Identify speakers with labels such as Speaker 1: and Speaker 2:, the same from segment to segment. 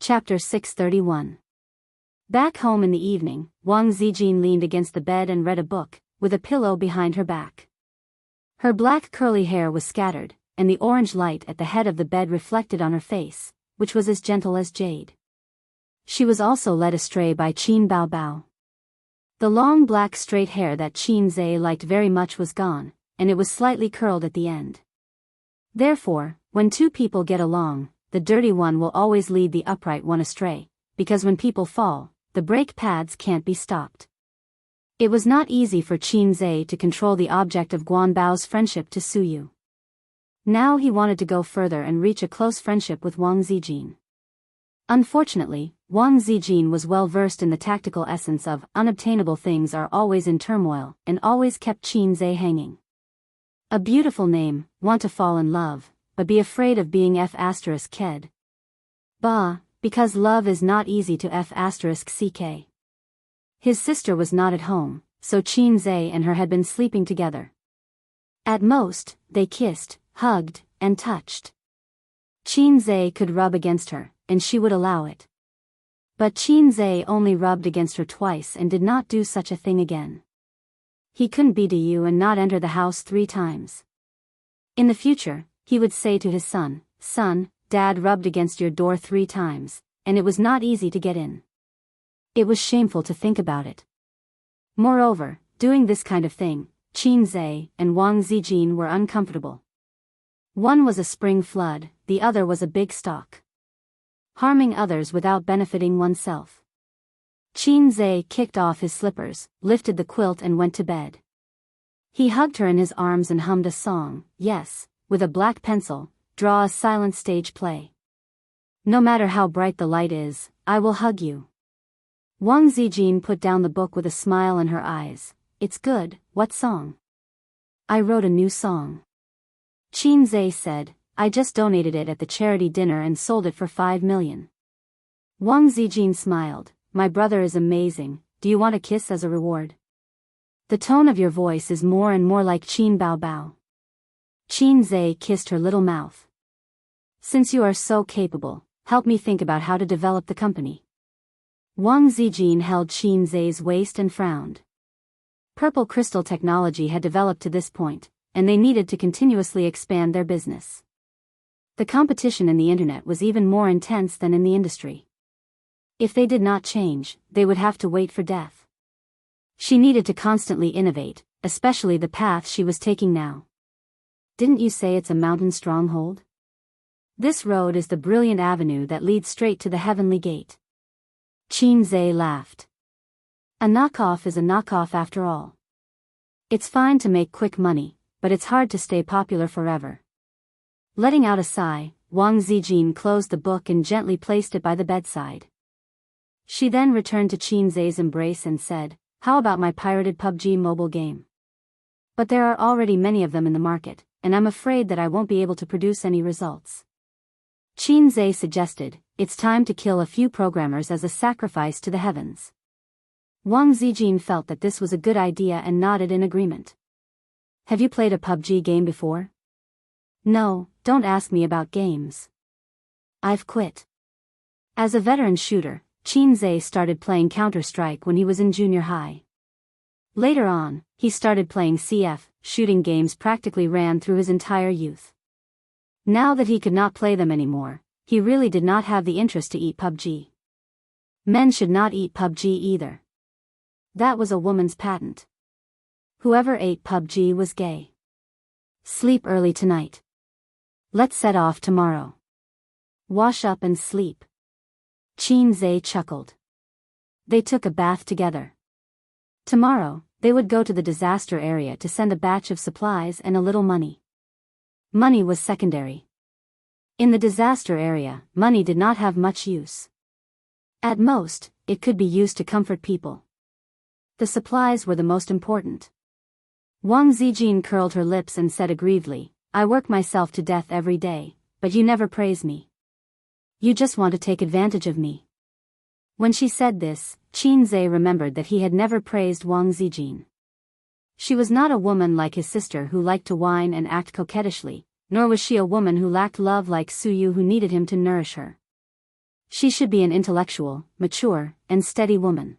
Speaker 1: Chapter 631. Back home in the evening, Wang Zijin leaned against the bed and read a book, with a pillow behind her back. Her black curly hair was scattered, and the orange light at the head of the bed reflected on her face, which was as gentle as jade. She was also led astray by Qin Bao Bao. The long black straight hair that Qin Zhe liked very much was gone, and it was slightly curled at the end. Therefore, when two people get along, the dirty one will always lead the upright one astray, because when people fall, the brake pads can't be stopped. It was not easy for Qin Zhe to control the object of Guan Bao's friendship to Su Yu. Now he wanted to go further and reach a close friendship with Wang Zijin. Unfortunately, Wang Zijin was well versed in the tactical essence of unobtainable things are always in turmoil, and always kept Qin Zhe hanging. A beautiful name, want to fall in love, but be afraid of being f***ked. Bah, because love is not easy to f***ck. His sister was not at home, so Qin Zhe and her had been sleeping together. At most, they kissed, hugged, and touched. Qin Zhe could rub against her, and she would allow it. But Qin Zhe only rubbed against her twice and did not do such a thing again. He couldn't be to you and not enter the house 3 times. In the future, he would say to his son, "Son, Dad rubbed against your door 3 times, and it was not easy to get in." It was shameful to think about it. Moreover, doing this kind of thing, Qin Zhe and Wang Zijin were uncomfortable. One was a spring flood, the other was a big stalk. Harming others without benefiting oneself. Qin Zhe kicked off his slippers, lifted the quilt and went to bed. He hugged her in his arms and hummed a song, yes, with a black pencil, draw a silent stage play. No matter how bright the light is, I will hug you. Wang Zijin put down the book with a smile in her eyes. It's good, what song? I wrote a new song. Qin Zhe said, I just donated it at the charity dinner and sold it for 5 million. Wang Zijin smiled, my brother is amazing, do you want a kiss as a reward? The tone of your voice is more and more like Qin Bao Bao. Qin Zhe kissed her little mouth. Since you are so capable, help me think about how to develop the company. Wang Zijin held Qin Zhe's waist and frowned. Purple crystal technology had developed to this point, and they needed to continuously expand their business. The competition in the internet was even more intense than in the industry. If they did not change, they would have to wait for death. She needed to constantly innovate, especially the path she was taking now. Didn't you say it's a mountain stronghold? This road is the brilliant avenue that leads straight to the heavenly gate. Qin Zhe laughed. A knockoff is a knockoff after all. It's fine to make quick money, but it's hard to stay popular forever. Letting out a sigh, Wang Zijin closed the book and gently placed it by the bedside. She then returned to Qin Zhe's embrace and said, how about my pirated PUBG mobile game? But there are already many of them in the market, and I'm afraid that I won't be able to produce any results. Qin Zhe suggested, it's time to kill a few programmers as a sacrifice to the heavens. Wang Zijin felt that this was a good idea and nodded in agreement. Have you played a PUBG game before? No, don't ask me about games. I've quit. As a veteran shooter, Qin Zhe started playing Counter-Strike when he was in junior high. Later on, he started playing CF, shooting games practically ran through his entire youth. Now that he could not play them anymore, he really did not have the interest to eat PUBG. Men should not eat PUBG either. That was a woman's patent. Whoever ate PUBG was gay. Sleep early tonight. Let's set off tomorrow. Wash up and sleep. Qin Zhe chuckled. They took a bath together. Tomorrow, they would go to the disaster area to send a batch of supplies and a little money. Money was secondary. In the disaster area, money did not have much use. At most, it could be used to comfort people. The supplies were the most important. Wang Zijin curled her lips and said aggrievedly, I work myself to death every day, but you never praise me. You just want to take advantage of me. When she said this, Qin Zhe remembered that he had never praised Wang Zijin. She was not a woman like his sister who liked to whine and act coquettishly, nor was she a woman who lacked love like Su Yu who needed him to nourish her. She should be an intellectual, mature, and steady woman.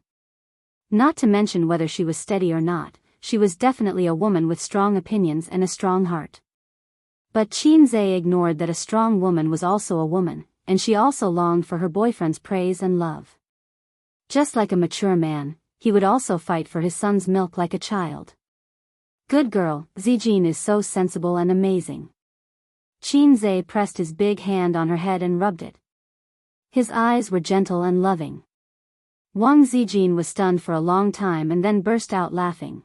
Speaker 1: Not to mention whether she was steady or not, she was definitely a woman with strong opinions and a strong heart. But Qinze ignored that a strong woman was also a woman, and she also longed for her boyfriend's praise and love. Just like a mature man, he would also fight for his son's milk like a child. Good girl, Zijin is so sensible and amazing. Qinze pressed his big hand on her head and rubbed it. His eyes were gentle and loving. Wang Zijin was stunned for a long time and then burst out laughing.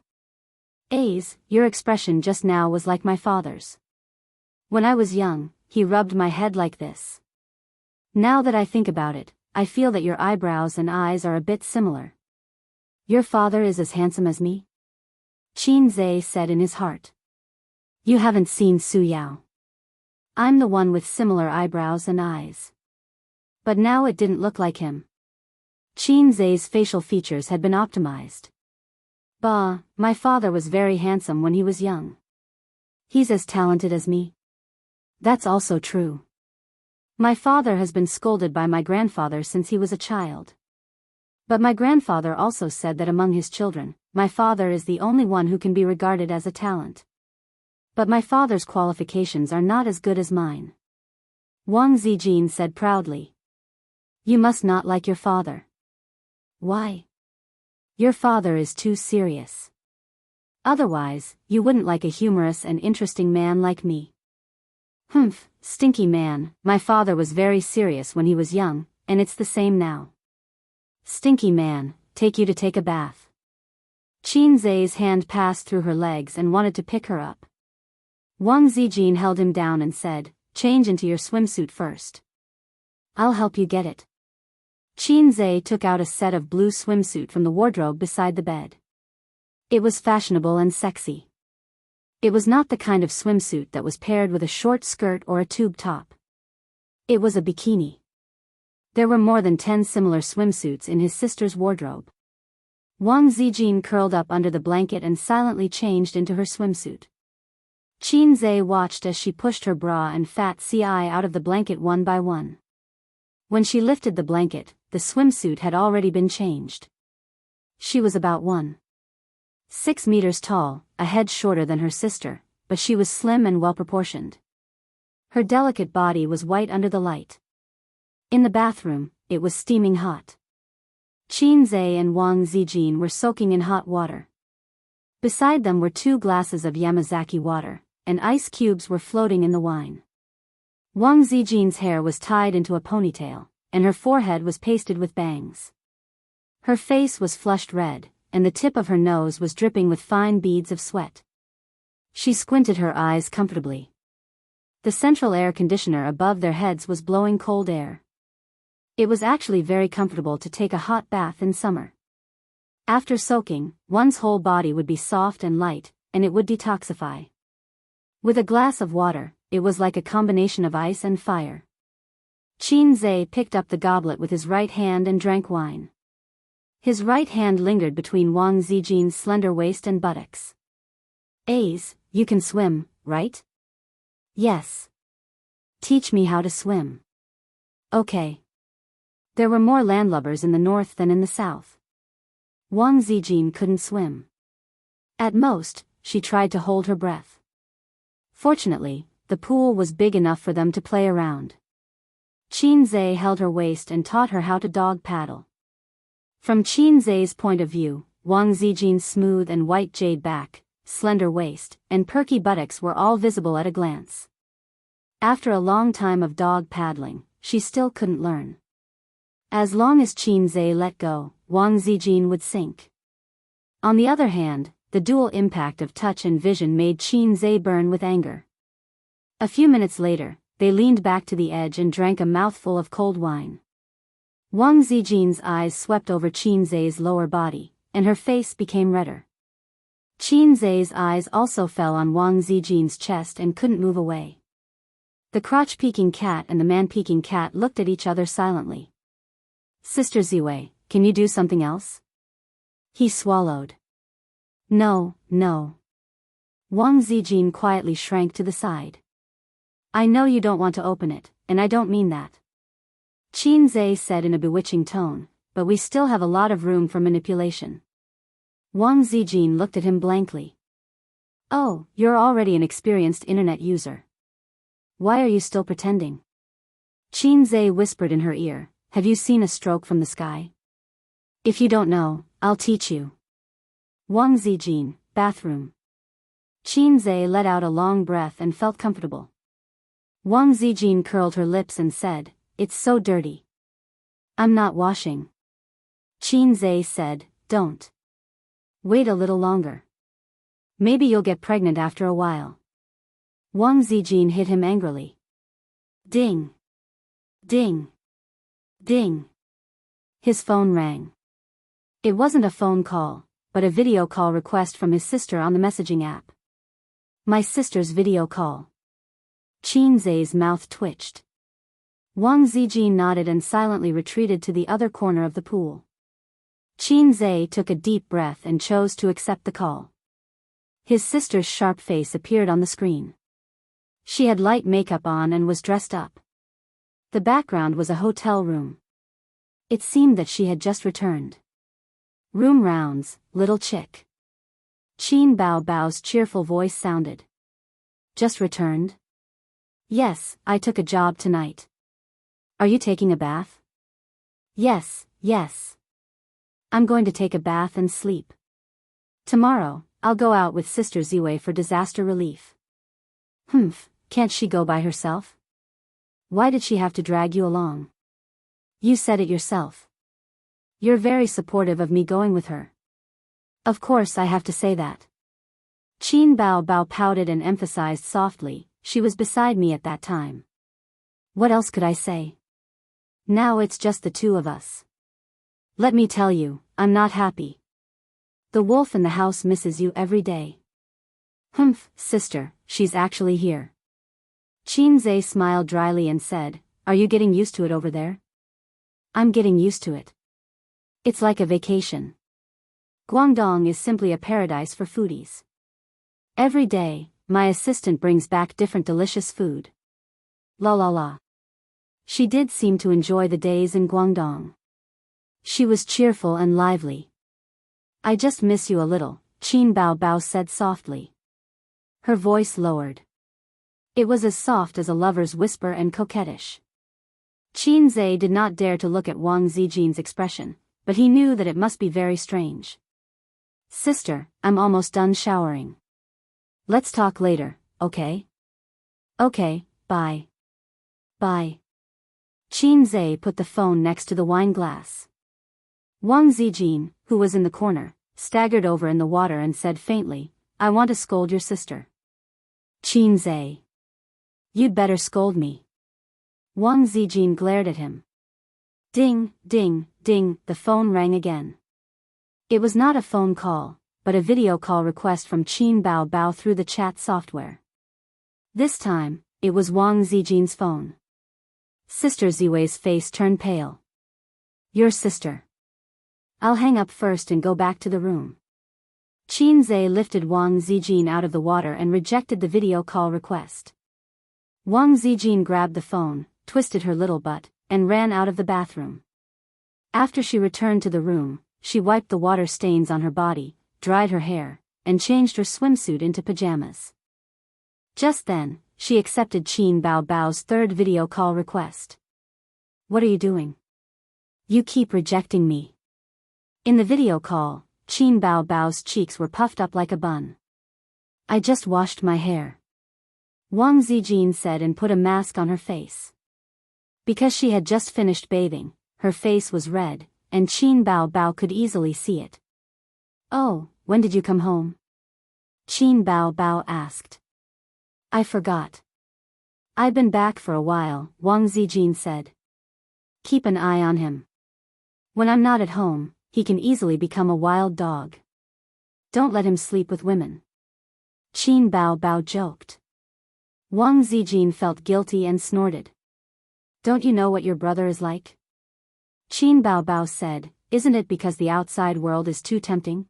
Speaker 1: Your expression just now was like my father's. When I was young, he rubbed my head like this. Now that I think about it, I feel that your eyebrows and eyes are a bit similar. Your father is as handsome as me? Qinze said in his heart. You haven't seen Su Yao. I'm the one with similar eyebrows and eyes. But now it didn't look like him. Qinze's facial features had been optimized. Bah, my father was very handsome when he was young. He's as talented as me. That's also true. My father has been scolded by my grandfather since he was a child. But my grandfather also said that among his children, my father is the only one who can be regarded as a talent. But my father's qualifications are not as good as mine. Wang Zijin said proudly. You must not like your father. Why? Your father is too serious. Otherwise, you wouldn't like a humorous and interesting man like me. Humph, stinky man, my father was very serious when he was young, and it's the same now. Stinky man, take you to take a bath. Qinze's hand passed through her legs and wanted to pick her up. Wang Zijin held him down and said, change into your swimsuit first. I'll help you get it. Qinze took out a set of blue swimsuit from the wardrobe beside the bed. It was fashionable and sexy. It was not the kind of swimsuit that was paired with a short skirt or a tube top. It was a bikini. There were more than 10 similar swimsuits in his sister's wardrobe. Wang Zijin curled up under the blanket and silently changed into her swimsuit. Qinze watched as she pushed her bra and fat CI out of the blanket one by one. When she lifted the blanket, the swimsuit had already been changed. She was about 1.6 meters tall, a head shorter than her sister, but she was slim and well-proportioned. Her delicate body was white under the light. In the bathroom, it was steaming hot. Qinze and Wang Zijin were soaking in hot water. Beside them were 2 glasses of Yamazaki water, and ice cubes were floating in the wine. Wang Zijin's hair was tied into a ponytail, and her forehead was pasted with bangs. Her face was flushed red, and the tip of her nose was dripping with fine beads of sweat. She squinted her eyes comfortably. The central air conditioner above their heads was blowing cold air. It was actually very comfortable to take a hot bath in summer. After soaking, one's whole body would be soft and light, and it would detoxify. With a glass of water, it was like a combination of ice and fire. Qinze picked up the goblet with his right hand and drank wine. His right hand lingered between Wang Zijin's slender waist and buttocks. You can swim, right? Yes. Teach me how to swim. Okay. There were more landlubbers in the north than in the south. Wang Zijin couldn't swim. At most, she tried to hold her breath. Fortunately, the pool was big enough for them to play around. Qinze held her waist and taught her how to dog paddle. From Qinze's point of view, Wang Zijin's smooth and white jade back, slender waist, and perky buttocks were all visible at a glance. After a long time of dog paddling, she still couldn't learn. As long as Qinze let go, Wang Zijin would sink. On the other hand, the dual impact of touch and vision made Qinze burn with anger. A few minutes later, they leaned back to the edge and drank a mouthful of cold wine. Wang Zijin's eyes swept over Qinze's lower body, and her face became redder. Qinze's eyes also fell on Wang Zijin's chest and couldn't move away. The crotch-peeking cat and the man-peeking cat looked at each other silently. Sister Ziwei, can you do something else? He swallowed. No. Wang Zijin quietly shrank to the side. I know you don't want to open it, and I don't mean that. Qin Zhe said in a bewitching tone, but we still have a lot of room for manipulation. Wang Zijin looked at him blankly. Oh, you're already an experienced internet user. Why are you still pretending? Qin Zhe whispered in her ear, have you seen a stroke from the sky? If you don't know, I'll teach you. Wang Zijin, bathroom. Qin Zhe let out a long breath and felt comfortable. Wang Zijin curled her lips and said, it's so dirty. I'm not washing. Qin Zhe said, don't. Wait a little longer. Maybe you'll get pregnant after a while. Wang Zijin hit him angrily. Ding. Ding. Ding. His phone rang. It wasn't a phone call, but a video call request from his sister on the messaging app. My sister's video call. Qin Zhe's mouth twitched. Wang Zijin nodded and silently retreated to the other corner of the pool. Qin Zhe took a deep breath and chose to accept the call. His sister's sharp face appeared on the screen. She had light makeup on and was dressed up. The background was a hotel room. It seemed that she had just returned. Room rounds, little chick. Qin Bao Bao's cheerful voice sounded. Just returned? Yes, I took a job tonight. Are you taking a bath? Yes, yes. I'm going to take a bath and sleep. Tomorrow, I'll go out with Sister Ziwei for disaster relief. Can't she go by herself? Why did she have to drag you along? You said it yourself. You're very supportive of me going with her. Of course I have to say that. Qin Bao Bao pouted and emphasized softly, she was beside me at that time. What else could I say? Now it's just the two of us. Let me tell you, I'm not happy. The wolf in the house misses you every day. Sister, she's actually here. Qin Zhe smiled dryly and said, are you getting used to it over there? I'm getting used to it. It's like a vacation. Guangdong is simply a paradise for foodies. Every day, my assistant brings back different delicious food. La la la. She did seem to enjoy the days in Guangdong. She was cheerful and lively. I just miss you a little, Qin Bao Bao said softly. Her voice lowered. It was as soft as a lover's whisper and coquettish. Qin Zhe did not dare to look at Wang Zijin's expression, but he knew that it must be very strange. Sister, I'm almost done showering. Let's talk later, okay? Okay, bye. Bye. Qin Zhe put the phone next to the wine glass. Wang Zijin, who was in the corner, staggered over in the water and said faintly, I want to scold your sister. Qin Zhe. You'd better scold me. Wang Zijin glared at him. Ding, ding, ding, the phone rang again. It was not a phone call, but a video call request from Qin Bao Bao through the chat software. This time, it was Wang Zijin's phone. Sister Ziwei's face turned pale. Your sister. I'll hang up first and go back to the room. Qin Zhe lifted Wang Zijin out of the water and rejected the video call request. Wang Zijin grabbed the phone, twisted her little butt, and ran out of the bathroom. After she returned to the room, she wiped the water stains on her body, dried her hair, and changed her swimsuit into pajamas. Just then, she accepted Qin Bao Bao's third video call request. What are you doing? You keep rejecting me. In the video call, Qin Bao Bao's cheeks were puffed up like a bun. I just washed my hair. Wang Zijin said and put a mask on her face. Because she had just finished bathing, her face was red, and Qin Bao Bao could easily see it. Oh, when did you come home? Qin Bao Bao asked. I forgot. I've been back for a while, Wang Zijin said. Keep an eye on him. When I'm not at home, he can easily become a wild dog. Don't let him sleep with women. Qin Bao Bao joked. Wang Zijin felt guilty and snorted. Don't you know what your brother is like? Qin Bao Bao said, isn't it because the outside world is too tempting?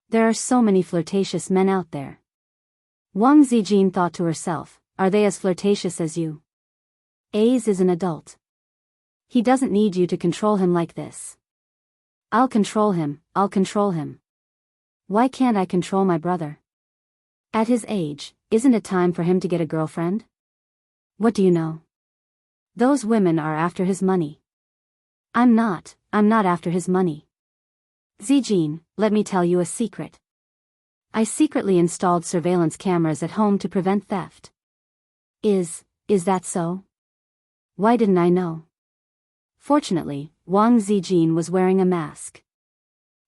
Speaker 1: There are so many flirtatious men out there. Wang Zijin thought to herself, are they as flirtatious as you? A's is an adult. He doesn't need you to control him like this. I'll control him, I'll control him. Why can't I control my brother? At his age, isn't it time for him to get a girlfriend? What do you know? Those women are after his money. I'm not after his money. Zijin, let me tell you a secret. I secretly installed surveillance cameras at home to prevent theft. Is that so? Why didn't I know? Fortunately, Wang Zijin was wearing a mask.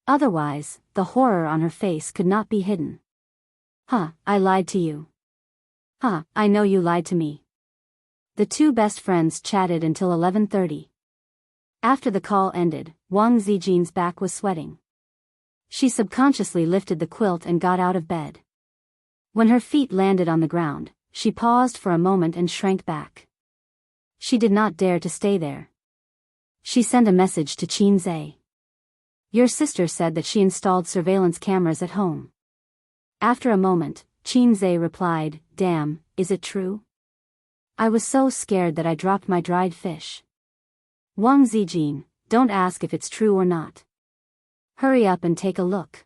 Speaker 1: Otherwise, the horror on her face could not be hidden. I lied to you. I know you lied to me. The two best friends chatted until 11:30. After the call ended, Wang Zijin's back was sweating. She subconsciously lifted the quilt and got out of bed. When her feet landed on the ground, she paused for a moment and shrank back. She did not dare to stay there. She sent a message to Qin Zhe. Your sister said that she installed surveillance cameras at home. After a moment, Qin Zhe replied, Damn, is it true? I was so scared that I dropped my dried fish. Wang Zijin, don't ask if it's true or not. Hurry up and take a look.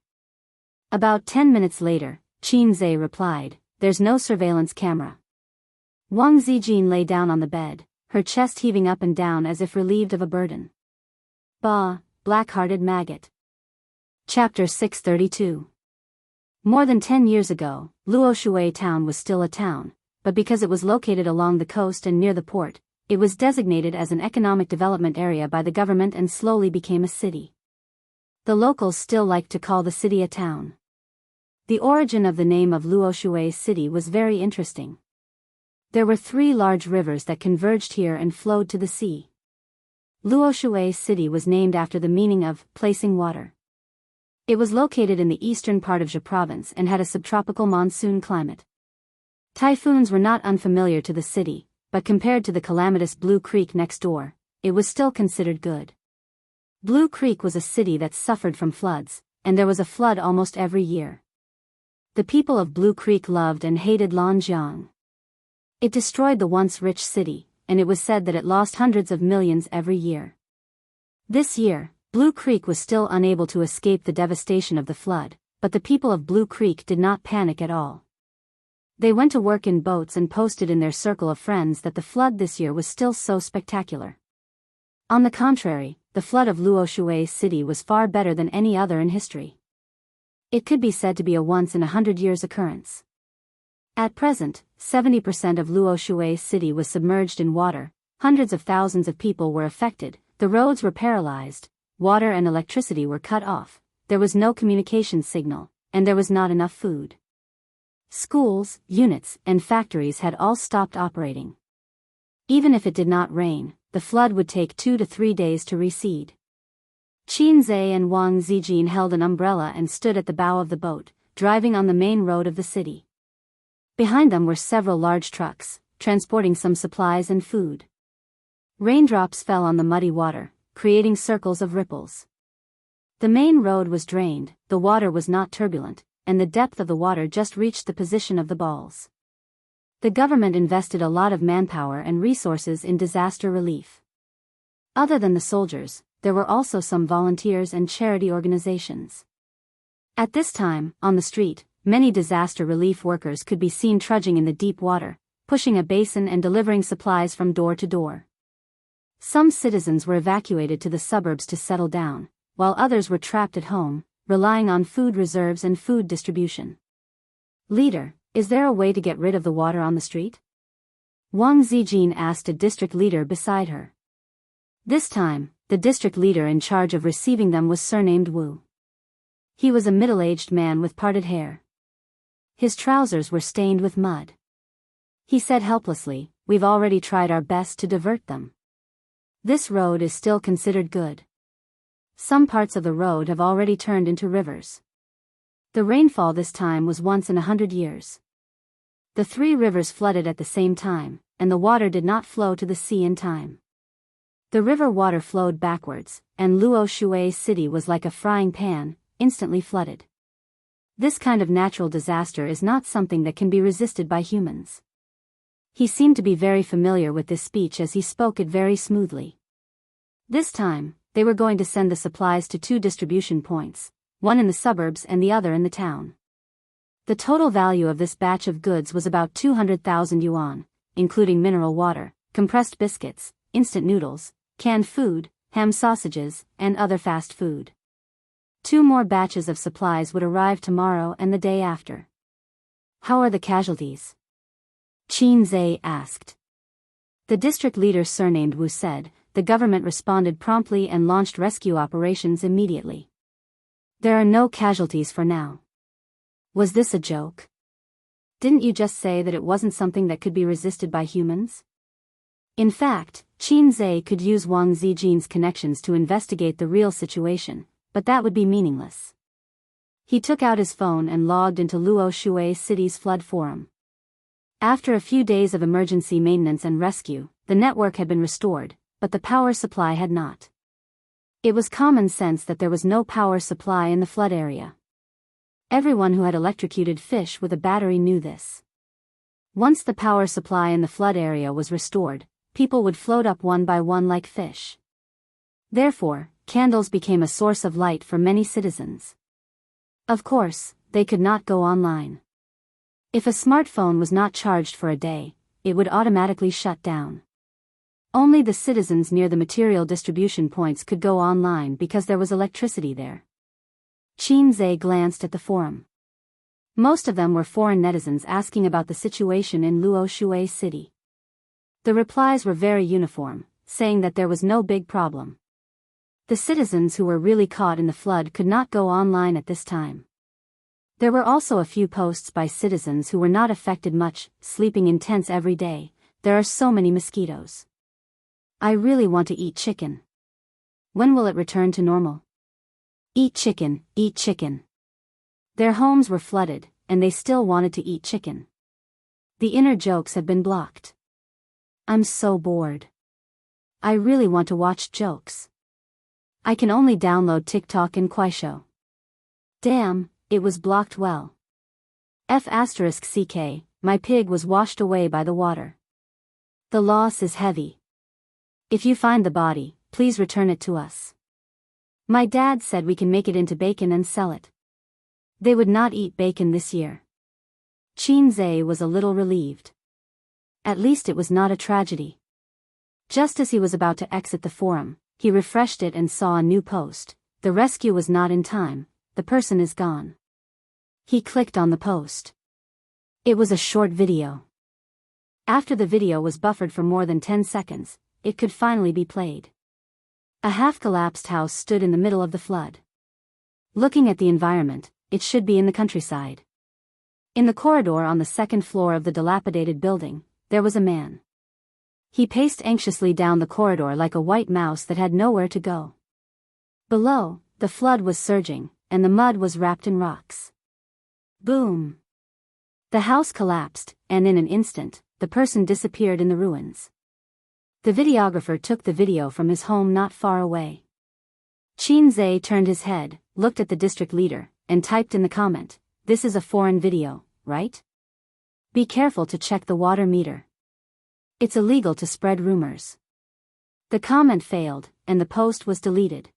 Speaker 1: About 10 minutes later, Qin Zhe replied, There's no surveillance camera. Wang Zijin lay down on the bed, her chest heaving up and down as if relieved of a burden. Bah, black-hearted maggot. Chapter 632. More than 10 years ago, Luoshui town was still a town, but because it was located along the coast and near the port, it was designated as an economic development area by the government and slowly became a city. The locals still liked to call the city a town. The origin of the name of Luoshui city was very interesting. There were 3 large rivers that converged here and flowed to the sea. Luoshui city was named after the meaning of placing water. It was located in the eastern part of Zhe province and had a subtropical monsoon climate. Typhoons were not unfamiliar to the city, but compared to the calamitous Blue Creek next door, it was still considered good. Blue Creek was a city that suffered from floods, and there was a flood almost every year. The people of Blue Creek loved and hated Lanjiang. It destroyed the once rich city, and it was said that it lost hundreds of millions every year. This year, Blue Creek was still unable to escape the devastation of the flood, but the people of Blue Creek did not panic at all. They went to work in boats and posted in their circle of friends that the flood this year was still so spectacular. On the contrary, the flood of Luoshui city was far better than any other in history. It could be said to be a once-in-100 years occurrence. At present, 70% of Luoshui city was submerged in water, hundreds of thousands of people were affected, the roads were paralyzed, water and electricity were cut off, there was no communication signal, and there was not enough food. Schools, units, and factories had all stopped operating. Even if it did not rain, the flood would take 2 to 3 days to recede. Qin Zhe and Wang Zijin held an umbrella and stood at the bow of the boat, driving on the main road of the city. Behind them were several large trucks, transporting some supplies and food. Raindrops fell on the muddy water, creating circles of ripples. The main road was drained, the water was not turbulent, and the depth of the water just reached the position of the balls. The government invested a lot of manpower and resources in disaster relief. Other than the soldiers, there were also some volunteers and charity organizations. At this time, on the street, many disaster relief workers could be seen trudging in the deep water, pushing a basin and delivering supplies from door to door. Some citizens were evacuated to the suburbs to settle down, while others were trapped at home, relying on food reserves and food distribution. Leader, is there a way to get rid of the water on the street? Wang Zijin asked a district leader beside her. This time, the district leader in charge of receiving them was surnamed Wu. He was a middle-aged man with parted hair. His trousers were stained with mud. He said helplessly, We've already tried our best to divert them. This road is still considered good. Some parts of the road have already turned into rivers. The rainfall this time was once in 100 years. The 3 rivers flooded at the same time, and the water did not flow to the sea in time. The river water flowed backwards, and Luoshui city was like a frying pan, instantly flooded. This kind of natural disaster is not something that can be resisted by humans. He seemed to be very familiar with this speech as he spoke it very smoothly. This time, they were going to send the supplies to 2 distribution points, one in the suburbs and the other in the town. The total value of this batch of goods was about 200,000 yuan, including mineral water, compressed biscuits, instant noodles, canned food, ham sausages, and other fast food. 2 more batches of supplies would arrive tomorrow and the day after. How are the casualties? Qin Zhe asked. The district leader surnamed Wu said, the government responded promptly and launched rescue operations immediately. There are no casualties for now. Was this a joke? Didn't you just say that it wasn't something that could be resisted by humans? In fact, Qin Zhe could use Wang Zijin's connections to investigate the real situation, but that would be meaningless. He took out his phone and logged into Luo Shui City's flood forum. After a few days of emergency maintenance and rescue, the network had been restored, but the power supply had not. It was common sense that there was no power supply in the flood area. Everyone who had electrocuted fish with a battery knew this. Once the power supply in the flood area was restored, people would float up one by one like fish. Therefore, candles became a source of light for many citizens. Of course, they could not go online. If a smartphone was not charged for a day, it would automatically shut down. Only the citizens near the material distribution points could go online because there was electricity there. Qin Zhe glanced at the forum. Most of them were foreign netizens asking about the situation in Luo Shui City. The replies were very uniform, saying that there was no big problem. The citizens who were really caught in the flood could not go online at this time. There were also a few posts by citizens who were not affected much, sleeping in tents every day. There are so many mosquitoes. I really want to eat chicken. When will it return to normal? Eat chicken, eat chicken. Their homes were flooded, and they still wanted to eat chicken. The inner jokes have been blocked. I'm so bored. I really want to watch jokes. I can only download TikTok and Kuaishou. Damn, it was blocked well. F***ck, my pig was washed away by the water. The loss is heavy. If you find the body, please return it to us. My dad said we can make it into bacon and sell it. They would not eat bacon this year. Qin Zhe was a little relieved. At least it was not a tragedy. Just as he was about to exit the forum, he refreshed it and saw a new post. The rescue was not in time, the person is gone. He clicked on the post. It was a short video. After the video was buffered for more than 10 seconds, it could finally be played. A half-collapsed house stood in the middle of the flood. Looking at the environment, it should be in the countryside. In the corridor on the second floor of the dilapidated building, there was a man. He paced anxiously down the corridor like a white mouse that had nowhere to go. Below, the flood was surging, and the mud was wrapped in rocks. Boom! The house collapsed, and in an instant, the person disappeared in the ruins. The videographer took the video from his home not far away. Qin Zhe turned his head, looked at the district leader, and typed in the comment, "This is a foreign video, right? Be careful to check the water meter. It's illegal to spread rumors." The comment failed, and the post was deleted.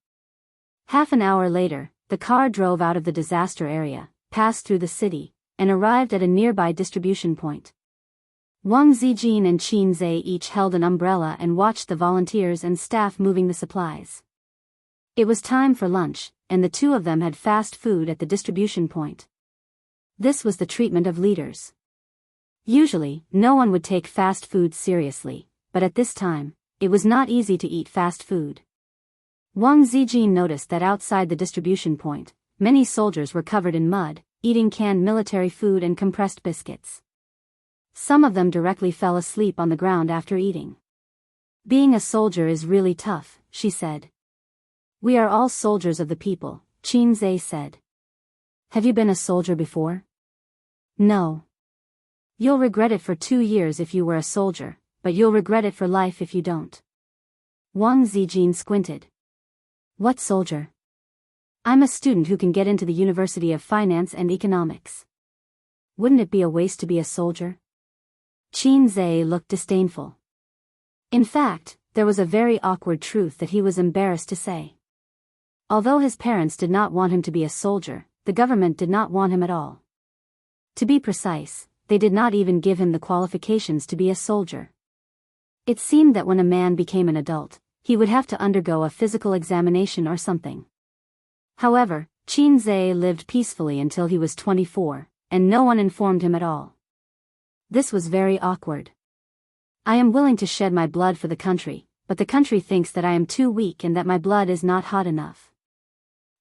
Speaker 1: Half an hour later, the car drove out of the disaster area, passed through the city, and arrived at a nearby distribution point. Wang Zijin and Qin Zhe each held an umbrella and watched the volunteers and staff moving the supplies. It was time for lunch, and the two of them had fast food at the distribution point. This was the treatment of leaders. Usually, no one would take fast food seriously, but at this time, it was not easy to eat fast food. Wang Zijin noticed that outside the distribution point, many soldiers were covered in mud, eating canned military food and compressed biscuits. Some of them directly fell asleep on the ground after eating. "Being a soldier is really tough," she said. "We are all soldiers of the people," Qin Zhe said. "Have you been a soldier before?" "No." "You'll regret it for 2 years if you were a soldier, but you'll regret it for life if you don't." Wang Zijin squinted. "What soldier?" "I'm a student who can get into the University of Finance and Economics." "Wouldn't it be a waste to be a soldier?" Qin Zhe looked disdainful. In fact, there was a very awkward truth that he was embarrassed to say. Although his parents did not want him to be a soldier, the government did not want him at all. To be precise, they did not even give him the qualifications to be a soldier. It seemed that when a man became an adult, he would have to undergo a physical examination or something. However, Qin Zhe lived peacefully until he was 24, and no one informed him at all. This was very awkward. I am willing to shed my blood for the country, but the country thinks that I am too weak and that my blood is not hot enough.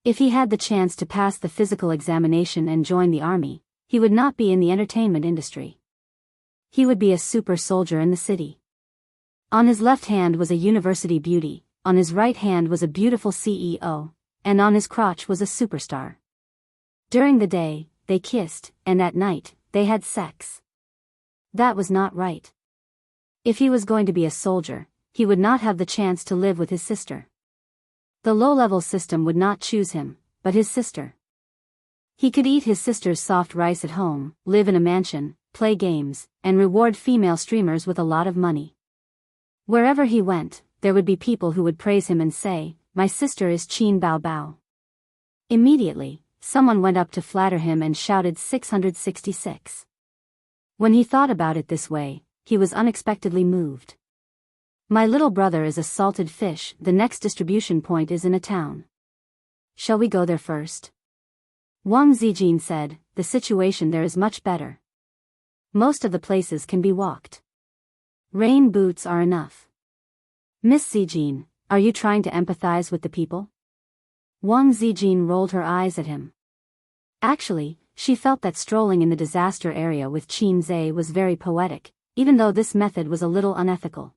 Speaker 1: If he had the chance to pass the physical examination and join the army, he would not be in the entertainment industry. He would be a super soldier in the city. On his left hand was a university beauty, on his right hand was a beautiful CEO, and on his crotch was a superstar. During the day, they kissed, and at night, they had sex. That was not right. If he was going to be a soldier, he would not have the chance to live with his sister. The low-level system would not choose him, but his sister. He could eat his sister's soft rice at home, live in a mansion, play games, and reward female streamers with a lot of money. Wherever he went, there would be people who would praise him and say, "My sister is Qin Bao Bao." Immediately, someone went up to flatter him and shouted 666. When he thought about it this way, he was unexpectedly moved. My little brother is a salted fish, the next distribution point is in a town. Shall we go there first? Wang Zijin said, the situation there is much better. Most of the places can be walked. Rain boots are enough. Miss Zijin, are you trying to empathize with the people? Wang Zijin rolled her eyes at him. Actually, she felt that strolling in the disaster area with Qin Zhe was very poetic, even though this method was a little unethical.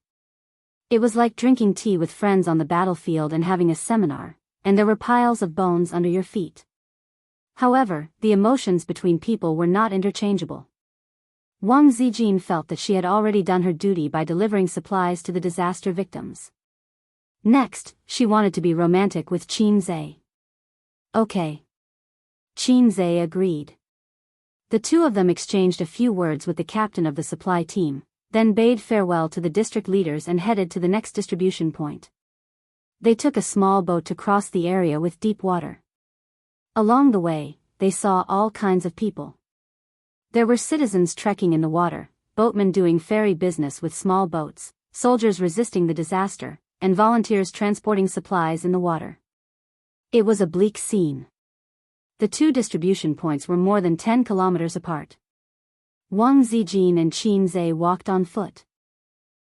Speaker 1: It was like drinking tea with friends on the battlefield and having a seminar, and there were piles of bones under your feet. However, the emotions between people were not interchangeable. Wang Zijin felt that she had already done her duty by delivering supplies to the disaster victims. Next, she wanted to be romantic with Qin Zhe. Okay. Qin Zhe agreed. The two of them exchanged a few words with the captain of the supply team, then bade farewell to the district leaders and headed to the next distribution point. They took a small boat to cross the area with deep water. Along the way, they saw all kinds of people. There were citizens trekking in the water, boatmen doing ferry business with small boats, soldiers resisting the disaster, and volunteers transporting supplies in the water. It was a bleak scene. The two distribution points were more than 10 kilometers apart. Wang Zijin and Qin Zhe walked on foot.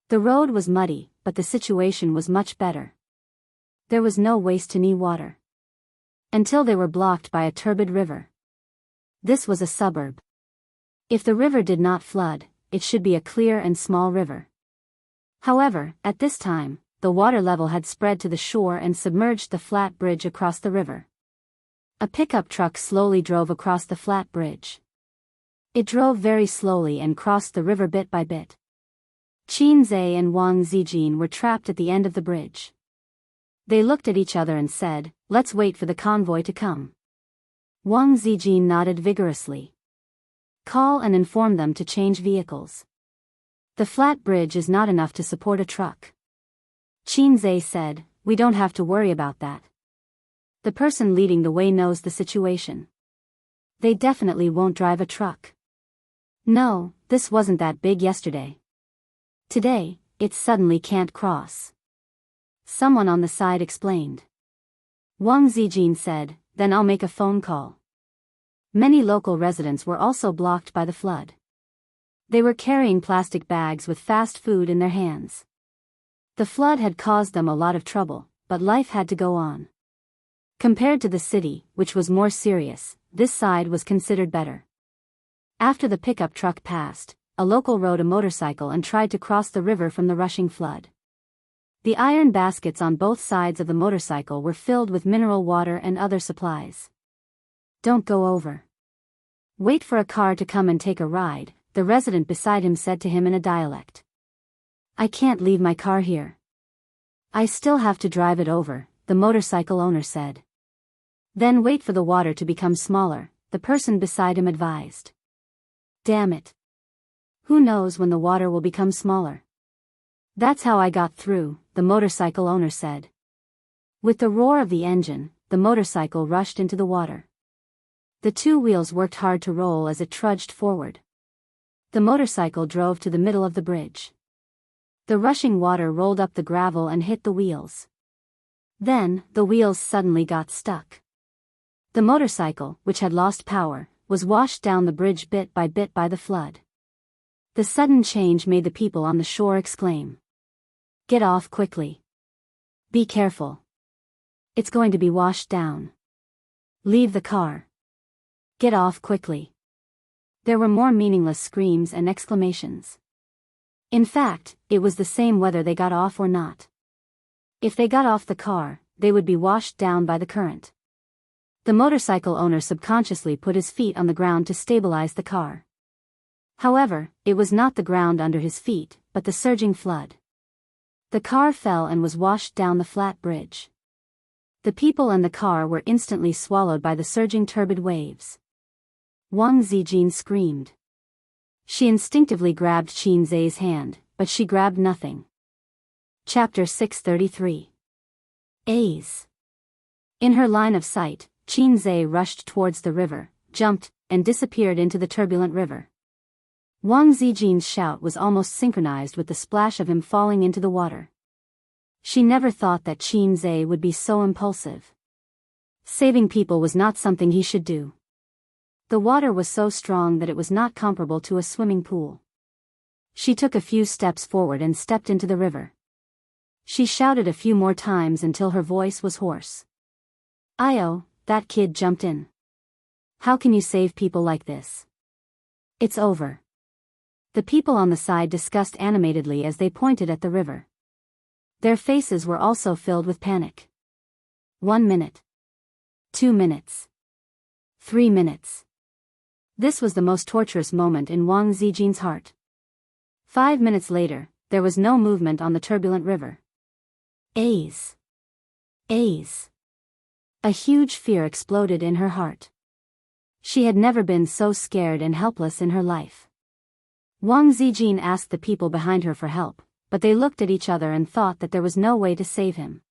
Speaker 1: The road was muddy, but the situation was much better. There was no waist-to-knee water. Until they were blocked by a turbid river. This was a suburb. If the river did not flood, it should be a clear and small river. However, at this time, the water level had spread to the shore and submerged the flat bridge across the river. A pickup truck slowly drove across the flat bridge. It drove very slowly and crossed the river bit by bit. Qin Zhe and Wang Zijin were trapped at the end of the bridge. They looked at each other and said, "Let's wait for the convoy to come." Wang Zijin nodded vigorously. Call and inform them to change vehicles. The flat bridge is not enough to support a truck. Qin Zhe said, "We don't have to worry about that. The person leading the way knows the situation. They definitely won't drive a truck. No, this wasn't that big yesterday. Today, it suddenly can't cross." Someone on the side explained. Wang Zijin said, "Then I'll make a phone call." Many local residents were also blocked by the flood. They were carrying plastic bags with fast food in their hands. The flood had caused them a lot of trouble, but life had to go on. Compared to the city, which was more serious, this side was considered better. After the pickup truck passed, a local rode a motorcycle and tried to cross the river from the rushing flood. The iron baskets on both sides of the motorcycle were filled with mineral water and other supplies. "Don't go over. Wait for a car to come and take a ride," the resident beside him said to him in a dialect. "I can't leave my car here. I still have to drive it over," the motorcycle owner said. "Then wait for the water to become smaller," the person beside him advised. "Damn it. Who knows when the water will become smaller?" "That's how I got through," the motorcycle owner said. With the roar of the engine, the motorcycle rushed into the water. The two wheels worked hard to roll as it trudged forward. The motorcycle drove to the middle of the bridge. The rushing water rolled up the gravel and hit the wheels. Then, the wheels suddenly got stuck. The motorcycle, which had lost power, was washed down the bridge bit by the flood. The sudden change made the people on the shore exclaim. "Get off quickly. Be careful. It's going to be washed down. Leave the car. Get off quickly." There were more meaningless screams and exclamations. In fact, it was the same whether they got off or not. If they got off the car, they would be washed down by the current. The motorcycle owner subconsciously put his feet on the ground to stabilize the car. However, it was not the ground under his feet, but the surging flood. The car fell and was washed down the flat bridge. The people and the car were instantly swallowed by the surging turbid waves. Wang Zijin screamed. She instinctively grabbed Qin Zai's hand, but she grabbed nothing. Chapter 633. A's. In her line of sight, Qin Zai rushed towards the river, jumped, and disappeared into the turbulent river. Wang Zijin's shout was almost synchronized with the splash of him falling into the water. She never thought that Qin Zai would be so impulsive. Saving people was not something he should do. The water was so strong that it was not comparable to a swimming pool. She took a few steps forward and stepped into the river. She shouted a few more times until her voice was hoarse. "Io, that kid jumped in. How can you save people like this? It's over." The people on the side discussed animatedly as they pointed at the river. Their faces were also filled with panic. 1 minute. 2 minutes. 3 minutes. This was the most torturous moment in Wang Zijin's heart. 5 minutes later, there was no movement on the turbulent river. A's. A's. A huge fear exploded in her heart. She had never been so scared and helpless in her life. Wang Zijin asked the people behind her for help, but they looked at each other and thought that there was no way to save him.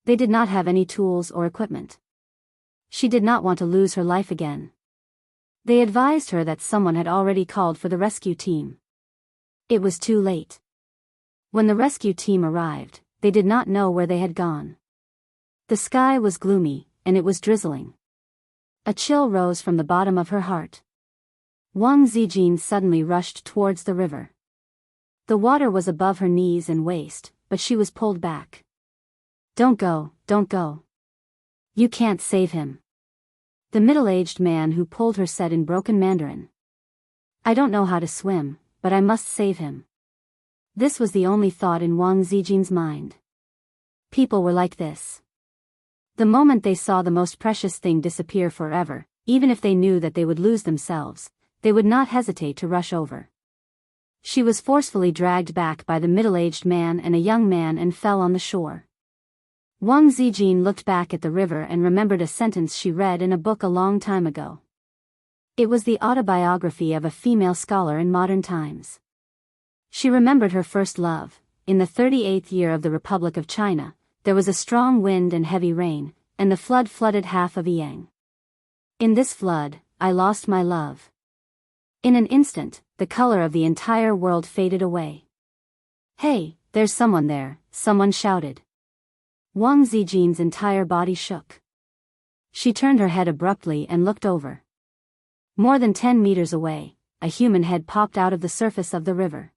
Speaker 1: They did not have any tools or equipment. She did not want to lose her life again. They advised her that someone had already called for the rescue team. It was too late. When the rescue team arrived, they did not know where they had gone. The sky was gloomy, and it was drizzling. A chill rose from the bottom of her heart. Wang Zijin suddenly rushed towards the river. The water was above her knees and waist, but she was pulled back. Don't go. You can't save him." The middle-aged man who pulled her said in broken Mandarin. "I don't know how to swim, but I must save him." This was the only thought in Wang Zijin's mind. People were like this. The moment they saw the most precious thing disappear forever, even if they knew that they would lose themselves, they would not hesitate to rush over. She was forcefully dragged back by the middle-aged man and a young man and fell on the shore. Wang Zijin looked back at the river and remembered a sentence she read in a book a long time ago. It was the autobiography of a female scholar in modern times. She remembered her first love. In the 38th year of the Republic of China, there was a strong wind and heavy rain, and the flood flooded half of Yang. In this flood, I lost my love. In an instant, the color of the entire world faded away. "Hey, there's someone there," someone shouted. Wang Zijin's entire body shook. She turned her head abruptly and looked over. More than 10 meters away, a human head popped out of the surface of the river.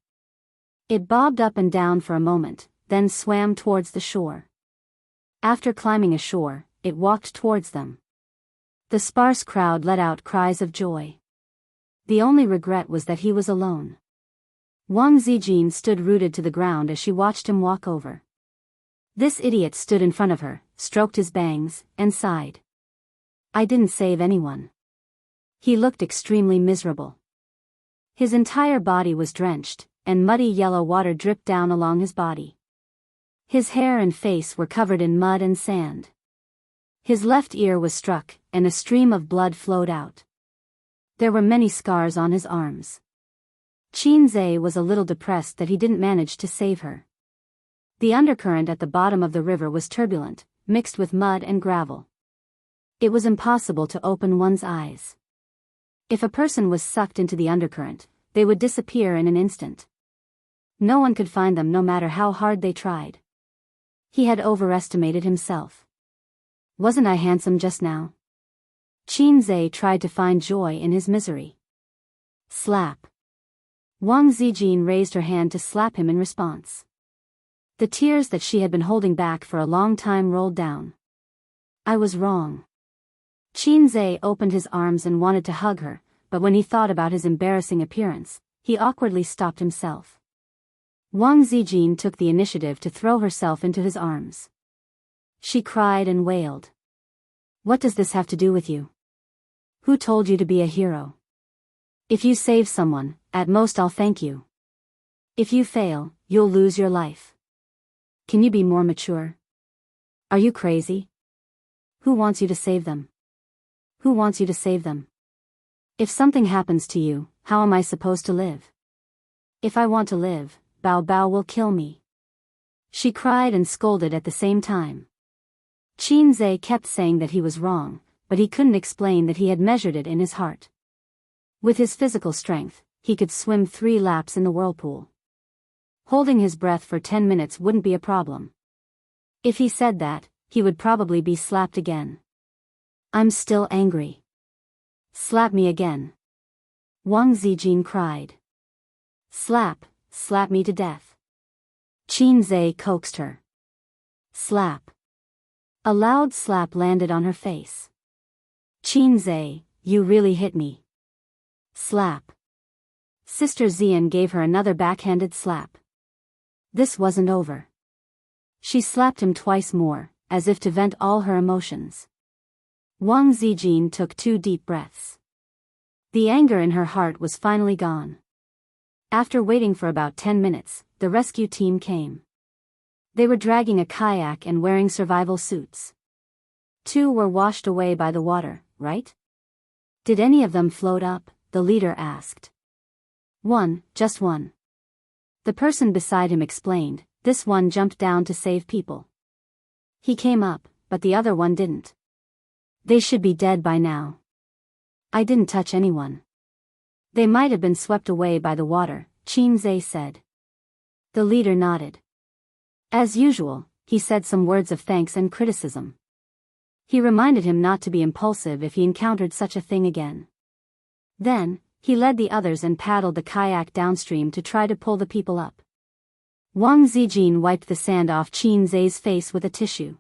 Speaker 1: It bobbed up and down for a moment, then swam towards the shore. After climbing ashore, it walked towards them. The sparse crowd let out cries of joy. The only regret was that he was alone. Wang Zijin stood rooted to the ground as she watched him walk over. This idiot stood in front of her, stroked his bangs, and sighed. "I didn't save anyone." He looked extremely miserable. His entire body was drenched, and muddy yellow water dripped down along his body. His hair and face were covered in mud and sand. His left ear was struck, and a stream of blood flowed out. There were many scars on his arms. Qin Zai was a little depressed that he didn't manage to save her. The undercurrent at the bottom of the river was turbulent, mixed with mud and gravel. It was impossible to open one's eyes. If a person was sucked into the undercurrent, they would disappear in an instant. No one could find them no matter how hard they tried. He had overestimated himself. Wasn't I handsome just now? Qinze tried to find joy in his misery. Slap. Wang Zijin raised her hand to slap him in response. The tears that she had been holding back for a long time rolled down. I was wrong. Qinze opened his arms and wanted to hug her, but when he thought about his embarrassing appearance, he awkwardly stopped himself. Wang Zijin took the initiative to throw herself into his arms. She cried and wailed. What does this have to do with you? Who told you to be a hero? If you save someone, at most I'll thank you. If you fail, you'll lose your life. Can you be more mature? Are you crazy? Who wants you to save them? Who wants you to save them? If something happens to you, how am I supposed to live? If I want to live, Bao Bao will kill me. She cried and scolded at the same time. Qinze kept saying that he was wrong, but he couldn't explain that he had measured it in his heart. With his physical strength, he could swim 3 laps in the whirlpool. Holding his breath for 10 minutes wouldn't be a problem. If he said that, he would probably be slapped again. I'm still angry. Slap me again. Wang Zijin cried. Slap me to death. Qinze coaxed her. Slap. A loud slap landed on her face. Qinze, you really hit me. Slap. Sister Xian gave her another backhanded slap. This wasn't over. She slapped him twice more, as if to vent all her emotions. Wang Zijin took 2 deep breaths. The anger in her heart was finally gone. After waiting for about 10 minutes, the rescue team came. They were dragging a kayak and wearing survival suits. 2 were washed away by the water, right? Did any of them float up? The leader asked. 1, just 1. The person beside him explained, this one jumped down to save people. He came up, but the other one didn't. They should be dead by now. I didn't touch anyone. They might have been swept away by the water, Qinze said. The leader nodded. As usual, he said some words of thanks and criticism. He reminded him not to be impulsive if he encountered such a thing again. Then, he led the others and paddled the kayak downstream to try to pull the people up. Wang Zijin wiped the sand off Qinze's face with a tissue.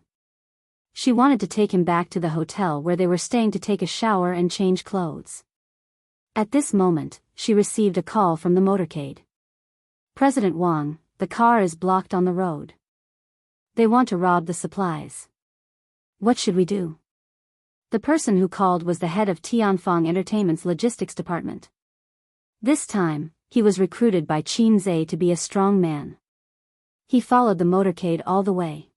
Speaker 1: She wanted to take him back to the hotel where they were staying to take a shower and change clothes. At this moment, she received a call from the motorcade. President Wang, the car is blocked on the road. They want to rob the supplies. What should we do? The person who called was the head of Tianfeng Entertainment's logistics department. This time, he was recruited by Qinze to be a strong man. He followed the motorcade all the way.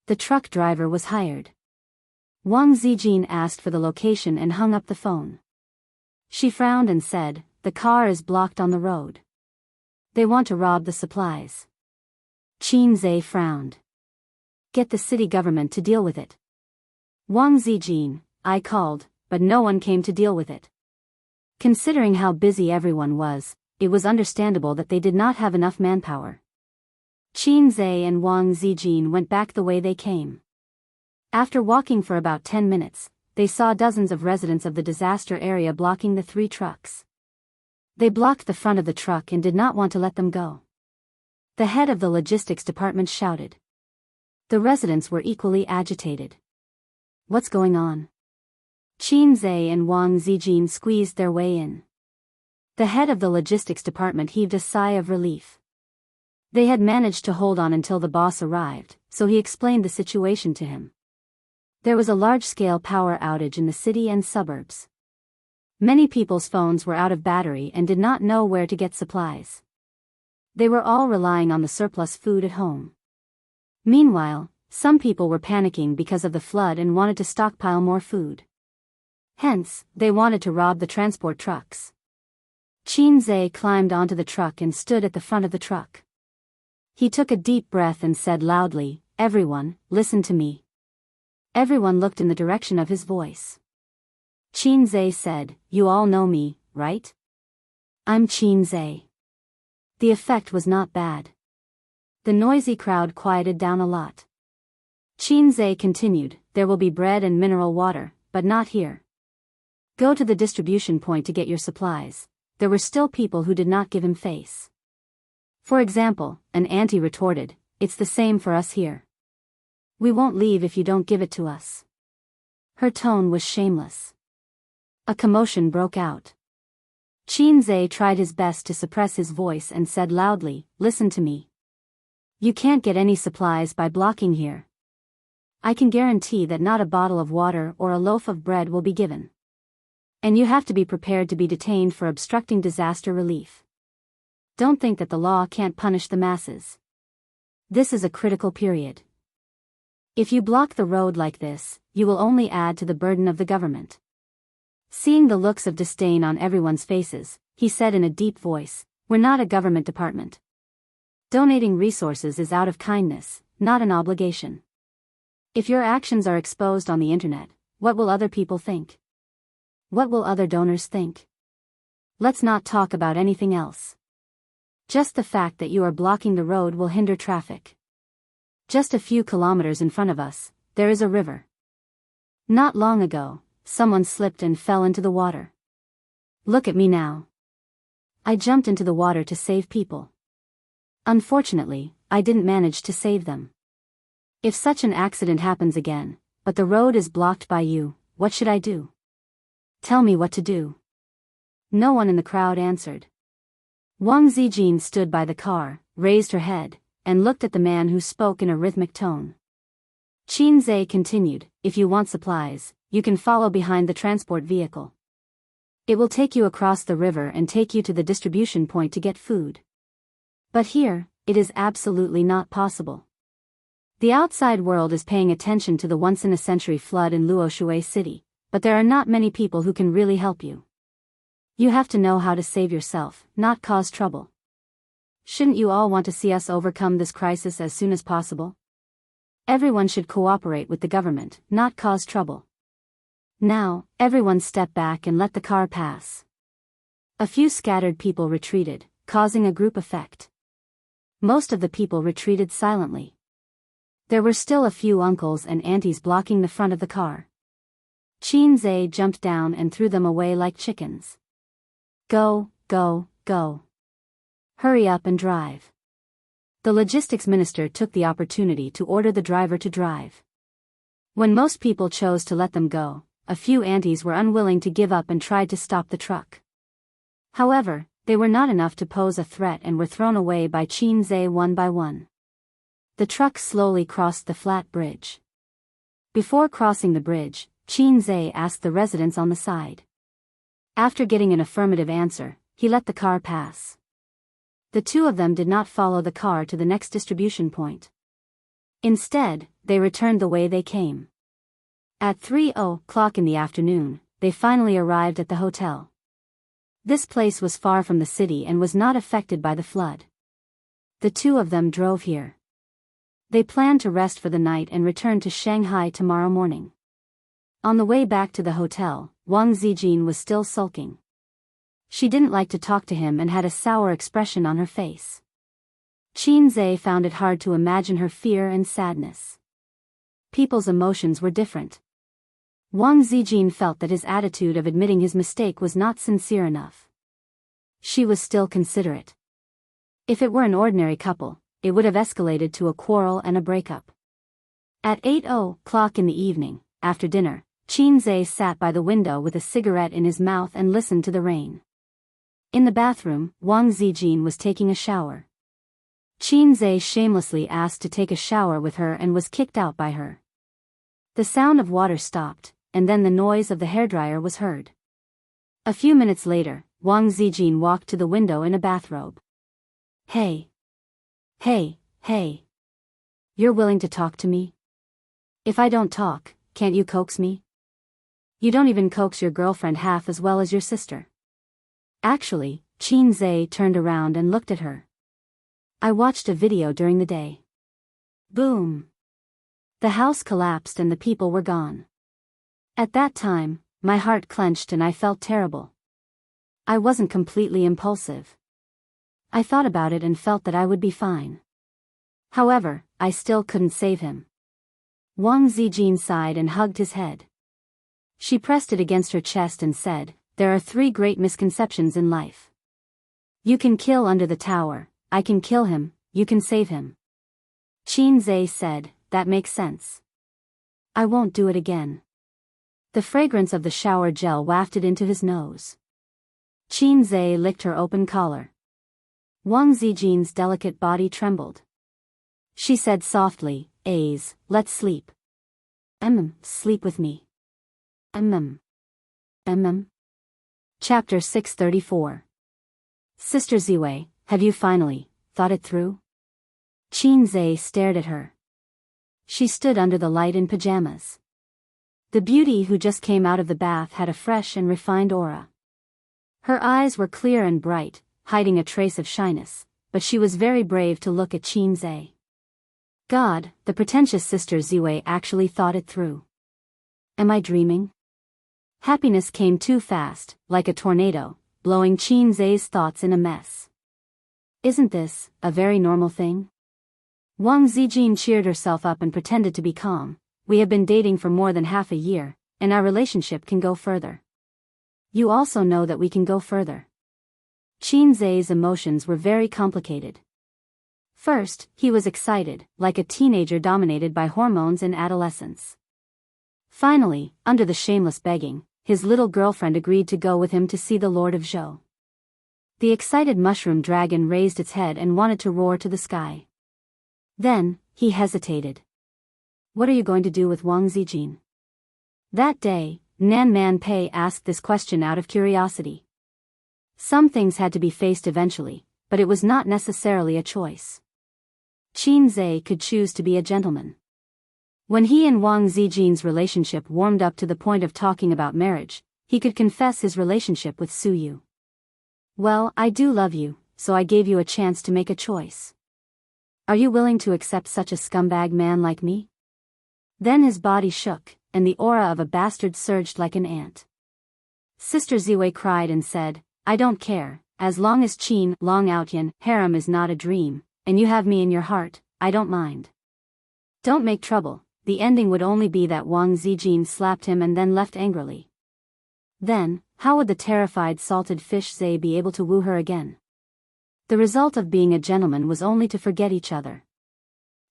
Speaker 1: The truck driver was hired. Wang Zijin asked for the location and hung up the phone. She frowned and said, the car is blocked on the road. They want to rob the supplies. Qinze frowned. Get the city government to deal with it. Wang Zijin, I called, but no one came to deal with it. Considering how busy everyone was, it was understandable that they did not have enough manpower. Qinze and Wang Zijin went back the way they came. After walking for about 10 minutes, they saw dozens of residents of the disaster area blocking the 3 trucks. They blocked the front of the truck and did not want to let them go. The head of the logistics department shouted. The residents were equally agitated. What's going on? Qinze and Wang Zijin squeezed their way in. The head of the logistics department heaved a sigh of relief. They had managed to hold on until the boss arrived, so he explained the situation to him. There was a large-scale power outage in the city and suburbs. Many people's phones were out of battery and did not know where to get supplies. They were all relying on the surplus food at home. Meanwhile, some people were panicking because of the flood and wanted to stockpile more food. Hence, they wanted to rob the transport trucks. Qinze climbed onto the truck and stood at the front of the truck. He took a deep breath and said loudly, "Everyone, listen to me." Everyone looked in the direction of his voice. Qin said, "You all know me, right? I'm Qin." The effect was not bad. The noisy crowd quieted down a lot. Qin continued, "There will be bread and mineral water, but not here. Go to the distribution point to get your supplies." There were still people who did not give him face. For example, an auntie retorted, "It's the same for us here. We won't leave if you don't give it to us." Her tone was shameless. A commotion broke out. Qin tried his best to suppress his voice and said loudly, "Listen to me. You can't get any supplies by blocking here. I can guarantee that not a bottle of water or a loaf of bread will be given. And you have to be prepared to be detained for obstructing disaster relief. Don't think that the law can't punish the masses. This is a critical period. If you block the road like this, you will only add to the burden of the government." Seeing the looks of disdain on everyone's faces, he said in a deep voice, "We're not a government department. Donating resources is out of kindness, not an obligation. If your actions are exposed on the internet, what will other people think? What will other donors think? Let's not talk about anything else. Just the fact that you are blocking the road will hinder traffic. Just a few kilometers in front of us, there is a river. Not long ago, someone slipped and fell into the water. Look at me now. I jumped into the water to save people. Unfortunately, I didn't manage to save them. If such an accident happens again, but the road is blocked by you, what should I do? Tell me what to do." No one in the crowd answered. Wang Zijin stood by the car, raised her head, and looked at the man who spoke in a rhythmic tone. Qin continued, "If you want supplies, you can follow behind the transport vehicle. It will take you across the river and take you to the distribution point to get food. But here, it is absolutely not possible. The outside world is paying attention to the once-in-a-century flood in Luoshui City, but there are not many people who can really help you. You have to know how to save yourself, not cause trouble. Shouldn't you all want to see us overcome this crisis as soon as possible? Everyone should cooperate with the government, not cause trouble. Now, everyone step back and let the car pass." A few scattered people retreated, causing a group effect. Most of the people retreated silently. There were still a few uncles and aunties blocking the front of the car. Qin jumped down and threw them away like chickens. "Go, go, go. Hurry up and drive." The logistics minister took the opportunity to order the driver to drive. When most people chose to let them go, a few aunties were unwilling to give up and tried to stop the truck. However, they were not enough to pose a threat and were thrown away by Qin one by one. The truck slowly crossed the flat bridge. Before crossing the bridge, Qin asked the residents on the side. After getting an affirmative answer, he let the car pass. The two of them did not follow the car to the next distribution point. Instead, they returned the way they came. At 3:00 in the afternoon, they finally arrived at the hotel. This place was far from the city and was not affected by the flood. The two of them drove here. They planned to rest for the night and return to Shanghai tomorrow morning. On the way back to the hotel, Wang Zijin was still sulking. She didn't like to talk to him and had a sour expression on her face. Qin found it hard to imagine her fear and sadness. People's emotions were different. Wang Zijin felt that his attitude of admitting his mistake was not sincere enough. She was still considerate. If it were an ordinary couple, it would have escalated to a quarrel and a breakup. At 8:00 in the evening, after dinner, Qin sat by the window with a cigarette in his mouth and listened to the rain. In the bathroom, Wang Zijin was taking a shower. Qin shamelessly asked to take a shower with her and was kicked out by her. The sound of water stopped, and then the noise of the hairdryer was heard. A few minutes later, Wang Zijin walked to the window in a bathrobe. Hey! Hey, hey! You're willing to talk to me? If I don't talk, can't you coax me? You don't even coax your girlfriend half as well as your sister. Actually, Qin turned around and looked at her. I watched a video during the day. Boom. The house collapsed and the people were gone. At that time, my heart clenched and I felt terrible. I wasn't completely impulsive. I thought about it and felt that I would be fine. However, I still couldn't save him. Wang Zijin sighed and hugged his head. She pressed it against her chest and said, "There are 3 great misconceptions in life. You can kill under the tower, I can kill him, you can save him." Qin Zhe said, "That makes sense. I won't do it again." The fragrance of the shower gel wafted into his nose. Qin Zhe licked her open collar. Wang Zijin's delicate body trembled. She said softly, "Aze, let's sleep. Sleep with me. Chapter 634. Sister Ziwei, have you finally thought it through? Qin Zhe stared at her. She stood under the light in pajamas. The beauty who just came out of the bath had a fresh and refined aura. Her eyes were clear and bright, hiding a trace of shyness, but she was very brave to look at Qin Zhe. God, the pretentious Sister Ziwei actually thought it through. Am I dreaming? Happiness came too fast, like a tornado, blowing Qin Zhe's thoughts in a mess. Isn't this a very normal thing? Wang Zijin cheered herself up and pretended to be calm. We have been dating for more than half a year, and our relationship can go further. You also know that we can go further. Qin Zhe's emotions were very complicated. First, he was excited, like a teenager dominated by hormones in adolescence. Finally, under the shameless begging, his little girlfriend agreed to go with him to see the Lord of Zhou. The excited mushroom dragon raised its head and wanted to roar to the sky. Then, he hesitated. What are you going to do with Wang Zijin? That day, Nan Man Pei asked this question out of curiosity. Some things had to be faced eventually, but it was not necessarily a choice. Qin Zhe could choose to be a gentleman. When he and Wang Zijin's relationship warmed up to the point of talking about marriage, he could confess his relationship with Su Yu. Well, I do love you, so I gave you a chance to make a choice. Are you willing to accept such a scumbag man like me? Then his body shook, and the aura of a bastard surged like an ant. Sister Ziwei cried and said, I don't care, as long as Qin Long Outyan harem is not a dream, and you have me in your heart, I don't mind. Don't make trouble, the ending would only be that Wang Zijin slapped him and then left angrily. Then, how would the terrified salted fish Zhe be able to woo her again? The result of being a gentleman was only to forget each other.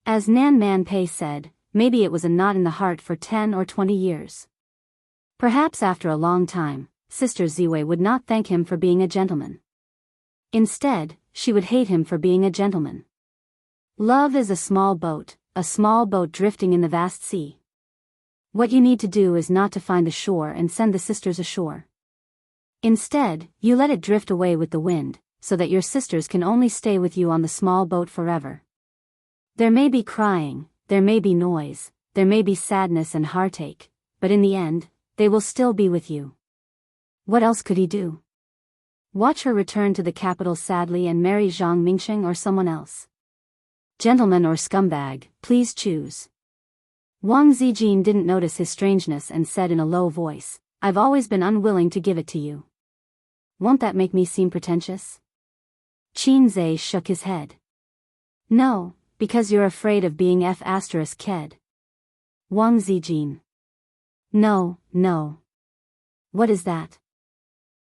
Speaker 1: As Nan Man Pei said, maybe it was a knot in the heart for 10 or 20 years. Perhaps after a long time, Sister Ziwei would not thank him for being a gentleman. Instead, she would hate him for being a gentleman. Love is a small boat drifting in the vast sea. What you need to do is not to find the shore and send the sisters ashore. Instead, you let it drift away with the wind, so that your sisters can only stay with you on the small boat forever. There may be crying, there may be noise, there may be sadness and heartache, but in the end, they will still be with you. What else could he do? Watch her return to the capital sadly and marry Zhang Mingsheng or someone else. Gentleman or scumbag, please choose. Wang Zijin didn't notice his strangeness and said in a low voice, I've always been unwilling to give it to you. Won't that make me seem pretentious? Qin Zhe shook his head. No, because you're afraid of being F***ked. Wang Zijin. No. What is that?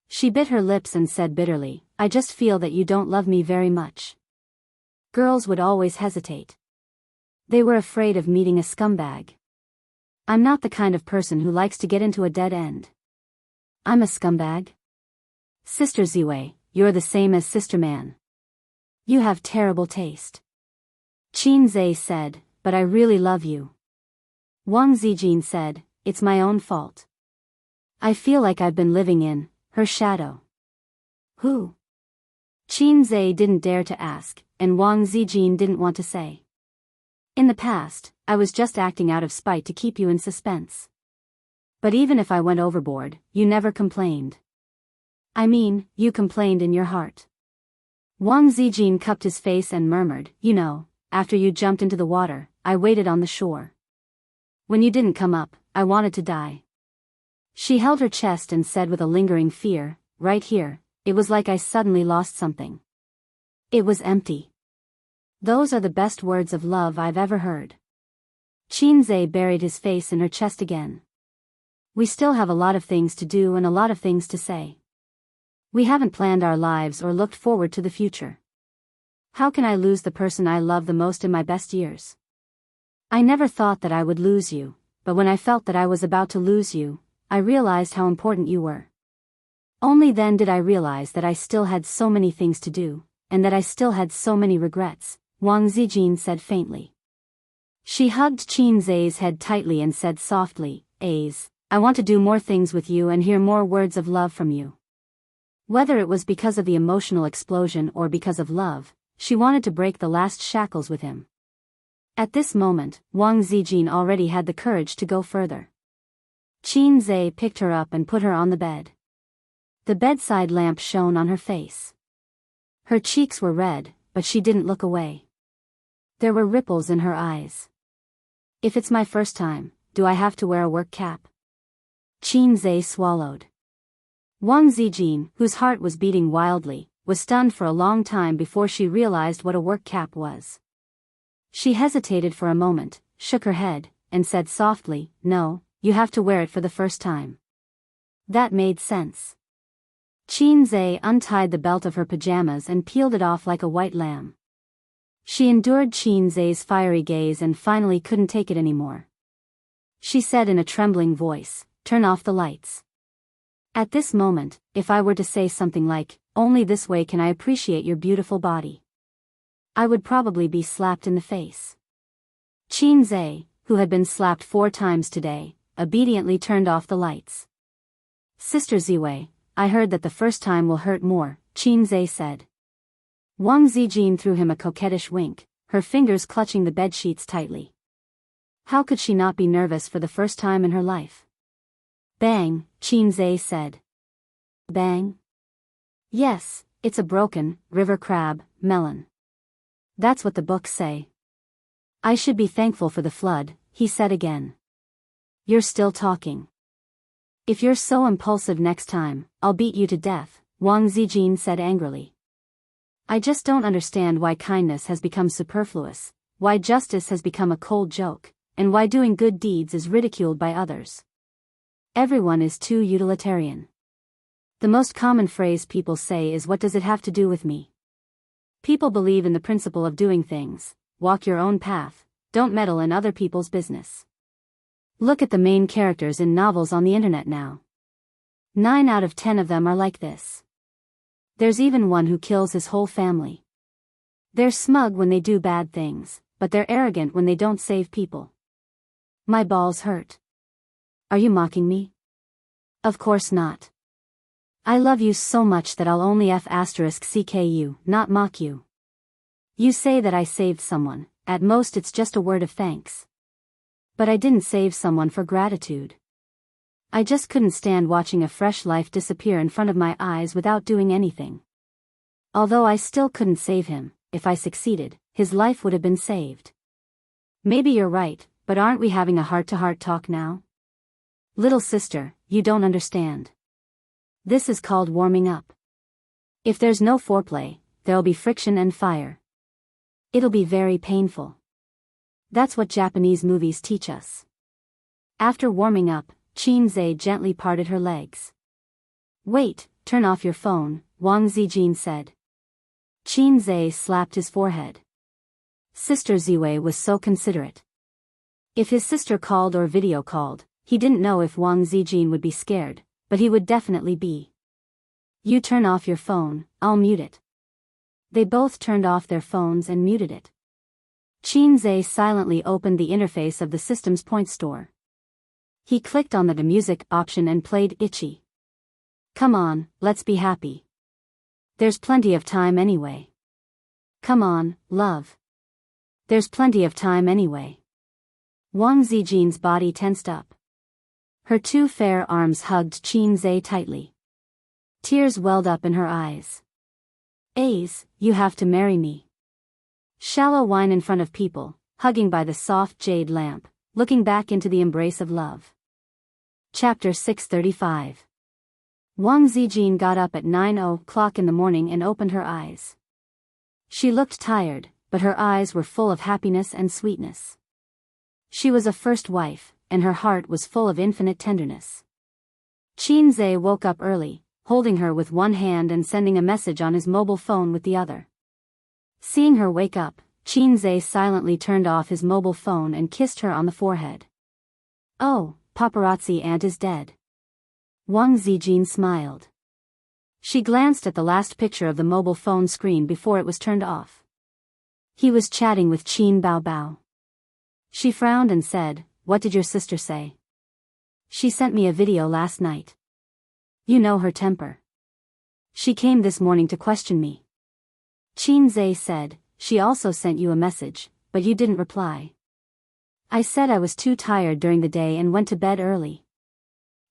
Speaker 1: She bit her lips and said bitterly, I just feel that you don't love me very much. Girls would always hesitate. They were afraid of meeting a scumbag. I'm not the kind of person who likes to get into a dead end. I'm a scumbag? Sister Ziwei, you're the same as Sister Man. You have terrible taste. Qin Zhe said, but I really love you. Wang Zijin said, it's my own fault. I feel like I've been living in her shadow. Who? Qin Zhe didn't dare to ask, and Wang Zijin didn't want to say. In the past, I was just acting out of spite to keep you in suspense. But even if I went overboard, you never complained. I mean, you complained in your heart. Wang Zijin cupped his face and murmured, "You know, after you jumped into the water, I waited on the shore. When you didn't come up, I wanted to die." She held her chest and said with a lingering fear, "Right here, it was like I suddenly lost something. It was empty." "Those are the best words of love I've ever heard." Qinzhe buried his face in her chest again. "We still have a lot of things to do and a lot of things to say. We haven't planned our lives or looked forward to the future. How can I lose the person I love the most in my best years? I never thought that I would lose you, but when I felt that I was about to lose you, I realized how important you were. Only then did I realize that I still had so many things to do, and that I still had so many regrets," Wang Zijin said faintly. She hugged Qinzhe's head tightly and said softly, "I want to do more things with you and hear more words of love from you." Whether it was because of the emotional explosion or because of love, she wanted to break the last shackles with him. At this moment, Wang Zijin already had the courage to go further. Qinzhe picked her up and put her on the bed. The bedside lamp shone on her face. Her cheeks were red, but she didn't look away. There were ripples in her eyes. "If it's my first time, do I have to wear a work cap?" Qinzhe swallowed. Wang Zijin, whose heart was beating wildly, was stunned for a long time before she realized what a work cap was. She hesitated for a moment, shook her head, and said softly, "No, you have to wear it for the first time." That made sense. Qinzhe untied the belt of her pajamas and peeled it off like a white lamb. She endured Qinzhe's fiery gaze and finally couldn't take it anymore. She said in a trembling voice, "Turn off the lights." At this moment, if I were to say something like, "Only this way can I appreciate your beautiful body," I would probably be slapped in the face. Qinzhe, who had been slapped 4 times today, obediently turned off the lights. "Sister Ziwei, I heard that the first time will hurt more," Qinzhe said. Wang Zijin threw him a coquettish wink, her fingers clutching the bedsheets tightly. How could she not be nervous for the first time in her life? "Bang," Qinzhe said. "Bang?" "Yes, it's a broken river crab melon. That's what the books say." "I should be thankful for the flood," he said again. "You're still talking. If you're so impulsive next time, I'll beat you to death," Wang Zijin said angrily. "I just don't understand why kindness has become superfluous, why justice has become a cold joke, and why doing good deeds is ridiculed by others. Everyone is too utilitarian. The most common phrase people say is, 'What does it have to do with me?' People believe in the principle of doing things, walk your own path, don't meddle in other people's business. Look at the main characters in novels on the internet now. 9 out of 10 of them are like this. There's even one who kills his whole family. They're smug when they do bad things, but they're arrogant when they don't save people. My balls hurt. Are you mocking me? Of course not. I love you so much that I'll only *CK you, not mock you. You say that I saved someone, at most it's just a word of thanks. But I didn't save someone for gratitude. I just couldn't stand watching a fresh life disappear in front of my eyes without doing anything. Although I still couldn't save him, if I succeeded, his life would have been saved. Maybe you're right, but aren't we having a heart-to-heart talk now? Little sister, you don't understand. This is called warming up. If there's no foreplay, there'll be friction and fire. It'll be very painful. That's what Japanese movies teach us." After warming up, Qinzhe gently parted her legs. "Wait, turn off your phone," Wang Zijin said. Qinzhe slapped his forehead. Sister Ziwei was so considerate. If his sister called or video called, he didn't know if Wang Zijin would be scared, but he would definitely be. "You turn off your phone, I'll mute it." They both turned off their phones and muted it. Qinzhe silently opened the interface of the system's point store. He clicked on the music option and played Itchy. "Come on, let's be happy. There's plenty of time anyway. Come on, love. There's plenty of time anyway." Wang Zijin's body tensed up. Her 2 fair arms hugged Qinzhe tightly. Tears welled up in her eyes. Ace, you have to marry me. Shallow wine in front of people, hugging by the soft jade lamp, looking back into the embrace of love. Chapter 635. Wang Zijin got up at 9:00 in the morning and opened her eyes. She looked tired, but her eyes were full of happiness and sweetness. She was a first wife, and her heart was full of infinite tenderness. Qinze woke up early, holding her with one hand and sending a message on his mobile phone with the other. Seeing her wake up, Qinze silently turned off his mobile phone and kissed her on the forehead. "Oh, paparazzi aunt is dead." Wang Zijin smiled. She glanced at the last picture of the mobile phone screen before it was turned off. He was chatting with Qin Baobao. She frowned and said, "What did your sister say?" "She sent me a video last night. You know her temper. She came this morning to question me." Qinze said, "She also sent you a message, but you didn't reply." "I said I was too tired during the day and went to bed early."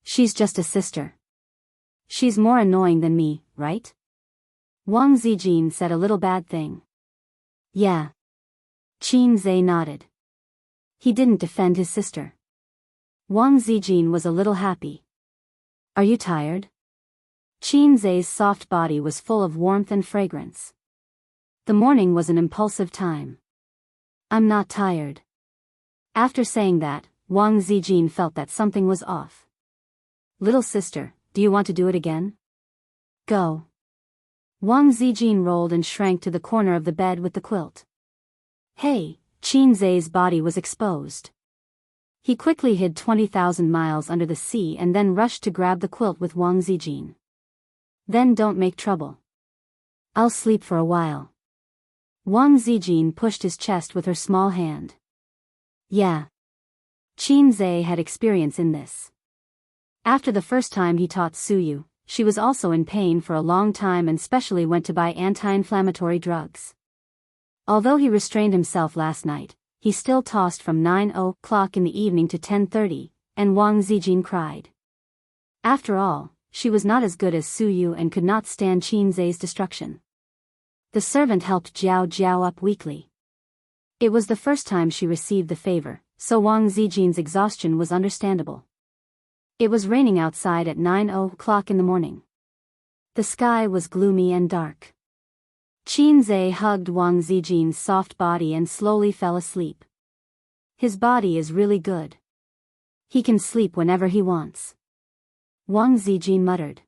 Speaker 1: "She's just a sister. She's more annoying than me, right?" Wang Zijin said, "A little bad thing." "Yeah." Qinze nodded. He didn't defend his sister. Wang Zijin was a little happy. "Are you tired?" Qinze's soft body was full of warmth and fragrance. The morning was an impulsive time. "I'm not tired." After saying that, Wang Zijin felt that something was off. "Little sister, do you want to do it again?" "Go." Wang Zijin rolled and shrank to the corner of the bed with the quilt. "Hey!" Qinze's body was exposed. He quickly hid 20,000 miles under the sea and then rushed to grab the quilt with Wang Zijin. "Then don't make trouble. I'll sleep for a while." Wang Zijin pushed his chest with her small hand. "Yeah." Qinze had experience in this. After the first time he taught Suyu, she was also in pain for a long time and specially went to buy anti-inflammatory drugs. Although he restrained himself last night, he still tossed from 9:00 in the evening to 10:30, and Wang Zijin cried. After all, she was not as good as Suyu and could not stand Qinze's destruction. The servant helped Jiao Jiao up weekly. It was the first time she received the favor, so Wang Zijin's exhaustion was understandable. It was raining outside at 9:00 in the morning. The sky was gloomy and dark. Qinze hugged Wang Zijin's soft body and slowly fell asleep. His body is really good. He can sleep whenever he wants. Wang Zijin muttered.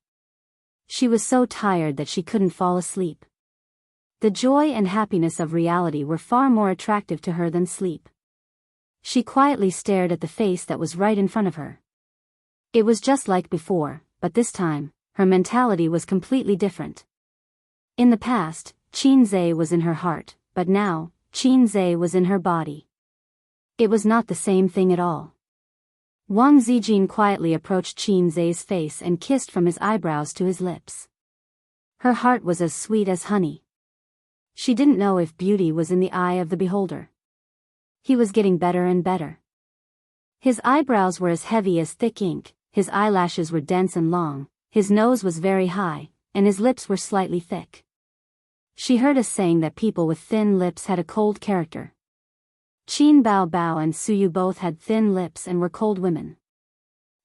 Speaker 1: She was so tired that she couldn't fall asleep. The joy and happiness of reality were far more attractive to her than sleep. She quietly stared at the face that was right in front of her. It was just like before, but this time, her mentality was completely different. In the past, Qinze was in her heart, but now, Qinze was in her body. It was not the same thing at all. Wang Zijin quietly approached Qinze's face and kissed from his eyebrows to his lips. Her heart was as sweet as honey. She didn't know if beauty was in the eye of the beholder. He was getting better and better. His eyebrows were as heavy as thick ink, his eyelashes were dense and long, his nose was very high, and his lips were slightly thick. She heard a saying that people with thin lips had a cold character. Qin Baobao and Suyu both had thin lips and were cold women.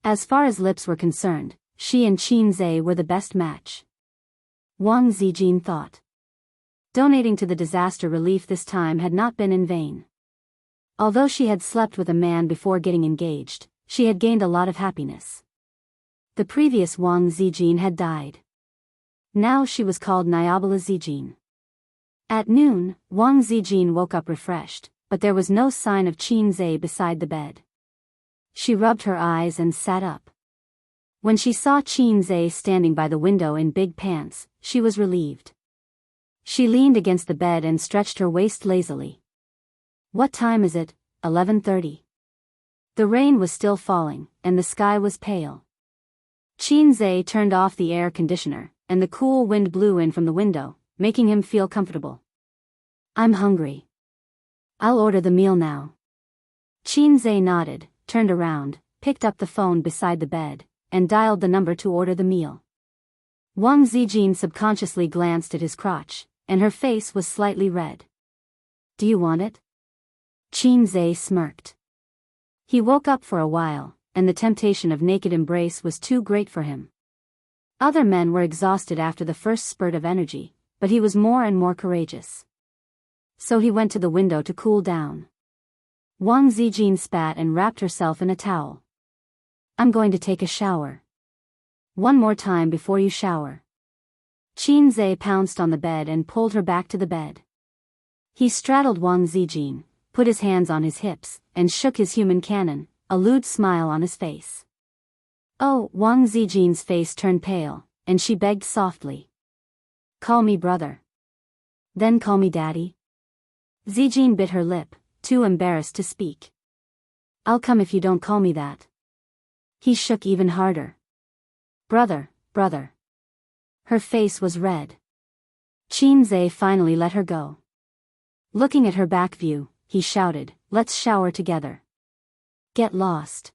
Speaker 1: As far as lips were concerned, she and Qinze were the best match. Wang Zijin thought. Donating to the disaster relief this time had not been in vain. Although she had slept with a man before getting engaged, she had gained a lot of happiness. The previous Wang Zijin had died. Now she was called Nyabala Zijin. At noon, Wang Zijin woke up refreshed, but there was no sign of Qinze beside the bed. She rubbed her eyes and sat up. When she saw Qinze standing by the window in big pants, she was relieved. She leaned against the bed and stretched her waist lazily. "What time is it?" 11:30. The rain was still falling, and the sky was pale. Qinze turned off the air conditioner, and the cool wind blew in from the window, making him feel comfortable. "I'm hungry. I'll order the meal now." Qinze nodded, turned around, picked up the phone beside the bed, and dialed the number to order the meal. Wang Zijin subconsciously glanced at his crotch, and her face was slightly red. Do you want it? Qin Zhe smirked. He woke up for a while, and the temptation of naked embrace was too great for him. Other men were exhausted after the first spurt of energy, but he was more and more courageous. So he went to the window to cool down. Wang Zijin spat and wrapped herself in a towel. I'm going to take a shower. One more time before you shower. Qin Zhe pounced on the bed and pulled her back to the bed. He straddled Wang Zijin, put his hands on his hips, and shook his human cannon, a lewd smile on his face. Oh, Wang Zijin's face turned pale, and she begged softly. Call me brother. Then call me daddy. Zijin bit her lip, too embarrassed to speak. I'll come if you don't call me that. He shook even harder. Brother, brother. Her face was red. Qin Zhe finally let her go. Looking at her back view, he shouted, let's shower together. Get lost.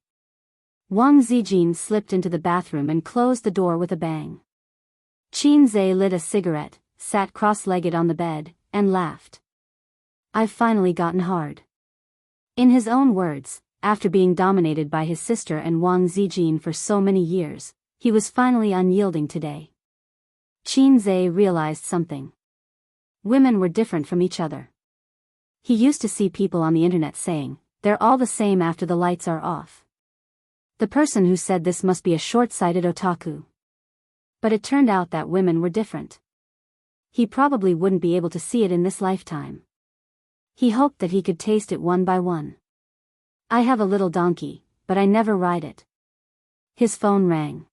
Speaker 1: Wang Zijin slipped into the bathroom and closed the door with a bang. Qin Zhe lit a cigarette, sat cross-legged on the bed, and laughed. I've finally gotten hard. In his own words, after being dominated by his sister and Wang Zijin for so many years, he was finally unyielding today. Qin Zhe realized something. Women were different from each other. He used to see people on the internet saying, they're all the same after the lights are off. The person who said this must be a short-sighted otaku. But it turned out that women were different. He probably wouldn't be able to see it in this lifetime. He hoped that he could taste it one by one. I have a little donkey, but I never ride it. His phone rang.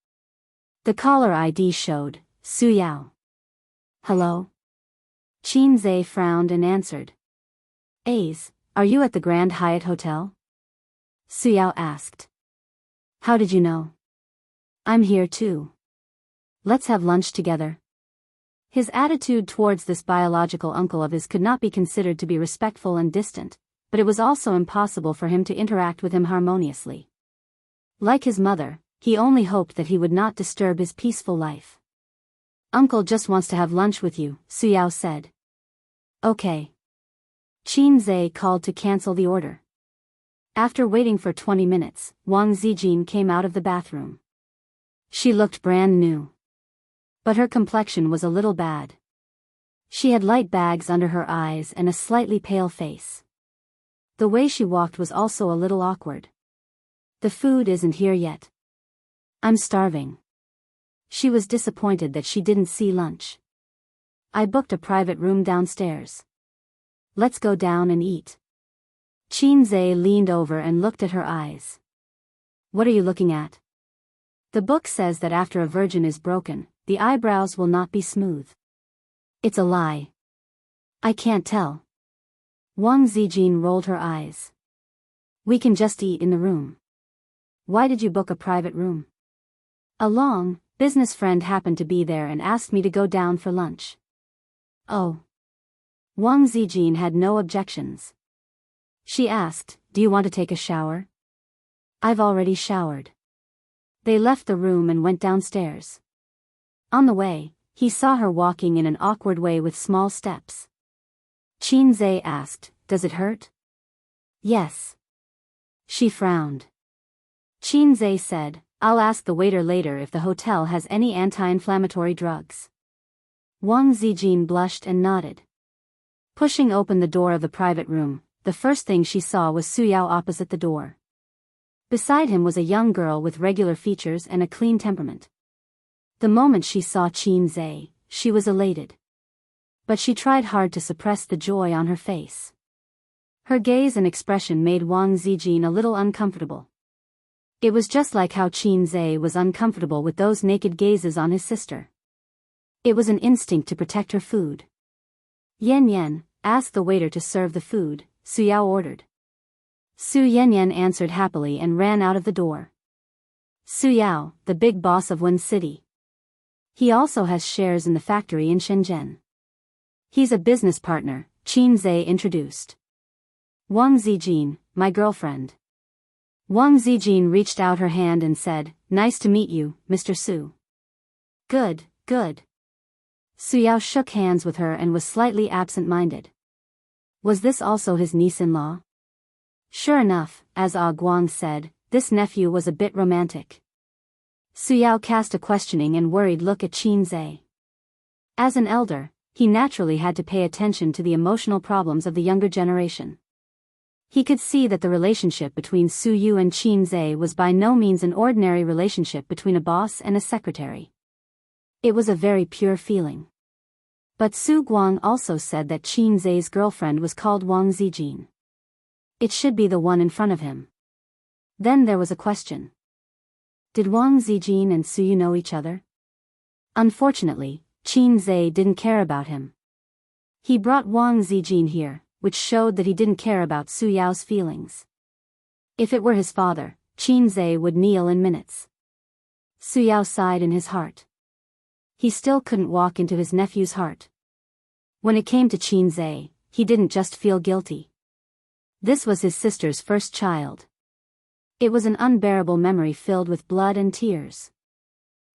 Speaker 1: The caller ID showed, Su Yao. Hello? Qin Zhe frowned and answered. Ace, are you at the Grand Hyatt Hotel? Su Yao asked. How did you know? I'm here too. Let's have lunch together. His attitude towards this biological uncle of his could not be considered to be respectful and distant, but it was also impossible for him to interact with him harmoniously. Like his mother, he only hoped that he would not disturb his peaceful life. Uncle just wants to have lunch with you, Su Yao said. Okay. Qin Zhe called to cancel the order. After waiting for 20 minutes, Wang Zijin came out of the bathroom. She looked brand new. But her complexion was a little bad. She had light bags under her eyes and a slightly pale face. The way she walked was also a little awkward. The food isn't here yet. I'm starving. She was disappointed that she didn't see lunch. I booked a private room downstairs. Let's go down and eat. Qin Zhe leaned over and looked at her eyes. What are you looking at? The book says that after a virgin is broken, the eyebrows will not be smooth. It's a lie. I can't tell. Wang Zijin rolled her eyes. We can just eat in the room. Why did you book a private room? A long, business friend happened to be there and asked me to go down for lunch. Oh. Wang Zijin had no objections. She asked, do you want to take a shower? I've already showered. They left the room and went downstairs. On the way, he saw her walking in an awkward way with small steps. Qin Zhe asked, does it hurt? Yes. She frowned. Qin Zhe said, I'll ask the waiter later if the hotel has any anti-inflammatory drugs. Wang Zijin blushed and nodded. Pushing open the door of the private room, the first thing she saw was Su Yao opposite the door. Beside him was a young girl with regular features and a clean temperament. The moment she saw Qin Zhe, she was elated. But she tried hard to suppress the joy on her face. Her gaze and expression made Wang Zijin a little uncomfortable. It was just like how Qin Zhe was uncomfortable with those naked gazes on his sister. It was an instinct to protect her food. Yan Yan, ask the waiter to serve the food, Su Yao ordered. Su Yanyan answered happily and ran out of the door. Su Yao, the big boss of one city. He also has shares in the factory in Shenzhen. He's a business partner, Qin Zhe introduced. Wang Zijin, my girlfriend. Wang Zijin reached out her hand and said, nice to meet you, Mr. Su. Good, good. Suyao shook hands with her and was slightly absent-minded. Was this also his niece-in-law? Sure enough, as Ah Guang said, this nephew was a bit romantic. Suyao cast a questioning and worried look at Qin Zhe. As an elder, he naturally had to pay attention to the emotional problems of the younger generation. He could see that the relationship between Su Yu and Qin Zhe was by no means an ordinary relationship between a boss and a secretary. It was a very pure feeling. But Su Guang also said that Qin Zhe's girlfriend was called Wang Zijin. It should be the one in front of him. Then there was a question. Did Wang Zijin and Su Yu know each other? Unfortunately, Qin Zhe didn't care about him. He brought Wang Zijin here, which showed that he didn't care about Su Yao's feelings. If it were his father, Qin Zhe would kneel in minutes. Su Yao sighed in his heart. He still couldn't walk into his nephew's heart. When it came to Qin Zhe, he didn't just feel guilty. This was his sister's first child. It was an unbearable memory filled with blood and tears.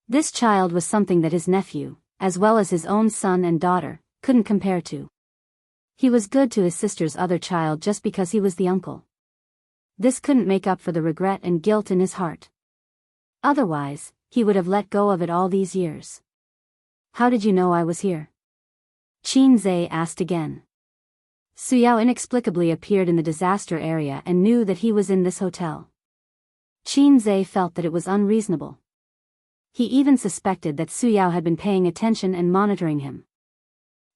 Speaker 1: This child was something that his nephew, as well as his own son and daughter, couldn't compare to. He was good to his sister's other child just because he was the uncle. This couldn't make up for the regret and guilt in his heart. Otherwise, he would have let go of it all these years. How did you know I was here? Qin Zhe asked again. Su Yao inexplicably appeared in the disaster area and knew that he was in this hotel. Qin Zhe felt that it was unreasonable. He even suspected that Su Yao had been paying attention and monitoring him.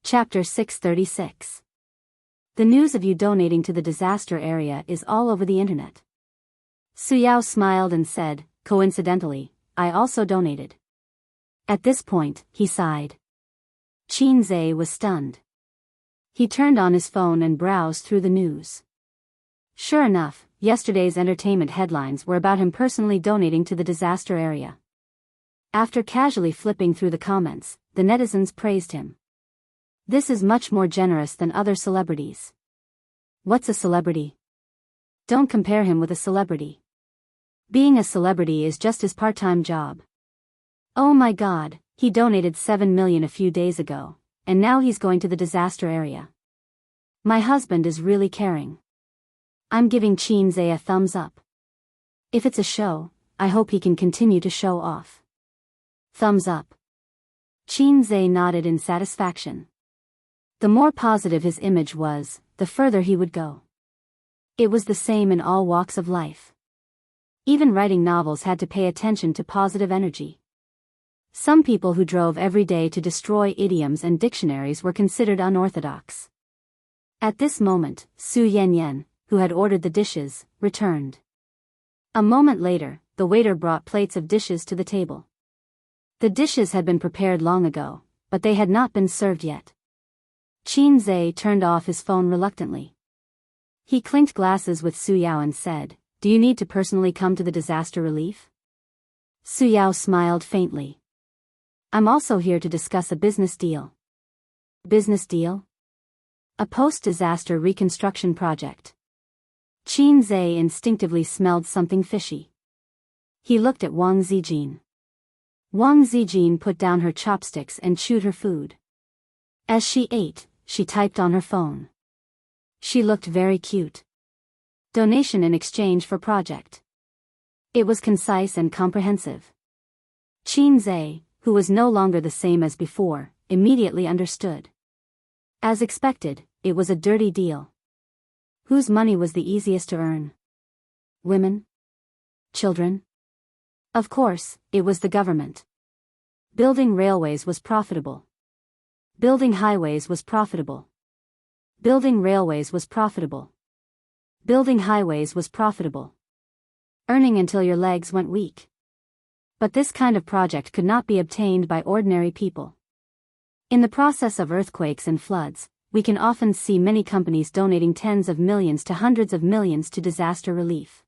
Speaker 1: Chapter 636. The news of you donating to the disaster area is all over the internet. Su Yao smiled and said, coincidentally, I also donated. At this point, he sighed. Qin Zhe was stunned. He turned on his phone and browsed through the news. Sure enough, yesterday's entertainment headlines were about him personally donating to the disaster area. After casually flipping through the comments, the netizens praised him. This is much more generous than other celebrities. What's a celebrity? Don't compare him with a celebrity. Being a celebrity is just his part-time job. Oh my God, he donated 7 million a few days ago, and now he's going to the disaster area. My husband is really caring. I'm giving Qin Zhe a thumbs up. If it's a show, I hope he can continue to show off. Thumbs up. Qin Zhe nodded in satisfaction. The more positive his image was, the further he would go. It was the same in all walks of life. Even writing novels had to pay attention to positive energy. Some people who drove every day to destroy idioms and dictionaries were considered unorthodox. At this moment, Su Yanyan, who had ordered the dishes, returned. A moment later, the waiter brought plates of dishes to the table. The dishes had been prepared long ago, but they had not been served yet. Qin Zhe turned off his phone reluctantly. He clinked glasses with Su Yao and said, Do you need to personally come to the disaster relief? Su Yao smiled faintly. I'm also here to discuss a business deal. Business deal? A post-disaster reconstruction project. Qin Zhe instinctively smelled something fishy. He looked at Wang Zijin. Wang Zijin put down her chopsticks and chewed her food. As she ate, she typed on her phone. She looked very cute. Donation in exchange for project. It was concise and comprehensive. Qin Zhe, who was no longer the same as before, immediately understood. As expected, it was a dirty deal. Whose money was the easiest to earn? Women? Children? Of course, it was the government. Building railways was profitable. Building highways was profitable. Building railways was profitable. Building highways was profitable. Earning until your legs went weak. But this kind of project could not be obtained by ordinary people. In the process of earthquakes and floods, we can often see many companies donating tens of millions to hundreds of millions to disaster relief.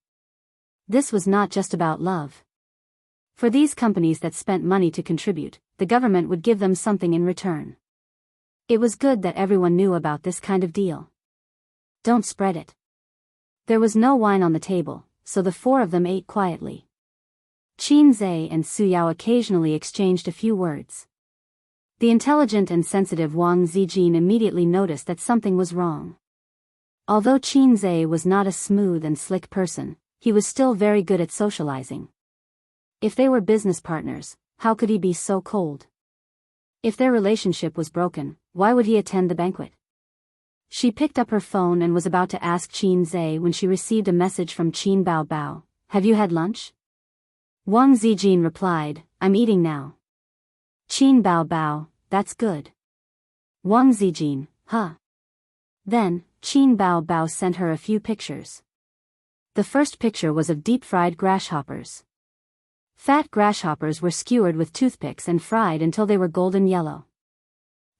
Speaker 1: This was not just about love. For these companies that spent money to contribute, the government would give them something in return. It was good that everyone knew about this kind of deal. Don't spread it. There was no wine on the table, so the four of them ate quietly. Qin Zhe and Su Yao occasionally exchanged a few words. The intelligent and sensitive Wang Zijin immediately noticed that something was wrong. Although Qin Zhe was not a smooth and slick person, he was still very good at socializing. If they were business partners, how could he be so cold? If their relationship was broken, why would he attend the banquet? She picked up her phone and was about to ask Qin Zhe when she received a message from Qin Bao Bao. Have you had lunch? Wang Zijin replied, I'm eating now. Qin Bao Bao, that's good. Wang Zijin, huh? Then, Qin Bao Bao sent her a few pictures. The first picture was of deep-fried grasshoppers. Fat grasshoppers were skewered with toothpicks and fried until they were golden yellow.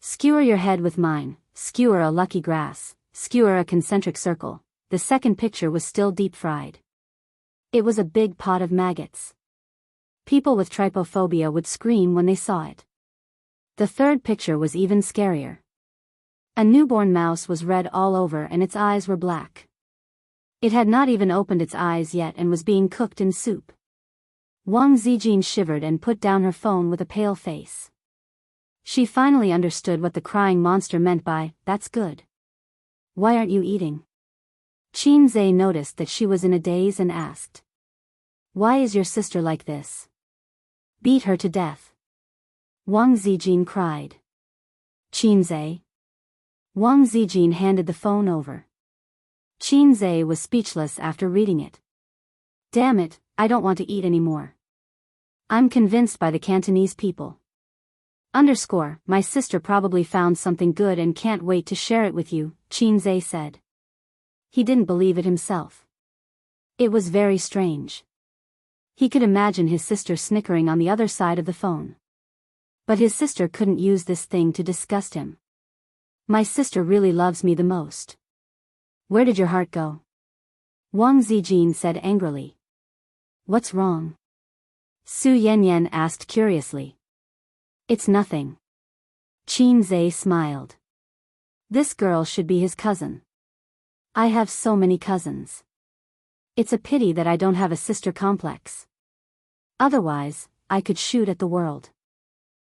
Speaker 1: Skewer your head with mine, skewer a lucky grass, skewer a concentric circle. The second picture was still deep-fried. It was a big pot of maggots. People with trypophobia would scream when they saw it. The third picture was even scarier. A newborn mouse was red all over and its eyes were black. It had not even opened its eyes yet and was being cooked in soup. Wang Zijin shivered and put down her phone with a pale face. She finally understood what the crying monster meant by, that's good. Why aren't you eating? Qin Zhe noticed that she was in a daze and asked. Why is your sister like this? Beat her to death. Wang Zijin cried. Qin Zhe. Wang Zijin handed the phone over. Qin Zhe was speechless after reading it. Damn it, I don't want to eat anymore. I'm convinced by the Cantonese people. My sister probably found something good and can't wait to share it with you, Qin Zhe said. He didn't believe it himself. It was very strange. He could imagine his sister snickering on the other side of the phone. But his sister couldn't use this thing to disgust him. My sister really loves me the most. Where did your heart go? Wang Zijin said angrily. What's wrong? Su Yanyan asked curiously. It's nothing. Qin Zhe smiled. This girl should be his cousin. I have so many cousins. It's a pity that I don't have a sister complex. Otherwise, I could shoot at the world.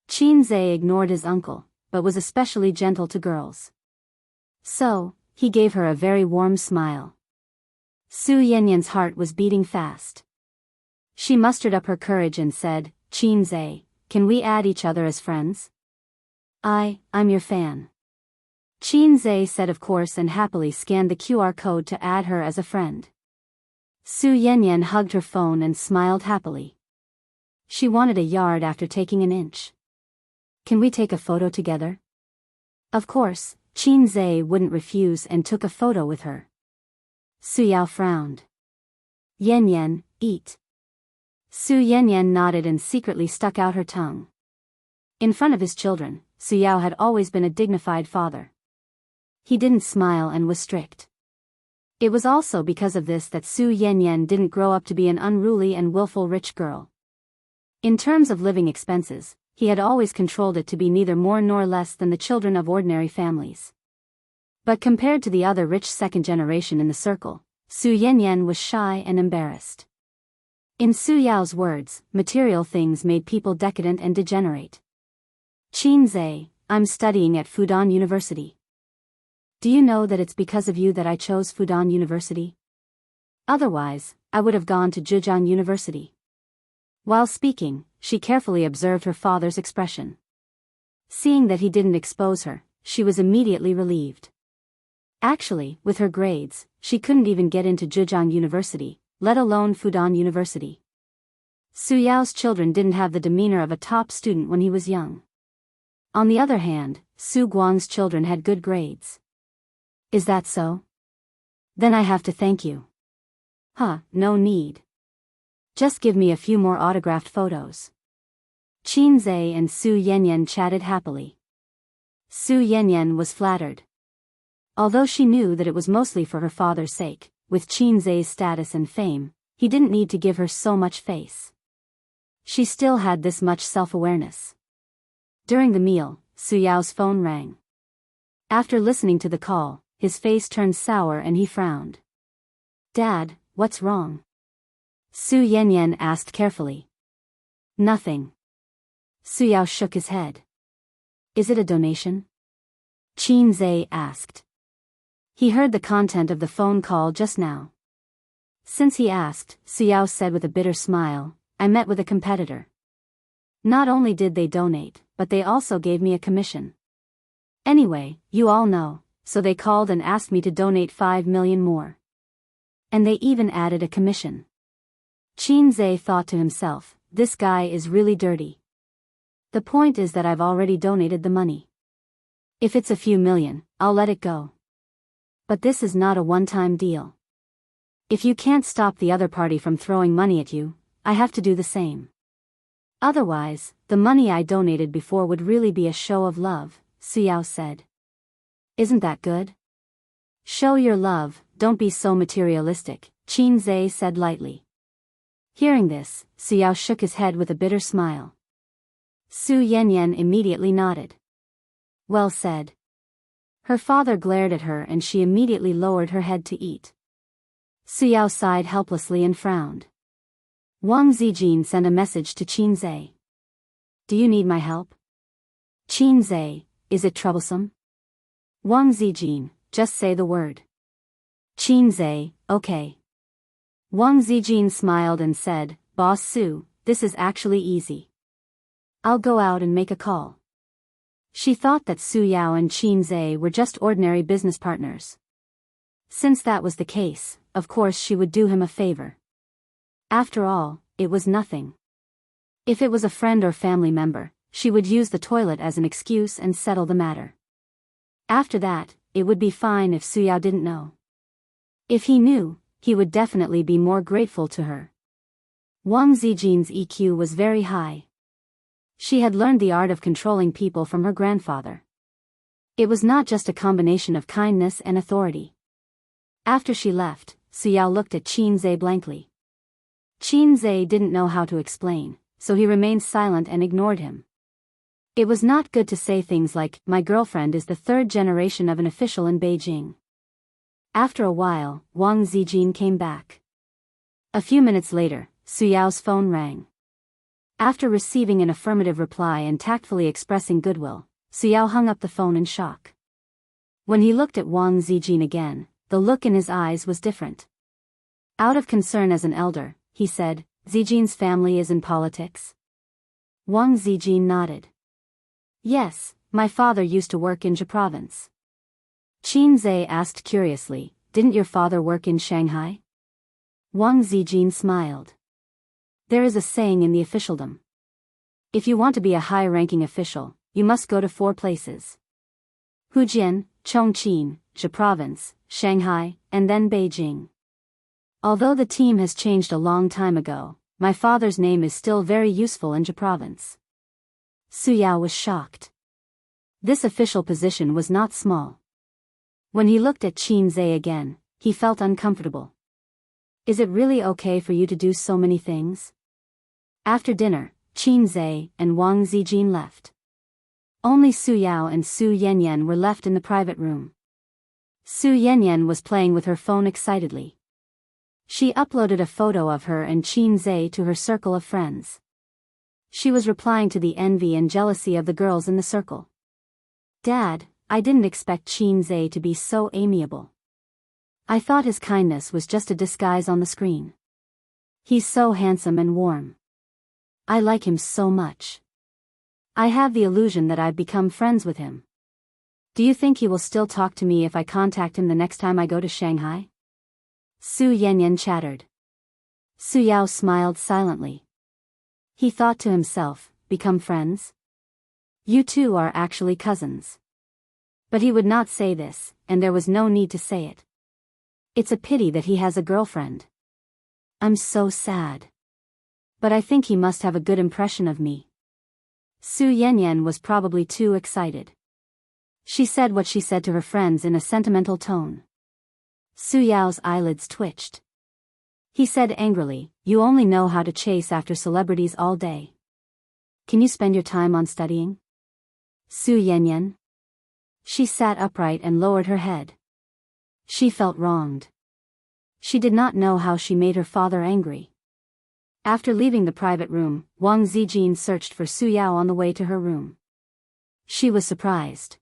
Speaker 1: Qin Zhe ignored his uncle, but was especially gentle to girls. So, he gave her a very warm smile. Su Yanyan's heart was beating fast. She mustered up her courage and said, Qin Zhe, can we add each other as friends? I'm your fan. Qin Zhe said of course and happily scanned the QR code to add her as a friend. Su Yanyan hugged her phone and smiled happily. She wanted a yard after taking an inch. Can we take a photo together? Of course, Qin Zhe wouldn't refuse and took a photo with her. Su Yao frowned. Yanyan, eat. Su Yanyan nodded and secretly stuck out her tongue. In front of his children, Su Yao had always been a dignified father. He didn't smile and was strict. It was also because of this that Su Yanyan didn't grow up to be an unruly and willful rich girl. In terms of living expenses, he had always controlled it to be neither more nor less than the children of ordinary families. But compared to the other rich second generation in the circle, Su Yanyan was shy and embarrassed. In Su Yao's words, material things made people decadent and degenerate. Qin Zhe, I'm studying at Fudan University. Do you know that it's because of you that I chose Fudan University? Otherwise, I would have gone to Zhejiang University. While speaking, she carefully observed her father's expression. Seeing that he didn't expose her, she was immediately relieved. Actually, with her grades, she couldn't even get into Zhejiang University, let alone Fudan University. Su Yao's children didn't have the demeanor of a top student when he was young. On the other hand, Su Guang's children had good grades. Is that so? Then I have to thank you. No need. Just give me a few more autographed photos. Qin Zhe and Su Yanyan chatted happily. Su Yanyan was flattered. Although she knew that it was mostly for her father's sake, with Qin Zhe's status and fame, he didn't need to give her so much face. She still had this much self-awareness. During the meal, Su Yao's phone rang. After listening to the call, his face turned sour and he frowned. Dad, what's wrong? Su Yanyan asked carefully. Nothing. Su Yao shook his head. Is it a donation? Qin Zhe asked. He heard the content of the phone call just now. Since he asked, Suyao said with a bitter smile, I met with a competitor. Not only did they donate, but they also gave me a commission. Anyway, you all know, so they called and asked me to donate 5 million more. And they even added a commission. Qin Zhe thought to himself, this guy is really dirty. The point is that I've already donated the money. If it's a few million, I'll let it go. But this is not a one-time deal. If you can't stop the other party from throwing money at you, I have to do the same. Otherwise, the money I donated before would really be a show of love, Suyao said. Isn't that good? Show your love, don't be so materialistic, Qin Zhe said lightly. Hearing this, Suyao shook his head with a bitter smile. Su Yanyan immediately nodded. Well said. Her father glared at her and she immediately lowered her head to eat. Suyao sighed helplessly and frowned. Wang Zijin sent a message to Qin Zhe. Do you need my help? Qin Zhe, is it troublesome? Wang Zijin, just say the word. Qin Zhe, okay. Wang Zijin smiled and said, Boss Su, this is actually easy. I'll go out and make a call. She thought that Su Yao and Qin Zhe were just ordinary business partners. Since that was the case, of course she would do him a favor. After all, it was nothing. If it was a friend or family member, she would use the toilet as an excuse and settle the matter. After that, it would be fine if Su Yao didn't know. If he knew, he would definitely be more grateful to her. Wang Zijin's EQ was very high. She had learned the art of controlling people from her grandfather. It was not just a combination of kindness and authority. After she left, Suyao looked at Qin Zhe blankly. Qin Zhe didn't know how to explain, so he remained silent and ignored him. It was not good to say things like, my girlfriend is the third generation of an official in Beijing. After a while, Wang Zijin came back. A few minutes later, Suyao's phone rang. After receiving an affirmative reply and tactfully expressing goodwill, Suyao hung up the phone in shock. When he looked at Wang Zijin again, the look in his eyes was different. Out of concern as an elder, he said, Zijin's family is in politics? Wang Zijin nodded. Yes, my father used to work in Zhe province. Qin Zhe asked curiously, didn't your father work in Shanghai? Wang Zijin smiled. There is a saying in the officialdom. If you want to be a high-ranking official, you must go to 4 places. Fujian, Chongqing, Zhe province, Shanghai, and then Beijing. Although the team has changed a long time ago, my father's name is still very useful in Zhe province. Suyao was shocked. This official position was not small. When he looked at Qin Zhe again, he felt uncomfortable. Is it really okay for you to do so many things? After dinner, Qin Zhe and Wang Zijin left. Only Su Yao and Su Yanyan were left in the private room. Su Yanyan was playing with her phone excitedly. She uploaded a photo of her and Qin Zhe to her circle of friends. She was replying to the envy and jealousy of the girls in the circle. Dad, I didn't expect Qin Zhe to be so amiable. I thought his kindness was just a disguise on the screen. He's so handsome and warm. I like him so much. I have the illusion that I've become friends with him. Do you think he will still talk to me if I contact him the next time I go to Shanghai? Su Yanyan chattered. Su Yao smiled silently. He thought to himself, become friends? You two are actually cousins. But he would not say this, and there was no need to say it. It's a pity that he has a girlfriend. I'm so sad. But I think he must have a good impression of me. Su Yanyan was probably too excited. She said what she said to her friends in a sentimental tone. Su Yao's eyelids twitched. He said angrily, you only know how to chase after celebrities all day. Can you spend your time on studying? Su Yanyan? She sat upright and lowered her head. She felt wronged. She did not know how she made her father angry. After leaving the private room, Wang Zijin searched for Su Yao on the way to her room. She was surprised.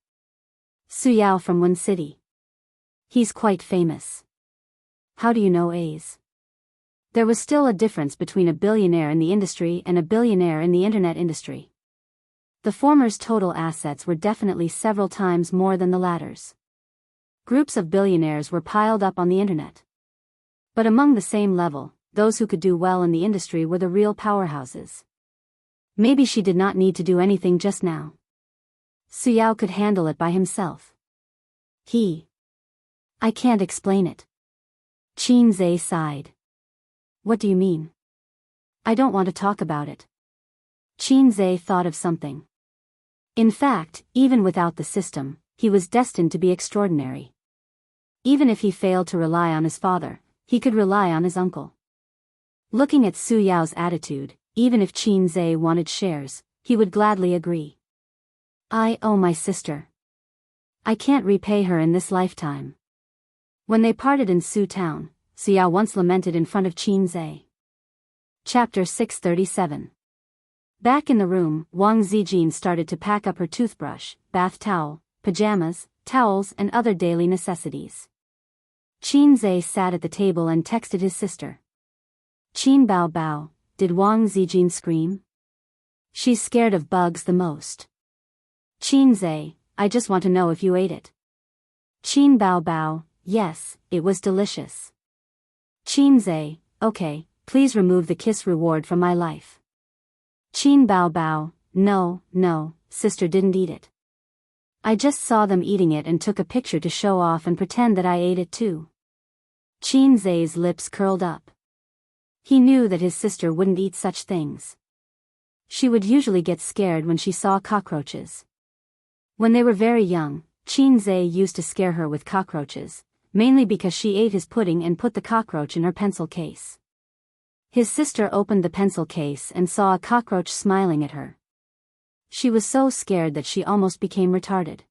Speaker 1: Su Yao from Wen City. He's quite famous. How do you know A's? There was still a difference between a billionaire in the industry and a billionaire in the internet industry. The former's total assets were definitely several times more than the latter's. Groups of billionaires were piled up on the internet. But among the same level, those who could do well in the industry were the real powerhouses. Maybe she did not need to do anything just now. Su Yao could handle it by himself. I can't explain it. Qin Zhe sighed. What do you mean? I don't want to talk about it. Qin Zhe thought of something. In fact, even without the system, he was destined to be extraordinary. Even if he failed to rely on his father, he could rely on his uncle. Looking at Su Yao's attitude, even if Qin Zhe wanted shares, he would gladly agree. I owe my sister. I can't repay her in this lifetime. When they parted in Su Town, Su Yao once lamented in front of Qin Zhe. Chapter 637. Back in the room, Wang Zijin started to pack up her toothbrush, bath towel, pajamas, towels and other daily necessities. Qin Zhe sat at the table and texted his sister. Qin Bao Bao, did Wang Zijin scream? She's scared of bugs the most. Qin Zhe, I just want to know if you ate it. Qin Bao Bao, yes, it was delicious. Qin Zhe, okay, please remove the kiss reward from my life. Qin Bao Bao, no, sister didn't eat it. I just saw them eating it and took a picture to show off and pretend that I ate it too. Qin Zhe's lips curled up. He knew that his sister wouldn't eat such things. She would usually get scared when she saw cockroaches. When they were very young, Qin Zhe used to scare her with cockroaches, mainly because she ate his pudding and put the cockroach in her pencil case. His sister opened the pencil case and saw a cockroach smiling at her. She was so scared that she almost became retarded.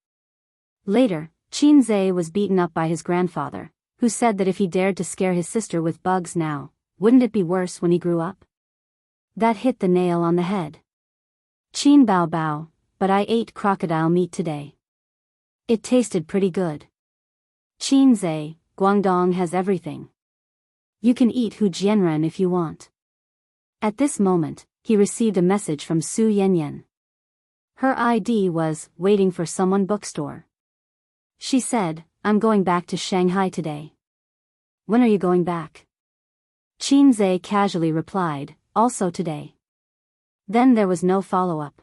Speaker 1: Later, Qin Zhe was beaten up by his grandfather, who said that if he dared to scare his sister with bugs now, wouldn't it be worse when he grew up? That hit the nail on the head. Qin Bao Bao, but I ate crocodile meat today. It tasted pretty good. Qin Zhe, Guangdong has everything. You can eat Hu Jianren if you want. At this moment, he received a message from Su Yanyan. Her ID was, waiting for someone bookstore. She said, I'm going back to Shanghai today. When are you going back? Qin Zhe casually replied, also today. Then there was no follow-up.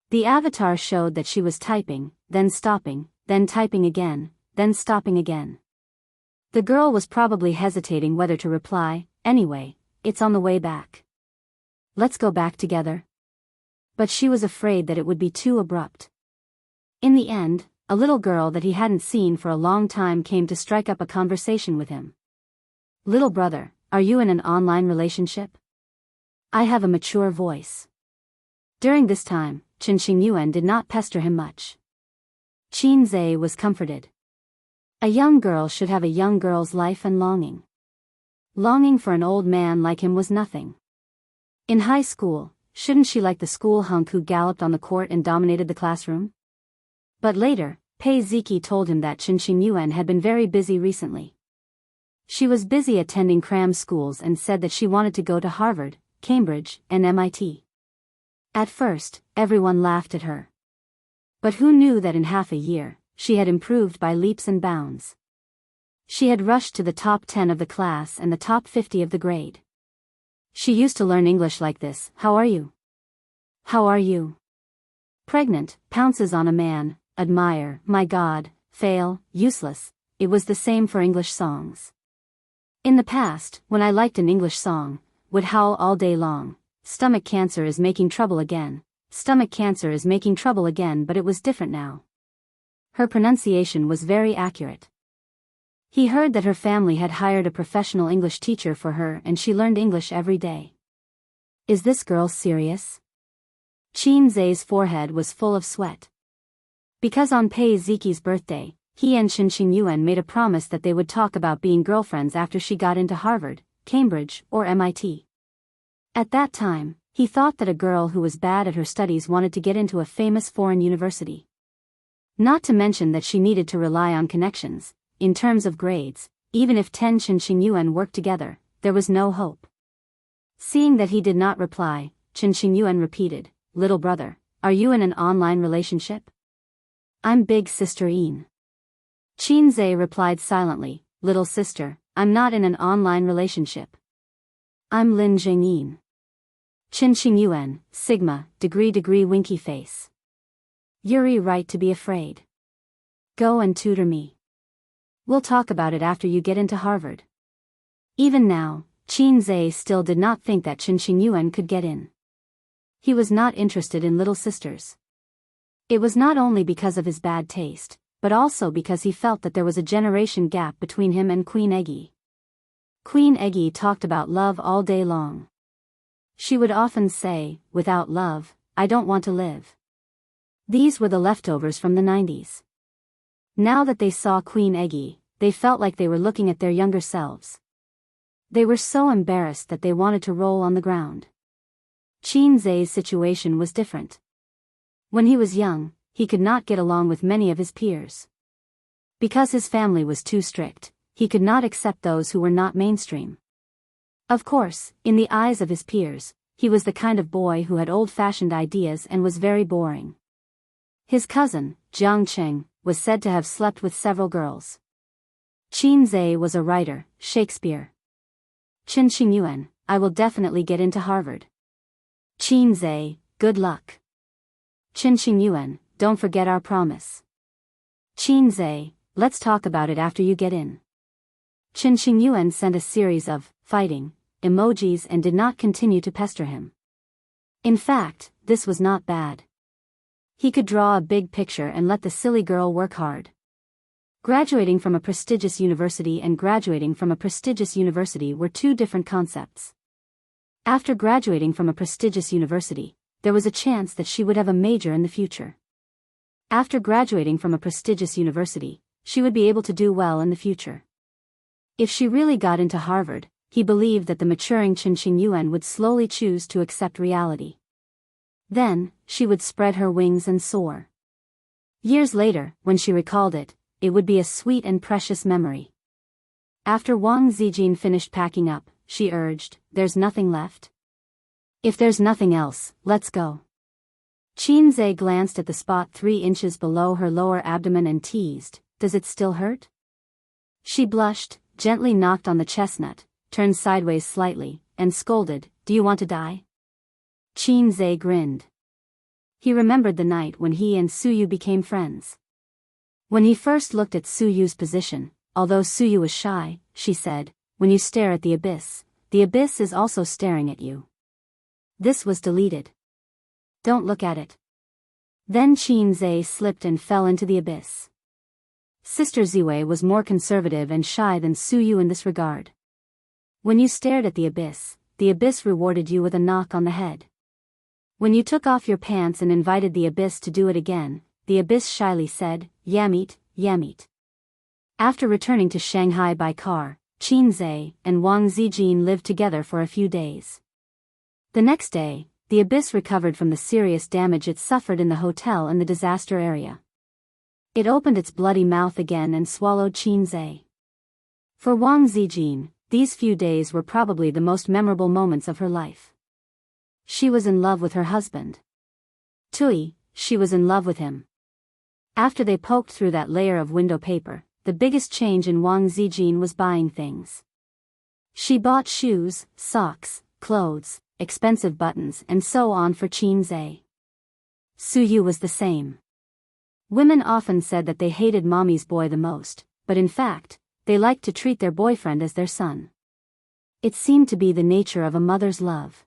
Speaker 1: The avatar showed that she was typing, then stopping, then typing again, then stopping again. The girl was probably hesitating whether to reply. Anyway, it's on the way back. Let's go back together. But she was afraid that it would be too abrupt. In the end, a little girl that he hadn't seen for a long time came to strike up a conversation with him. Little brother, are you in an online relationship? I have a mature voice. During this time, Chen Xingyuan did not pester him much. Qin Zhe was comforted. A young girl should have a young girl's life and longing. Longing for an old man like him was nothing. In high school, shouldn't she like the school hunk who galloped on the court and dominated the classroom? But later, Pei Ziki told him that Chen Xingyuan had been very busy recently. She was busy attending cram schools and said that she wanted to go to Harvard, Cambridge, and MIT. At first, everyone laughed at her. But who knew that in half a year, she had improved by leaps and bounds. She had rushed to the top 10 of the class and the top 50 of the grade. She used to learn English like this, how are you? How are you? Pregnant, pounces on a man, admire, my God, fail, useless. It was the same for English songs. In the past, when I liked an English song, would howl all day long, stomach cancer is making trouble again, stomach cancer is making trouble again, but it was different now. Her pronunciation was very accurate. He heard that her family had hired a professional English teacher for her and she learned English every day. Is this girl serious? Qin Zhe's forehead was full of sweat. Because on Pei Ziki's birthday, he and Chen Xingyuan made a promise that they would talk about being girlfriends after she got into Harvard, Cambridge, or MIT. At that time, He thought that a girl who was bad at her studies wanted to get into a famous foreign university. Not to mention that she needed to rely on connections. In terms of grades, even if 10 Chen Xingyuan worked together, there was no hope. Seeing that he did not reply, Chen Xingyuan repeated, "Little brother, are you in an online relationship?" "I'm big sister Yin." Qin Zhe replied silently, "Little sister, I'm not in an online relationship. I'm Lin Jingyin." Chen Xingyuan, Sigma, degree winky face. "Yuri right to be afraid. Go and tutor me. We'll talk about it after you get into Harvard." Even now, Qin Zhe still did not think that Chen Xingyuan could get in. He was not interested in little sisters. It was not only because of his bad taste, but also because he felt that there was a generation gap between him and Queen Eggy. Queen Eggy talked about love all day long. She would often say, "Without love, I don't want to live." These were the leftovers from the 90s. Now that they saw Queen Eggy, they felt like they were looking at their younger selves. They were so embarrassed that they wanted to roll on the ground. Qin Zhe's situation was different. When he was young, he could not get along with many of his peers. Because his family was too strict, he could not accept those who were not mainstream. Of course, in the eyes of his peers, he was the kind of boy who had old-fashioned ideas and was very boring. His cousin, Jiang Cheng, was said to have slept with several girls. Qin Zhe was a writer, Shakespeare. Chen Xingyuan, "I will definitely get into Harvard." Qin Zhe, "Good luck." Chen Xingyuan, "Don't forget our promise." Qin Zhe, "Let's talk about it after you get in." Chen Xingyuan sent a series of fighting emojis and did not continue to pester him. In fact, this was not bad. He could draw a big picture and let the silly girl work hard. Graduating from a prestigious university and graduating from a prestigious university were two different concepts. After graduating from a prestigious university, there was a chance that she would have a major in the future. After graduating from a prestigious university, she would be able to do well in the future. If she really got into Harvard, he believed that the maturing Chen Xingyuan would slowly choose to accept reality. Then, she would spread her wings and soar. Years later, when she recalled it, it would be a sweet and precious memory. After Wang Zijin finished packing up, she urged, "There's nothing left? If there's nothing else, let's go." Qin Zhe glanced at the spot 3 inches below her lower abdomen and teased, "Does it still hurt?" She blushed, gently knocked on the chestnut, turned sideways slightly, and scolded, "Do you want to die?" Qin Zhe grinned. He remembered the night when he and Suyu became friends. When he first looked at Suyu's position, although Suyu was shy, she said, "When you stare at the abyss is also staring at you." This was deleted. "Don't look at it." Then Qin Zhe slipped and fell into the abyss. Sister Ziwei was more conservative and shy than Suyu in this regard. When you stared at the abyss rewarded you with a knock on the head. When you took off your pants and invited the abyss to do it again, the abyss shyly said, "Yamit, yamit." After returning to Shanghai by car, Qin Zhe and Wang Zijin lived together for a few days. The next day, the abyss recovered from the serious damage it suffered in the hotel in the disaster area. It opened its bloody mouth again and swallowed Qin Zhe. For Wang Zijin, these few days were probably the most memorable moments of her life. She was in love with her husband. Tui, she was in love with him. After they poked through that layer of window paper, the biggest change in Wang Zijin was buying things. She bought shoes, socks, clothes, expensive buttons and so on for Qin Zhe. Suyu was the same. Women often said that they hated mommy's boy the most, but in fact, they liked to treat their boyfriend as their son. It seemed to be the nature of a mother's love.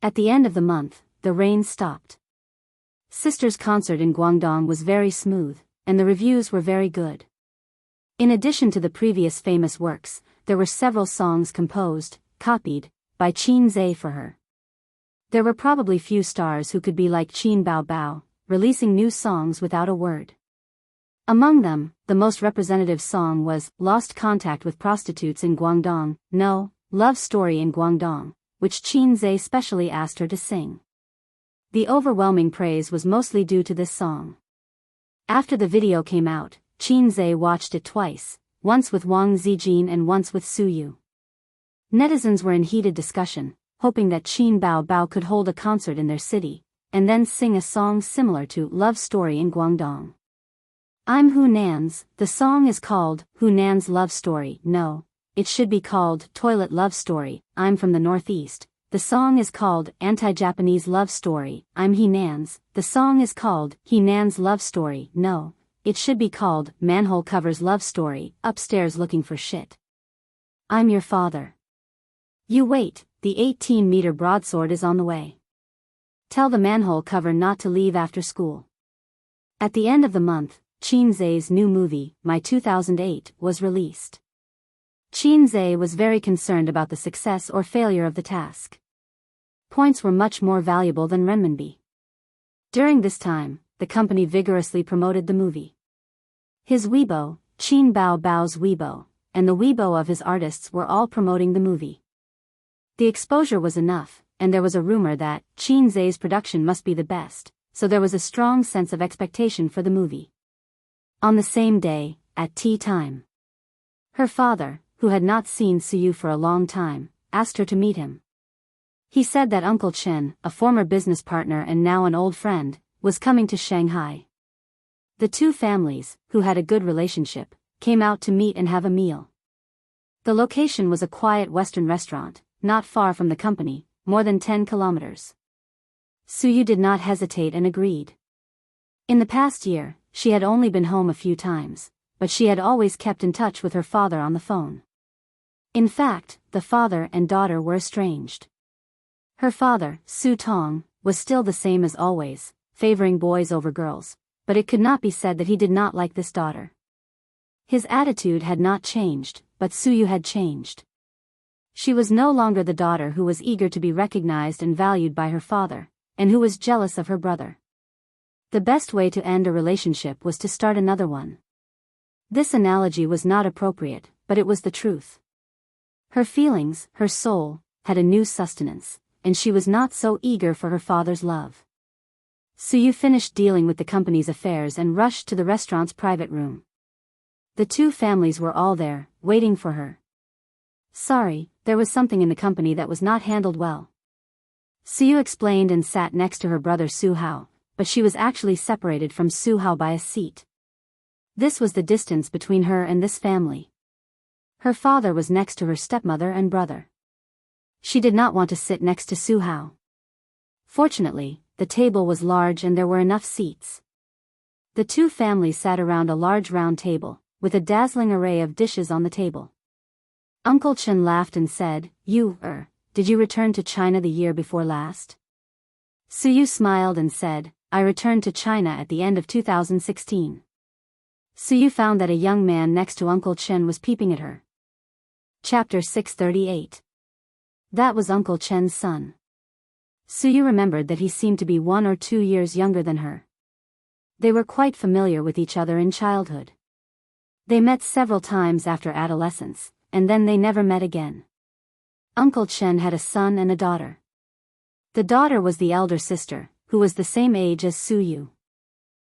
Speaker 1: At the end of the month, the rain stopped. Sister's concert in Guangdong was very smooth, and the reviews were very good. In addition to the previous famous works, there were several songs composed, copied, by Qin Zhe for her. There were probably few stars who could be like Qin Bao Bao, releasing new songs without a word. Among them, the most representative song was Lost Contact with Prostitutes in Guangdong, No, Love Story in Guangdong, which Qin Zhe specially asked her to sing. The overwhelming praise was mostly due to this song. After the video came out, Qin Zhe watched it twice, once with Wang Zijin and once with Su Yu. Netizens were in heated discussion, hoping that Qin Bao could hold a concert in their city, and then sing a song similar to Love Story in Guangdong. I'm Hunan's, the song is called Hunan's Love Story. No, it should be called Toilet Love Story. I'm from the Northeast. The song is called Anti-Japanese Love Story. I'm Henan's. The song is called Henan's Love Story. No, it should be called Manhole Covers Love Story. Upstairs looking for shit. I'm your father. You wait, the 18-meter broadsword is on the way. Tell the manhole cover not to leave after school. At the end of the month, Qin Zhe's new movie, My 2008, was released. Qin Zhe was very concerned about the success or failure of the task. Points were much more valuable than renminbi. During this time, the company vigorously promoted the movie. His Weibo, Qin Bao's Weibo, and the Weibo of his artists were all promoting the movie. The exposure was enough, and there was a rumor that Qin Zhe's production must be the best, so there was a strong sense of expectation for the movie. On the same day, at tea time, her father, who had not seen Su Yu for a long time, asked her to meet him. He said that Uncle Chen, a former business partner and now an old friend, was coming to Shanghai. The two families, who had a good relationship, came out to meet and have a meal. The location was a quiet Western restaurant, not far from the company, more than 10 kilometers. Su Yu did not hesitate and agreed. In the past year, she had only been home a few times, but she had always kept in touch with her father on the phone. In fact, the father and daughter were estranged. Her father, Su Tong, was still the same as always, favoring boys over girls, but it could not be said that he did not like this daughter. His attitude had not changed, but Su Yu had changed. She was no longer the daughter who was eager to be recognized and valued by her father, and who was jealous of her brother. The best way to end a relationship was to start another one. This analogy was not appropriate, but it was the truth. Her feelings, her soul, had a new sustenance, and she was not so eager for her father's love. Su Yu finished dealing with the company's affairs and rushed to the restaurant's private room. The two families were all there, waiting for her. Sorry, there was something in the company that was not handled well. Su Yu explained and sat next to her brother Su Hao, but she was actually separated from Su Hao by a seat. This was the distance between her and this family. Her father was next to her stepmother and brother. She did not want to sit next to Su Hao. Fortunately, the table was large and there were enough seats. The two families sat around a large round table, with a dazzling array of dishes on the table. Uncle Chen laughed and said, did you return to China the year before last? Su Yu smiled and said, I returned to China at the end of 2016. Su Yu found that a young man next to Uncle Chen was peeping at her. Chapter 638. That was Uncle Chen's son. Su Yu remembered that he seemed to be 1 or 2 years younger than her. They were quite familiar with each other in childhood. They met several times after adolescence, and then they never met again. Uncle Chen had a son and a daughter. The daughter was the elder sister, who was the same age as Su Yu.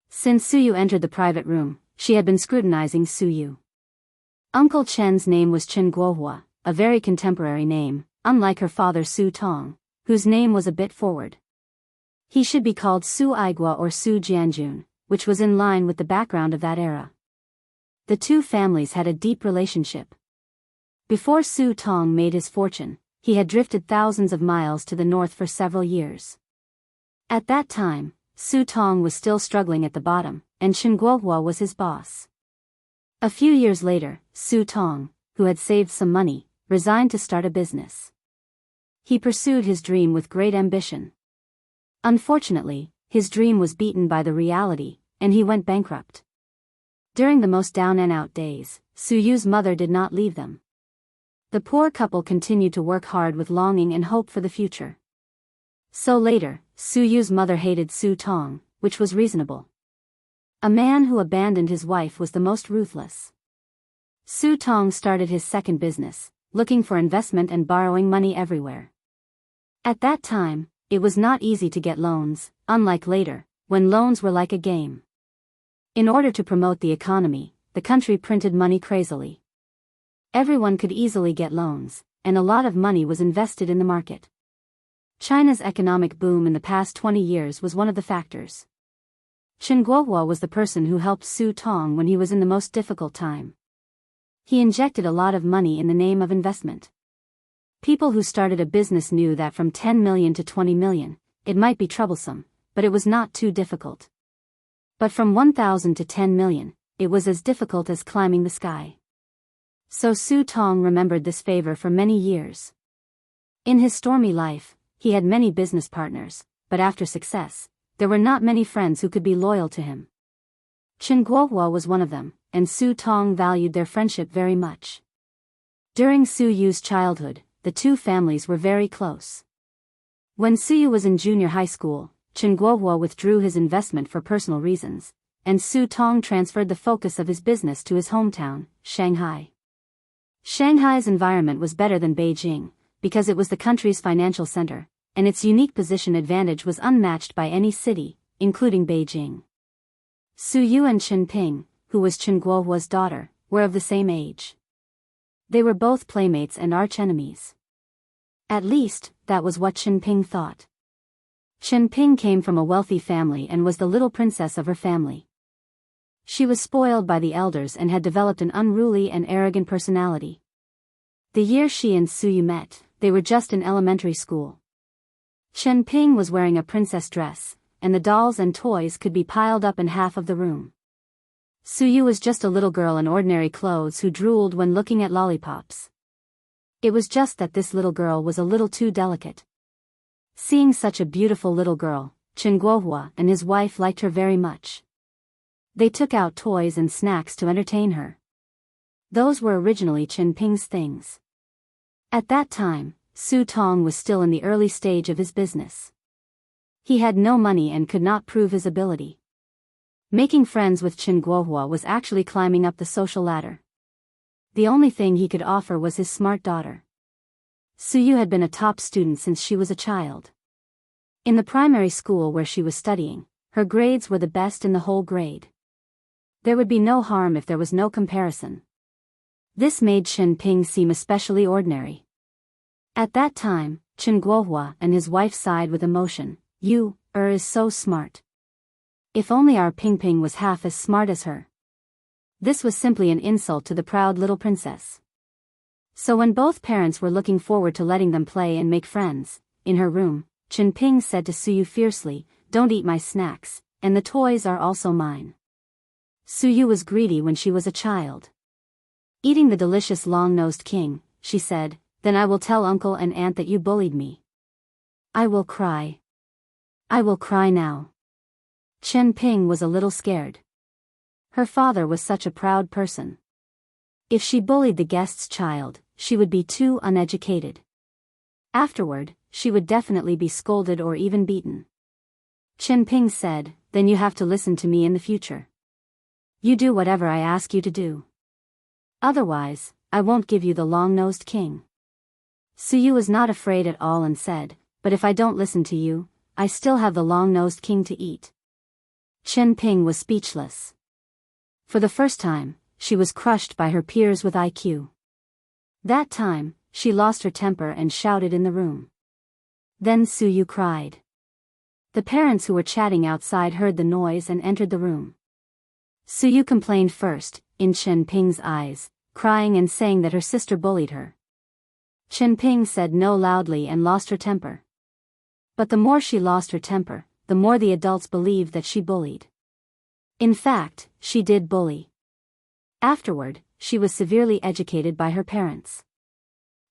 Speaker 1: Since Su Yu entered the private room, she had been scrutinizing Su Yu. Uncle Chen's name was Chen Guohua, a very contemporary name, unlike her father Su Tong, whose name was a bit forward. He should be called Su Aigua or Su Jianjun, which was in line with the background of that era. The two families had a deep relationship. Before Su Tong made his fortune, he had drifted thousands of miles to the north for several years. At that time, Su Tong was still struggling at the bottom, and Chen Guohua was his boss. A few years later, Su Tong, who had saved some money, resigned to start a business. He pursued his dream with great ambition. Unfortunately, his dream was beaten by the reality, and he went bankrupt. During the most down-and-out days, Su Yu's mother did not leave them. The poor couple continued to work hard with longing and hope for the future. So later, Su Yu's mother hated Su Tong, which was reasonable. A man who abandoned his wife was the most ruthless. Su Tong started his second business, looking for investment and borrowing money everywhere. At that time, it was not easy to get loans, unlike later, when loans were like a game. In order to promote the economy, the country printed money crazily. Everyone could easily get loans, and a lot of money was invested in the market. China's economic boom in the past 20 years was one of the factors. Chen Guohua was the person who helped Su Tong when he was in the most difficult time. He injected a lot of money in the name of investment. People who started a business knew that from 10 million to 20 million, it might be troublesome, but it was not too difficult. But from 1,000 to 10 million, it was as difficult as climbing the sky. So Su Tong remembered this favor for many years. In his stormy life, he had many business partners, but after success, there were not many friends who could be loyal to him. Chen Guohua was one of them, and Su Tong valued their friendship very much. During Su Yu's childhood, the two families were very close. When Su Yu was in junior high school, Chen Guohua withdrew his investment for personal reasons, and Su Tong transferred the focus of his business to his hometown, Shanghai. Shanghai's environment was better than Beijing, because it was the country's financial center, and its unique position advantage was unmatched by any city, including Beijing. Su Yu and Chen Ping, who was Chen Guohua's daughter, were of the same age. They were both playmates and arch-enemies. At least, that was what Chen Ping thought. Chen Ping came from a wealthy family and was the little princess of her family. She was spoiled by the elders and had developed an unruly and arrogant personality. The year she and Su Yu met, they were just in elementary school. Chen Ping was wearing a princess dress, and the dolls and toys could be piled up in half of the room. Su Yu was just a little girl in ordinary clothes who drooled when looking at lollipops. It was just that this little girl was a little too delicate. Seeing such a beautiful little girl, Chen Guohua and his wife liked her very much. They took out toys and snacks to entertain her. Those were originally Chen Ping's things. At that time, Su Tong was still in the early stage of his business. He had no money and could not prove his ability. Making friends with Chen Guohua was actually climbing up the social ladder. The only thing he could offer was his smart daughter. Su Yu had been a top student since she was a child. In the primary school where she was studying, her grades were the best in the whole grade. There would be no harm if there was no comparison. This made Chen Ping seem especially ordinary. At that time, Chen Guohua and his wife sighed with emotion. "You, is so smart. If only our Ping Ping was half as smart as her." This was simply an insult to the proud little princess. So when both parents were looking forward to letting them play and make friends, in her room, Chen Ping said to Su Yu fiercely, "Don't eat my snacks, and the toys are also mine." Su Yu was greedy when she was a child. Eating the delicious long-nosed king, she said, "Then I will tell uncle and aunt that you bullied me. I will cry. I will cry now." Chen Ping was a little scared. Her father was such a proud person. If she bullied the guest's child, she would be too uneducated. Afterward, she would definitely be scolded or even beaten. Chen Ping said, "Then you have to listen to me in the future. You do whatever I ask you to do. Otherwise, I won't give you the long-nosed king." Su Yu was not afraid at all and said, "But if I don't listen to you, I still have the long-nosed king to eat." Chen Ping was speechless. For the first time, she was crushed by her peers with IQ. That time, she lost her temper and shouted in the room. Then Su Yu cried. The parents who were chatting outside heard the noise and entered the room. Su Yu complained first, in Chen Ping's eyes, crying and saying that her sister bullied her. Chen Ping said no loudly and lost her temper. But the more she lost her temper, the more the adults believed that she bullied. In fact, she did bully. Afterward, she was severely educated by her parents.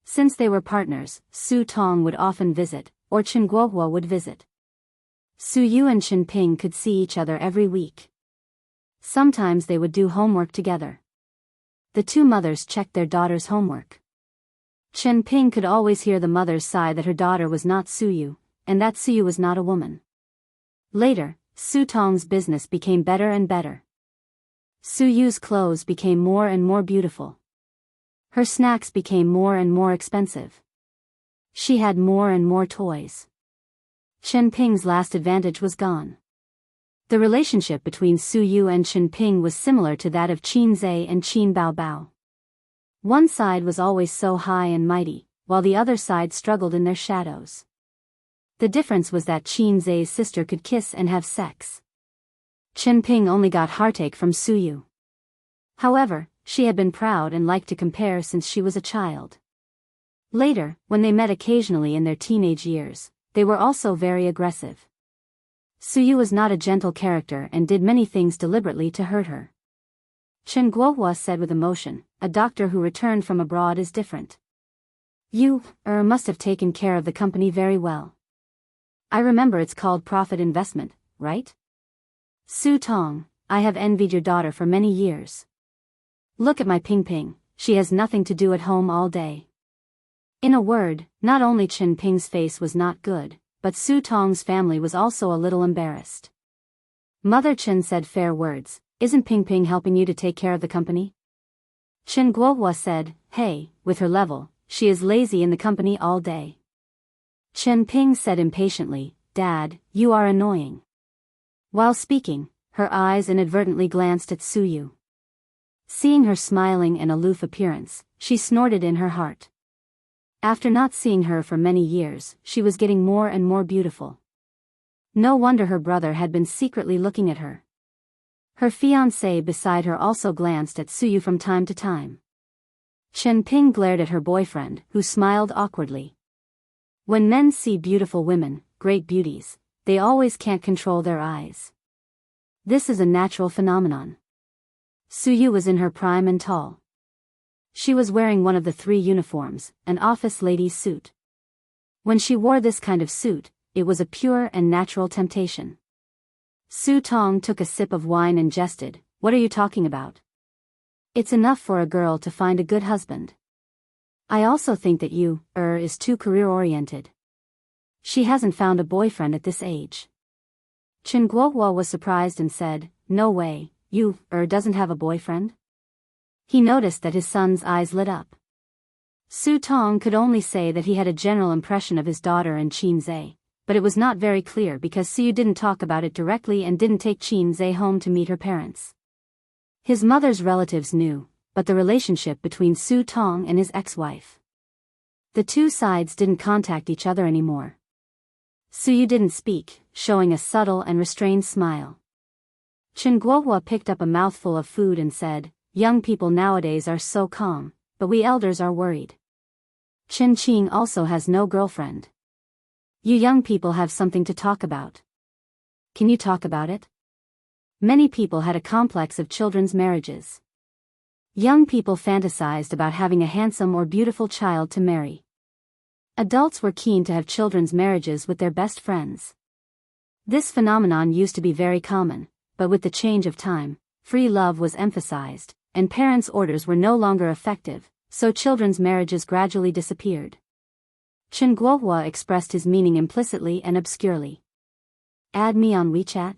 Speaker 1: Since they were partners, Su Tong would often visit, or Chen Guohua would visit. Su Yu and Chen Ping could see each other every week. Sometimes they would do homework together. The two mothers checked their daughter's homework. Chen Ping could always hear the mother's sigh that her daughter was not Su Yu, and that Su Yu was not a woman. Later, Su Tong's business became better and better. Su Yu's clothes became more and more beautiful. Her snacks became more and more expensive. She had more and more toys. Chen Ping's last advantage was gone. The relationship between Su Yu and Chen Ping was similar to that of Qin Zhe and Qin Bao Bao. One side was always so high and mighty, while the other side struggled in their shadows. The difference was that Qin Zhe's sister could kiss and have sex. Chen Ping only got heartache from Su Yu. However, she had been proud and liked to compare since she was a child. Later, when they met occasionally in their teenage years, they were also very aggressive. Su Yu was not a gentle character and did many things deliberately to hurt her. Chen Guohua said with emotion, "A doctor who returned from abroad is different. You, must have taken care of the company very well. I remember it's called profit investment, right? Su Tong, I have envied your daughter for many years. Look at my Ping Ping, she has nothing to do at home all day." In a word, not only Chen Ping's face was not good, but Su Tong's family was also a little embarrassed. Mother Chen said fair words, "Isn't Ping Ping helping you to take care of the company?" Chen Guohua said, "Hey, with her level, she is lazy in the company all day." Chen Ping said impatiently, "Dad, you are annoying." While speaking, her eyes inadvertently glanced at Su Yu. Seeing her smiling and aloof appearance, she snorted in her heart. After not seeing her for many years, she was getting more and more beautiful. No wonder her brother had been secretly looking at her. Her fiancé beside her also glanced at Su Yu from time to time. Chen Ping glared at her boyfriend, who smiled awkwardly. When men see beautiful women, great beauties, they always can't control their eyes. This is a natural phenomenon. Su Yu was in her prime and tall. She was wearing one of the 3 uniforms, an office lady's suit. When she wore this kind of suit, it was a pure and natural temptation. Su Tong took a sip of wine and jested, "What are you talking about? It's enough for a girl to find a good husband. I also think that you, is too career-oriented. She hasn't found a boyfriend at this age." Chen Guohua was surprised and said, "No way, you, doesn't have a boyfriend?" He noticed that his son's eyes lit up. Su Tong could only say that he had a general impression of his daughter and Qin Zhe, but it was not very clear because Su Yu didn't talk about it directly and didn't take Qin Zhe home to meet her parents. His mother's relatives knew, but the relationship between Su Tong and his ex-wife. The two sides didn't contact each other anymore. Su Yu didn't speak, showing a subtle and restrained smile. Chen Guohua picked up a mouthful of food and said, "Young people nowadays are so calm, but we elders are worried. Chen Qing also has no girlfriend. You young people have something to talk about. Can you talk about it?" Many people had a complex of children's marriages. Young people fantasized about having a handsome or beautiful child to marry. Adults were keen to have children's marriages with their best friends. This phenomenon used to be very common, but with the change of time, free love was emphasized, and parents' orders were no longer effective, so children's marriages gradually disappeared. Chen Guohua expressed his meaning implicitly and obscurely. "Add me on WeChat?"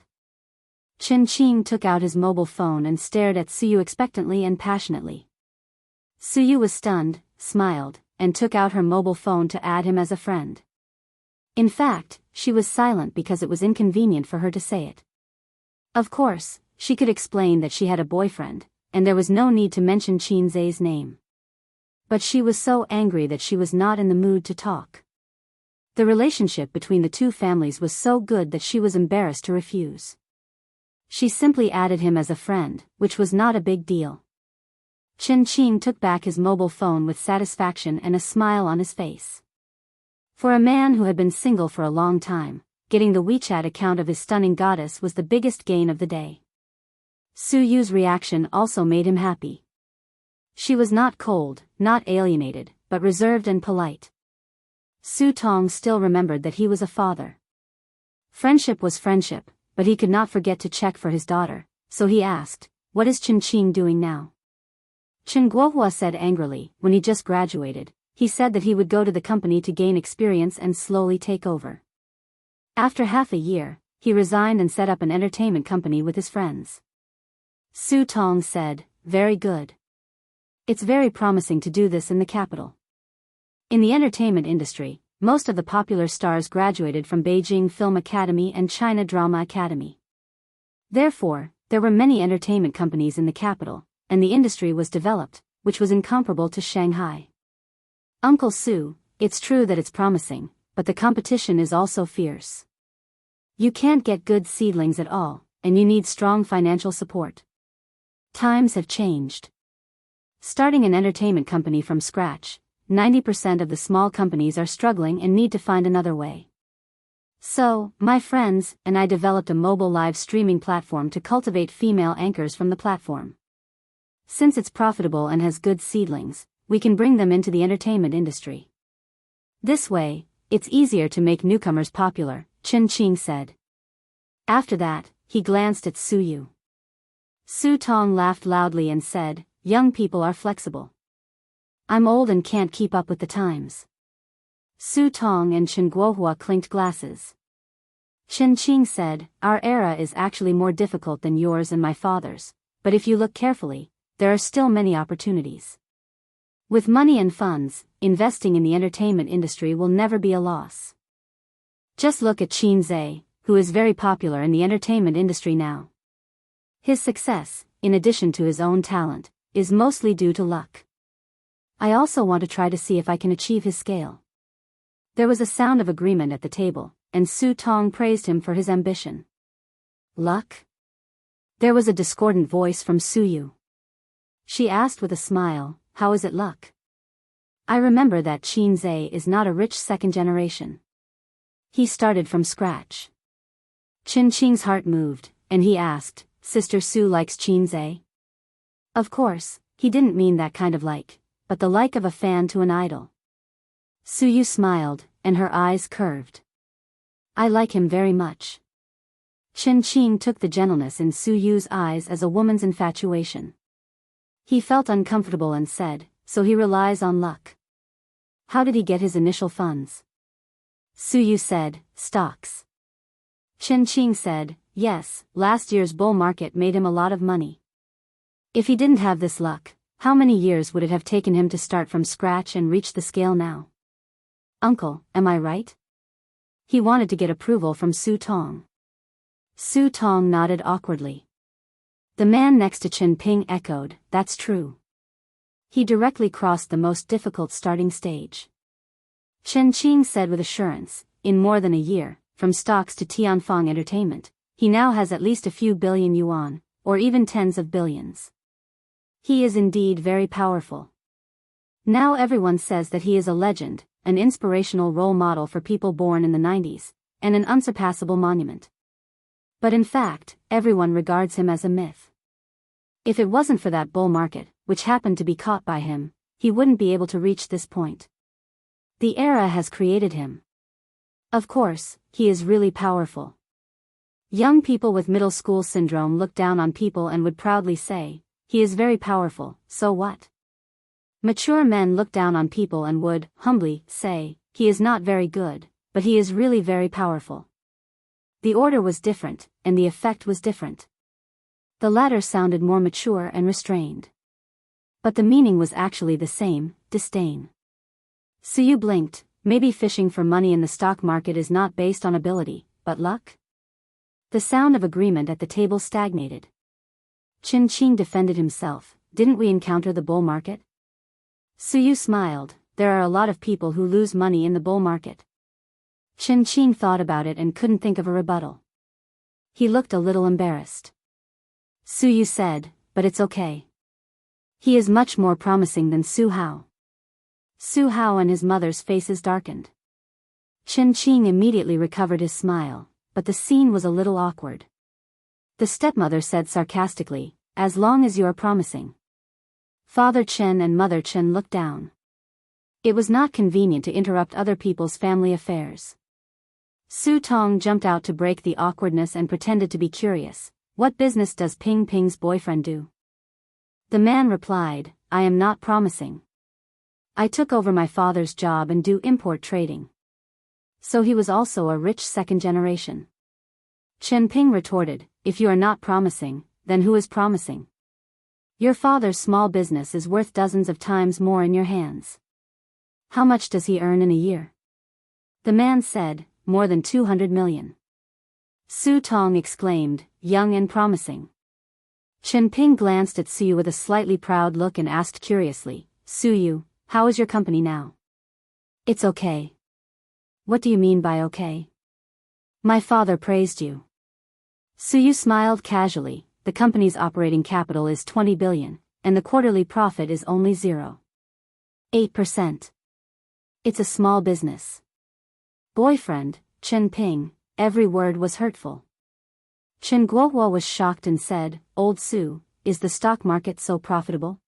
Speaker 1: Chen Qing took out his mobile phone and stared at Su Yu expectantly and passionately. Su Yu was stunned, smiled, and took out her mobile phone to add him as a friend. In fact, she was silent because it was inconvenient for her to say it. Of course, she could explain that she had a boyfriend, and there was no need to mention Qin Zhe's name. But she was so angry that she was not in the mood to talk. The relationship between the two families was so good that she was embarrassed to refuse. She simply added him as a friend, which was not a big deal. Chen Qing took back his mobile phone with satisfaction and a smile on his face. For a man who had been single for a long time, getting the WeChat account of his stunning goddess was the biggest gain of the day. Su Yu's reaction also made him happy. She was not cold, not alienated, but reserved and polite. Su Tong still remembered that he was a father. Friendship was friendship, but he could not forget to check for his daughter, so he asked, "What is Chen Qing doing now?" Chen Guohua said angrily, "When he just graduated, he said that he would go to the company to gain experience and slowly take over. After half a year, he resigned and set up an entertainment company with his friends." Su Tong said, "Very good. It's very promising to do this in the capital. In the entertainment industry, most of the popular stars graduated from Beijing Film Academy and China Drama Academy. Therefore, there were many entertainment companies in the capital, and the industry was developed, which was incomparable to Shanghai. Uncle Su, it's true that it's promising, but the competition is also fierce. You can't get good seedlings at all, and you need strong financial support. Times have changed. Starting an entertainment company from scratch, 90% of the small companies are struggling and need to find another way. So, my friends and I developed a mobile live streaming platform to cultivate female anchors from the platform. Since it's profitable and has good seedlings, we can bring them into the entertainment industry. This way, it's easier to make newcomers popular, Chen Qing said. After that, he glanced at Su Yu. Su Tong laughed loudly and said, "Young people are flexible. I'm old and can't keep up with the times." Su Tong and Chen Guohua clinked glasses. Chen Qing said, "Our era is actually more difficult than yours and my father's, but if you look carefully, there are still many opportunities. With money and funds, investing in the entertainment industry will never be a loss. Just look at Qin Zhe, who is very popular in the entertainment industry now. His success, in addition to his own talent, is mostly due to luck. I also want to try to see if I can achieve his scale." There was a sound of agreement at the table, and Su Tong praised him for his ambition. Luck? There was a discordant voice from Su Yu. She asked with a smile, "How is it luck? I remember that Qin Zhe is not a rich second generation. He started from scratch." Chen Qing's heart moved, and he asked, "Sister Su likes Qin Zhe?" Of course, he didn't mean that kind of like, but the like of a fan to an idol. Su Yu smiled, and her eyes curved. "I like him very much." Chen Qing took the gentleness in Su Yu's eyes as a woman's infatuation. He felt uncomfortable and said, "So he relies on luck. How did he get his initial funds?" Su Yu said, "Stocks." Chen Qing said, "Yes, last year's bull market made him a lot of money. If he didn't have this luck, how many years would it have taken him to start from scratch and reach the scale now?" "Uncle, am I right?" He wanted to get approval from Su Tong. Su Tong nodded awkwardly. The man next to Chen Ping echoed, "That's true. He directly crossed the most difficult starting stage." Chen Qing said with assurance, "In more than a year, from stocks to Tianfang Entertainment, he now has at least a few billion yuan, or even tens of billions. He is indeed very powerful. Now everyone says that he is a legend, an inspirational role model for people born in the 90s, and an unsurpassable monument. But in fact, everyone regards him as a myth. If it wasn't for that bull market, which happened to be caught by him, he wouldn't be able to reach this point. The era has created him. Of course, he is really powerful. Young people with middle school syndrome look down on people and would proudly say, 'He is very powerful, so what?' Mature men look down on people and would, humbly, say, 'He is not very good, but he is really very powerful.' The order was different, and the effect was different. The latter sounded more mature and restrained. But the meaning was actually the same, disdain. Su Yu blinked. Maybe fishing for money in the stock market is not based on ability, but luck? The sound of agreement at the table stagnated. Chen Qing defended himself. "Didn't we encounter the bull market?" Su Yu smiled. "There are a lot of people who lose money in the bull market." Chen Qing thought about it and couldn't think of a rebuttal. He looked a little embarrassed. Su Yu said, "But it's okay. He is much more promising than Su Hao." Su Hao and his mother's faces darkened. Chen Qing immediately recovered his smile, but the scene was a little awkward. The stepmother said sarcastically, "As long as you are promising." Father Chen and Mother Chen looked down. It was not convenient to interrupt other people's family affairs. Su Tong jumped out to break the awkwardness and pretended to be curious. "What business does Ping Ping's boyfriend do?" The man replied, "I am not promising. I took over my father's job and do import trading." So he was also a rich second generation. Chen Ping retorted, "If you are not promising, then who is promising? Your father's small business is worth dozens of times more in your hands. How much does he earn in a year?" The man said, more than 200 million. Su Tong exclaimed, young and promising. Chen Ping glanced at Su Yu with a slightly proud look and asked curiously, Su Yu, how is your company now? It's okay. What do you mean by okay? My father praised you. Su Yu smiled casually. The company's operating capital is 20 billion, and the quarterly profit is only 0.8%. It's a small business. Boyfriend, Chen Ping, every word was hurtful. Chen Guohua was shocked and said, Old Su, is the stock market so profitable?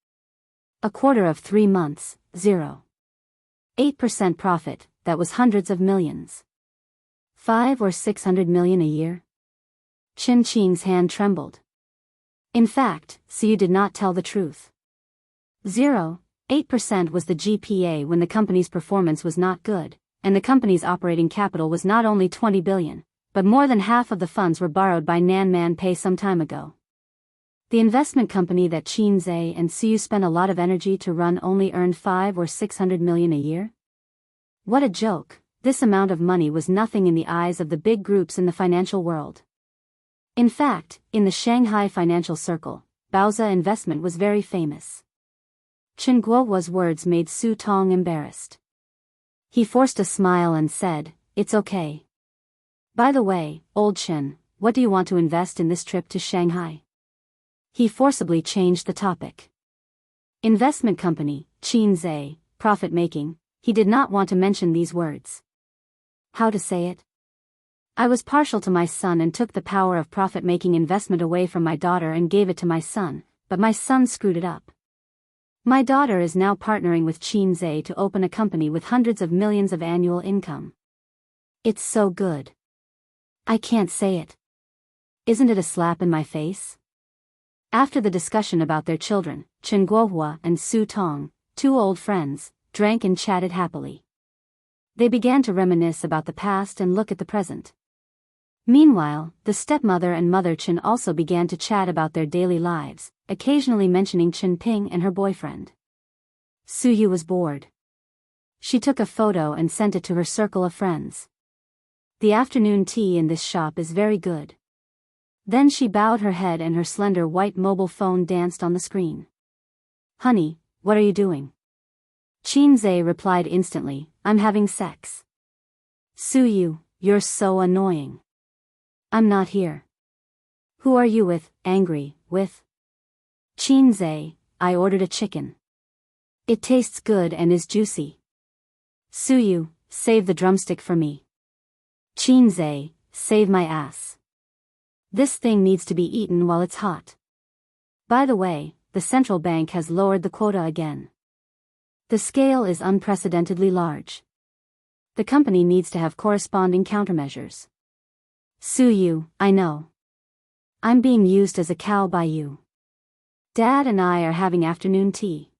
Speaker 1: A quarter of 3 months, 0.8% profit, that was hundreds of millions. 5 or 600 million a year? Chen Qing's hand trembled. In fact, Su did not tell the truth. 0.8% was the GPA when the company's performance was not good, and the company's operating capital was not only 20 billion, but more than half of the funds were borrowed by Nan Man Pei some time ago. The investment company that Qin Zhe and Su spent a lot of energy to run only earned 5 or 600 million a year? What a joke! This amount of money was nothing in the eyes of the big groups in the financial world. In fact, in the Shanghai financial circle, Baoza investment was very famous. Chen Guohua's words made Su Tong embarrassed. He forced a smile and said, It's okay. By the way, old Chen, what do you want to invest in this trip to Shanghai? He forcibly changed the topic. Investment company, Qin Zhe, profit-making, he did not want to mention these words. How to say it? I was partial to my son and took the power of profit-making investment away from my daughter and gave it to my son, but my son screwed it up. My daughter is now partnering with Qin Zhe to open a company with hundreds of millions of annual income. It's so good. I can't say it. Isn't it a slap in my face? After the discussion about their children, Chen Guohua and Su Tong, 2 old friends, drank and chatted happily. They began to reminisce about the past and look at the present. Meanwhile, the stepmother and mother Chen also began to chat about their daily lives, occasionally mentioning Chen Ping and her boyfriend. Su Yu was bored. She took a photo and sent it to her circle of friends. The afternoon tea in this shop is very good. Then she bowed her head and her slender white mobile phone danced on the screen. Honey, what are you doing? Qin Zhe replied instantly, I'm having sex. Su Yu, you're so annoying. I'm not here. Who are you with, angry, with? Qin Zhe, I ordered a chicken. It tastes good and is juicy. Su Yu, save the drumstick for me. Qin Zhe, save my ass. This thing needs to be eaten while it's hot. By the way, the central bank has lowered the quota again. The scale is unprecedentedly large. The company needs to have corresponding countermeasures. Su Yu, I know. I'm being used as a cow by you. Dad and I are having afternoon tea.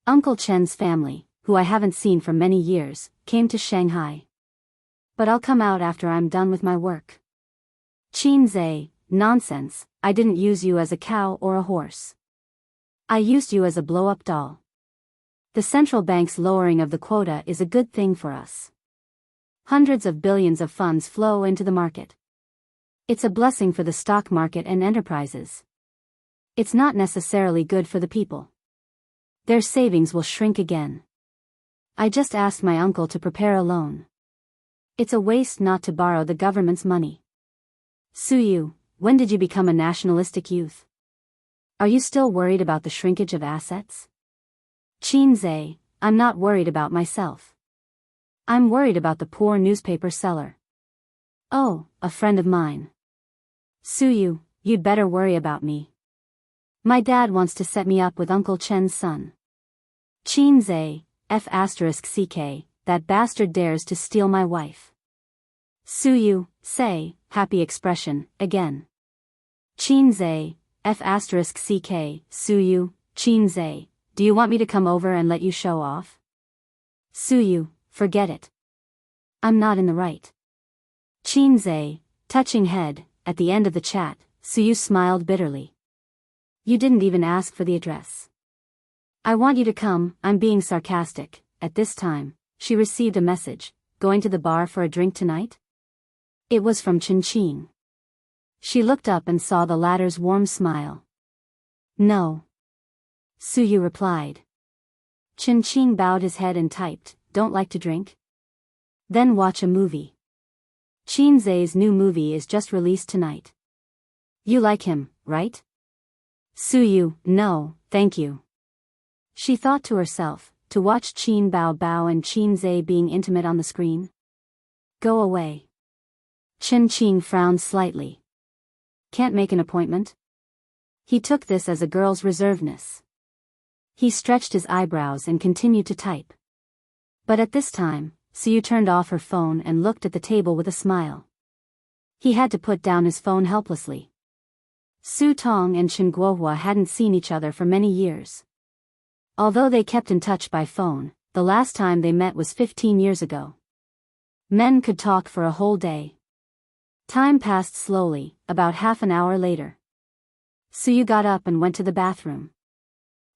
Speaker 1: Uncle Chen's family, who I haven't seen for many years, came to Shanghai. But I'll come out after I'm done with my work. Qin Zhe, nonsense, I didn't use you as a cow or a horse. I used you as a blow-up doll. The central bank's lowering of the quota is a good thing for us. Hundreds of billions of funds flow into the market. It's a blessing for the stock market and enterprises. It's not necessarily good for the people. Their savings will shrink again. I just asked my uncle to prepare a loan. It's a waste not to borrow the government's money. Su Yu, when did you become a nationalistic youth? Are you still worried about the shrinkage of assets? Qin Zhe, I'm not worried about myself. I'm worried about the poor newspaper seller. Oh, a friend of mine. Su Yu, you'd better worry about me. My dad wants to set me up with Uncle Chen's son. Qin Zhe, F***ck, that bastard dares to steal my wife. Su Yu, say, happy expression, again. Qin Zhe, F***ck, Su Yu, Qin Zhe, do you want me to come over and let you show off? Su Yu, forget it. I'm not in the right. Qin Zhe, touching head, at the end of the chat, Su Yu smiled bitterly. You didn't even ask for the address. I want you to come, I'm being sarcastic. At this time, she received a message. going to the bar for a drink tonight? It was from Chin. She looked up and saw the latter's warm smile. No. Suyu replied. Chin bowed his head and typed, don't like to drink? Then watch a movie. Chin's new movie is just released tonight. You like him, right? Suyu, no, thank you. She thought to herself, to watch Chin Bao and Chin's being intimate on the screen? Go away. Chin frowned slightly. Can't make an appointment? He took this as a girl's reservedness. He stretched his eyebrows and continued to type. But at this time, Suyu turned off her phone and looked at the table with a smile. He had to put down his phone helplessly. Su Tong and Chen Guohua hadn't seen each other for many years. Although they kept in touch by phone, the last time they met was 15 years ago. Men could talk for a whole day. Time passed slowly, about half an hour later. Suyu got up and went to the bathroom.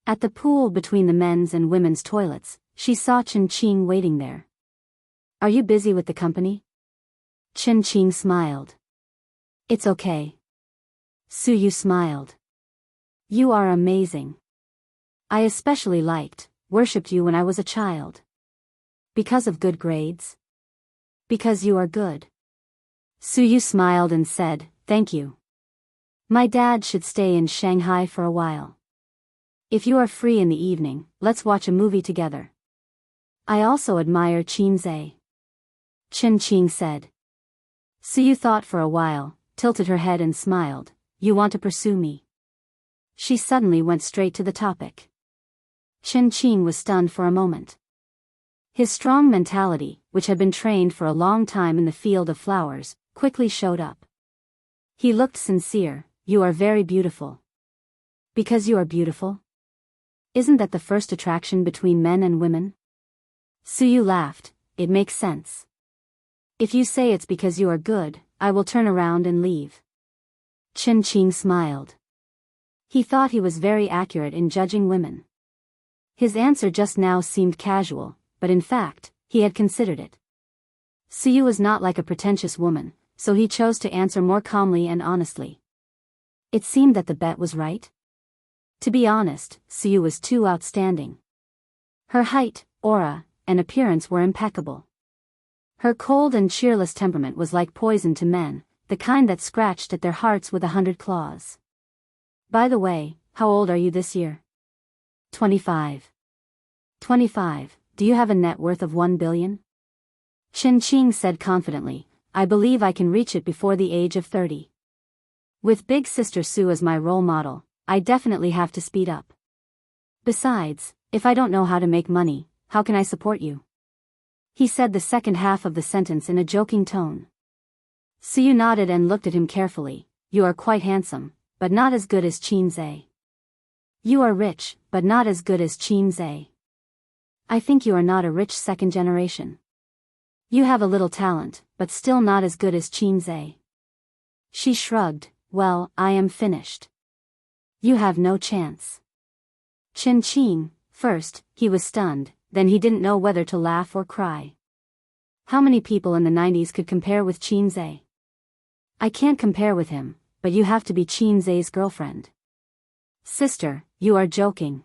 Speaker 1: At the pool between the men's and women's toilets, she saw Chin waiting there. Are you busy with the company? Chin smiled. It's okay. Suyu smiled. You are amazing. I especially worshipped you when I was a child. Because of good grades? Because you are good. Suyu smiled and said, thank you. My dad should stay in Shanghai for a while. If you are free in the evening, let's watch a movie together. I also admire Chin. Chin said. Suyu thought for a while, tilted her head and smiled. You want to pursue me? She suddenly went straight to the topic. Chin was stunned for a moment. His strong mentality, which had been trained for a long time in the field of flowers, quickly showed up. He looked sincere. You are very beautiful. Because you are beautiful? Isn't that the first attraction between men and women? Suyu laughed. It makes sense. If you say it's because you are good, I will turn around and leave. Chin smiled. He thought he was very accurate in judging women. His answer just now seemed casual, but in fact, he had considered it. Suyu was not like a pretentious woman, so he chose to answer more calmly and honestly. It seemed that the bet was right. To be honest, Suyu was too outstanding. Her height, aura, and appearance were impeccable. Her cold and cheerless temperament was like poison to men, the kind that scratched at their hearts with 100 claws. By the way, how old are you this year? 25. 25. Do you have a net worth of 1 billion? Chin said confidently, I believe I can reach it before the age of 30. With big sister Su as my role model, I definitely have to speed up. Besides, if I don't know how to make money, how can I support you? He said the second half of the sentence in a joking tone. Suyu nodded and looked at him carefully. You are quite handsome, but not as good as Chin. You are rich, but not as good as Chin. I think you are not a rich second generation. You have a little talent, but still not as good as Chin. She shrugged. Well, I am finished. You have no chance. Chin. First, he was stunned, then he didn't know whether to laugh or cry. How many people in the 90s could compare with Chin? I can't compare with him, but you have to be Chin's girlfriend. Sister, you are joking.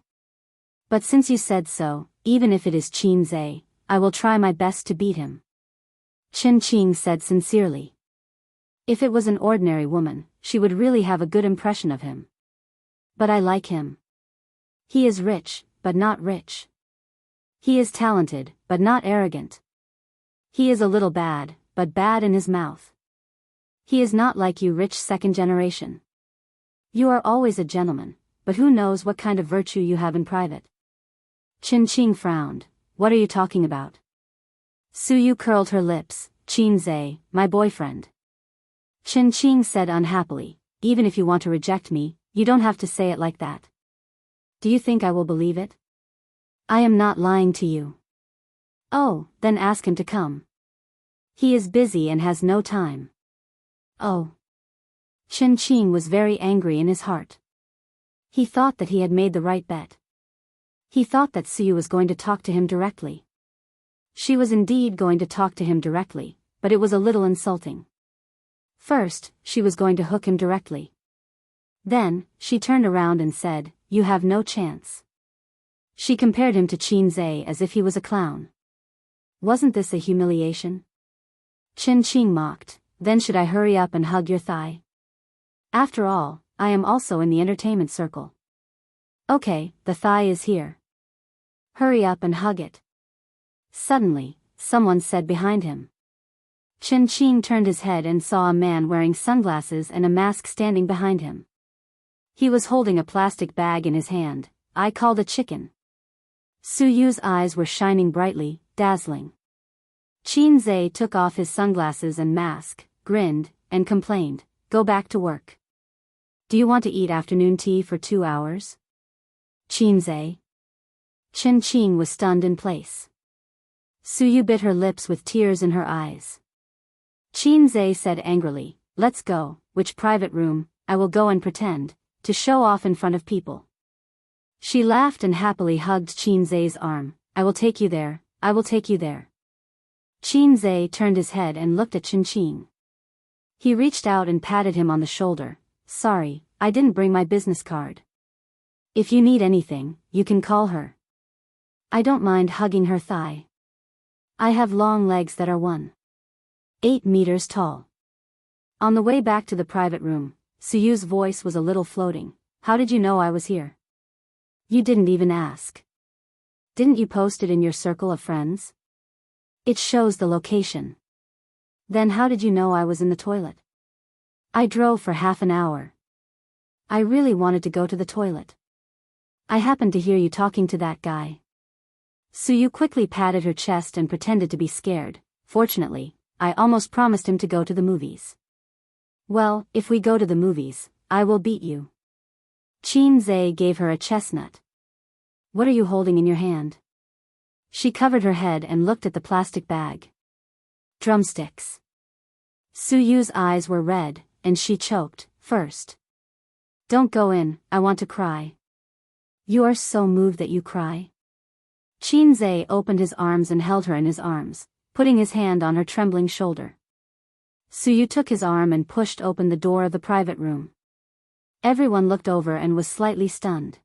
Speaker 1: But since you said so, even if it is Chin, I will try my best to beat him. Chin said sincerely. If it was an ordinary woman, she would really have a good impression of him. But I like him. He is rich, but not rich. He is talented, but not arrogant. He is a little bad, but bad in his mouth. He is not like you rich second generation. You are always a gentleman, but who knows what kind of virtue you have in private. Chin frowned. What are you talking about? Suyu curled her lips. Chin, my boyfriend. Chin said unhappily, even if you want to reject me, you don't have to say it like that. Do you think I will believe it? I am not lying to you. Oh, then ask him to come. He is busy and has no time. Oh. Chin was very angry in his heart. He thought that he had made the right bet. He thought that Suyu was going to talk to him directly. She was indeed going to talk to him directly, but it was a little insulting. First, she was going to hook him directly. Then, she turned around and said, "You have no chance." She compared him to Qin as if he was a clown. Wasn't this a humiliation? Qin mocked, "Then should I hurry up and hug your thigh? After all, I am also in the entertainment circle." "Okay, the thigh is here. Hurry up and hug it." Suddenly, someone said behind him. Qin turned his head and saw a man wearing sunglasses and a mask standing behind him. He was holding a plastic bag in his hand. "I called a chicken." Suyu's eyes were shining brightly, dazzling. Qin took off his sunglasses and mask, grinned, and complained, "Go back to work. Do you want to eat afternoon tea for 2 hours? Qin was stunned in place. Suyu bit her lips with tears in her eyes. Qin said angrily, "Let's go. Which private room? I will go and pretend, to show off in front of people." She laughed and happily hugged Qin arm. "I will take you there, I will take you there." Qin turned his head and looked at Qin. He reached out and patted him on the shoulder. "Sorry, I didn't bring my business card. If you need anything, you can call her. I don't mind hugging her thigh. I have long legs that are 1.8 meters tall." On the way back to the private room, Suyu's voice was a little floating. "How did you know I was here? You didn't even ask. Didn't you post it in your circle of friends? It shows the location. Then how did you know I was in the toilet? I drove for half an hour. I really wanted to go to the toilet. I happened to hear you talking to that guy." Suyu quickly patted her chest and pretended to be scared. "Fortunately, I almost promised him to go to the movies." "Well, if we go to the movies, I will beat you." Qin gave her a chestnut. "What are you holding in your hand?" She covered her head and looked at the plastic bag. "Drumsticks." Suyu's eyes were red, and she choked. "First. Don't go in, I want to cry." "You are so moved that you cry?" Qin opened his arms and held her in his arms, putting his hand on her trembling shoulder. Suyu took his arm and pushed open the door of the private room. Everyone looked over and was slightly stunned.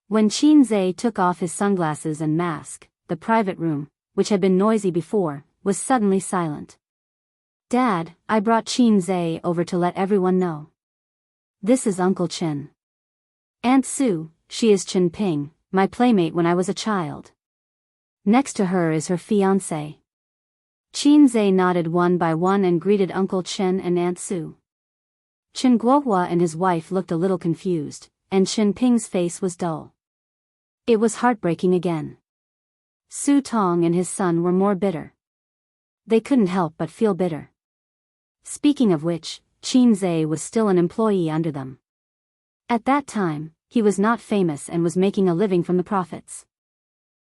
Speaker 1: When Qin took off his sunglasses and mask, the private room, which had been noisy before, was suddenly silent. "Dad, I brought Qin over to let everyone know. This is Uncle Chen. Aunt Sue, she is Chen Ping, my playmate when I was a child. Next to her is her fiancé." Qin nodded one by one and greeted Uncle Chen and Aunt Sue. Chen Guohua and his wife looked a little confused, and Chen Ping's face was dull. It was heartbreaking again. Su Tong and his son were more bitter. They couldn't help but feel bitter. Speaking of which, Qin was still an employee under them. At that time, he was not famous and was making a living from the profits.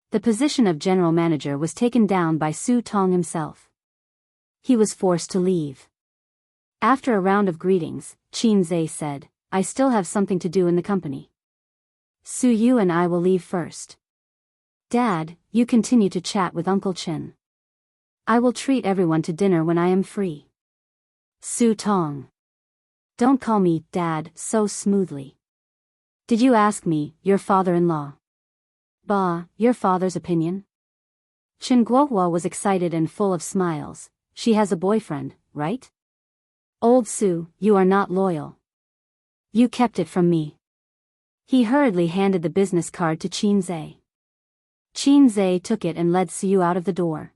Speaker 1: The position of general manager was taken down by Su Tong himself. He was forced to leave. After a round of greetings, Qin said, "I still have something to do in the company. Su and I will leave first. Dad, you continue to chat with Uncle Chen. I will treat everyone to dinner when I am free." Su Tong. "Don't call me Dad so smoothly. Did you ask me, your father-in-law? Bah, your father's opinion?" Chen Guohua was excited and full of smiles. "She has a boyfriend, right? Old Su, you are not loyal. You kept it from me." He hurriedly handed the business card to Qin. Qin took it and led Su out of the door.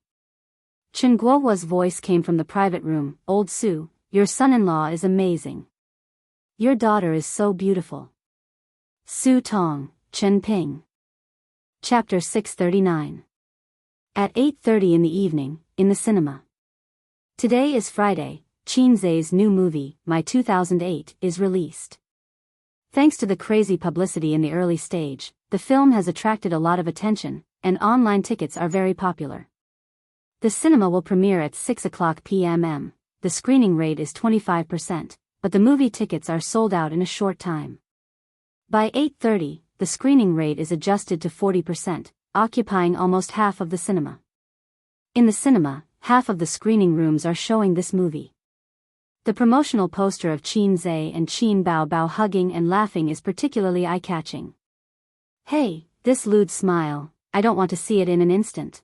Speaker 1: Chen Guohua's voice came from the private room. "Old Su, your son-in-law is amazing. Your daughter is so beautiful." Su Tong, Chen Ping. Chapter 639. At 8:30 in the evening, in the cinema. Today is Friday. Qin's new movie, My 2008, is released. Thanks to the crazy publicity in the early stage, the film has attracted a lot of attention, and online tickets are very popular. The cinema will premiere at 6 p.m. The screening rate is 25%, but the movie tickets are sold out in a short time. By 8:30, the screening rate is adjusted to 40%, occupying almost half of the cinema. In the cinema, half of the screening rooms are showing this movie. The promotional poster of Qin Zhe and Qin Bao Bao hugging and laughing is particularly eye-catching. Hey, this lewd smile, I don't want to see it in an instant.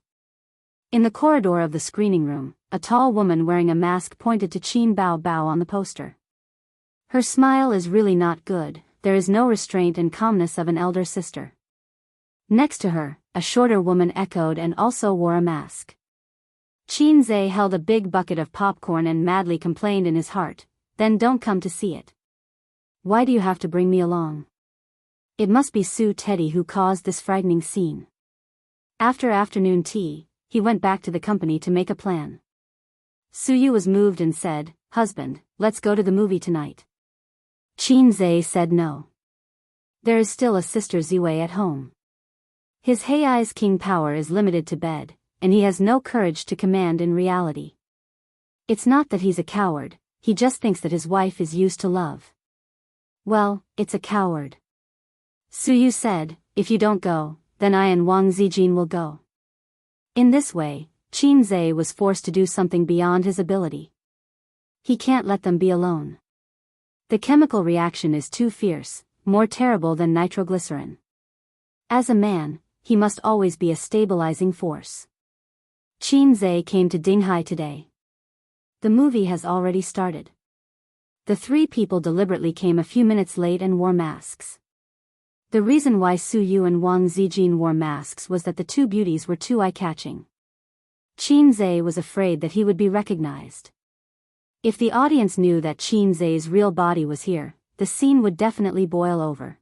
Speaker 1: In the corridor of the screening room, a tall woman wearing a mask pointed to Qin Bao Bao on the poster. Her smile is really not good, there is no restraint and calmness of an elder sister. Next to her, a shorter woman echoed and also wore a mask. Qin Zhe held a big bucket of popcorn and madly complained in his heart, "Then don't come to see it. Why do you have to bring me along? It must be Su Teddy who caused this frightening scene." After afternoon tea, he went back to the company to make a plan. Suyu was moved and said, "Husband, let's go to the movie tonight." Qin Zhe said no. There is still a sister Ziwei at home. His Hei's king power is limited to bed, and he has no courage to command in reality. It's not that he's a coward, he just thinks that his wife is used to love. Well, it's a coward. Suyu said, "If you don't go, then I and Wang Zijin will go." In this way, Qin Zhe was forced to do something beyond his ability. He can't let them be alone. The chemical reaction is too fierce, more terrible than nitroglycerin. As a man, he must always be a stabilizing force. Qin Zhe came to Dinghai today. The movie has already started. The three people deliberately came a few minutes late and wore masks. The reason why Su Yu and Wang Zijin wore masks was that the two beauties were too eye-catching. Qin Zhe was afraid that he would be recognized. If the audience knew that Qin Zhe's real body was here, the scene would definitely boil over.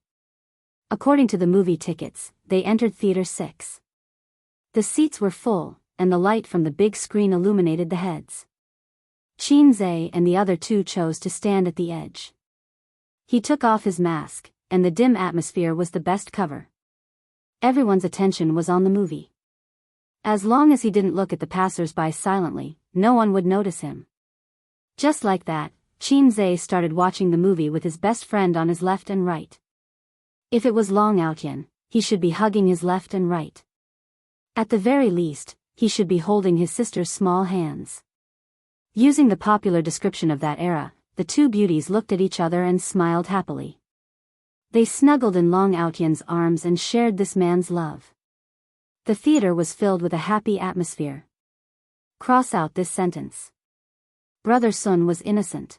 Speaker 1: According to the movie tickets, they entered Theater 6. The seats were full, and the light from the big screen illuminated the heads. Qin Zhe and the other two chose to stand at the edge. He took off his mask, and the dim atmosphere was the best cover. Everyone's attention was on the movie. As long as he didn't look at the passers-by silently, no one would notice him. Just like that, Qin Zhe started watching the movie with his best friend on his left and right. If it was Long Outyan, he should be hugging his left and right. At the very least, he should be holding his sister's small hands. Using the popular description of that era, the two beauties looked at each other and smiled happily. They snuggled in Long Outyan's arms and shared this man's love. The theater was filled with a happy atmosphere. Cross out this sentence. Brother Sun was innocent.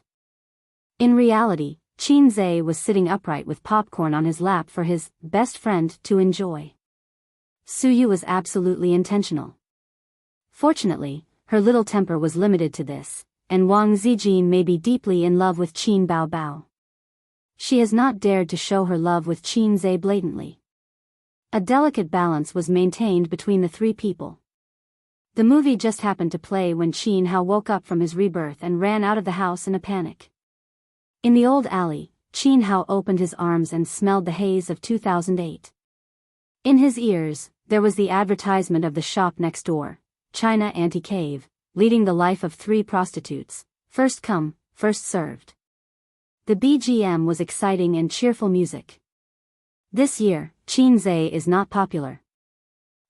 Speaker 1: In reality, Qin Zhe was sitting upright with popcorn on his lap for his best friend to enjoy. Suyu was absolutely intentional. Fortunately, her little temper was limited to this, and Wang Zijin may be deeply in love with Qin Bao Bao. She has not dared to show her love with Qin Zhe blatantly. A delicate balance was maintained between the three people. The movie just happened to play when Qin Hao woke up from his rebirth and ran out of the house in a panic. In the old alley, Qin Hao opened his arms and smelled the haze of 2008. In his ears, there was the advertisement of the shop next door, China Anti-Cave, leading the life of three prostitutes, first come, first served. The BGM was exciting and cheerful music. This year, Qin Zhe is not popular.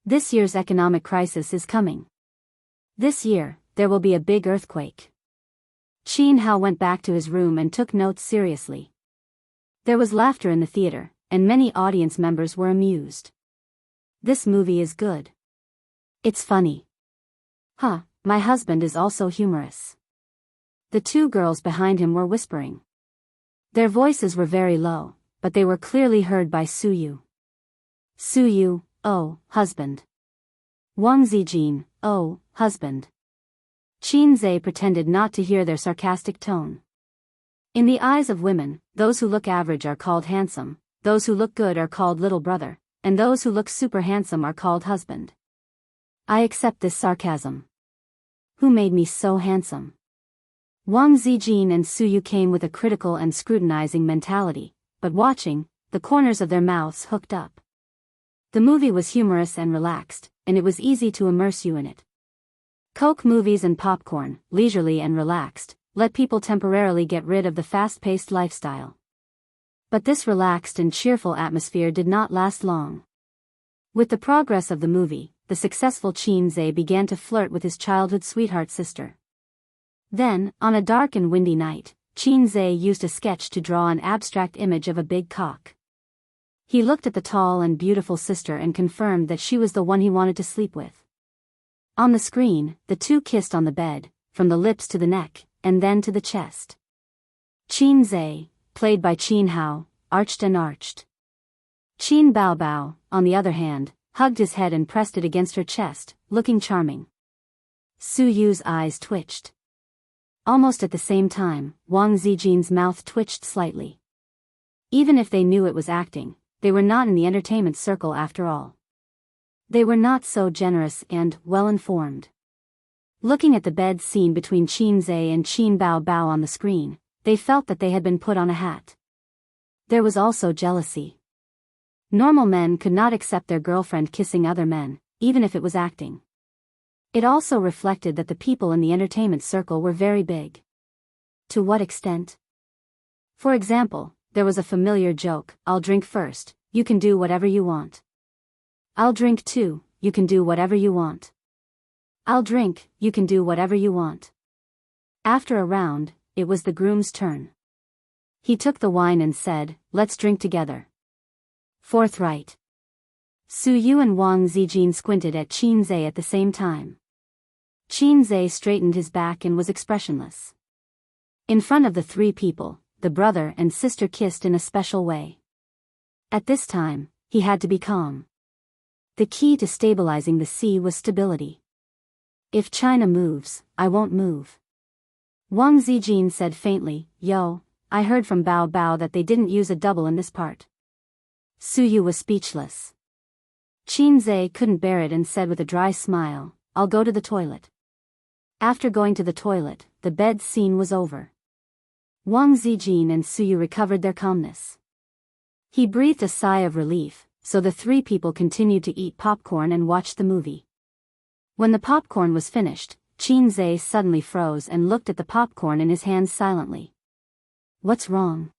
Speaker 1: This year's economic crisis is coming. This year, there will be a big earthquake. Qin Hao went back to his room and took notes seriously. There was laughter in the theater, and many audience members were amused. This movie is good. It's funny. My husband is also humorous. The two girls behind him were whispering. Their voices were very low, but they were clearly heard by Suyu. Suyu, oh, husband. Wang Zijin, oh, husband. Qin Zhe pretended not to hear their sarcastic tone. In the eyes of women, those who look average are called handsome, those who look good are called little brother, and those who look super handsome are called husband. I accept this sarcasm. Who made me so handsome? Wang Zijin and Suyu came with a critical and scrutinizing mentality, but watching, the corners of their mouths hooked up. The movie was humorous and relaxed, and it was easy to immerse you in it. Coke movies and popcorn, leisurely and relaxed, let people temporarily get rid of the fast-paced lifestyle. But this relaxed and cheerful atmosphere did not last long. With the progress of the movie, the successful Qin Zhe began to flirt with his childhood sweetheart sister. Then, on a dark and windy night, Qin Zhe used a sketch to draw an abstract image of a big cock. He looked at the tall and beautiful sister and confirmed that she was the one he wanted to sleep with. On the screen, the two kissed on the bed, from the lips to the neck, and then to the chest. Qin Zhe, played by Qin Hao, arched and arched. Qin Bao Bao, on the other hand, hugged his head and pressed it against her chest, looking charming. Su Yu's eyes twitched. Almost at the same time, Wang Zijin's mouth twitched slightly. Even if they knew it was acting, they were not in the entertainment circle after all. They were not so generous and well-informed. Looking at the bed scene between Qin Zhe and Qin Bao Bao on the screen, they felt that they had been put on a hat. There was also jealousy. Normal men could not accept their girlfriend kissing other men, even if it was acting. It also reflected that the people in the entertainment circle were very big. To what extent? For example, there was a familiar joke, "I'll drink first, you can do whatever you want." "I'll drink too, you can do whatever you want." "I'll drink, you can do whatever you want." After a round, it was the groom's turn. He took the wine and said, "Let's drink together." Forthright. Su Yu and Wang Zijin squinted at Qin Zhe at the same time. Qin Zhe straightened his back and was expressionless. In front of the three people, the brother and sister kissed in a special way. At this time, he had to be calm. The key to stabilizing the sea was stability. "If China moves, I won't move." Wang Zijin said faintly, "Yo, I heard from Bao Bao that they didn't use a double in this part." Su Yu was speechless. Qin Zhe couldn't bear it and said with a dry smile, "I'll go to the toilet." After going to the toilet, the bed scene was over. Wang Zijin and Su Yu recovered their calmness. He breathed a sigh of relief, so the three people continued to eat popcorn and watch the movie. When the popcorn was finished, Qin Zhe suddenly froze and looked at the popcorn in his hands silently. "What's wrong?"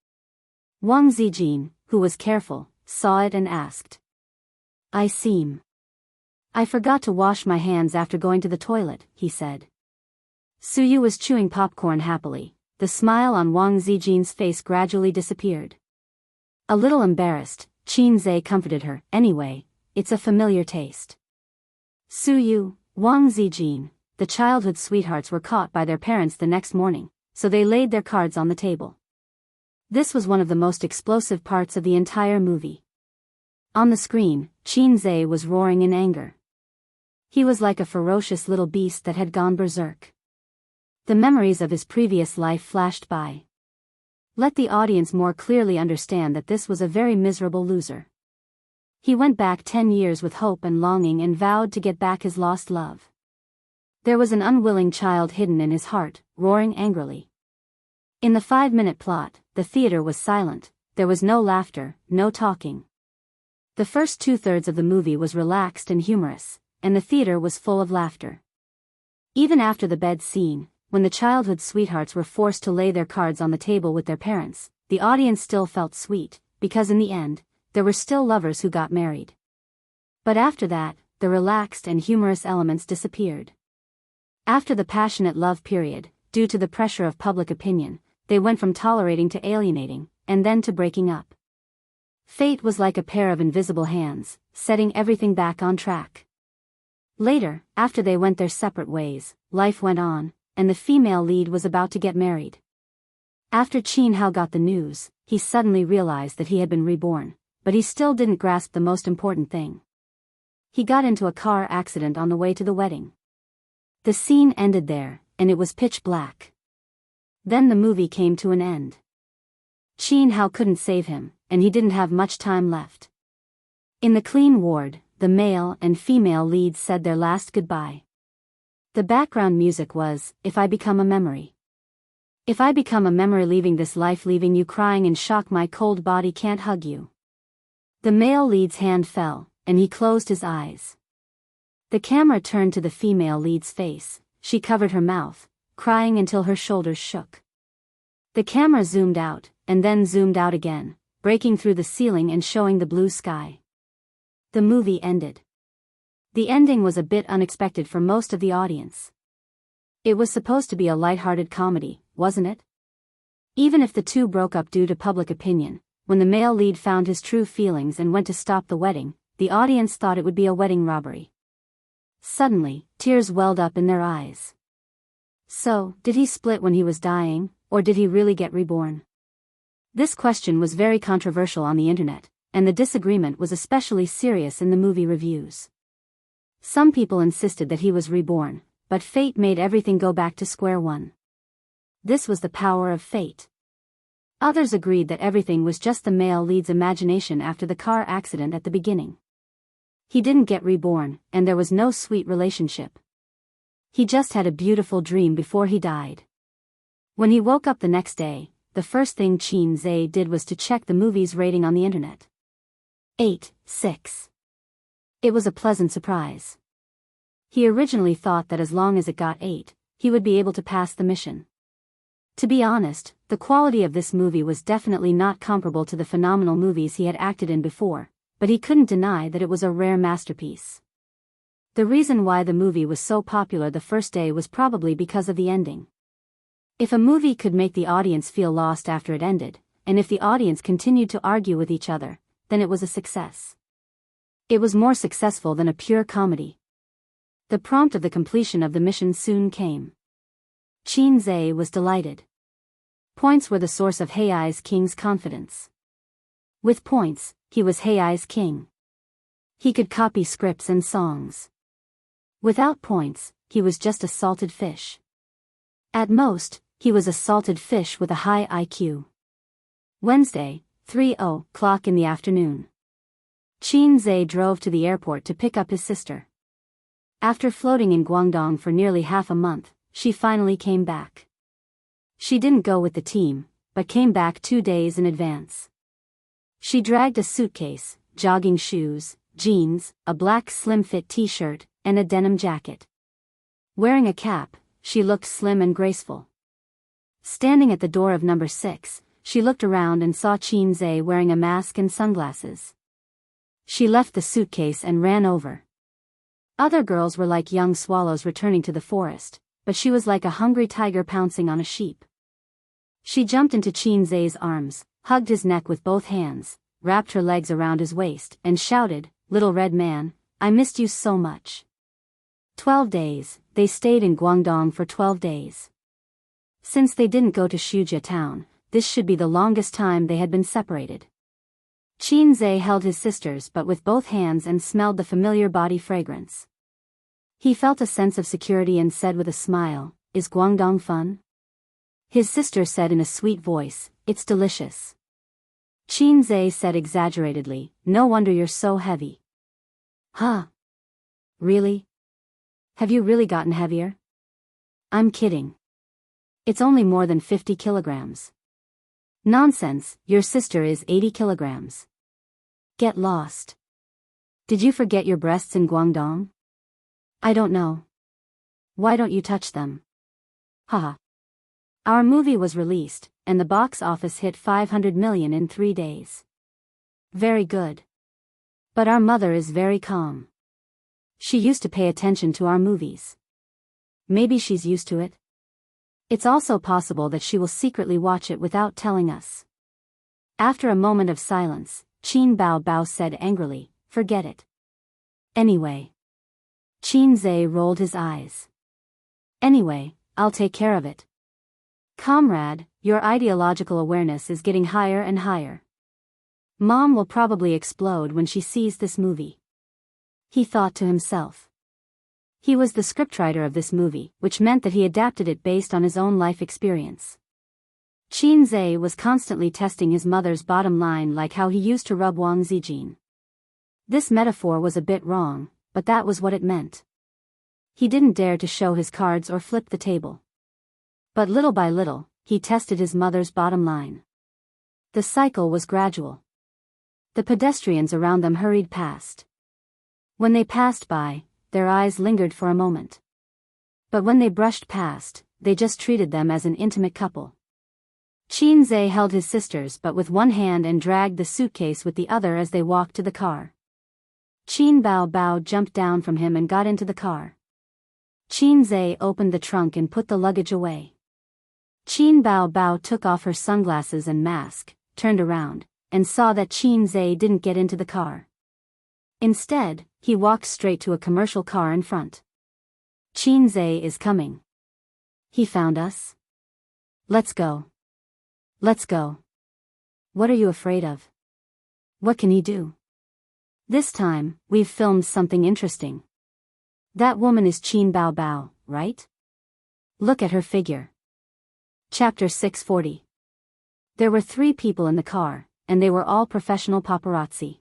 Speaker 1: Wang Zijin, who was careful, saw it and asked. I forgot to wash my hands after going to the toilet," he said. Su Yu was chewing popcorn happily. The smile on Wang Zijin's face gradually disappeared. A little embarrassed, Qin Zhe comforted her, "Anyway, it's a familiar taste." Su Yu, Wang Zijin, the childhood sweethearts were caught by their parents the next morning, so they laid their cards on the table. This was one of the most explosive parts of the entire movie. On the screen, Qin Zhe was roaring in anger. He was like a ferocious little beast that had gone berserk. The memories of his previous life flashed by. Let the audience more clearly understand that this was a very miserable loser. He went back 10 years with hope and longing and vowed to get back his lost love. There was an unwilling child hidden in his heart, roaring angrily. In the 5-minute plot, the theater was silent, there was no laughter, no talking. The first 2/3 of the movie was relaxed and humorous, and the theater was full of laughter. Even after the bed scene, when the childhood sweethearts were forced to lay their cards on the table with their parents, the audience still felt sweet, because in the end, there were still lovers who got married. But after that, the relaxed and humorous elements disappeared. After the passionate love period, due to the pressure of public opinion, they went from tolerating to alienating, and then to breaking up. Fate was like a pair of invisible hands, setting everything back on track. Later, after they went their separate ways, life went on, and the female lead was about to get married. After Qin Hao got the news, he suddenly realized that he had been reborn, but he still didn't grasp the most important thing. He got into a car accident on the way to the wedding. The scene ended there, and it was pitch black. Then the movie came to an end. Qin Hao couldn't save him, and he didn't have much time left. In the clean ward, the male and female leads said their last goodbye. The background music was, "If I Become a Memory." If I become a memory, leaving this life, leaving you crying in shock, my cold body can't hug you. The male lead's hand fell, and he closed his eyes. The camera turned to the female lead's face. She covered her mouth, crying until her shoulders shook. The camera zoomed out, and then zoomed out again, breaking through the ceiling and showing the blue sky. The movie ended. The ending was a bit unexpected for most of the audience. It was supposed to be a light-hearted comedy, wasn't it? Even if the two broke up due to public opinion, when the male lead found his true feelings and went to stop the wedding, the audience thought it would be a wedding robbery. Suddenly, tears welled up in their eyes. So, did he split when he was dying, or did he really get reborn? This question was very controversial on the internet, and the disagreement was especially serious in the movie reviews. Some people insisted that he was reborn, but fate made everything go back to square one. This was the power of fate. Others agreed that everything was just the male lead's imagination after the car accident at the beginning. He didn't get reborn, and there was no sweet relationship. He just had a beautiful dream before he died. When he woke up the next day, the first thing Chin Zae did was to check the movie's rating on the internet. 8.6. It was a pleasant surprise. He originally thought that as long as it got 8, he would be able to pass the mission. To be honest, the quality of this movie was definitely not comparable to the phenomenal movies he had acted in before, but he couldn't deny that it was a rare masterpiece. The reason why the movie was so popular the first day was probably because of the ending. If a movie could make the audience feel lost after it ended, and if the audience continued to argue with each other, then it was a success. It was more successful than a pure comedy. The prompt of the completion of the mission soon came. Chin Zae was delighted. Points were the source of Hei's king's confidence. With points, he was Hei's king. He could copy scripts and songs. Without points, he was just a salted fish. At most, he was a salted fish with a high IQ. Wednesday, 3:00 in the afternoon. Chin Zae drove to the airport to pick up his sister. After floating in Guangdong for nearly half a month, she finally came back. She didn't go with the team, but came back 2 days in advance. She dragged a suitcase, jogging shoes, jeans, a black slim-fit t-shirt, and a denim jacket. Wearing a cap, she looked slim and graceful. Standing at the door of number 6, she looked around and saw Chin Zae wearing a mask and sunglasses. She left the suitcase and ran over. Other girls were like young swallows returning to the forest, but she was like a hungry tiger pouncing on a sheep. She jumped into Chin Zae's arms, hugged his neck with both hands, wrapped her legs around his waist, and shouted, "Little red man, I missed you so much." 12 days, they stayed in Guangdong for 12 days. Since they didn't go to Shujia town, this should be the longest time they had been separated. Chin Zae held his sisters but with both hands and smelled the familiar body fragrance. He felt a sense of security and said with a smile, "Is Guangdong fun?" His sister said in a sweet voice, "It's delicious." Chin Zae said exaggeratedly, "No wonder you're so heavy." Huh? Really? Have you really gotten heavier? I'm kidding. It's only more than 50 kilograms. Nonsense, your sister is 80 kilograms. Get lost. Did you forget your breasts in Guangdong? I don't know. Why don't you touch them? Haha. Our movie was released, and the box office hit 500 million in 3 days. Very good. But our mother is very calm. She used to pay attention to our movies. Maybe she's used to it. It's also possible that she will secretly watch it without telling us. After a moment of silence, Chin Bao said angrily, "Forget it." Anyway. Chin Zae rolled his eyes. Anyway, I'll take care of it. Comrade, your ideological awareness is getting higher and higher. Mom will probably explode when she sees this movie. He thought to himself. He was the scriptwriter of this movie, which meant that he adapted it based on his own life experience. Chin Zae was constantly testing his mother's bottom line like how he used to rub Wang Zijin. This metaphor was a bit wrong, but that was what it meant. He didn't dare to show his cards or flip the table. But little by little, he tested his mother's bottom line. The cycle was gradual. The pedestrians around them hurried past. When they passed by, their eyes lingered for a moment. But when they brushed past, they just treated them as an intimate couple. Chin Zae held his sisters but with one hand and dragged the suitcase with the other as they walked to the car. Qin Bao Bao jumped down from him and got into the car. Qin Zhe opened the trunk and put the luggage away. Qin Bao Bao took off her sunglasses and mask, turned around, and saw that Qin Zhe didn't get into the car. Instead, he walked straight to a commercial car in front. Qin Zhe is coming. He found us. Let's go. Let's go. What are you afraid of? What can he do? This time, we've filmed something interesting. That woman is Qin Bao Bao, right? Look at her figure. Chapter 640. There were 3 people in the car, and they were all professional paparazzi.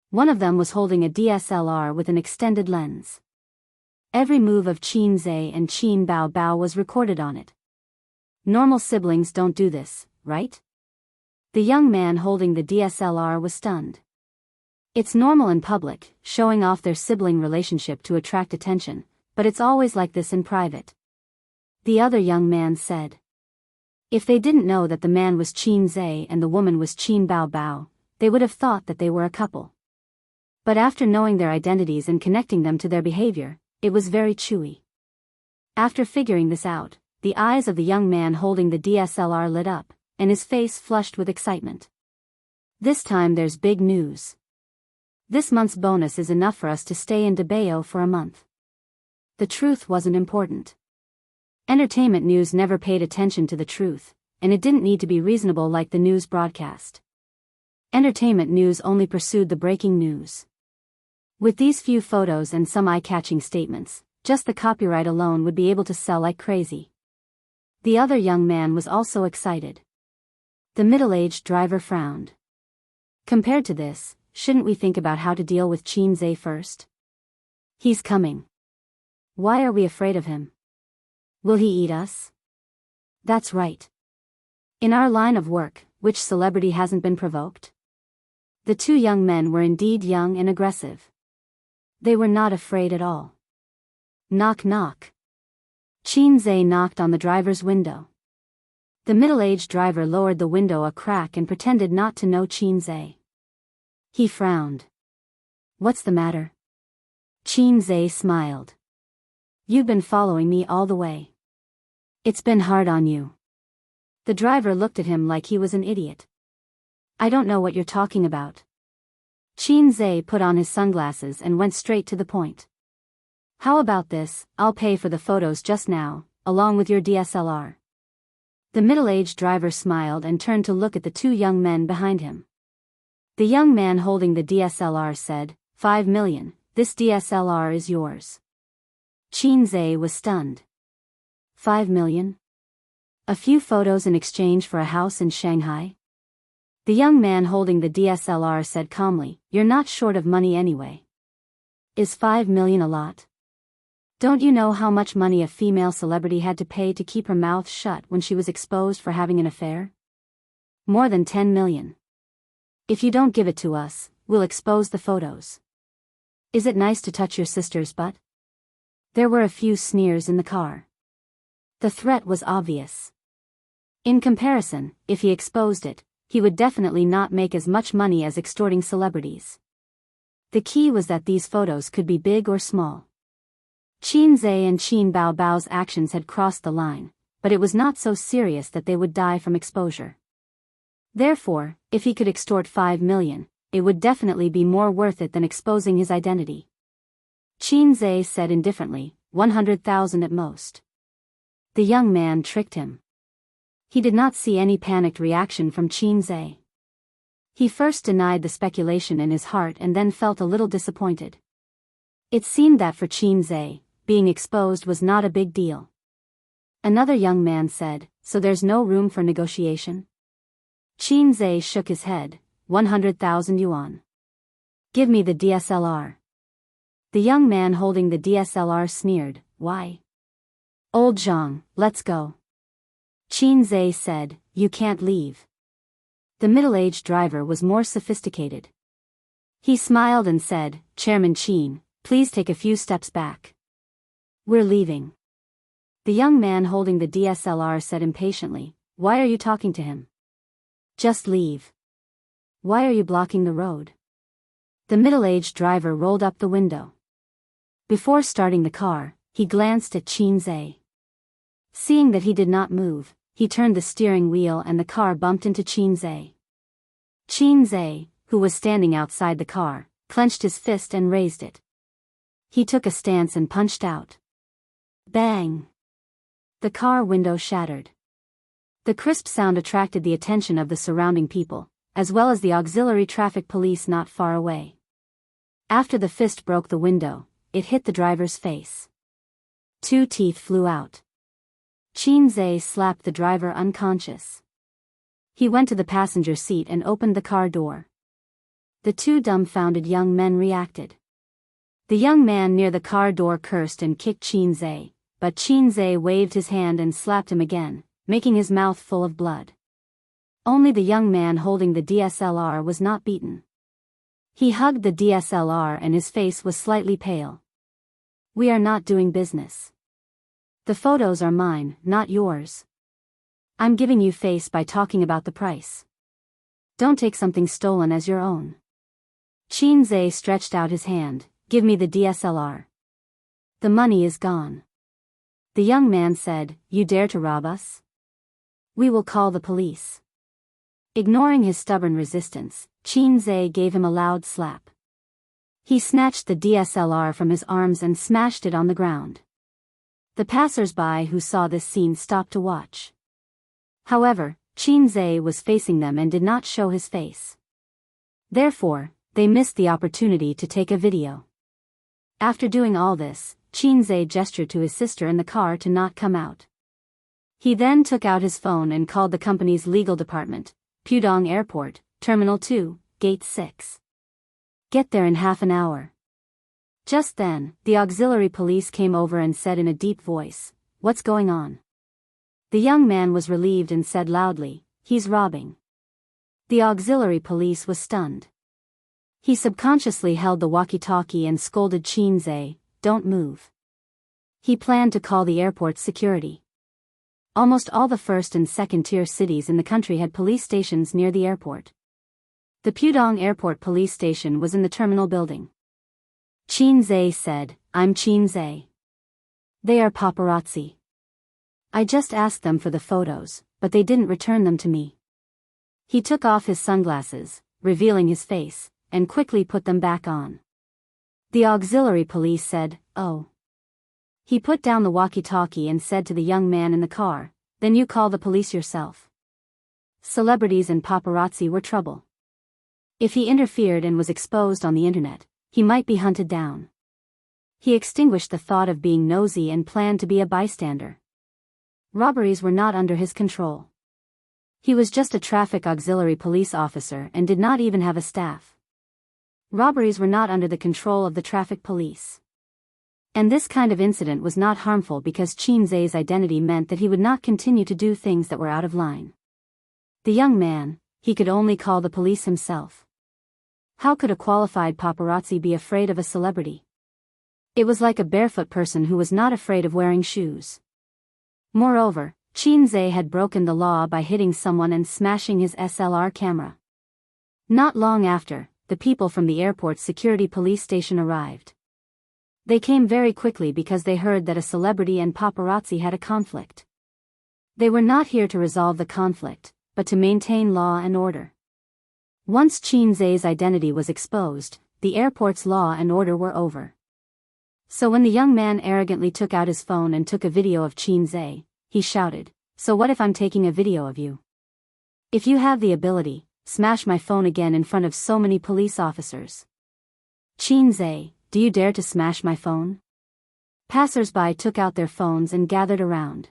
Speaker 1: One of them was holding a DSLR with an extended lens. Every move of Qin Zhe and Qin Bao Bao was recorded on it. Normal siblings don't do this, right? The young man holding the DSLR was stunned. It's normal in public, showing off their sibling relationship to attract attention, but it's always like this in private. The other young man said. If they didn't know that the man was Qin Zhe and the woman was Qin Bao Bao, they would have thought that they were a couple. But after knowing their identities and connecting them to their behavior, it was very chewy. After figuring this out, the eyes of the young man holding the DSLR lit up, and his face flushed with excitement. This time there's big news. This month's bonus is enough for us to stay in Debao for a month. The truth wasn't important. Entertainment news never paid attention to the truth, and it didn't need to be reasonable like the news broadcast. Entertainment news only pursued the breaking news. With these few photos and some eye-catching statements, just the copyright alone would be able to sell like crazy. The other young man was also excited. The middle-aged driver frowned. Compared to this, shouldn't we think about how to deal with Qin Zhe first? He's coming. Why are we afraid of him? Will he eat us? That's right. In our line of work, which celebrity hasn't been provoked? The 2 young men were indeed young and aggressive. They were not afraid at all. Knock knock. Qin Zhe knocked on the driver's window. The middle-aged driver lowered the window a crack and pretended not to know Qin Zhe. He frowned. What's the matter? Qin Zhe smiled. You've been following me all the way. It's been hard on you. The driver looked at him like he was an idiot. I don't know what you're talking about. Qin Zhe put on his sunglasses and went straight to the point. How about this? I'll pay for the photos just now, along with your DSLR. The middle-aged driver smiled and turned to look at the 2 young men behind him. The young man holding the DSLR said, 5 million, this DSLR is yours. Qin Zhe was stunned. 5 million? A few photos in exchange for a house in Shanghai? The young man holding the DSLR said calmly, you're not short of money anyway. Is 5 million a lot? Don't you know how much money a female celebrity had to pay to keep her mouth shut when she was exposed for having an affair? More than 10 million. If you don't give it to us, we'll expose the photos. Is it nice to touch your sister's butt? There were a few sneers in the car. The threat was obvious. In comparison, if he exposed it, he would definitely not make as much money as extorting celebrities. The key was that these photos could be big or small. Qin Zhe and Qin Bao Bao's actions had crossed the line, but it was not so serious that they would die from exposure. Therefore, if he could extort 5 million, it would definitely be more worth it than exposing his identity. Qin Zhe said indifferently, 100,000 at most. The young man tricked him. He did not see any panicked reaction from Qin Zhe. He first denied the speculation in his heart and then felt a little disappointed. It seemed that for Qin Zhe, being exposed was not a big deal. Another young man said, so there's no room for negotiation? Qin Zhe shook his head, 100,000 yuan. Give me the DSLR. The young man holding the DSLR sneered, why? Old Zhang, let's go. Qin Zhe said, you can't leave. The middle-aged driver was more sophisticated. He smiled and said, Chairman Qin, please take a few steps back. We're leaving. The young man holding the DSLR said impatiently, why are you talking to him? Just leave. Why are you blocking the road? The middle-aged driver rolled up the window. Before starting the car, he glanced at Qin. Seeing that he did not move, he turned the steering wheel and the car bumped into Qin. Qin, who was standing outside the car, clenched his fist and raised it. He took a stance and punched out. Bang! The car window shattered. The crisp sound attracted the attention of the surrounding people, as well as the auxiliary traffic police not far away. After the fist broke the window, it hit the driver's face. 2 teeth flew out. Qin slapped the driver unconscious. He went to the passenger seat and opened the car door. The 2 dumbfounded young men reacted. The young man near the car door cursed and kicked Qin, but Qin waved his hand and slapped him again, making his mouth full of blood. Only the young man holding the DSLR was not beaten. He hugged the DSLR and his face was slightly pale. "We are not doing business. The photos are mine, not yours. I'm giving you face by talking about the price. Don't take something stolen as your own." Qin stretched out his hand. "Give me the DSLR. The money is gone." The young man said, "You dare to rob us? We will call the police." Ignoring his stubborn resistance, Qin gave him a loud slap. He snatched the DSLR from his arms and smashed it on the ground. The passers-by who saw this scene stopped to watch. However, Qin was facing them and did not show his face. Therefore, they missed the opportunity to take a video. After doing all this, Qin gestured to his sister in the car to not come out. He then took out his phone and called the company's legal department, Pudong Airport, Terminal 2, Gate 6. "Get there in half an hour." Just then, the auxiliary police came over and said in a deep voice, "What's going on?" The young man was relieved and said loudly, "He's robbing." The auxiliary police was stunned. He subconsciously held the walkie-talkie and scolded Qin, "Don't move." He planned to call the airport's security. Almost all the first and second-tier cities in the country had police stations near the airport. The Pudong Airport police station was in the terminal building. Qin said, "I'm Qin. They are paparazzi. I just asked them for the photos, but they didn't return them to me." He took off his sunglasses, revealing his face, and quickly put them back on. The auxiliary police said, "Oh." He put down the walkie-talkie and said to the young man in the car, "Then you call the police yourself." Celebrities and paparazzi were trouble. If he interfered and was exposed on the internet, he might be hunted down. He extinguished the thought of being nosy and planned to be a bystander. Robberies were not under his control. He was just a traffic auxiliary police officer and did not even have a staff. Robberies were not under the control of the traffic police. And this kind of incident was not harmful because Qin's identity meant that he would not continue to do things that were out of line. The young man, he could only call the police himself. How could a qualified paparazzi be afraid of a celebrity? It was like a barefoot person who was not afraid of wearing shoes. Moreover, Qin had broken the law by hitting someone and smashing his SLR camera. Not long after, the people from the airport's security police station arrived. They came very quickly because they heard that a celebrity and paparazzi had a conflict. They were not here to resolve the conflict, but to maintain law and order. Once Qin's identity was exposed, the airport's law and order were over. So when the young man arrogantly took out his phone and took a video of Qin, he shouted, "So what if I'm taking a video of you? If you have the ability, smash my phone again in front of so many police officers." "Qin, do you dare to smash my phone?" Passers-by took out their phones and gathered around.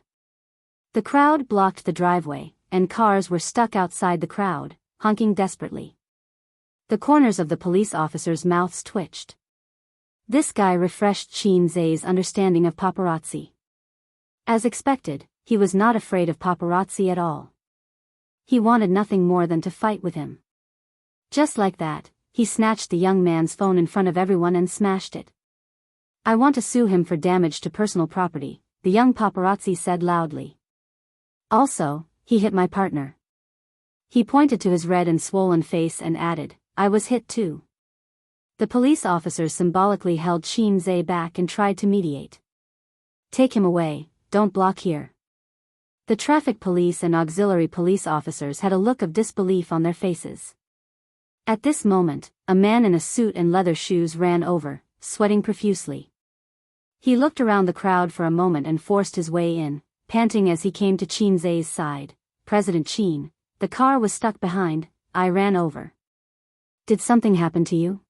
Speaker 1: The crowd blocked the driveway, and cars were stuck outside the crowd, honking desperately. The corners of the police officers' mouths twitched. This guy refreshed Qin's understanding of paparazzi. As expected, he was not afraid of paparazzi at all. He wanted nothing more than to fight with him. Just like that, he snatched the young man's phone in front of everyone and smashed it. "I want to sue him for damage to personal property," the young paparazzi said loudly. "Also, he hit my partner." He pointed to his red and swollen face and added, "I was hit too." The police officers symbolically held Qin Zhe back and tried to mediate. Take him away, don't block here. The traffic police and auxiliary police officers had a look of disbelief on their faces. At this moment, a man in a suit and leather shoes ran over, sweating profusely. He looked around the crowd for a moment and forced his way in, panting as he came to Qin Zhe's side. President Qin, the car was stuck behind, I ran over. Did something happen to you?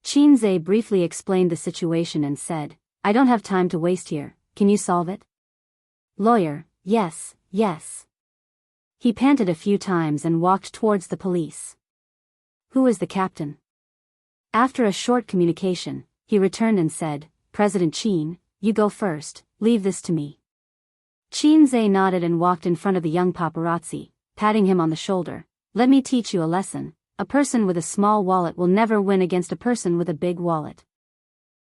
Speaker 1: Qin Zhe briefly explained the situation and said, I don't have time to waste here, can you solve it? Lawyer, yes, yes. He panted a few times and walked towards the police. Who is the captain? After a short communication, he returned and said, President Qin, you go first, leave this to me. Qin Zhe nodded and walked in front of the young paparazzi, patting him on the shoulder. Let me teach you a lesson. A person with a small wallet will never win against a person with a big wallet.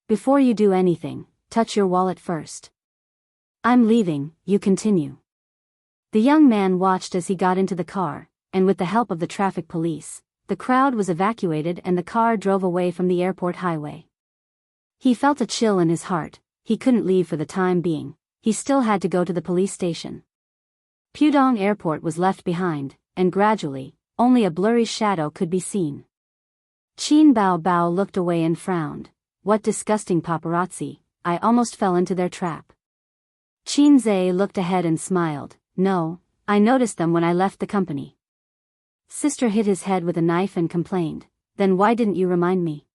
Speaker 1: Before you do anything, touch your wallet first. I'm leaving, you continue. The young man watched as he got into the car, and with the help of the traffic police, the crowd was evacuated and the car drove away from the airport highway. He felt a chill in his heart. He couldn't leave for the time being. He still had to go to the police station. Pudong Airport was left behind, and gradually, only a blurry shadow could be seen. Qin Bao Bao looked away and frowned. What disgusting paparazzi, I almost fell into their trap. Qin Zhe looked ahead and smiled. No, I noticed them when I left the company. Sister hit his head with a knife and complained. Then why didn't you remind me?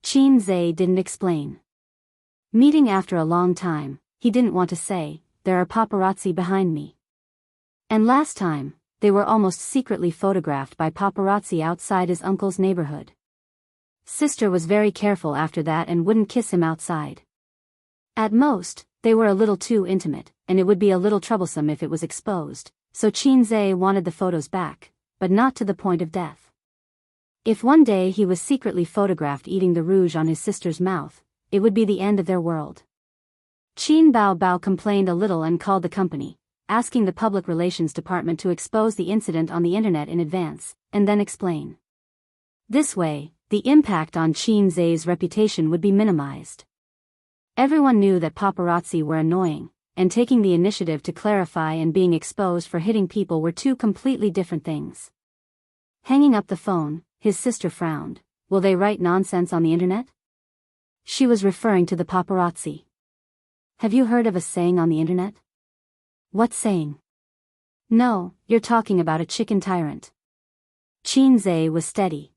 Speaker 1: Qin Zhe didn't explain. Meeting after a long time, he didn't want to say, there are paparazzi behind me. And last time, they were almost secretly photographed by paparazzi outside his uncle's neighborhood. Sister was very careful after that and wouldn't kiss him outside. At most, they were a little too intimate, and it would be a little troublesome if it was exposed, so Qin Zhe wanted the photos back, but not to the point of death. If one day he was secretly photographed eating the rouge on his sister's mouth, it would be the end of their world. Qin Bao Bao complained a little and called the company, asking the public relations department to expose the incident on the internet in advance, and then explain. This way, the impact on Qin Zhe's reputation would be minimized. Everyone knew that paparazzi were annoying, and taking the initiative to clarify and being exposed for hitting people were two completely different things. Hanging up the phone, his sister frowned. Will they write nonsense on the internet? She was referring to the paparazzi. Have you heard of a saying on the internet? What saying? No, you're talking about a chicken tyrant. Qin Zhe was steady.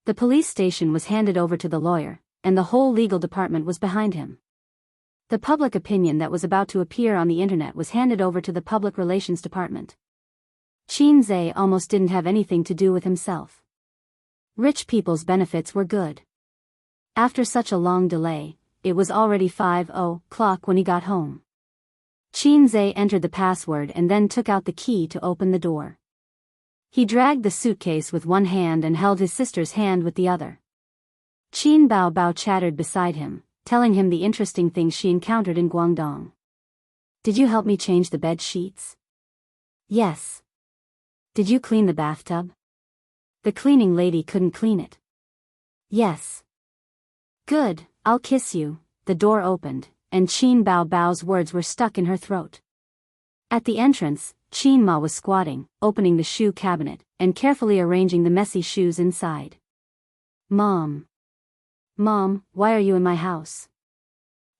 Speaker 1: The police station was handed over to the lawyer, and the whole legal department was behind him. The public opinion that was about to appear on the internet was handed over to the public relations department. Qin Zhe almost didn't have anything to do with himself. Rich people's benefits were good. After such a long delay, it was already 5:00 when he got home. Qin Zhe entered the password and then took out the key to open the door. He dragged the suitcase with one hand and held his sister's hand with the other. Qin Bao Bao chattered beside him, telling him the interesting things she encountered in Guangdong. Did you help me change the bed sheets? Yes. Did you clean the bathtub? The cleaning lady couldn't clean it. Yes. Good, I'll kiss you. The door opened, and Qin Bao Bao's words were stuck in her throat. At the entrance, Qin Ma was squatting, opening the shoe cabinet, and carefully arranging the messy shoes inside. Mom, why are you in my house?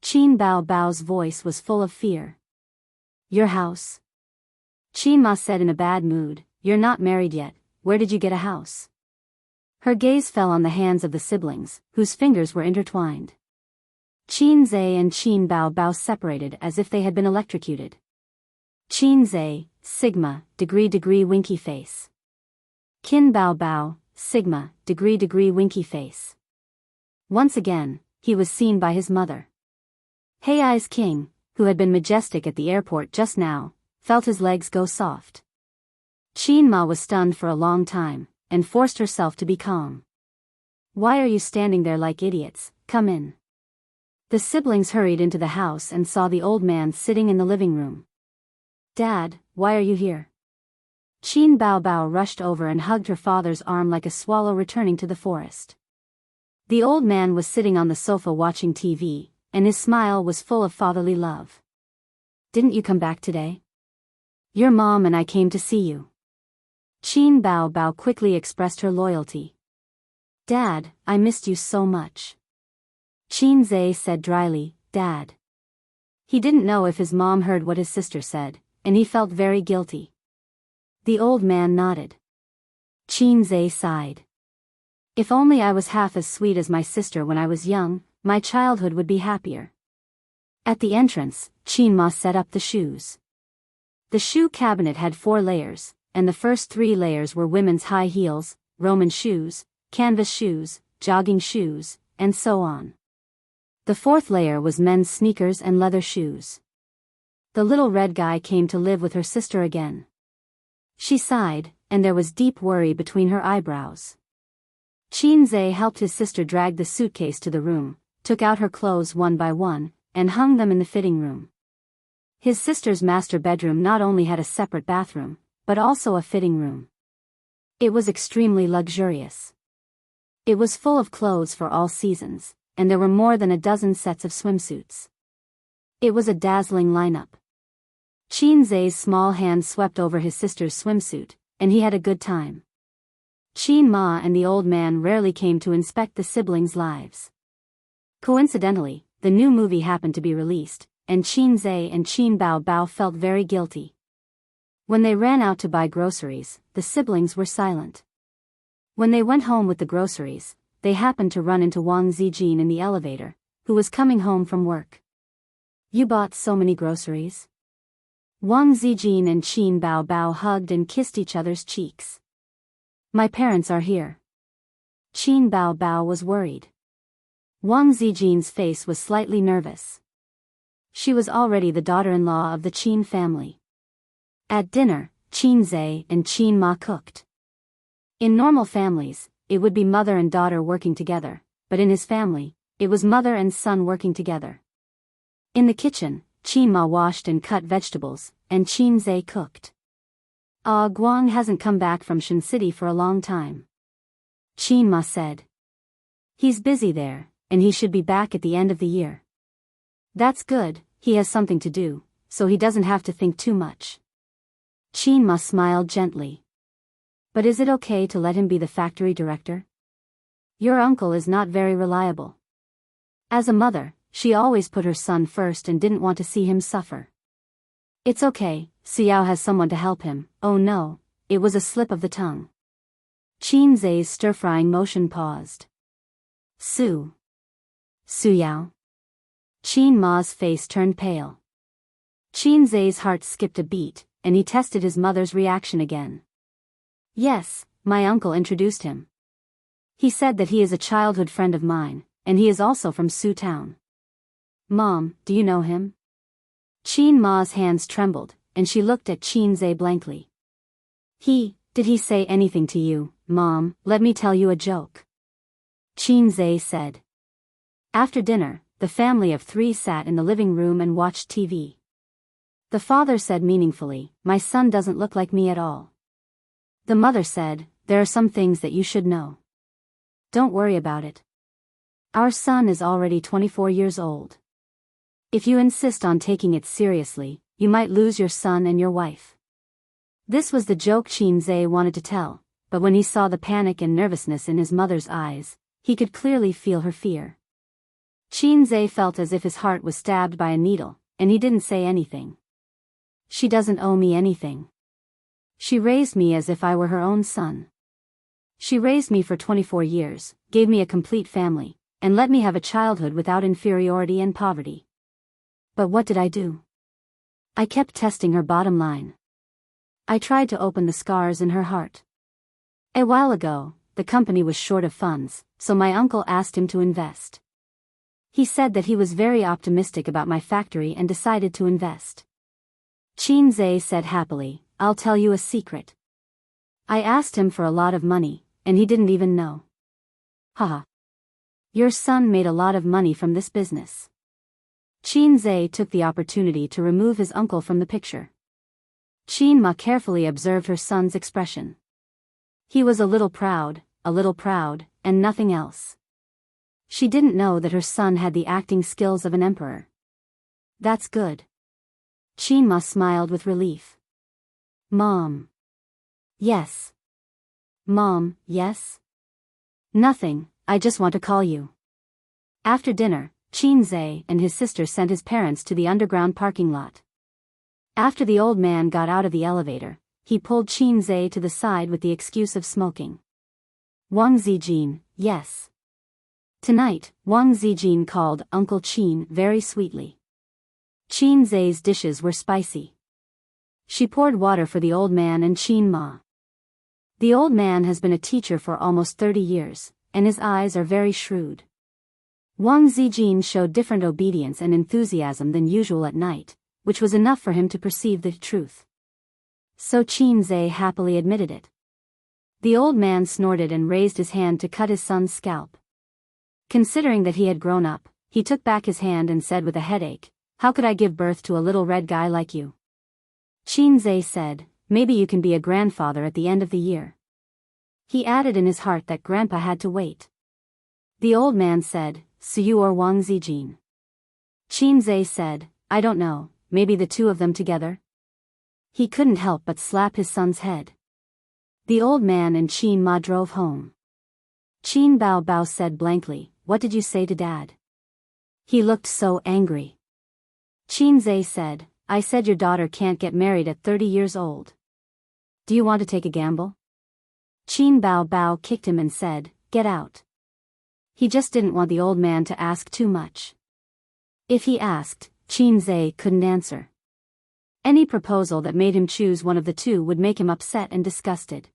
Speaker 1: Qin Bao Bao's voice was full of fear. Your house? Qin Ma said in a bad mood, you're not married yet, where did you get a house? Her gaze fell on the hands of the siblings, whose fingers were intertwined. Qin Zhe and Qin Bao Bao separated as if they had been electrocuted. Qin Zhe, sigma, degree winky face. Qin Bao Bao, sigma, degree winky face. Once again, he was seen by his mother. Hei's king, who had been majestic at the airport just now, felt his legs go soft. Qin Ma was stunned for a long time, and forced herself to be calm. Why are you standing there like idiots? Come in. The siblings hurried into the house and saw the old man sitting in the living room. Dad, why are you here? Qin Bao Bao rushed over and hugged her father's arm like a swallow returning to the forest. The old man was sitting on the sofa watching TV, and his smile was full of fatherly love. Didn't you come back today? Your mom and I came to see you. Qin Bao Bao quickly expressed her loyalty. Dad, I missed you so much. Qin Zhe said dryly, Dad. He didn't know if his mom heard what his sister said, and he felt very guilty. The old man nodded. Qin Zhe sighed. If only I was half as sweet as my sister when I was young, my childhood would be happier. At the entrance, Qin Ma set up the shoes. The shoe cabinet had 4 layers, and the first 3 layers were women's high heels, Roman shoes, canvas shoes, jogging shoes, and so on. The 4th layer was men's sneakers and leather shoes. The little red guy came to live with her sister again. She sighed, and there was deep worry between her eyebrows. Qin Zhe helped his sister drag the suitcase to the room, took out her clothes one by one, and hung them in the fitting room. His sister's master bedroom not only had a separate bathroom, but also a fitting room. It was extremely luxurious. It was full of clothes for all seasons, and there were more than a dozen sets of swimsuits. It was a dazzling lineup. Qin Zhe's small hand swept over his sister's swimsuit, and he had a good time. Qin Ma and the old man rarely came to inspect the siblings' lives. Coincidentally, the new movie happened to be released, and Qin Zhe and Qin Bao Bao felt very guilty. When they ran out to buy groceries, the siblings were silent. When they went home with the groceries, they happened to run into Wang Zijin in the elevator, who was coming home from work. You bought so many groceries? Wang Zijin and Qin Bao Bao hugged and kissed each other's cheeks. My parents are here. Qin Bao Bao was worried. Wang Zijin's face was slightly nervous. She was already the daughter-in-law of the Qin family. At dinner, Qin Zhe and Qin Ma cooked. In normal families, it would be mother and daughter working together, but in his family, it was mother and son working together. In the kitchen, Qin Ma washed and cut vegetables, and Qin Zhe cooked. Guang hasn't come back from Shen City for a long time. Qin Ma said. He's busy there, and he should be back at the end of the year. That's good, he has something to do, so he doesn't have to think too much. Qin Ma smiled gently. But is it okay to let him be the factory director? Your uncle is not very reliable. As a mother, she always put her son first and didn't want to see him suffer. It's okay, Xiao has someone to help him. Oh no, it was a slip of the tongue. Qin Zhe's stir-frying motion paused. Yao. Qin Ma's face turned pale. Qin Zhe's heart skipped a beat, and he tested his mother's reaction again. Yes, my uncle introduced him. He said that he is a childhood friend of mine, and he is also from Su Town. Mom, do you know him? Qin Ma's hands trembled, and she looked at Qin Zhe blankly. Did he say anything to you, Mom? Let me tell you a joke. Qin Zhe said. After dinner, the family of 3 sat in the living room and watched TV. The father said meaningfully, my son doesn't look like me at all. The mother said, there are some things that you should know. Don't worry about it. Our son is already 24 years old. If you insist on taking it seriously, you might lose your son and your wife. This was the joke Qin Zhe wanted to tell, but when he saw the panic and nervousness in his mother's eyes, he could clearly feel her fear. Qin Zhe felt as if his heart was stabbed by a needle, and he didn't say anything. She doesn't owe me anything. She raised me as if I were her own son. She raised me for 24 years, gave me a complete family, and let me have a childhood without inferiority and poverty. But what did I do? I kept testing her bottom line. I tried to open the scars in her heart. A while ago, the company was short of funds, so my uncle asked him to invest. He said that he was very optimistic about my factory and decided to invest. Qin Zhe said happily, I'll tell you a secret. I asked him for a lot of money, and he didn't even know. Haha. Your son made a lot of money from this business. Qin Zhe took the opportunity to remove his uncle from the picture. Qin Ma carefully observed her son's expression. He was a little proud, and nothing else. She didn't know that her son had the acting skills of an emperor. That's good. Qin smiled with relief. Mom. Yes. Mom, yes? Nothing, I just want to call you. After dinner, Qin and his sister sent his parents to the underground parking lot. After the old man got out of the elevator, he pulled Qin to the side with the excuse of smoking. Wang Zijin, yes. Tonight, Wang Zijin called Uncle Qin very sweetly. Qin's dishes were spicy. She poured water for the old man and Qin Ma. The old man has been a teacher for almost 30 years, and his eyes are very shrewd. Wang Zijin showed different obedience and enthusiasm than usual at night, which was enough for him to perceive the truth. So Qin happily admitted it. The old man snorted and raised his hand to cut his son's scalp. Considering that he had grown up, he took back his hand and said with a headache, "How could I give birth to a little red guy like you?" Qin said, "Maybe you can be a grandfather at the end of the year." He added in his heart that Grandpa had to wait. The old man said, "So you or Wang Zijin?" Qin said, "I don't know, maybe the two of them together?" He couldn't help but slap his son's head. The old man and Qin Ma drove home. Qin Bao said blankly, "What did you say to Dad?" He looked so angry. Qin said, "I said your daughter can't get married at 30 years old. Do you want to take a gamble?" Qin Bao kicked him and said, "Get out." He just didn't want the old man to ask too much. If he asked, Qin couldn't answer. Any proposal that made him choose one of the two would make him upset and disgusted.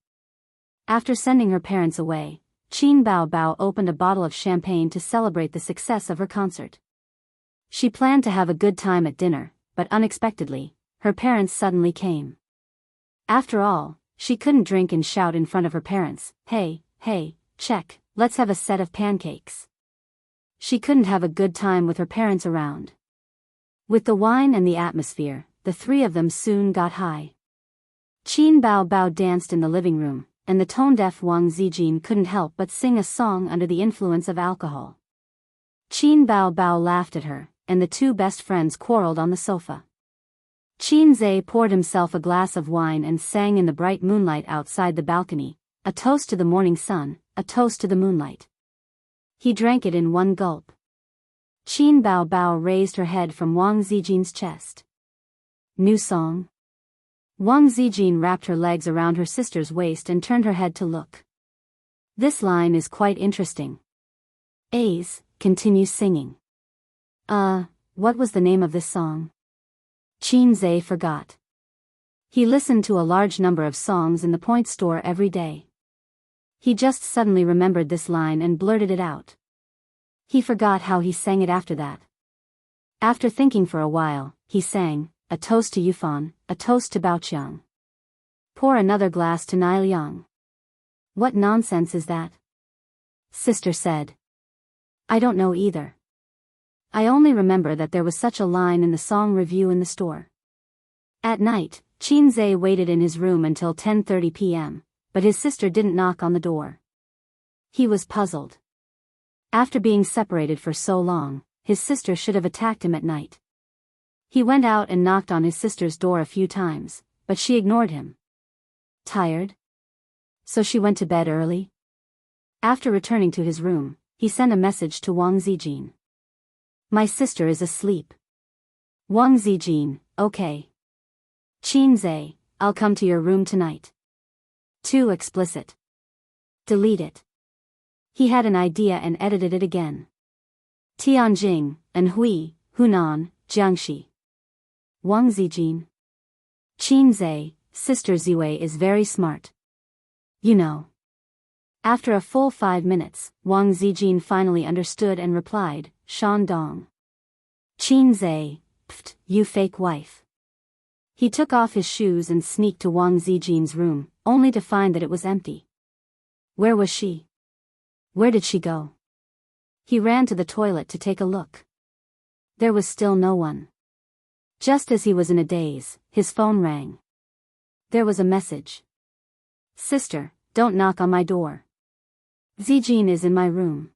Speaker 1: After sending her parents away, Qin Bao opened a bottle of champagne to celebrate the success of her concert. She planned to have a good time at dinner, but unexpectedly, her parents suddenly came. After all, she couldn't drink and shout in front of her parents, "Hey, check, let's have a set of pancakes." She couldn't have a good time with her parents around. With the wine and the atmosphere, the three of them soon got high. Qin Bao danced in the living room, and the tone-deaf Wang Zijin couldn't help but sing a song under the influence of alcohol. Qin Bao laughed at her, and the two best friends quarreled on the sofa. Qin poured himself a glass of wine and sang in the bright moonlight outside the balcony, "A toast to the morning sun, a toast to the moonlight." He drank it in one gulp. Qin Bao raised her head from Wang Zijin's chest. "New song?" Wang Zijin wrapped her legs around her sister's waist and turned her head to look. "This line is quite interesting. Continue singing." What was the name of this song?" Qin forgot. He listened to a large number of songs in the point store every day. He just suddenly remembered this line and blurted it out. He forgot how he sang it after that. After thinking for a while, he sang, "A toast to Yufan, a toast to Baoqiang. Pour another glass to Niliang." "What nonsense is that?" Sister said. "I don't know either. I only remember that there was such a line in the song review in the store." At night, Qin waited in his room until 10:30 p.m., but his sister didn't knock on the door. He was puzzled. After being separated for so long, his sister should have attacked him at night. He went out and knocked on his sister's door a few times, but she ignored him. Tired? So she went to bed early? After returning to his room, he sent a message to Wang Zijin. "My sister is asleep." Wang Zijin, "Okay. Qin I'll come to your room tonight." Too explicit. Delete it. He had an idea and edited it again. Tianjing, Anhui, Hunan, Jiangxi. Wang Zijin. Qin Sister Ziwei is very smart. You know. After a full 5 minutes, Wang Zijin finally understood and replied, "Shandong." Qin "Pft, you fake wife." He took off his shoes and sneaked to Wang Zijin's room, only to find that it was empty. Where was she? Where did she go? He ran to the toilet to take a look. There was still no one. Just as he was in a daze, his phone rang. There was a message. "Sister, don't knock on my door. Zijin is in my room."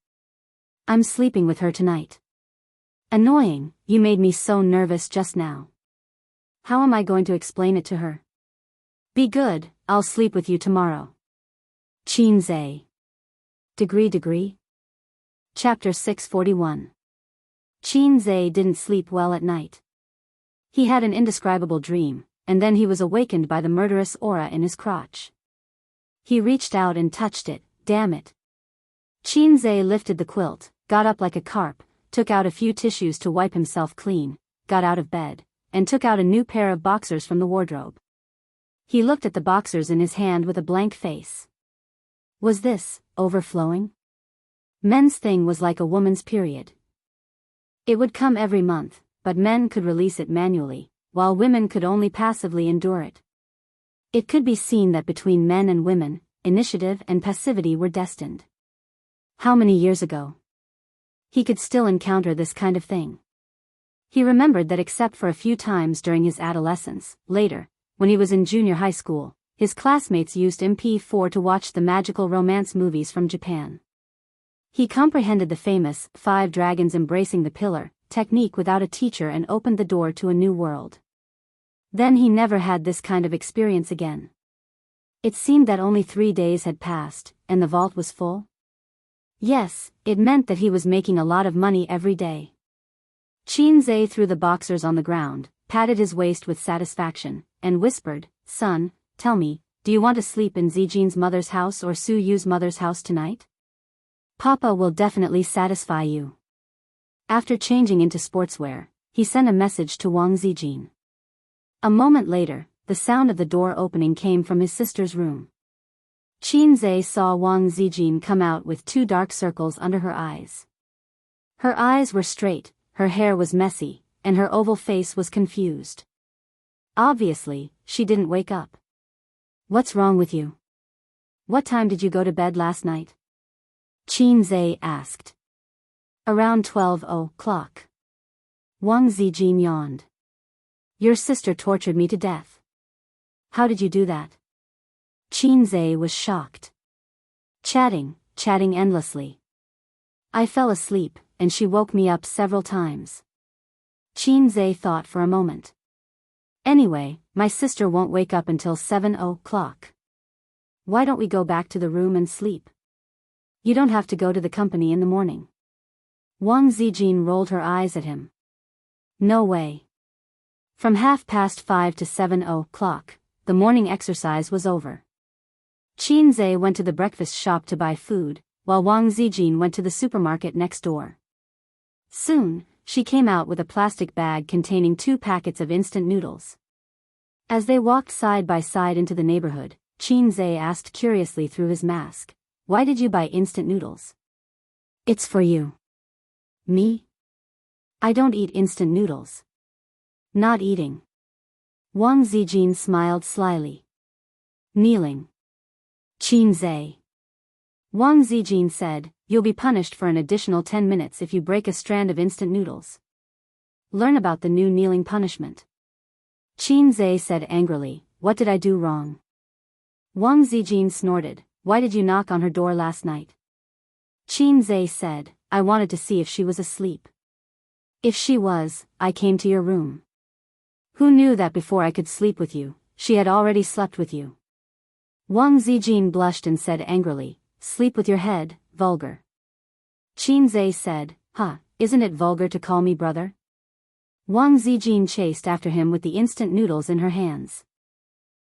Speaker 1: I'm sleeping with her tonight. Annoying, you made me so nervous just now. How am I going to explain it to her? Be good, I'll sleep with you tomorrow. Qinze. Degree. Chapter 641. Qinze didn't sleep well at night. He had an indescribable dream, and then he was awakened by the murderous aura in his crotch. He reached out and touched it, damn it. Qinze lifted the quilt, got up like a carp, took out a few tissues to wipe himself clean, got out of bed, and took out a new pair of boxers from the wardrobe. He looked at the boxers in his hand with a blank face. Was this overflowing? Men's thing was like a woman's period. It would come every month, but men could release it manually, while women could only passively endure it. It could be seen that between men and women, initiative and passivity were destined. How many years ago? He could still encounter this kind of thing. He remembered that except for a few times during his adolescence, later, when he was in junior high school, his classmates used MP4 to watch the magical romance movies from Japan. He comprehended the famous 5 dragons embracing the pillar technique without a teacher and opened the door to a new world. Then he never had this kind of experience again. It seemed that only 3 days had passed, and the vault was full. Yes, it meant that he was making a lot of money every day. Qinze threw the boxers on the ground, patted his waist with satisfaction, and whispered, "Son, tell me, do you want to sleep in Zijin's mother's house or Su Yu's mother's house tonight? Papa will definitely satisfy you." After changing into sportswear, he sent a message to Wang Zijin. A moment later, the sound of the door opening came from his sister's room. Qinze saw Wang Zijin come out with 2 dark circles under her eyes. Her eyes were straight, her hair was messy, and her oval face was confused. Obviously, she didn't wake up. "What's wrong with you? What time did you go to bed last night?" Qinze asked. "Around 12:00. Wang Zijin yawned. "Your sister tortured me to death." "How did you do that?" Qinze was shocked. Chatting endlessly. "I fell asleep, and she woke me up several times." Qinze thought for a moment. "Anyway, my sister won't wake up until 7:00. Why don't we go back to the room and sleep? You don't have to go to the company in the morning." Wang Zijin rolled her eyes at him. "No way." From 5:30 to 7:00, the morning exercise was over. Qinze went to the breakfast shop to buy food, while Wang Zijin went to the supermarket next door. Soon, she came out with a plastic bag containing 2 packets of instant noodles. As they walked side by side into the neighborhood, Qinze asked curiously through his mask, "Why did you buy instant noodles?" "It's for you." "Me? I don't eat instant noodles." "Not eating." Wang Zijin smiled slyly. "Kneeling." "Qinze." Wang Zijin said, "You'll be punished for an additional 10 minutes if you break a strand of instant noodles. Learn about the new kneeling punishment." Qinze said angrily, "What did I do wrong?" Wang Zijin snorted, "Why did you knock on her door last night?" Qinze said, "I wanted to see if she was asleep." "If she was, I came to your room. Who knew that before I could sleep with you, she had already slept with you?" Wang Zijin blushed and said angrily, "Sleep with your head, vulgar." Qinze said, Isn't it vulgar to call me brother?" Wang Zijin chased after him with the instant noodles in her hands.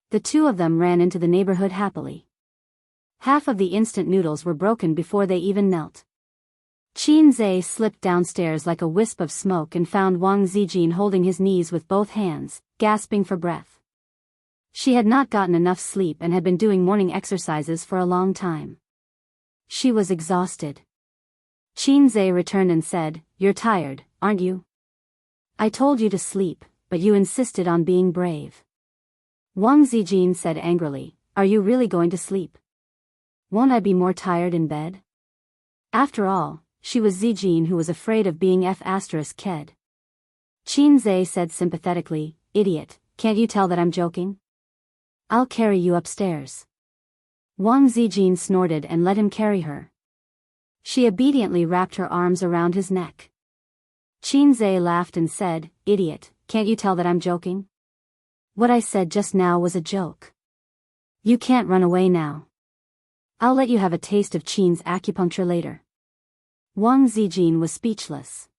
Speaker 1: The 2 of them ran into the neighborhood happily. Half of the instant noodles were broken before they even knelt. Qinze slipped downstairs like a wisp of smoke and found Wang Zijin holding his knees with both hands, gasping for breath. She had not gotten enough sleep and had been doing morning exercises for a long time. She was exhausted. Qinze returned and said, "You're tired, aren't you? I told you to sleep, but you insisted on being brave." Wang Zijin said angrily, "Are you really going to sleep? Won't I be more tired in bed?" After all, she was Zijin who was afraid of being F***ked. Qinze said sympathetically, "Idiot, can't you tell that I'm joking? I'll carry you upstairs." Wang Zijin snorted and let him carry her. She obediently wrapped her arms around his neck. Qinze laughed and said, "Idiot, can't you tell that I'm joking? What I said just now was a joke. You can't run away now. I'll let you have a taste of Qin's acupuncture later." Wang Zijin was speechless.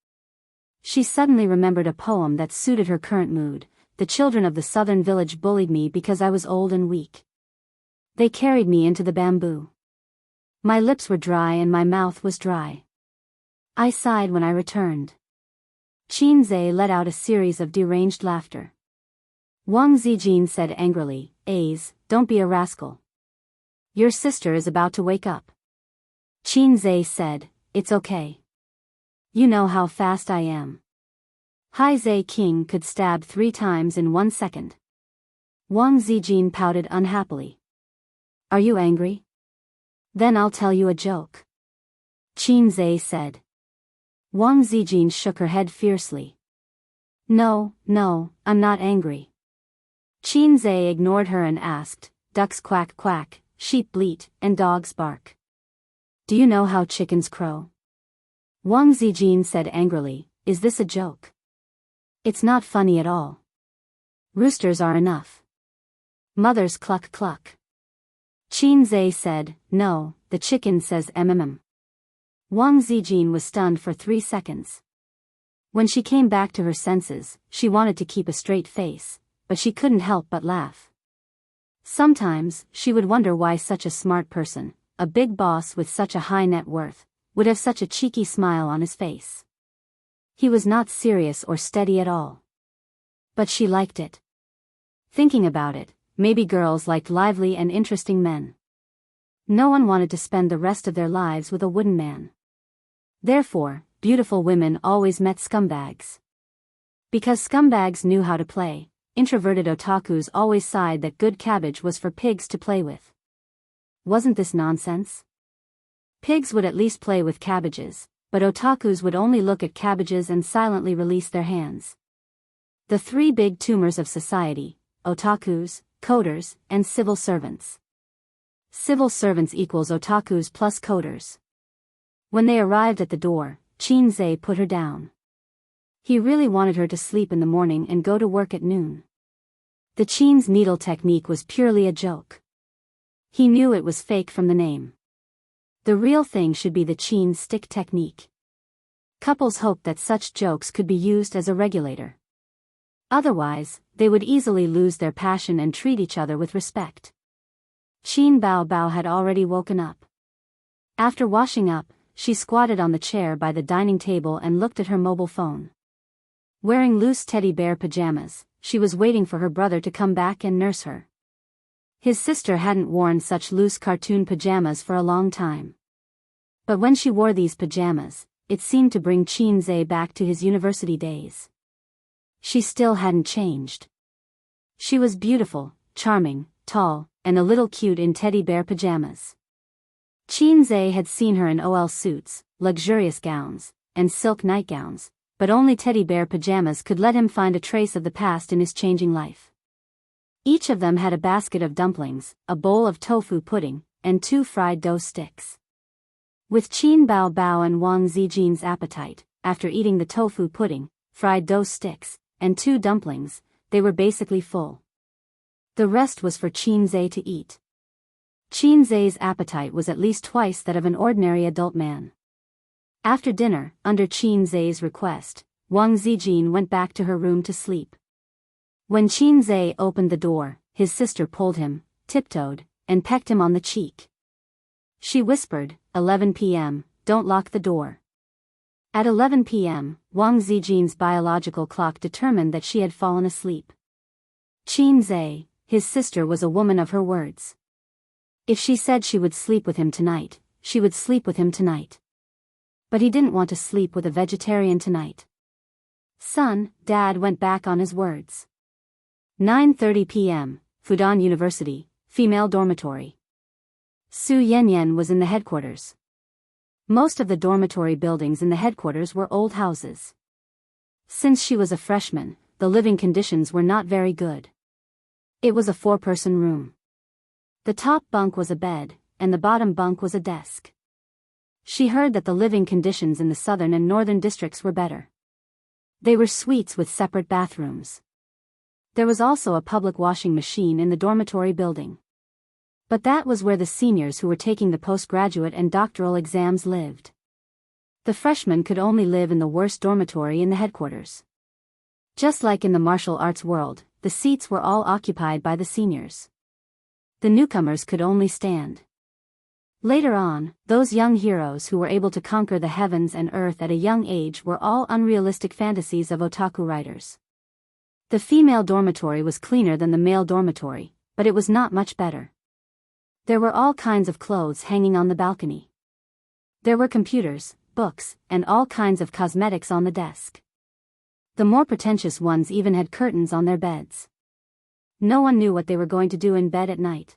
Speaker 1: She suddenly remembered a poem that suited her current mood. "The children of the southern village bullied me because I was old and weak. They carried me into the bamboo. My lips were dry and my mouth was dry. I sighed when I returned." Qinze let out a series of deranged laughter. Wang Zijin said angrily, Don't be a rascal. Your sister is about to wake up." Qinze said, "It's okay. You know how fast I am. Heizei King could stab 3 times in 1 second." Wang Zijin pouted unhappily. "Are you angry? Then I'll tell you a joke," Qinze said. Wang Zijin shook her head fiercely. No, I'm not angry." Qinze ignored her and asked, "Ducks quack quack, sheep bleat, and dogs bark. Do you know how chickens crow?" Wang Zijin said angrily, "Is this a joke? It's not funny at all. Roosters are enough. Mothers cluck cluck." Qinze said, "No, the chicken says mm." Wang Zijin was stunned for 3 seconds. When she came back to her senses, she wanted to keep a straight face, but she couldn't help but laugh. Sometimes, she would wonder why such a smart person, a big boss with such a high net worth, would have such a cheeky smile on his face. He was not serious or steady at all. But she liked it. Thinking about it, maybe girls liked lively and interesting men. No one wanted to spend the rest of their lives with a wooden man. Therefore, beautiful women always met scumbags. Because scumbags knew how to play, introverted otakus always sighed that good cabbage was for pigs to play with. Wasn't this nonsense? Pigs would at least play with cabbages, but otakus would only look at cabbages and silently release their hands. The 3 big tumors of society: otakus, coders, and civil servants. Civil servants equals otakus plus coders. When they arrived at the door, Qinze put her down. He really wanted her to sleep in the morning and go to work at noon. The Qin's needle technique was purely a joke. He knew it was fake from the name. The real thing should be the Qin stick technique. Couples hoped that such jokes could be used as a regulator. Otherwise, they would easily lose their passion and treat each other with respect. Qin Bao Bao had already woken up. After washing up, she squatted on the chair by the dining table and looked at her mobile phone. Wearing loose teddy bear pajamas, she was waiting for her brother to come back and nurse her. His sister hadn't worn such loose cartoon pajamas for a long time. But when she wore these pajamas, it seemed to bring Qinze back to his university days. She still hadn't changed. She was beautiful, charming, tall, and a little cute in teddy bear pajamas. Qinze had seen her in OL suits, luxurious gowns, and silk nightgowns, but only teddy bear pajamas could let him find a trace of the past in his changing life. Each of them had a basket of dumplings, a bowl of tofu pudding, and 2 fried dough sticks. With Qin Bao Bao and Wang Zijin's appetite, after eating the tofu pudding, fried dough sticks, and 2 dumplings, they were basically full. The rest was for Qinze to eat. Qinze's appetite was at least twice that of an ordinary adult man. After dinner, under Qinze's request, Wang Zijin went back to her room to sleep. When Qinze opened the door, his sister pulled him, tiptoed, and pecked him on the cheek. She whispered, 11 p.m., don't lock the door. At 11 p.m., Wang Zijin's biological clock determined that she had fallen asleep. Qinze, his sister, was a woman of her words. If she said she would sleep with him tonight, she would sleep with him tonight. But he didn't want to sleep with a vegetarian tonight. Son, Dad went back on his words. 9:30 p.m., Fudan University, female dormitory. Su Yanyan was in the headquarters. Most of the dormitory buildings in the headquarters were old houses. Since she was a freshman, the living conditions were not very good. It was a 4-person room. The top bunk was a bed, and the bottom bunk was a desk. She heard that the living conditions in the southern and northern districts were better. They were suites with separate bathrooms. There was also a public washing machine in the dormitory building. But that was where the seniors who were taking the postgraduate and doctoral exams lived. The freshmen could only live in the worst dormitory in the headquarters. Just like in the martial arts world, the seats were all occupied by the seniors. The newcomers could only stand. Later on, those young heroes who were able to conquer the heavens and earth at a young age were all unrealistic fantasies of otaku writers. The female dormitory was cleaner than the male dormitory, but it was not much better. There were all kinds of clothes hanging on the balcony. There were computers, books, and all kinds of cosmetics on the desk. The more pretentious ones even had curtains on their beds. No one knew what they were going to do in bed at night.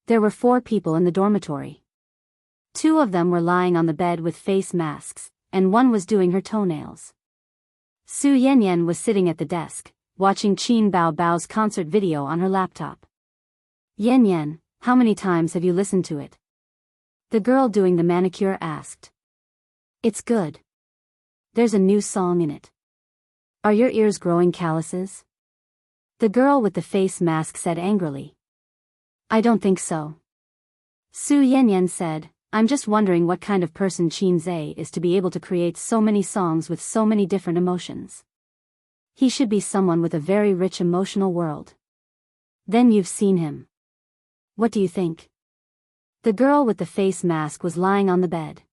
Speaker 1: There were 4 people in the dormitory. 2 of them were lying on the bed with face masks, and one was doing her toenails. Su Yanyan was sitting at the desk, watching Qin Bao Bao's concert video on her laptop. Yanyan, how many times have you listened to it? The girl doing the manicure asked. It's good. There's a new song in it. Are your ears growing calluses? The girl with the face mask said angrily. I don't think so. Su Yanyan said, I'm just wondering what kind of person Qin Zhe is to be able to create so many songs with so many different emotions. He should be someone with a very rich emotional world. Then you've seen him. What do you think? The girl with the face mask was lying on the bed.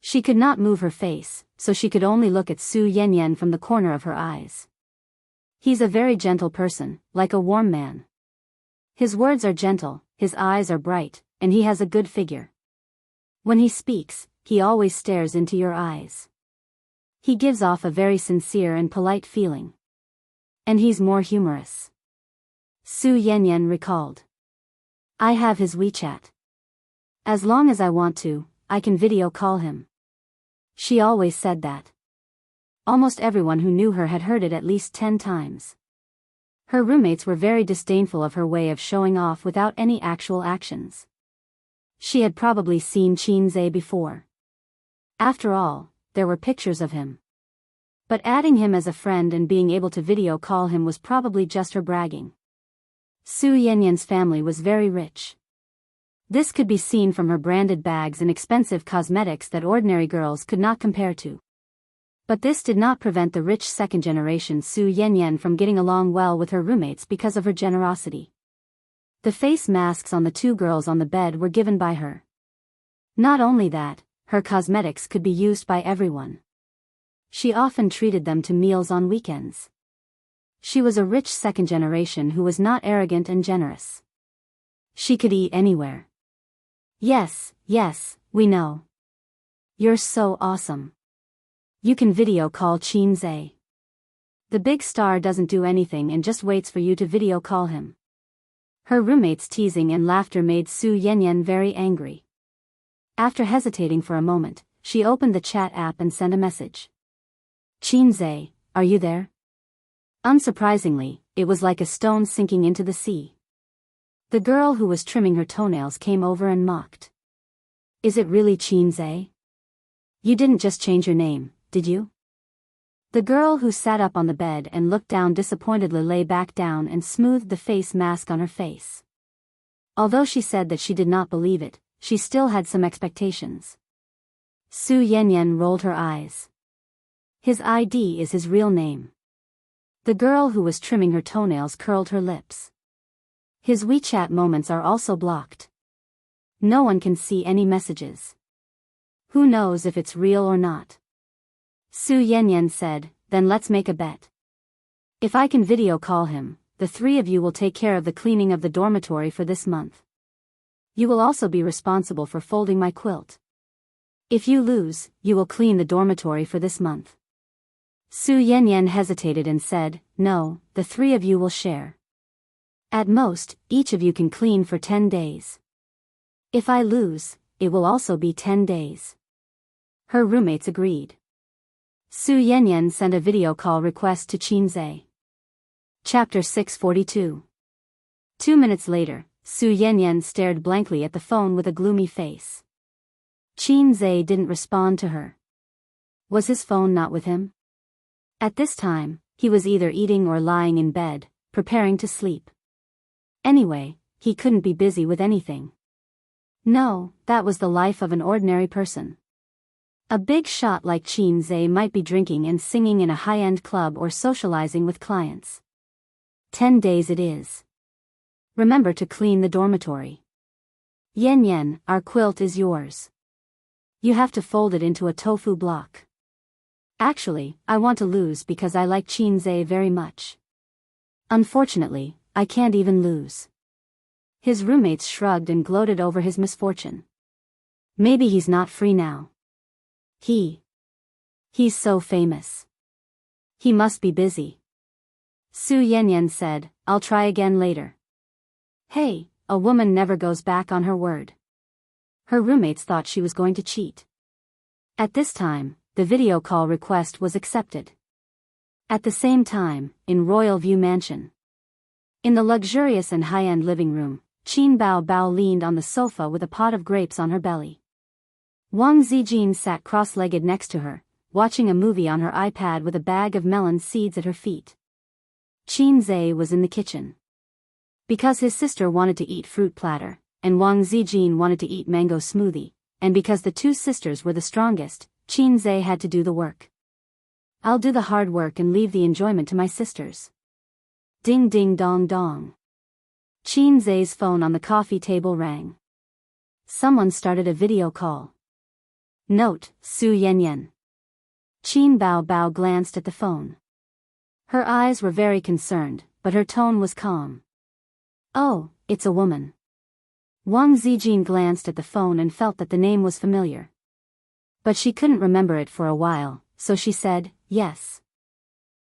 Speaker 1: She could not move her face, so she could only look at Su Yanyan from the corner of her eyes. He's a very gentle person, like a warm man. His words are gentle, his eyes are bright, and he has a good figure. When he speaks, he always stares into your eyes. He gives off a very sincere and polite feeling. And he's more humorous. Su Yanyan recalled. I have his WeChat. As long as I want to, I can video call him. She always said that. Almost everyone who knew her had heard it at least 10 times. Her roommates were very disdainful of her way of showing off without any actual actions. She had probably seen Qin Zhe before. After all, there were pictures of him. But adding him as a friend and being able to video call him was probably just her bragging. Su Yanyan's family was very rich. This could be seen from her branded bags and expensive cosmetics that ordinary girls could not compare to. But this did not prevent the rich second-generation Su Yanyan from getting along well with her roommates because of her generosity. The face masks on the 2 girls on the bed were given by her. Not only that, her cosmetics could be used by everyone. She often treated them to meals on weekends. She was a rich second generation who was not arrogant and generous. She could eat anywhere. Yes, we know. You're so awesome. You can video call Qin Zhe. The big star doesn't do anything and just waits for you to video call him. Her roommates' teasing and laughter made Su Yanyan very angry. After hesitating for a moment, she opened the chat app and sent a message. Qin Zhe, are you there? Unsurprisingly, it was like a stone sinking into the sea. The girl who was trimming her toenails came over and mocked. Is it really Qin Zhe? You didn't just change your name, did you? The girl who sat up on the bed and looked down disappointedly lay back down and smoothed the face mask on her face. Although she said that she did not believe it, she still had some expectations. Su Yanyan rolled her eyes. His ID is his real name. The girl who was trimming her toenails curled her lips. His WeChat moments are also blocked. No one can see any messages. Who knows if it's real or not? Su Yanyan said, then let's make a bet. If I can video call him, the 3 of you will take care of the cleaning of the dormitory for this month. You will also be responsible for folding my quilt. If you lose, you will clean the dormitory for this month. Su Yanyan hesitated and said, no, the 3 of you will share. At most, each of you can clean for 10 days. If I lose, it will also be 10 days. Her roommates agreed. Su Yanyan sent a video call request to Qin Zhe. Chapter 642. 2 minutes later, Su Yanyan stared blankly at the phone with a gloomy face. Qin Zhe didn't respond to her. Was his phone not with him? At this time, he was either eating or lying in bed, preparing to sleep. Anyway, he couldn't be busy with anything. No, that was the life of an ordinary person. A big shot like Qin Zhe might be drinking and singing in a high-end club or socializing with clients. 10 days it is. Remember to clean the dormitory. Yen Yen, our quilt is yours. You have to fold it into a tofu block. Actually, I want to lose because I like Qin Zhe very much. Unfortunately, I can't even lose. His roommates shrugged and gloated over his misfortune. Maybe he's not free now. He's so famous. He must be busy. Su Yanyan said, I'll try again later. Hey, a woman never goes back on her word. Her roommates thought she was going to cheat. At this time, the video call request was accepted. At the same time, in Royal View Mansion. In the luxurious and high-end living room, Qin Bao Bao leaned on the sofa with a pot of grapes on her belly. Wang Zijin sat cross-legged next to her, watching a movie on her iPad with a bag of melon seeds at her feet. Qin Zhe was in the kitchen. Because his sister wanted to eat fruit platter, and Wang Zijin wanted to eat mango smoothie, and because the two sisters were the strongest, Qin Zhe had to do the work. I'll do the hard work and leave the enjoyment to my sisters. Ding ding dong dong. Qin Zhe's phone on the coffee table rang. Someone started a video call. Note, Su Yanyan. Qin Bao Bao glanced at the phone. Her eyes were very concerned, but her tone was calm. Oh, it's a woman. Wang Zijin glanced at the phone and felt that the name was familiar. But she couldn't remember it for a while, so she said, yes.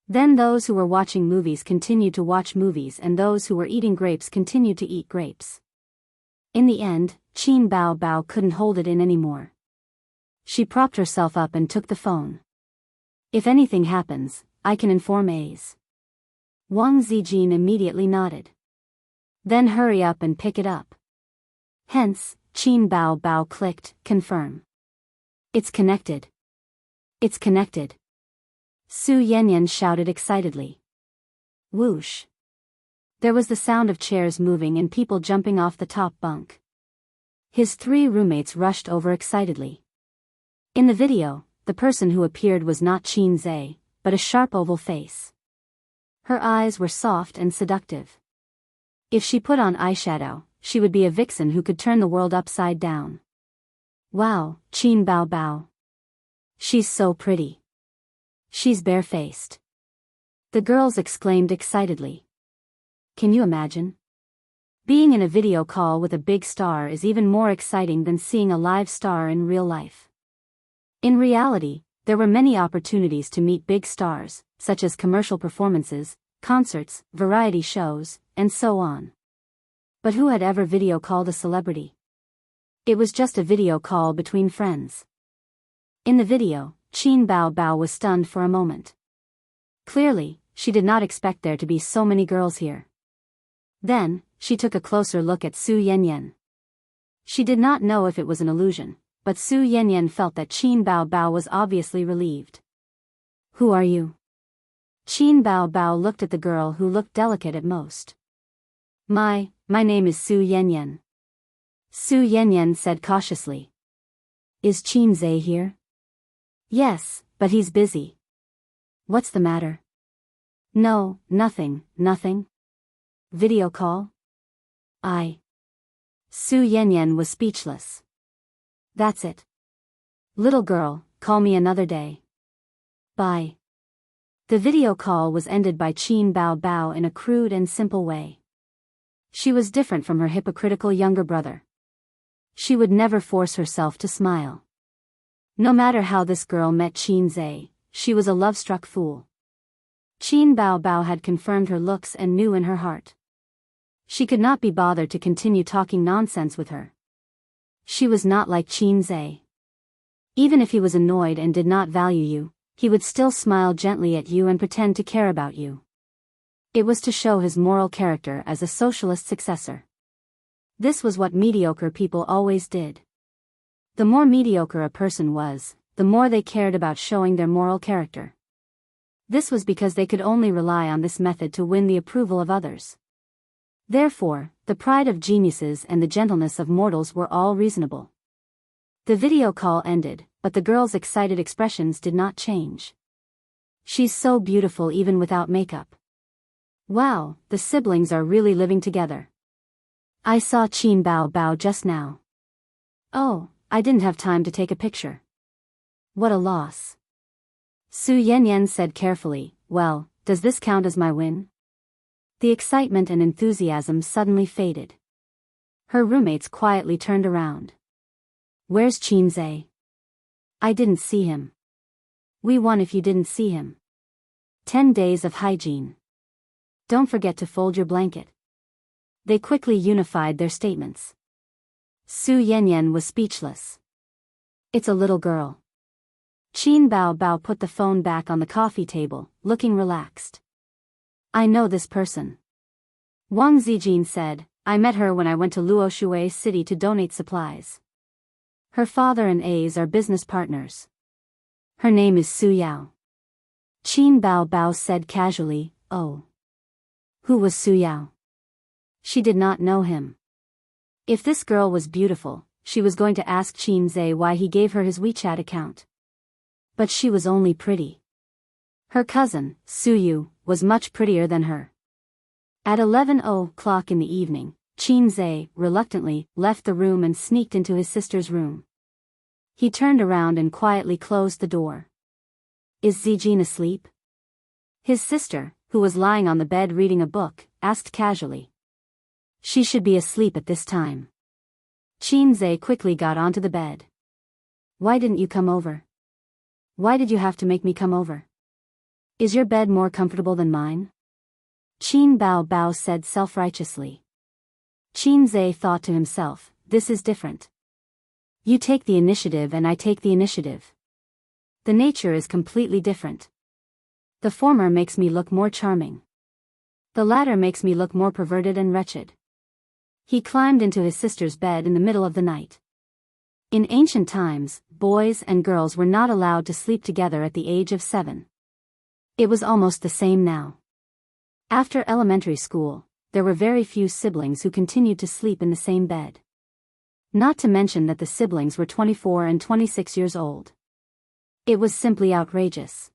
Speaker 1: Then those who were watching movies continued to watch movies and those who were eating grapes continued to eat grapes. In the end, Qin Bao Bao couldn't hold it in anymore. She propped herself up and took the phone. If anything happens, I can inform A's. Wang Zijin immediately nodded. Then hurry up and pick it up. Hence, Qin Bao Bao clicked, confirm. It's connected. It's connected. Su Yanyan shouted excitedly. Whoosh. There was the sound of chairs moving and people jumping off the top bunk. His three roommates rushed over excitedly. In the video, the person who appeared was not Qin Zhe, but a sharp oval face. Her eyes were soft and seductive. If she put on eyeshadow, she would be a vixen who could turn the world upside down. Wow, Qin Bao Bao. She's so pretty. She's barefaced. The girls exclaimed excitedly. Can you imagine? Being in a video call with a big star is even more exciting than seeing a live star in real life. In reality, there were many opportunities to meet big stars, such as commercial performances, concerts, variety shows, and so on. But who had ever video called a celebrity? It was just a video call between friends. In the video, Qin Bao Bao was stunned for a moment. Clearly, she did not expect there to be so many girls here. Then, she took a closer look at Su Yanyan. She did not know if it was an illusion, but Su Yanyan felt that Qin Bao Bao was obviously relieved. Who are you? Qin Bao Bao looked at the girl who looked delicate at most. My name is Su Yanyan. Su Yanyan said cautiously. Is Qin Zhe here? Yes, but he's busy. What's the matter? No, nothing. Video call? Su Yanyan was speechless. That's it. Little girl, call me another day. Bye. The video call was ended by Qin Bao Bao in a crude and simple way. She was different from her hypocritical younger brother. She would never force herself to smile. No matter how this girl met Qin Zhe, she was a love-struck fool. Qin Bao Bao had confirmed her looks and knew in her heart. She could not be bothered to continue talking nonsense with her. She was not like Qin Zhe. Even if he was annoyed and did not value you, he would still smile gently at you and pretend to care about you. It was to show his moral character as a socialist successor. This was what mediocre people always did. The more mediocre a person was, the more they cared about showing their moral character. This was because they could only rely on this method to win the approval of others. Therefore, the pride of geniuses and the gentleness of mortals were all reasonable. The video call ended, but the girl's excited expressions did not change. She's so beautiful even without makeup. Wow, the siblings are really living together. I saw Qin Bao Bao just now. Oh, I didn't have time to take a picture. What a loss. Su Yanyan said carefully, well, does this count as my win? The excitement and enthusiasm suddenly faded. Her roommates quietly turned around. Where's Qin Zhe? I didn't see him. We won if you didn't see him. 10 days of hygiene. Don't forget to fold your blanket. They quickly unified their statements. Su Yanyan was speechless. It's a little girl. Qin Bao Bao put the phone back on the coffee table, looking relaxed. I know this person. Wang Zijin said, I met her when I went to Luoshui City to donate supplies. Her father and A's are business partners. Her name is Su Yao. Qin Bao Bao said casually, oh. Who was Su Yao? She did not know him. If this girl was beautiful, she was going to ask Qin Zhe why he gave her his WeChat account. But she was only pretty. Her cousin, Su Yu, was much prettier than her. At 11:00 in the evening, Qin Zhe, reluctantly, left the room and sneaked into his sister's room. He turned around and quietly closed the door. Is Zijin asleep? His sister, who was lying on the bed reading a book, asked casually. She should be asleep at this time. Qin Zhe quickly got onto the bed. Why didn't you come over? Why did you have to make me come over? Is your bed more comfortable than mine? Qin Bao Bao said self-righteously. Qin Zhe thought to himself, this is different. You take the initiative and I take the initiative. The nature is completely different. The former makes me look more charming. The latter makes me look more perverted and wretched. He climbed into his sister's bed in the middle of the night. In ancient times, boys and girls were not allowed to sleep together at the age of 7. It was almost the same now. After elementary school, there were very few siblings who continued to sleep in the same bed. Not to mention that the siblings were 24 and 26 years old. It was simply outrageous.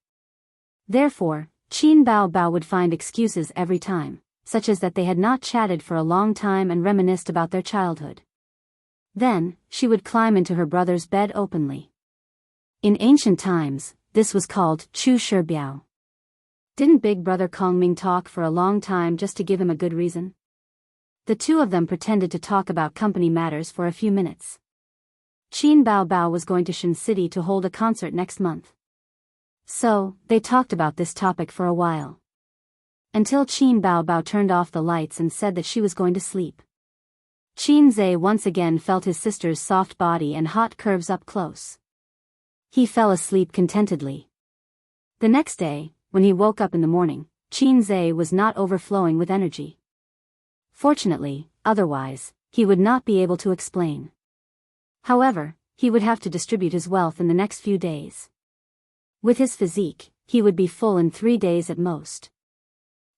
Speaker 1: Therefore, Qin Bao Bao would find excuses every time, such as that they had not chatted for a long time and reminisced about their childhood. Then, she would climb into her brother's bed openly. In ancient times, this was called Chu Shibiao. Didn't Big Brother Kongming talk for a long time just to give him a good reason? The two of them pretended to talk about company matters for a few minutes. Qin Bao Bao was going to Shin City to hold a concert next month. So, they talked about this topic for a while. Until Qin Bao Bao turned off the lights and said that she was going to sleep. Qin Zhe once again felt his sister's soft body and hot curves up close. He fell asleep contentedly. The next day, when he woke up in the morning, Qin Zhe was not overflowing with energy. Fortunately, otherwise, he would not be able to explain. However, he would have to distribute his wealth in the next few days. With his physique, he would be full in 3 days at most.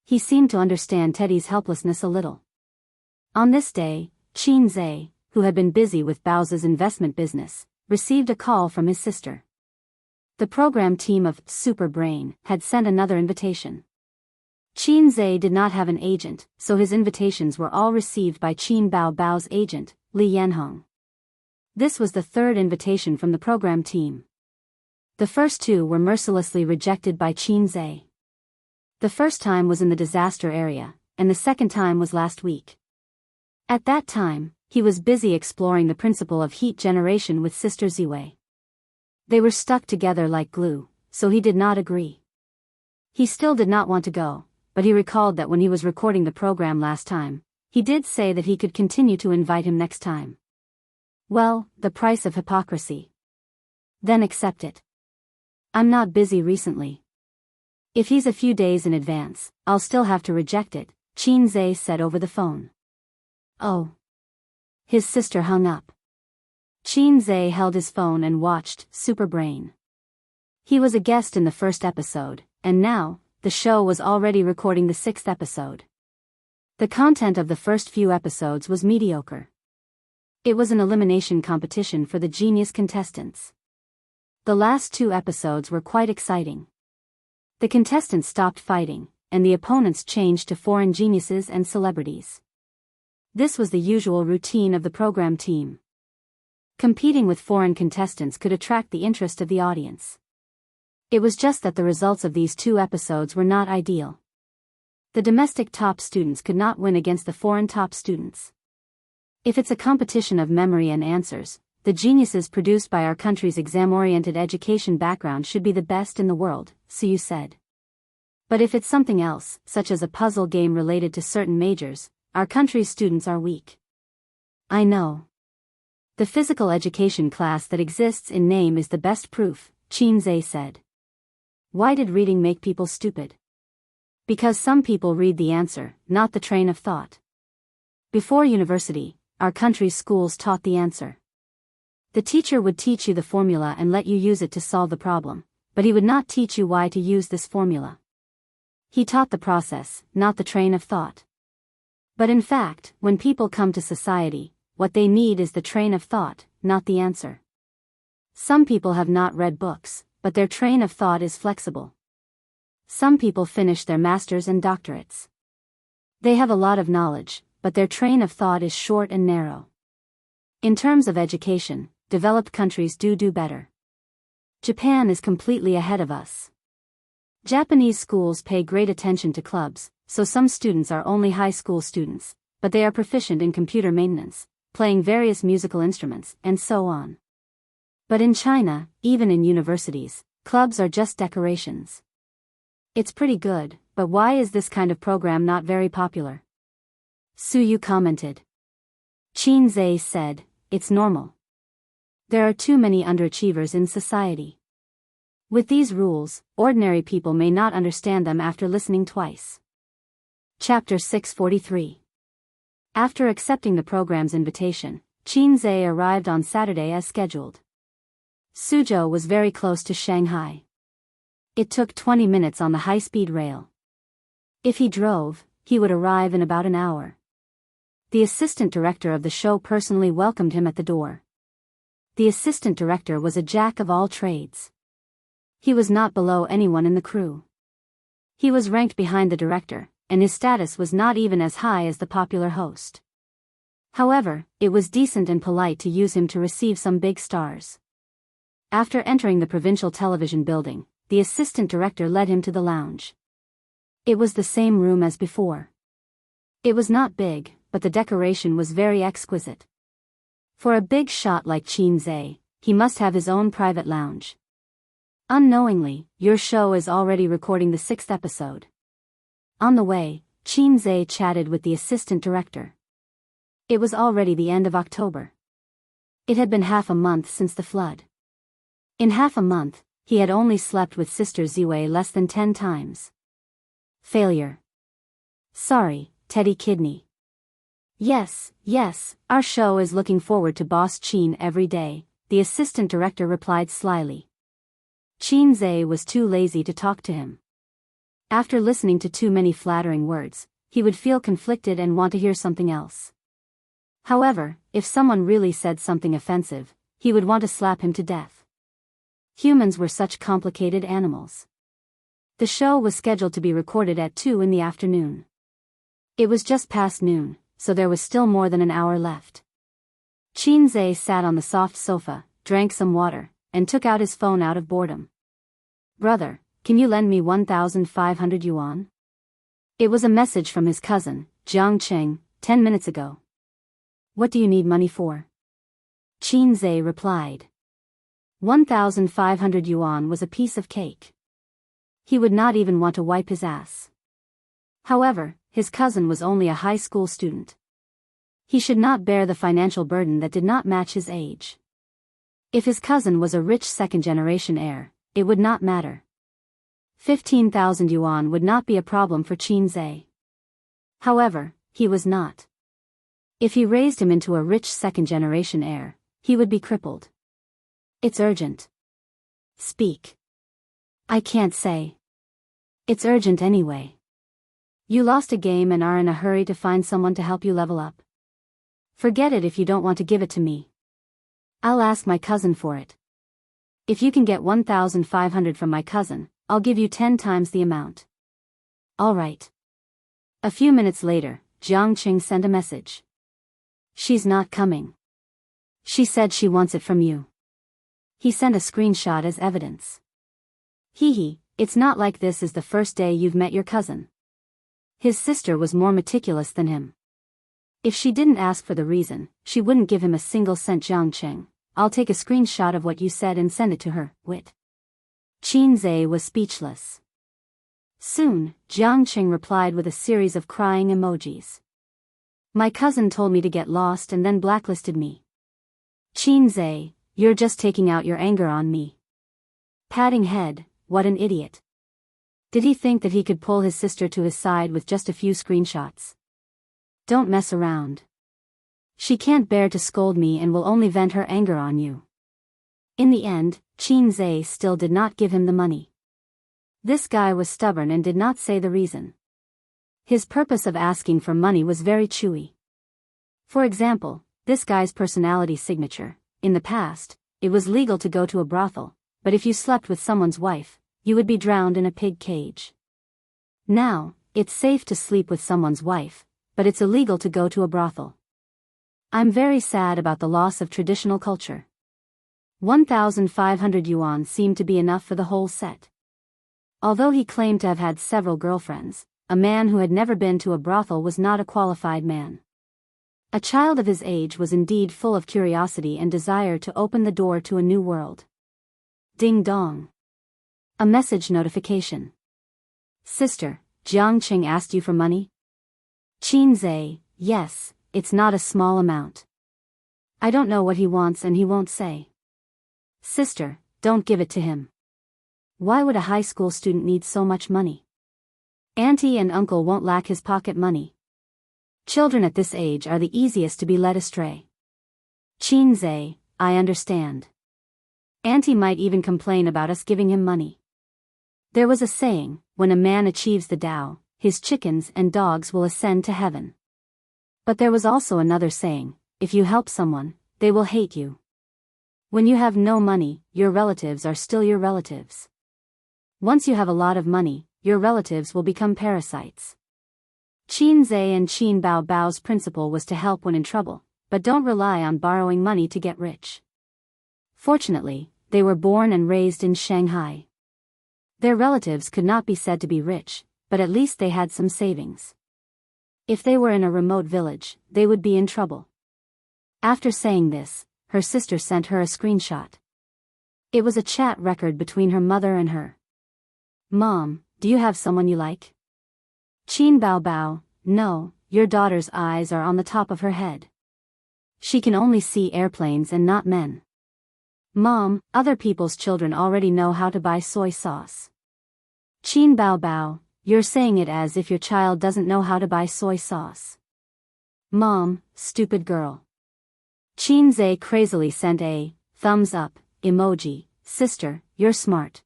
Speaker 1: He seemed to understand Teddy's helplessness a little. On this day, Qin Zhe, who had been busy with Bao's investment business, received a call from his sister. The program team of Super Brain had sent another invitation. Qin Zhe did not have an agent, so his invitations were all received by Qin Bao Bao's agent, Li Yanhong. This was the third invitation from the program team. The first two were mercilessly rejected by Qin Zhe. The first time was in the disaster area, and the second time was last week. At that time, he was busy exploring the principle of heat generation with Sister Ziwei. They were stuck together like glue, so he did not agree. He still did not want to go, but he recalled that when he was recording the program last time, he did say that he could continue to invite him next time. Well, the price of hypocrisy. Then accept it. I'm not busy recently. If he's a few days in advance, I'll still have to reject it, Qin Zhe said over the phone. Oh. His sister hung up. Qin Zhe held his phone and watched Superbrain. He was a guest in the first episode, and now, the show was already recording the sixth episode. The content of the first few episodes was mediocre. It was an elimination competition for the genius contestants. The last two episodes were quite exciting. The contestants stopped fighting, and the opponents changed to foreign geniuses and celebrities. This was the usual routine of the program team. Competing with foreign contestants could attract the interest of the audience. It was just that the results of these two episodes were not ideal. The domestic top students could not win against the foreign top students. If it's a competition of memory and answers, the geniuses produced by our country's exam-oriented education background should be the best in the world, Suyu said. But if it's something else, such as a puzzle game related to certain majors, our country's students are weak. I know. The physical education class that exists in name is the best proof, Qin Zhe said. Why did reading make people stupid? Because some people read the answer, not the train of thought. Before university, our country's schools taught the answer. The teacher would teach you the formula and let you use it to solve the problem, but he would not teach you why to use this formula. He taught the process, not the train of thought. But in fact, when people come to society, what they need is the train of thought, not the answer. Some people have not read books, but their train of thought is flexible. Some people finish their masters and doctorates. They have a lot of knowledge, but their train of thought is short and narrow. In terms of education, developed countries do better. Japan is completely ahead of us. Japanese schools pay great attention to clubs, so some students are only high school students, but they are proficient in computer maintenance, playing various musical instruments, and so on. But in China, even in universities, clubs are just decorations. It's pretty good, but why is this kind of program not very popular? Suyu commented. Qin Zhe said, it's normal. There are too many underachievers in society. With these rules, ordinary people may not understand them after listening twice. Chapter 643. After accepting the program's invitation, Qin Zhe arrived on Saturday as scheduled. Suzhou was very close to Shanghai. It took 20 minutes on the high-speed rail. If he drove, he would arrive in about an hour. The assistant director of the show personally welcomed him at the door. The assistant director was a jack of all trades. He was not below anyone in the crew. He was ranked behind the director, and his status was not even as high as the popular host. However, it was decent and polite to use him to receive some big stars. After entering the provincial television building, the assistant director led him to the lounge. It was the same room as before. It was not big, but the decoration was very exquisite. For a big shot like Qin Zhe, he must have his own private lounge. Unknowingly, your show is already recording the sixth episode. On the way, Qin Zhe chatted with the assistant director. It was already the end of October. It had been half a month since the flood. In half a month, he had only slept with Sister Ziwei less than 10 times. Failure. Sorry, Teddy Kidney. Yes, our show is looking forward to Boss Qin every day, the assistant director replied slyly. Qin Zhe was too lazy to talk to him. After listening to too many flattering words, he would feel conflicted and want to hear something else. However, if someone really said something offensive, he would want to slap him to death. Humans were such complicated animals. The show was scheduled to be recorded at 2 in the afternoon. It was just past noon, so there was still more than an hour left. Qin Zhe sat on the soft sofa, drank some water, and took out his phone out of boredom. Brother, can you lend me 1,500 yuan? It was a message from his cousin, Jiang Cheng, 10 minutes ago. What do you need money for? Qin Zhe replied. 1,500 yuan was a piece of cake. He would not even want to wipe his ass. However, his cousin was only a high school student. He should not bear the financial burden that did not match his age. If his cousin was a rich second-generation heir, it would not matter. 15,000 yuan would not be a problem for Qin Zhe. However, he was not. If he raised him into a rich second-generation heir, he would be crippled. It's urgent. Speak. I can't say. It's urgent anyway. You lost a game and are in a hurry to find someone to help you level up. Forget it if you don't want to give it to me. I'll ask my cousin for it. If you can get 1,500 from my cousin, I'll give you 10 times the amount. All right. A few minutes later, Jiang Qing sent a message. She's not coming. She said she wants it from you. He sent a screenshot as evidence. Hee, it's not like this is the first day you've met your cousin. His sister was more meticulous than him. If she didn't ask for the reason, she wouldn't give him a single cent. Jiang Qing, I'll take a screenshot of what you said and send it to her, wit. Qin Zhe was speechless. Soon, Jiang Qing replied with a series of crying emojis. My cousin told me to get lost and then blacklisted me. Qin Zhe, you're just taking out your anger on me. Patting head, what an idiot. Did he think that he could pull his sister to his side with just a few screenshots? Don't mess around. She can't bear to scold me and will only vent her anger on you. In the end, Qin Zhe still did not give him the money. This guy was stubborn and did not say the reason. His purpose of asking for money was very chewy. For example, this guy's personality signature. In the past, it was legal to go to a brothel, but if you slept with someone's wife, you would be drowned in a pig cage. Now, it's safe to sleep with someone's wife, but it's illegal to go to a brothel. I'm very sad about the loss of traditional culture. 1,500 yuan seemed to be enough for the whole set. Although he claimed to have had several girlfriends, a man who had never been to a brothel was not a qualified man. A child of his age was indeed full of curiosity and desire to open the door to a new world. Ding dong. A message notification. Sister, Jiang Qing asked you for money? Qin Zhe, yes, it's not a small amount. I don't know what he wants and he won't say. Sister, don't give it to him. Why would a high school student need so much money? Auntie and uncle won't lack his pocket money. Children at this age are the easiest to be led astray. Qin Zhe, I understand. Auntie might even complain about us giving him money. There was a saying, when a man achieves the Tao, his chickens and dogs will ascend to heaven. But there was also another saying, if you help someone, they will hate you. When you have no money, your relatives are still your relatives. Once you have a lot of money, your relatives will become parasites. Qin Zhe and Qin Bao's principle was to help when in trouble, but don't rely on borrowing money to get rich. Fortunately, they were born and raised in Shanghai. Their relatives could not be said to be rich, but at least they had some savings. If they were in a remote village, they would be in trouble. After saying this, her sister sent her a screenshot. It was a chat record between her mother and her. Mom, do you have someone you like? Qin Bao, no, your daughter's eyes are on the top of her head. She can only see airplanes and not men. Mom, other people's children already know how to buy soy sauce. Qin Bao, you're saying it as if your child doesn't know how to buy soy sauce. Mom, stupid girl. Qin Zhe crazily sent a thumbs up emoji. Sister, you're smart.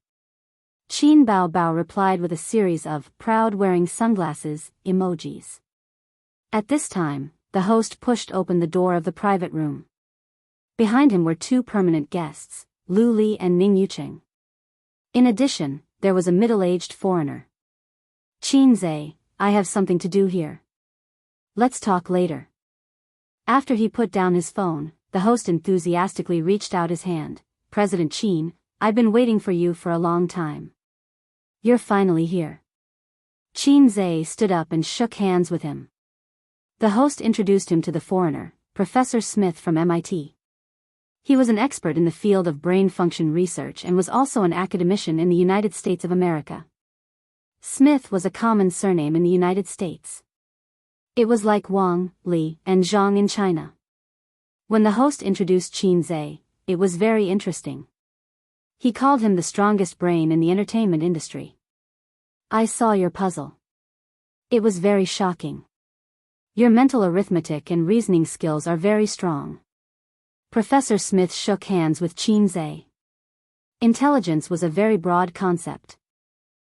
Speaker 1: Qin Bao replied with a series of proud wearing sunglasses emojis. At this time, the host pushed open the door of the private room. Behind him were two permanent guests, Lu Li and Ning Yucheng. In addition, there was a middle-aged foreigner. Qin Zhe, I have something to do here. Let's talk later. After he put down his phone, the host enthusiastically reached out his hand. President Qin, I've been waiting for you for a long time. You're finally here. Qin Zhe stood up and shook hands with him. The host introduced him to the foreigner, Professor Smith from MIT. He was an expert in the field of brain function research and was also an academician in the United States of America. Smith was a common surname in the United States. It was like Wang, Li, and Zhang in China. When the host introduced Qin Zhe, it was very interesting. He called him the strongest brain in the entertainment industry. I saw your puzzle. It was very shocking. Your mental arithmetic and reasoning skills are very strong. Professor Smith shook hands with Qin Zhe. Intelligence was a very broad concept.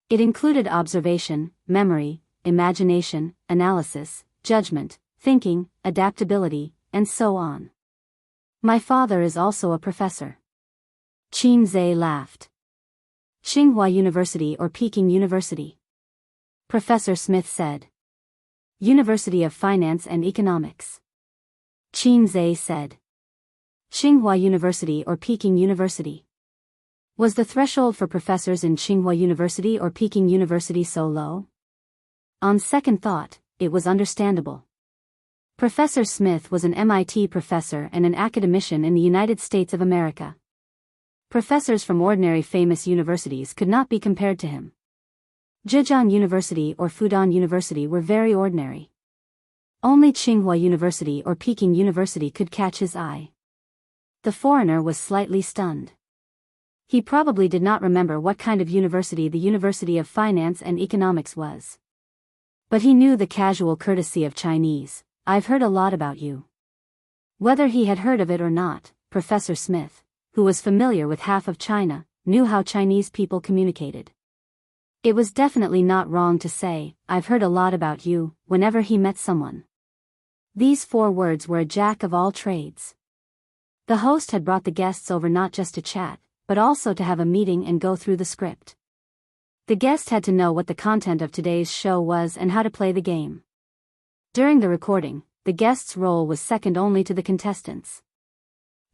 Speaker 1: It included observation, memory, imagination, analysis, judgment, thinking, adaptability, and so on. My father is also a professor. Qin Zhe laughed. Tsinghua University or Peking University? Professor Smith said. University of Finance and Economics. Qin Zhe said. Tsinghua University or Peking University? Was the threshold for professors in Tsinghua University or Peking University so low? On second thought, it was understandable. Professor Smith was an MIT professor and an academician in the United States of America. Professors from ordinary famous universities could not be compared to him. Zhejiang University or Fudan University were very ordinary. Only Tsinghua University or Peking University could catch his eye. The foreigner was slightly stunned. He probably did not remember what kind of university the University of Finance and Economics was. But he knew the casual courtesy of Chinese. I've heard a lot about you. Whether he had heard of it or not, Professor Smith, who was familiar with half of China, knew how Chinese people communicated. It was definitely not wrong to say, I've heard a lot about you, whenever he met someone. These 4 words were a jack of all trades. The host had brought the guests over not just to chat, but also to have a meeting and go through the script. The guest had to know what the content of today's show was and how to play the game. During the recording, the guest's role was second only to the contestants.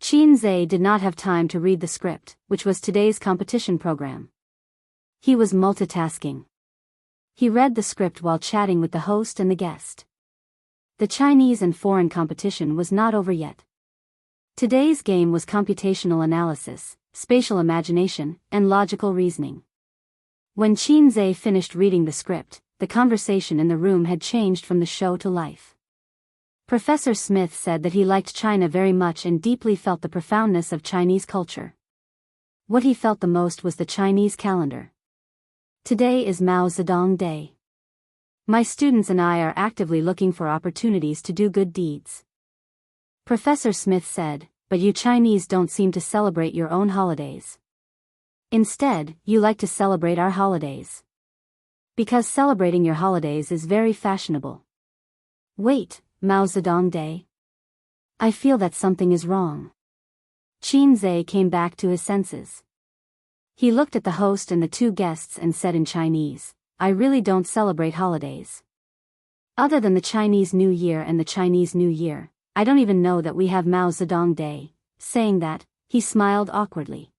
Speaker 1: Qin Zhe did not have time to read the script, which was today's competition program. He was multitasking. He read the script while chatting with the host and the guest. The Chinese and foreign competition was not over yet. Today's game was computational analysis, spatial imagination, and logical reasoning. When Qin Zhe finished reading the script, the conversation in the room had changed from the show to life. Professor Smith said that he liked China very much and deeply felt the profoundness of Chinese culture. What he felt the most was the Chinese calendar. Today is Mao Zedong Day. My students and I are actively looking for opportunities to do good deeds. Professor Smith said, but you Chinese don't seem to celebrate your own holidays. Instead, you like to celebrate our holidays. Because celebrating your holidays is very fashionable. Wait, Mao Zedong Day? I feel that something is wrong. Qin Zhe came back to his senses. He looked at the host and the 2 guests and said in Chinese, I really don't celebrate holidays. Other than the Chinese New Year and the Chinese New Year, I don't even know that we have Mao Zedong Day. Saying that, he smiled awkwardly.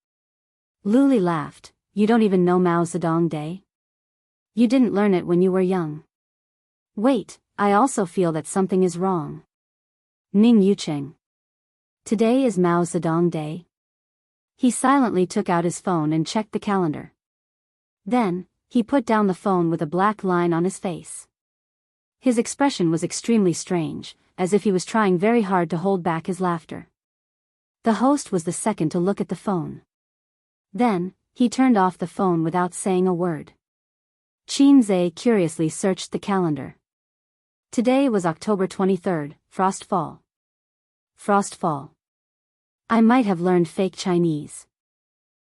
Speaker 1: Luli laughed, you don't even know Mao Zedong Day? You didn't learn it when you were young. Wait, I also feel that something is wrong. Ning Yucheng. Today is Mao Zedong Day. He silently took out his phone and checked the calendar. Then, he put down the phone with a black line on his face. His expression was extremely strange, as if he was trying very hard to hold back his laughter. The host was the second to look at the phone. Then, he turned off the phone without saying a word. Qin Zhe curiously searched the calendar. Today was October 23rd, Frostfall. Frostfall. I might have learned fake Chinese.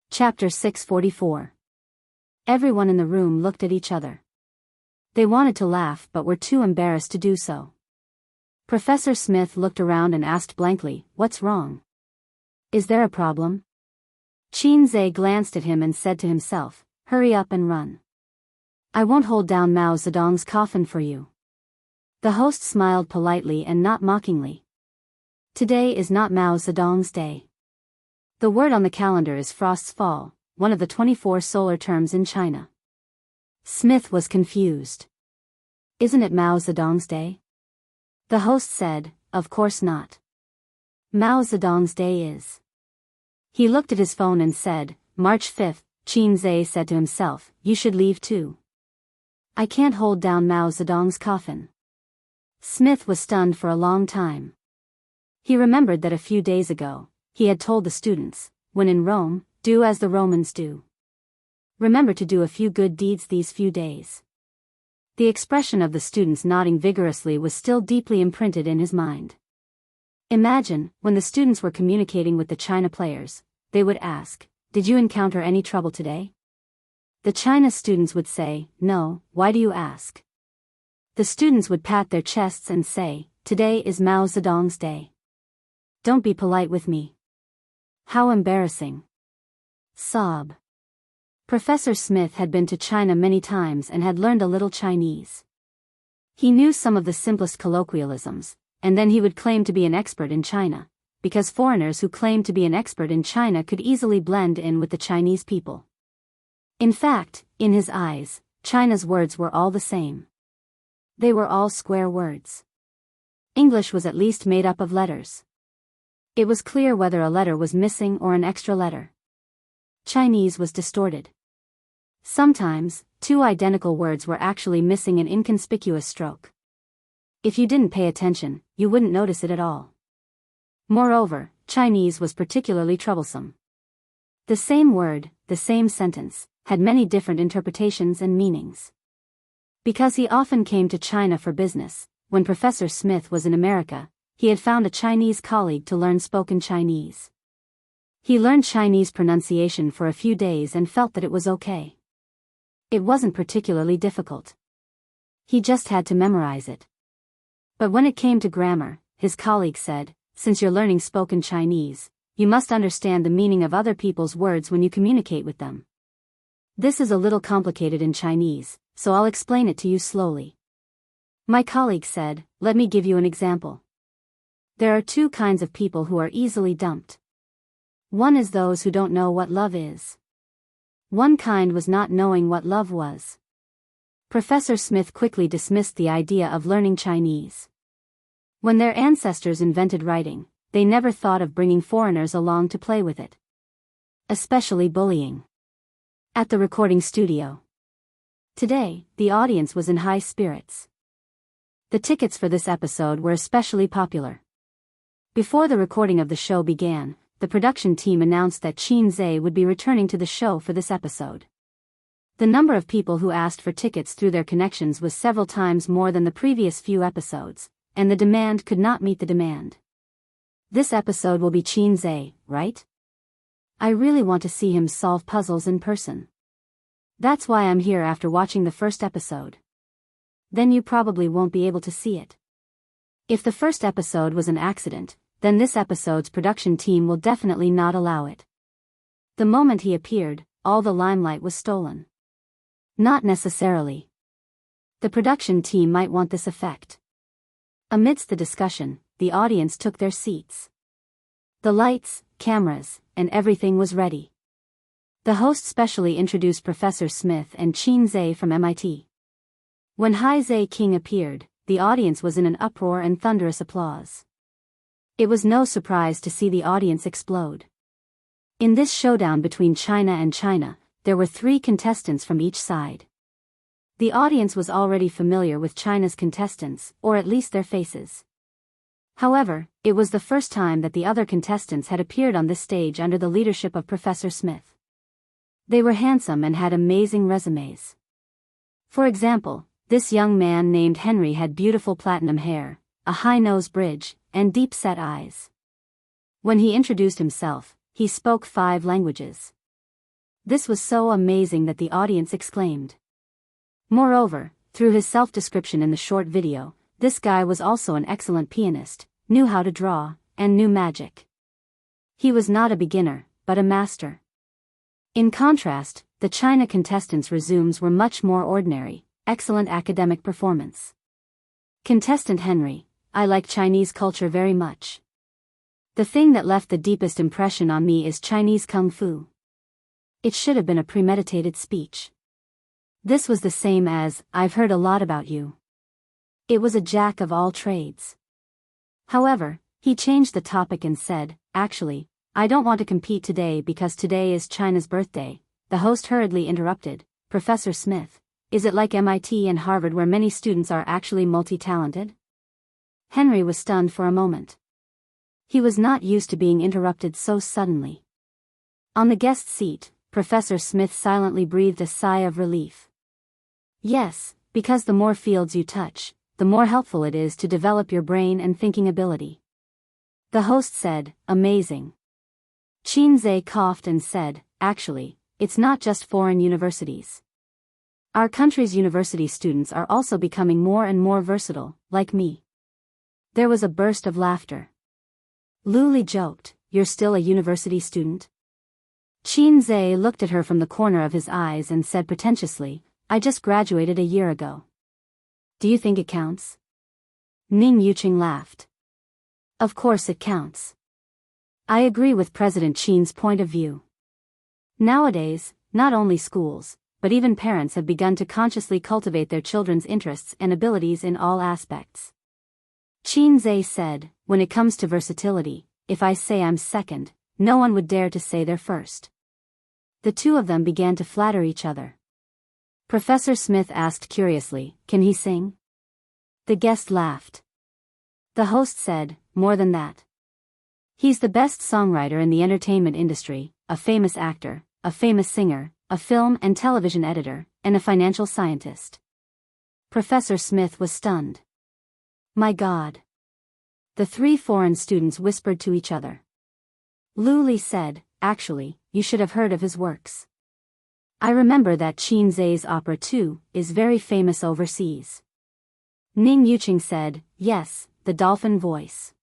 Speaker 1: Chapter 644. Everyone in the room looked at each other. They wanted to laugh but were too embarrassed to do so. Professor Smith looked around and asked blankly, what's wrong? Is there a problem? Qin Zhe glanced at him and said to himself, hurry up and run. I won't hold down Mao Zedong's coffin for you. The host smiled politely and not mockingly. Today is not Mao Zedong's day. The word on the calendar is Frost's Fall, one of the 24 solar terms in China. Smith was confused. Isn't it Mao Zedong's day? The host said, of course not. Mao Zedong's day is. He looked at his phone and said, March 5th, Qin Zhe said to himself, you should leave too. I can't hold down Mao Zedong's coffin. Smith was stunned for a long time. He remembered that a few days ago, he had told the students, when in Rome, do as the Romans do. Remember to do a few good deeds these few days. The expression of the students nodding vigorously was still deeply imprinted in his mind. Imagine, when the students were communicating with the China players, they would ask, "Did you encounter any trouble today?" The China students would say, "No, why do you ask?" The students would pat their chests and say, "Today is Mao Zedong's day. Don't be polite with me." How embarrassing. Sob. Professor Smith had been to China many times and had learned a little Chinese. He knew some of the simplest colloquialisms, and then he would claim to be an expert in China, because foreigners who claimed to be an expert in China could easily blend in with the Chinese people. In fact, in his eyes, China's words were all the same. They were all square words. English was at least made up of letters. It was clear whether a letter was missing or an extra letter. Chinese was distorted. Sometimes, two identical words were actually missing an inconspicuous stroke. If you didn't pay attention, you wouldn't notice it at all. Moreover, Chinese was particularly troublesome. The same word, the same sentence, had many different interpretations and meanings. Because he often came to China for business, when Professor Smith was in America, he had found a Chinese colleague to learn spoken Chinese. He learned Chinese pronunciation for a few days and felt that it was okay. It wasn't particularly difficult. He just had to memorize it. But when it came to grammar, his colleague said, "Since you're learning spoken Chinese, you must understand the meaning of other people's words when you communicate with them. This is a little complicated in Chinese, so I'll explain it to you slowly." My colleague said, "Let me give you an example. There are two kinds of people who are easily dumped. One is those who don't know what love is. One kind was not knowing what love was." Professor Smith quickly dismissed the idea of learning Chinese. When their ancestors invented writing, they never thought of bringing foreigners along to play with it. Especially bullying. At the recording studio. Today, the audience was in high spirits. The tickets for this episode were especially popular. Before the recording of the show began, the production team announced that Qin Zhe would be returning to the show for this episode. The number of people who asked for tickets through their connections was several times more than the previous few episodes, and the demand could not meet the demand. This episode will be Qin Zhe, right? I really want to see him solve puzzles in person. That's why I'm here after watching the first episode. Then you probably won't be able to see it. If the first episode was an accident, then this episode's production team will definitely not allow it. The moment he appeared, all the limelight was stolen. Not necessarily. The production team might want this effect. Amidst the discussion, the audience took their seats. The lights, cameras, and everything was ready. The host specially introduced Professor Smith and Qin Zhe from MIT. When Hai Zhe King appeared, the audience was in an uproar and thunderous applause. It was no surprise to see the audience explode. In this showdown between China and China, there were 3 contestants from each side. The audience was already familiar with China's contestants, or at least their faces. However, it was the first time that the other contestants had appeared on this stage under the leadership of Professor Smith. They were handsome and had amazing resumes. For example, this young man named Henry had beautiful platinum hair, a high nose bridge, and deep-set eyes. When he introduced himself, he spoke 5 languages. This was so amazing that the audience exclaimed. Moreover, through his self-description in the short video, this guy was also an excellent pianist, knew how to draw, and knew magic. He was not a beginner, but a master. In contrast, the China contestants' resumes were much more ordinary, excellent academic performance. Contestant Henry, I like Chinese culture very much. The thing that left the deepest impression on me is Chinese Kung Fu. It should have been a premeditated speech. This was the same as, I've heard a lot about you. It was a jack of all trades. However, he changed the topic and said, actually, I don't want to compete today because today is China's birthday. The host hurriedly interrupted, Professor Smith, is it like MIT and Harvard where many students are actually multi-talented? Henry was stunned for a moment. He was not used to being interrupted so suddenly. On the guest seat, Professor Smith silently breathed a sigh of relief. Yes, because the more fields you touch, the more helpful it is to develop your brain and thinking ability. The host said, amazing. Qin Zhe coughed and said, actually, it's not just foreign universities. Our country's university students are also becoming more and more versatile, like me. There was a burst of laughter. Lu Li joked, you're still a university student? Qin Zhe looked at her from the corner of his eyes and said pretentiously, I just graduated a year ago. Do you think it counts? Ning Yuqing laughed. Of course it counts. I agree with President Qin's point of view. Nowadays, not only schools, but even parents have begun to consciously cultivate their children's interests and abilities in all aspects. Qin Zhe said, when it comes to versatility, if I say I'm second, no one would dare to say they're first. The two of them began to flatter each other. Professor Smith asked curiously, can he sing? The guest laughed. The host said, more than that. He's the best songwriter in the entertainment industry, a famous actor, a famous singer, a film and television editor, and a financial scientist. Professor Smith was stunned. My God. The three foreign students whispered to each other. Lu Li said, actually, you should have heard of his works. I remember that Qin Zhe's opera too is very famous overseas. Ning Yuqing said, yes, the dolphin voice.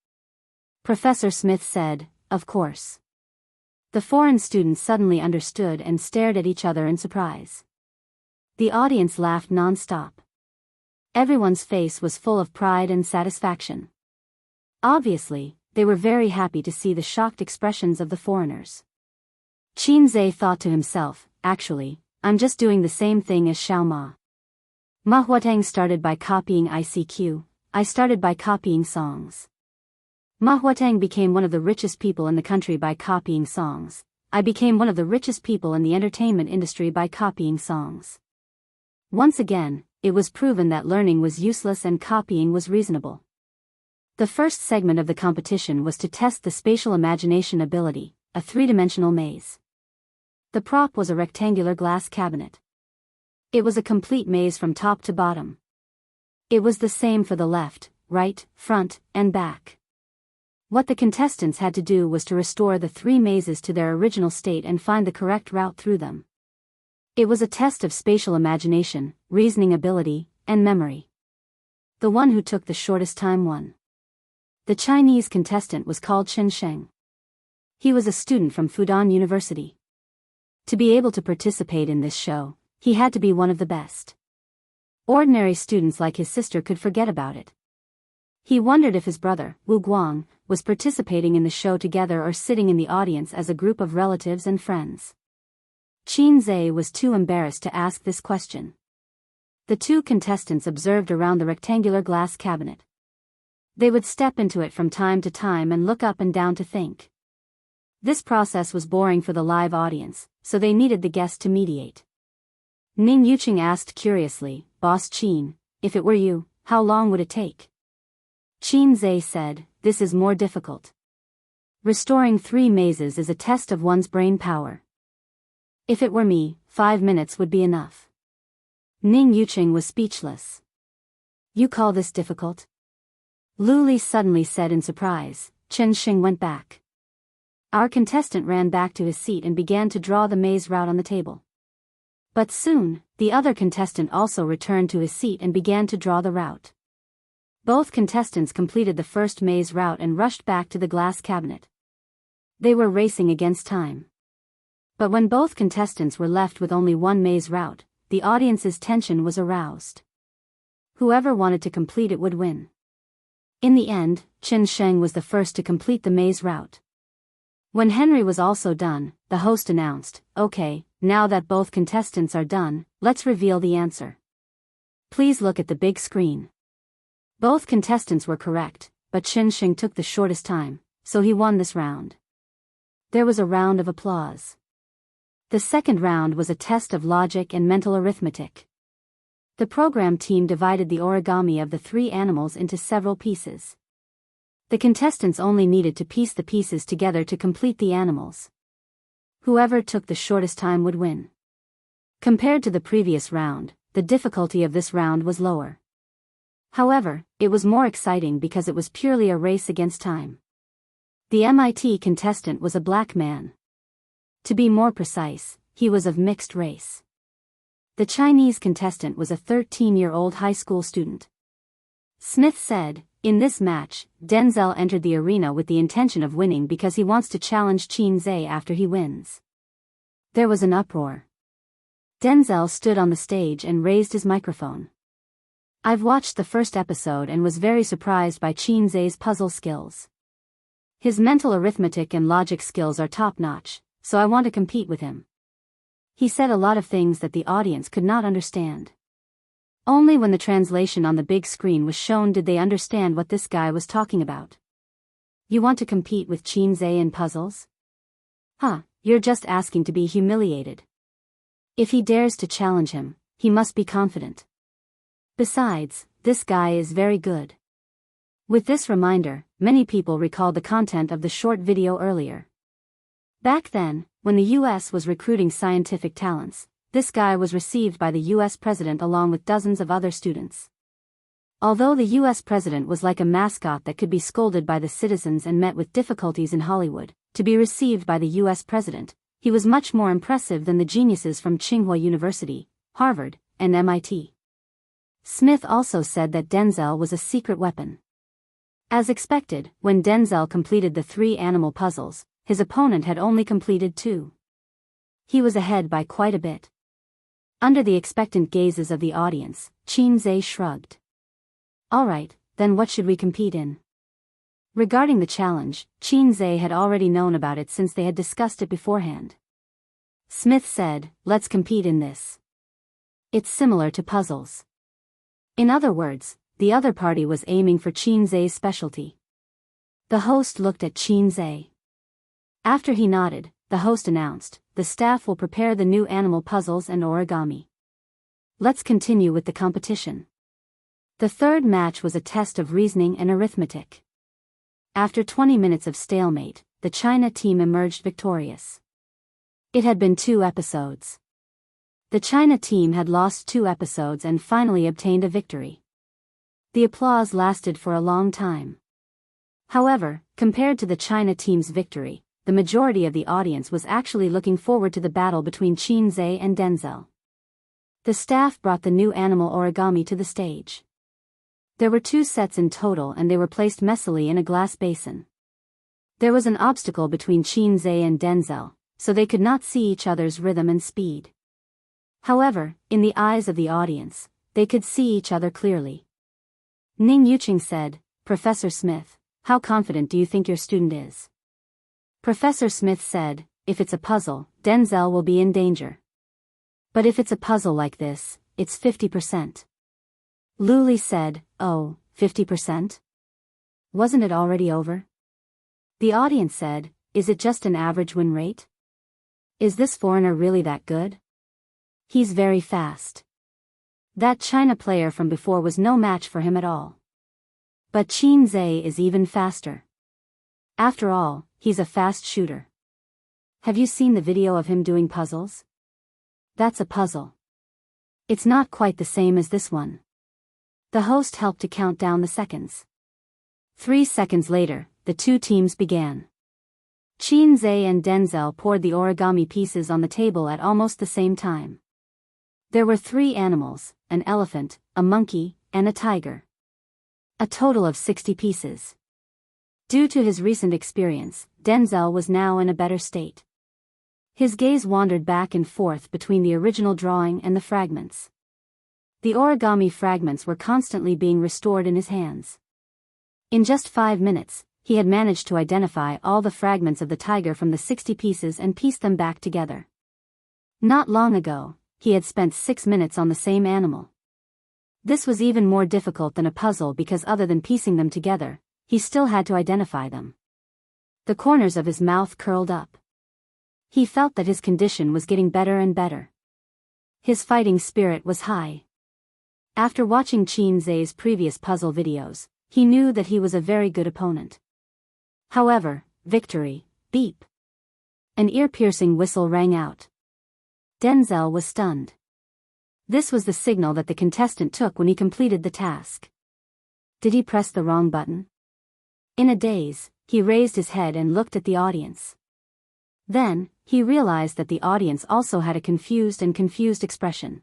Speaker 1: Professor Smith said, of course. The foreign students suddenly understood and stared at each other in surprise. The audience laughed non-stop. Everyone's face was full of pride and satisfaction. Obviously, they were very happy to see the shocked expressions of the foreigners. Qin Zhe thought to himself, actually, I'm just doing the same thing as Xiao Ma. Ma Huateng started by copying ICQ, I started by copying songs. Ma Huateng became one of the richest people in the country by copying songs. I became one of the richest people in the entertainment industry by copying songs. Once again, it was proven that learning was useless and copying was reasonable. The first segment of the competition was to test the spatial imagination ability, a three-dimensional maze. The prop was a rectangular glass cabinet. It was a complete maze from top to bottom. It was the same for the left, right, front, and back. What the contestants had to do was to restore the three mazes to their original state and find the correct route through them. It was a test of spatial imagination, reasoning ability, and memory. The one who took the shortest time won. The Chinese contestant was called Chen Sheng. He was a student from Fudan University. To be able to participate in this show, he had to be one of the best. Ordinary students like his sister could forget about it. He wondered if his brother, Wu Guang, was participating in the show together or sitting in the audience as a group of relatives and friends. Qin Zhe was too embarrassed to ask this question. The two contestants observed around the rectangular glass cabinet. They would step into it from time to time and look up and down to think. This process was boring for the live audience, so they needed the guest to mediate. Ning Yuqing asked curiously, Boss Qin, if it were you, how long would it take? Qin Zhe said, this is more difficult. Restoring three mazes is a test of one's brain power. If it were me, 5 minutes would be enough. Ning Yuqing was speechless. You call this difficult? Lu Li suddenly said in surprise. Chen Xing went back. Our contestant ran back to his seat and began to draw the maze route on the table. But soon, the other contestant also returned to his seat and began to draw the route. Both contestants completed the first maze route and rushed back to the glass cabinet. They were racing against time. But when both contestants were left with only one maze route, the audience's tension was aroused. Whoever wanted to complete it would win. In the end, Chen Sheng was the first to complete the maze route. When Henry was also done, the host announced, okay, now that both contestants are done, let's reveal the answer. Please look at the big screen. Both contestants were correct, but Chen Sheng took the shortest time, so he won this round. There was a round of applause. The second round was a test of logic and mental arithmetic. The program team divided the origami of the three animals into several pieces. The contestants only needed to piece the pieces together to complete the animals. Whoever took the shortest time would win. Compared to the previous round, the difficulty of this round was lower. However, it was more exciting because it was purely a race against time. The MIT contestant was a black man. To be more precise, he was of mixed race. The Chinese contestant was a 13-year-old high school student. Smith said, "In this match, Denzel entered the arena with the intention of winning because he wants to challenge Qin after he wins." There was an uproar. Denzel stood on the stage and raised his microphone. "I've watched the first episode and was very surprised by Qin's puzzle skills. His mental arithmetic and logic skills are top-notch, so I want to compete with him." He said a lot of things that the audience could not understand. Only when the translation on the big screen was shown did they understand what this guy was talking about. "You want to compete with Qin in puzzles? Huh, you're just asking to be humiliated. If he dares to challenge him, he must be confident. Besides, this guy is very good." With this reminder, many people recalled the content of the short video earlier. Back then, when the US was recruiting scientific talents, this guy was received by the US president along with dozens of other students. Although the US president was like a mascot that could be scolded by the citizens and met with difficulties in Hollywood, to be received by the US president, he was much more impressive than the geniuses from Tsinghua University, Harvard, and MIT. Smith also said that Denzel was a secret weapon. As expected, when Denzel completed the 3 animal puzzles, his opponent had only completed 2. He was ahead by quite a bit. Under the expectant gazes of the audience, Qin shrugged. "All right, then what should we compete in?" Regarding the challenge, Qin had already known about it since they had discussed it beforehand. Smith said, "Let's compete in this. It's similar to puzzles." In other words, the other party was aiming for Qin specialty. The host looked at Qin. After he nodded, the host announced, "The staff will prepare the new animal puzzles and origami. Let's continue with the competition." The third match was a test of reasoning and arithmetic. After 20 minutes of stalemate, the China team emerged victorious. It had been 2 episodes. The China team had lost 2 episodes and finally obtained a victory. The applause lasted for a long time. However, compared to the China team's victory, the majority of the audience was actually looking forward to the battle between Qin and Denzel. The staff brought the new animal origami to the stage. There were 2 sets in total and they were placed messily in a glass basin. There was an obstacle between Qin and Denzel, so they could not see each other's rhythm and speed. However, in the eyes of the audience, they could see each other clearly. Ning Yuqing said, "Professor Smith, how confident do you think your student is?" Professor Smith said, "If it's a puzzle, Denzel will be in danger. But if it's a puzzle like this, it's 50%. Luli said, "Oh, 50%? Wasn't it already over?" The audience said, "Is it just an average win rate? Is this foreigner really that good? He's very fast. That China player from before was no match for him at all. But Qin is even faster. After all, he's a fast shooter. Have you seen the video of him doing puzzles? That's a puzzle. It's not quite the same as this one." The host helped to count down the seconds. 3 seconds later, the 2 teams began. Qin and Denzel poured the origami pieces on the table at almost the same time. There were 3 animals, an elephant, a monkey, and a tiger. A total of 60 pieces. Due to his recent experience, Denzel was now in a better state. His gaze wandered back and forth between the original drawing and the fragments. The origami fragments were constantly being restored in his hands. In just 5 minutes, he had managed to identify all the fragments of the tiger from the 60 pieces and piece them back together. Not long ago, he had spent 6 minutes on the same animal. This was even more difficult than a puzzle because other than piecing them together, he still had to identify them. The corners of his mouth curled up. He felt that his condition was getting better and better. His fighting spirit was high. After watching Qin previous puzzle videos, he knew that he was a very good opponent. However, victory, beep. An ear-piercing whistle rang out. Denzel was stunned. This was the signal that the contestant took when he completed the task. Did he press the wrong button? In a daze, He raised his head and looked at the audience. Then, he realized that the audience also had a confused expression.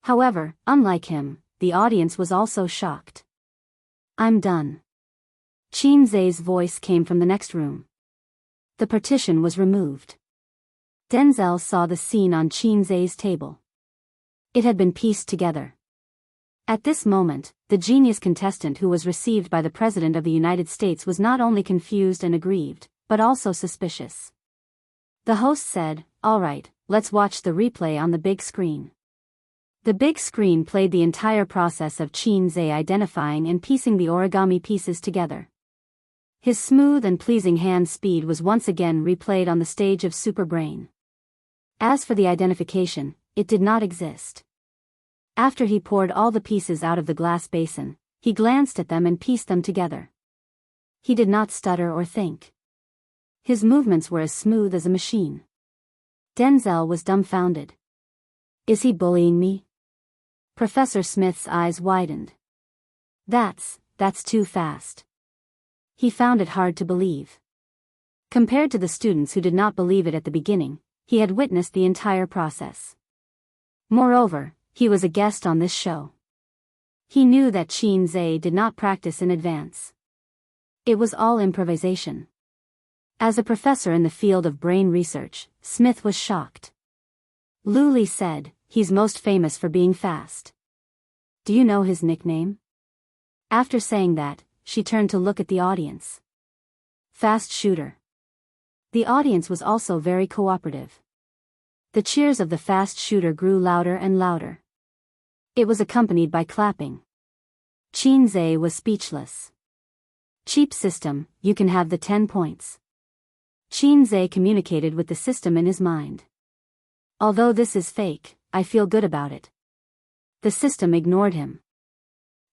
Speaker 1: However, unlike him, the audience was also shocked. "I'm done." Chin-Zay's voice came from the next room. The partition was removed. Denzel saw the scene on Chin-Zay's table. It had been pieced together. At this moment, the genius contestant who was received by the President of the United States was not only confused and aggrieved, but also suspicious. The host said, "All right, let's watch the replay on the big screen." The big screen played the entire process of Chin-Zay identifying and piecing the origami pieces together. His smooth and pleasing hand speed was once again replayed on the stage of Superbrain. As for the identification, it did not exist. After he poured all the pieces out of the glass basin, he glanced at them and pieced them together. He did not stutter or think. His movements were as smooth as a machine. Denzel was dumbfounded. "Is he bullying me?" Professor Smith's eyes widened. That's too fast." He found it hard to believe. Compared to the students who did not believe it at the beginning, he had witnessed the entire process. Moreover, he was a guest on this show. He knew that Chin-Zay did not practice in advance. It was all improvisation. As a professor in the field of brain research, Smith was shocked. Luli said, "He's most famous for being fast. Do you know his nickname?" After saying that, she turned to look at the audience. "Fast shooter." The audience was also very cooperative. The cheers of the fast shooter grew louder and louder. It was accompanied by clapping. Chin-Zay was speechless. "Cheap system, you can have the 10 points." Chin-Zay communicated with the system in his mind. "Although this is fake, I feel good about it." The system ignored him.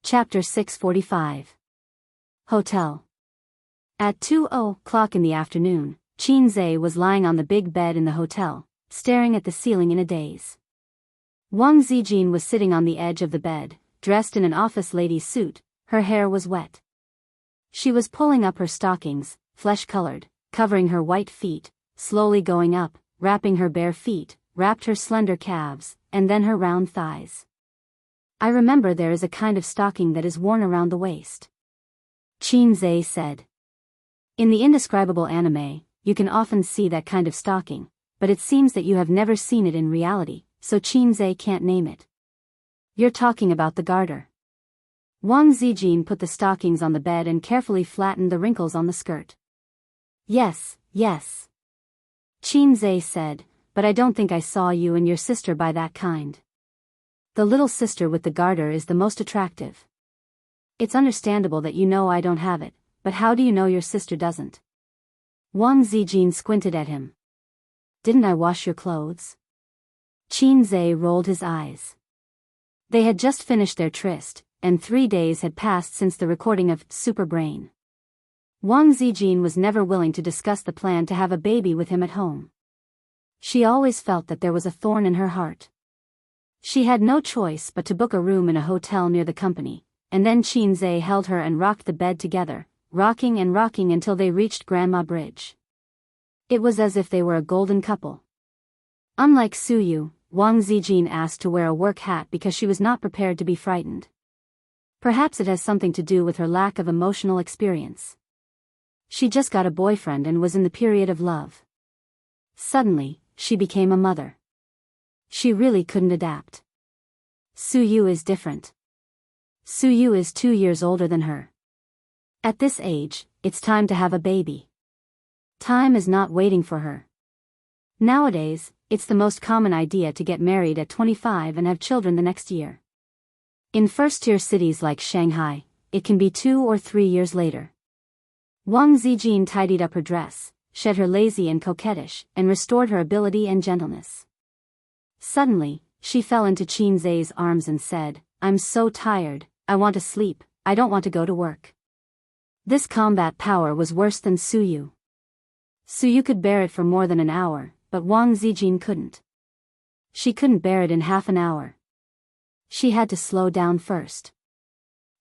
Speaker 1: Chapter 645. Hotel. At 2:00 in the afternoon, Chin-Zay was lying on the big bed in the hotel, staring at the ceiling in a daze. Wang Zijin was sitting on the edge of the bed, dressed in an office lady's suit. Her hair was wet. She was pulling up her stockings, flesh-colored, covering her white feet, slowly going up, wrapping her bare feet, wrapped her slender calves, and then her round thighs. "I remember there is a kind of stocking that is worn around the waist," Chin-Zay said. "In the indescribable anime, you can often see that kind of stocking, but it seems that you have never seen it in reality, so Chin-Zay can't name it." "You're talking about the garter." Wang Zijin put the stockings on the bed and carefully flattened the wrinkles on the skirt. Yes. Chin-Zay said, "But I don't think I saw you and your sister buy that kind. The little sister with the garter is the most attractive. It's understandable that you know I don't have it, but how do you know your sister doesn't?" Wang Zijin squinted at him. "Didn't I wash your clothes?" Chin-Zay rolled his eyes. They had just finished their tryst, and 3 days had passed since the recording of Superbrain. Wang Zijin was never willing to discuss the plan to have a baby with him at home. She always felt that there was a thorn in her heart. She had no choice but to book a room in a hotel near the company, and then Chin-Zay held her and rocked the bed together, rocking and rocking until they reached Grandma Bridge. It was as if they were a golden couple. Unlike Suyu, Wang Zijin asked to wear a work hat because she was not prepared to be frightened. Perhaps it has something to do with her lack of emotional experience. She just got a boyfriend and was in the period of love. Suddenly, she became a mother. She really couldn't adapt. Suyu is different. Suyu is 2 years older than her. At this age, it's time to have a baby. Time is not waiting for her. Nowadays, it's the most common idea to get married at 25 and have children the next year. In first-tier cities like Shanghai, it can be 2 or 3 years later. Wang Zijin tidied up her dress, shed her lazy and coquettish, and restored her ability and gentleness. Suddenly, she fell into Chin-Zay's arms and said, "I'm so tired, I want to sleep, I don't want to go to work." This combat power was worse than Suyu. Suyu could bear it for more than an hour, but Wang Zijin couldn't. She couldn't bear it in half an hour. She had to slow down first.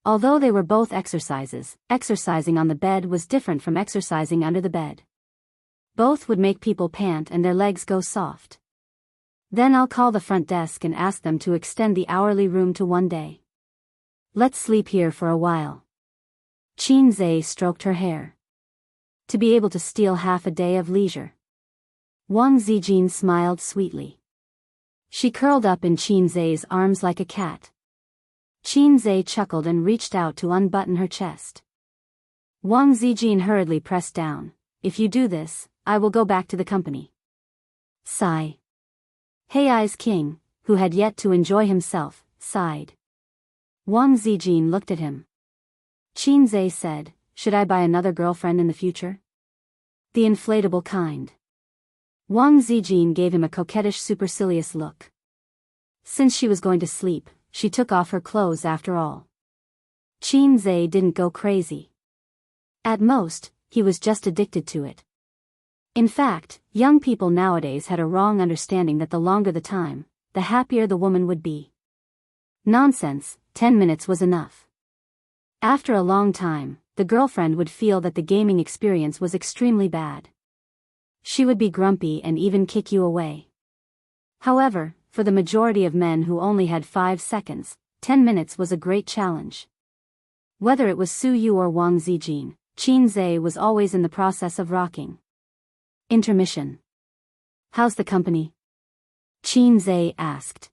Speaker 1: Although they were both exercises, exercising on the bed was different from exercising under the bed. Both would make people pant and their legs go soft. Then I'll call the front desk and ask them to extend the hourly room to 1 day. Let's sleep here for a while. Qinzhe stroked her hair. To be able to steal half a day of leisure. Wang Zijin smiled sweetly. She curled up in Qinzhe's arms like a cat. Qinzhe chuckled and reached out to unbutton her chest. Wang Zijin hurriedly pressed down. If you do this, I will go back to the company. Sigh. Hei's king, who had yet to enjoy himself, sighed. Wang Zijin looked at him. Qinzhe said, should I buy another girlfriend in the future? The inflatable kind. Wang Zijin gave him a coquettish supercilious look. Since she was going to sleep, she took off her clothes after all. Qinzhe didn't go crazy. At most, he was just addicted to it. In fact, young people nowadays had a wrong understanding that the longer the time, the happier the woman would be. Nonsense, 10 minutes was enough. After a long time, the girlfriend would feel that the gaming experience was extremely bad. She would be grumpy and even kick you away. However, for the majority of men who only had 5 seconds, 10 minutes was a great challenge. Whether it was Su Yu or Wang Zijin, Qinzhe was always in the process of rocking. Intermission. How's the company? Qinzhe asked.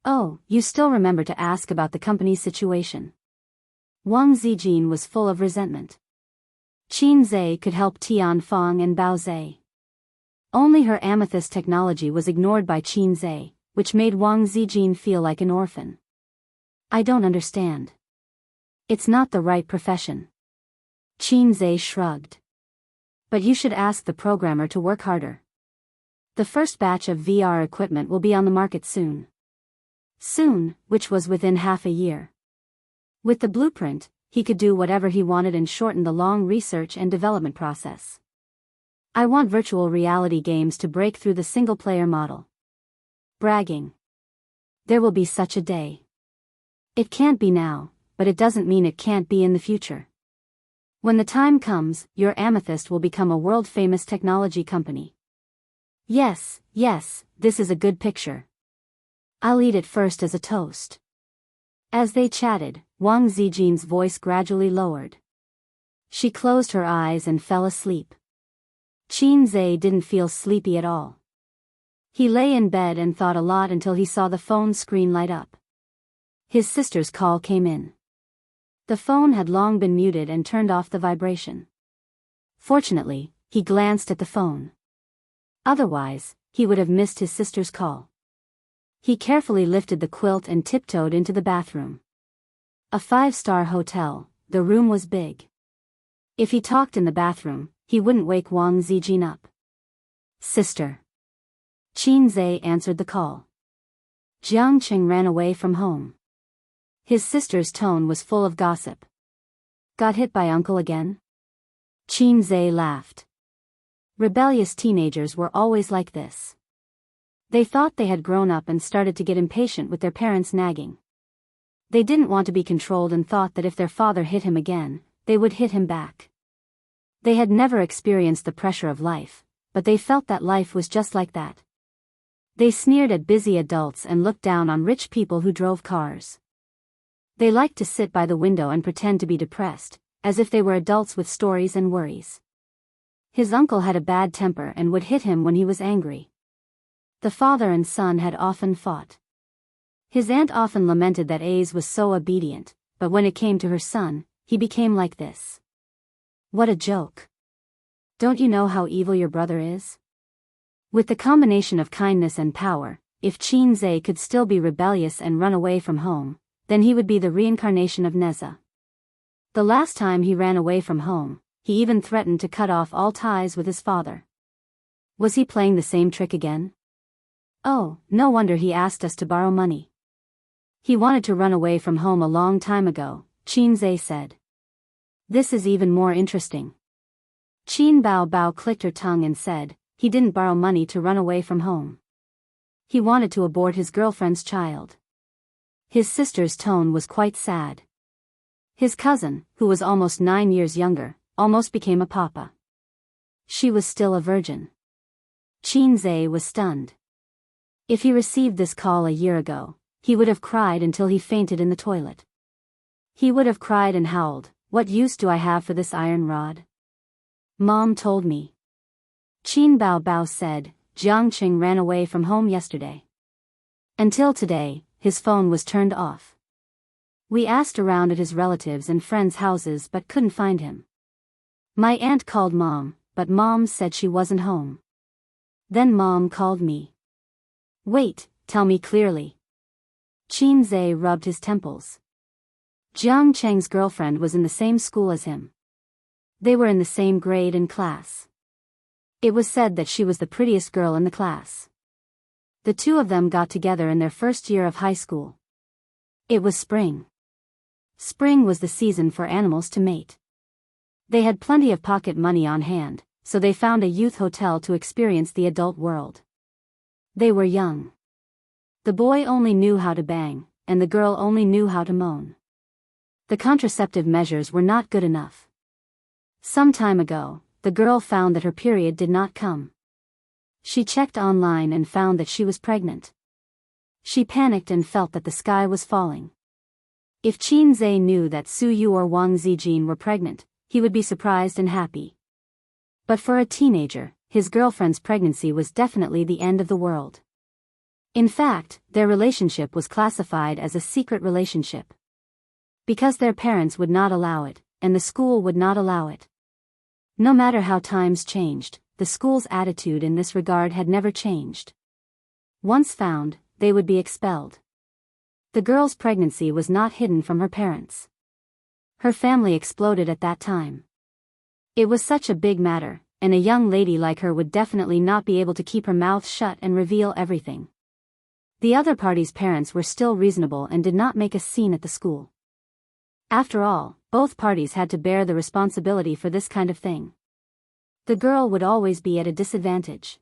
Speaker 1: Oh, you still remember to ask about the company's situation. Wang Zijin was full of resentment. Qinzhe could help Tianfang and Baoze. Only her amethyst technology was ignored by Qinzhe, which made Wang Zijin feel like an orphan. I don't understand. It's not the right profession. Qinzhe shrugged. But you should ask the programmer to work harder. The first batch of VR equipment will be on the market soon. Soon, which was within half a year. With the blueprint, he could do whatever he wanted and shorten the long research and development process. I want virtual reality games to break through the single-player model. Bragging. There will be such a day. It can't be now, but it doesn't mean it can't be in the future. When the time comes, your Amethyst will become a world-famous technology company. Yes, this is a good picture. I'll eat it first as a toast. As they chatted, Wang Zijin's voice gradually lowered. She closed her eyes and fell asleep. Qinzhe didn't feel sleepy at all. He lay in bed and thought a lot until he saw the phone screen light up. His sister's call came in. The phone had long been muted and turned off the vibration. Fortunately, he glanced at the phone. Otherwise, he would have missed his sister's call. He carefully lifted the quilt and tiptoed into the bathroom. A 5-star hotel, the room was big. If he talked in the bathroom, he wouldn't wake Wang Zijin up. Sister. Qinzhe answered the call. Jiang Qing ran away from home. His sister's tone was full of gossip. Got hit by uncle again? Qinzhe laughed. Rebellious teenagers were always like this. They thought they had grown up and started to get impatient with their parents nagging. They didn't want to be controlled and thought that if their father hit him again, they would hit him back. They had never experienced the pressure of life, but they felt that life was just like that. They sneered at busy adults and looked down on rich people who drove cars. They liked to sit by the window and pretend to be depressed, as if they were adults with stories and worries. His uncle had a bad temper and would hit him when he was angry. The father and son had often fought. His aunt often lamented that Ace was so obedient, but when it came to her son, he became like this. What a joke. Don't you know how evil your brother is? With the combination of kindness and power, if Qinzhe could still be rebellious and run away from home, then he would be the reincarnation of Neza. The last time he ran away from home, he even threatened to cut off all ties with his father. Was he playing the same trick again? Oh, no wonder he asked us to borrow money. He wanted to run away from home a long time ago, Qinzhe said. This is even more interesting. Qin Bao clicked her tongue and said, he didn't borrow money to run away from home. He wanted to abort his girlfriend's child. His sister's tone was quite sad. His cousin, who was almost 9 years younger, almost became a papa. She was still a virgin. Qin was stunned. If he received this call a year ago, he would have cried until he fainted in the toilet. He would have cried and howled, "What use do I have for this iron rod? Mom told me." Qin Bao said, "Jiang Qing ran away from home yesterday. Until today, his phone was turned off. We asked around at his relatives' and friends' houses but couldn't find him. My aunt called Mom, but Mom said she wasn't home. Then Mom called me." "Wait, tell me clearly." Qin rubbed his temples. Jiang Cheng's girlfriend was in the same school as him. They were in the same grade and class. It was said that she was the prettiest girl in the class. The two of them got together in their first year of high school. It was spring. Spring was the season for animals to mate. They had plenty of pocket money on hand, so they found a youth hotel to experience the adult world. They were young. The boy only knew how to bang, and the girl only knew how to moan. The contraceptive measures were not good enough. Some time ago, the girl found that her period did not come. She checked online and found that she was pregnant. She panicked and felt that the sky was falling. If Qin knew that Su Yu or Wang Zijin were pregnant, he would be surprised and happy. But for a teenager, his girlfriend's pregnancy was definitely the end of the world. In fact, their relationship was classified as a secret relationship. Because their parents would not allow it, and the school would not allow it. No matter how times changed, the school's attitude in this regard had never changed. Once found, they would be expelled. The girl's pregnancy was not hidden from her parents. Her family exploded at that time. It was such a big matter, and a young lady like her would definitely not be able to keep her mouth shut and reveal everything. The other party's parents were still reasonable and did not make a scene at the school. After all, both parties had to bear the responsibility for this kind of thing. The girl would always be at a disadvantage.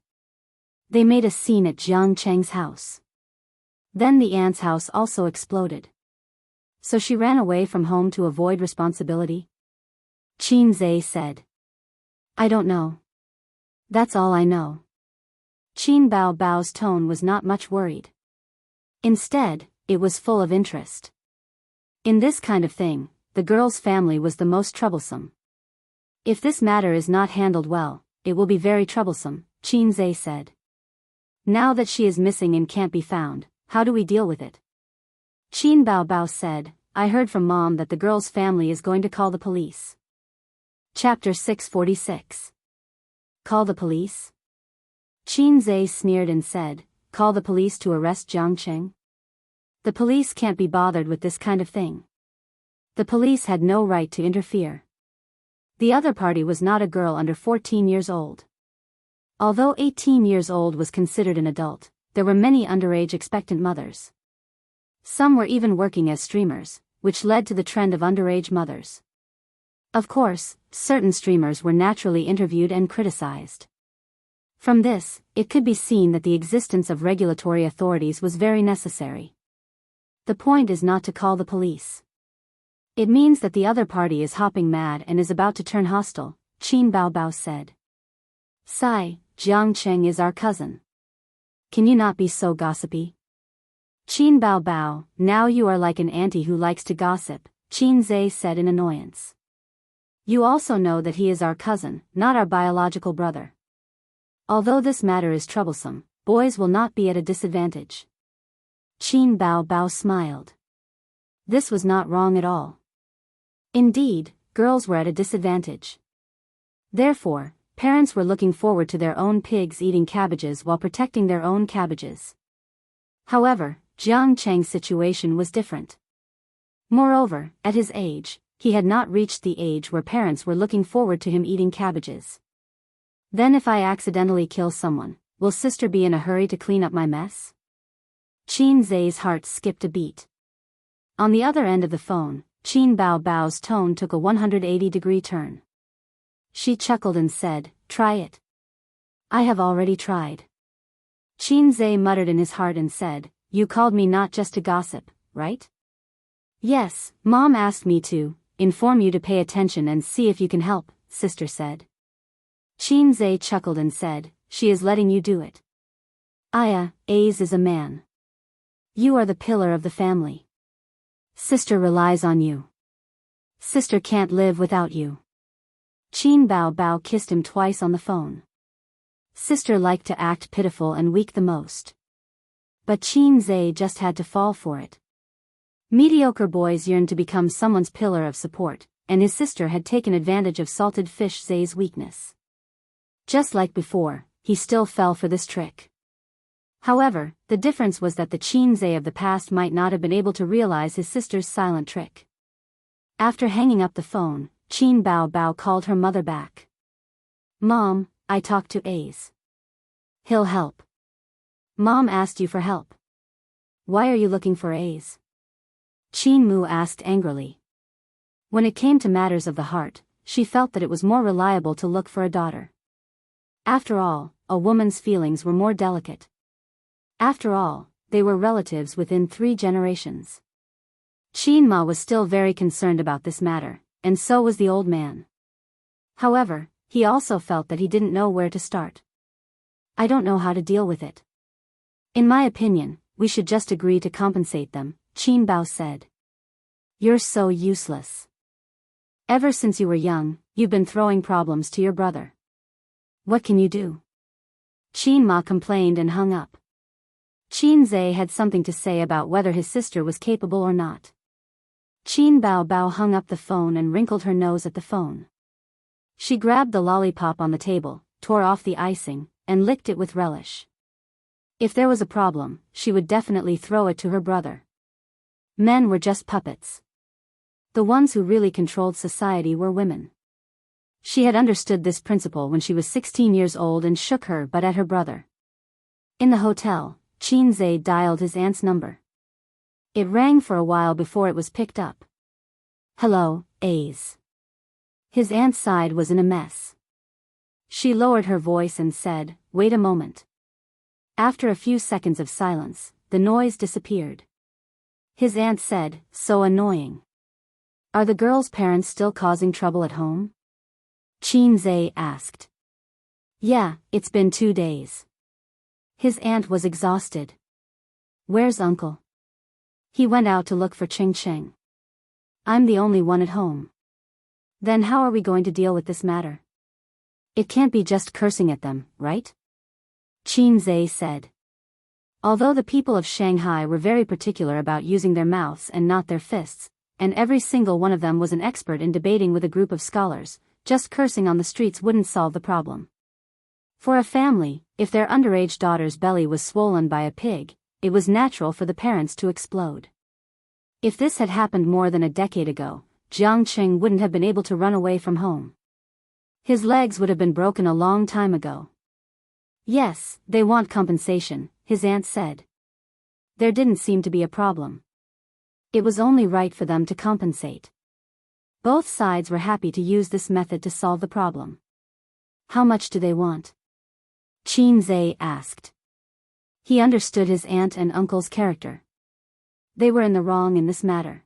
Speaker 1: They made a scene at Jiang Cheng's house. Then the aunt's house also exploded. So she ran away from home to avoid responsibility? Qin said. "I don't know. That's all I know." Qin Bao's tone was not much worried. Instead, it was full of interest. In this kind of thing, the girl's family was the most troublesome. "If this matter is not handled well, it will be very troublesome," Qin said. "Now that she is missing and can't be found, how do we deal with it?" Qin Bao said, "I heard from Mom that the girl's family is going to call the police." Chapter 646. Call the police? Qin sneered and said, "Call the police to arrest Jiang Cheng? The police can't be bothered with this kind of thing. The police had no right to interfere. The other party was not a girl under 14 years old. Although 18 years old was considered an adult, there were many underage expectant mothers. Some were even working as streamers, which led to the trend of underage mothers. Of course, certain streamers were naturally interviewed and criticized. From this, it could be seen that the existence of regulatory authorities was very necessary. The point is not to call the police. It means that the other party is hopping mad and is about to turn hostile, Qin Bao said. Jiang Cheng is our cousin. Can you not be so gossipy? Qin Bao, now you are like an auntie who likes to gossip, Qin said in annoyance. You also know that he is our cousin, not our biological brother. Although this matter is troublesome, boys will not be at a disadvantage. Qin Bao smiled. This was not wrong at all. Indeed, girls were at a disadvantage. Therefore, parents were looking forward to their own pigs eating cabbages while protecting their own cabbages. However, Jiang Cheng's situation was different. Moreover, at his age, he had not reached the age where parents were looking forward to him eating cabbages. Then if I accidentally kill someone, will sister be in a hurry to clean up my mess? Qin Zai's heart skipped a beat. On the other end of the phone, Qin Bao's tone took a 180-degree turn. She chuckled and said, "Try it." "I have already tried." Qin Zai muttered in his heart and said, "You called me not just to gossip, right?" "Yes, Mom asked me to, inform you to pay attention and see if you can help, sister said. Qin Zhe chuckled and said, she is letting you do it. Aya, A's is a man. You are the pillar of the family. Sister relies on you. Sister can't live without you. Qin Bao Bao kissed him twice on the phone. Sister liked to act pitiful and weak the most. But Qin Zhe just had to fall for it. Mediocre boys yearned to become someone's pillar of support, and his sister had taken advantage of salted fish Zhe's weakness. Just like before, he still fell for this trick. However, the difference was that the Qin Zhe of the past might not have been able to realize his sister's silent trick. After hanging up the phone, Qin Bao Bao called her mother back. Mom, I talked to A's. He'll help. Mom asked you for help. Why are you looking for A's? Qin Mu asked angrily. When it came to matters of the heart, she felt that it was more reliable to look for a daughter. After all, a woman's feelings were more delicate. After all, they were relatives within 3 generations. Qin Ma was still very concerned about this matter, and so was the old man. However, he also felt that he didn't know where to start. I don't know how to deal with it. In my opinion, we should just agree to compensate them, Qin Bao said. You're so useless. Ever since you were young, you've been throwing problems to your brother. What can you do? Qin Ma complained and hung up. Qin Zhe had something to say about whether his sister was capable or not. Qin Bao Bao hung up the phone and wrinkled her nose at the phone. She grabbed the lollipop on the table, tore off the icing, and licked it with relish. If there was a problem, she would definitely throw it to her brother. Men were just puppets. The ones who really controlled society were women. She had understood this principle when she was 16 years old and shook her butt at her brother. In the hotel, Qin Zhe dialed his aunt's number. It rang for a while before it was picked up. Hello, A's. His aunt's side was in a mess. She lowered her voice and said, wait a moment. After a few seconds of silence, the noise disappeared. His aunt said, so annoying. Are the girl's parents still causing trouble at home? Qin Zhe asked. Yeah, it's been 2 days. His aunt was exhausted. Where's uncle? He went out to look for Ching Ching. I'm the only one at home. Then how are we going to deal with this matter? It can't be just cursing at them, right? Qin Zhe said. Although the people of Shanghai were very particular about using their mouths and not their fists, and every single one of them was an expert in debating with a group of scholars, just cursing on the streets wouldn't solve the problem. For a family, if their underage daughter's belly was swollen by a pig, it was natural for the parents to explode. If this had happened more than a decade ago, Jiang Qing wouldn't have been able to run away from home. His legs would have been broken a long time ago. Yes, they want compensation, his aunt said. There didn't seem to be a problem. It was only right for them to compensate. Both sides were happy to use this method to solve the problem. How much do they want? Qin Zhe asked. He understood his aunt and uncle's character. They were in the wrong in this matter.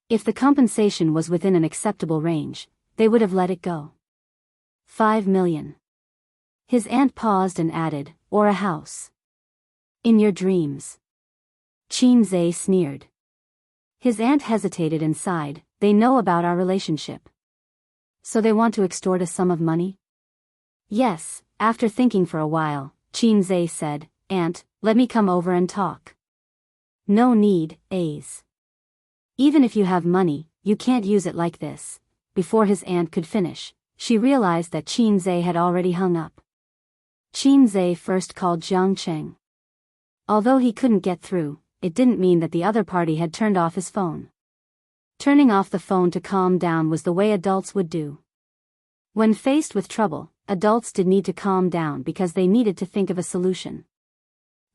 Speaker 1: If the compensation was within an acceptable range, they would have let it go. 5 million. His aunt paused and added, or a house. In your dreams. Qin Zhe sneered. His aunt hesitated and sighed, they know about our relationship. So they want to extort a sum of money? Yes, after thinking for a while, Qin Zhe said, Aunt, let me come over and talk. No need, A's. Even if you have money, you can't use it like this. Before his aunt could finish, she realized that Qin Zhe had already hung up. Qin Zhe first called Jiang Qing. Although he couldn't get through, it didn't mean that the other party had turned off his phone. Turning off the phone to calm down was the way adults would do. When faced with trouble, adults did need to calm down because they needed to think of a solution.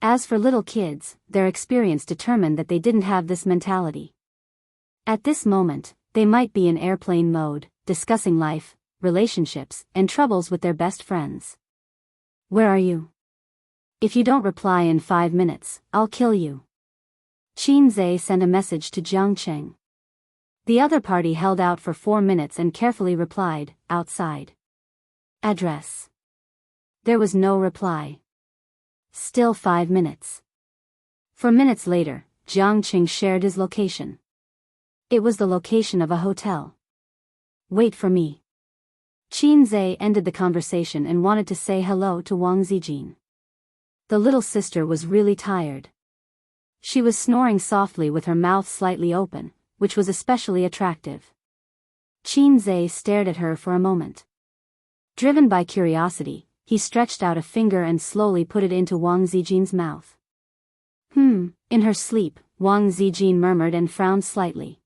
Speaker 1: As for little kids, their experience determined that they didn't have this mentality. At this moment, they might be in airplane mode, discussing life, relationships, and troubles with their best friends. Where are you? If you don't reply in 5 minutes, I'll kill you. Qin Zhe sent a message to Jiang Qing. The other party held out for 4 minutes and carefully replied, outside. Address. There was no reply. Still 5 minutes. 4 minutes later, Jiang Qing shared his location. It was the location of a hotel. Wait for me. Qin Zhe ended the conversation and wanted to say hello to Wang Zijin. The little sister was really tired. She was snoring softly with her mouth slightly open, which was especially attractive. Qin Zhe stared at her for a moment. Driven by curiosity, he stretched out a finger and slowly put it into Wang Zijin's mouth. In her sleep, Wang Zijin murmured and frowned slightly.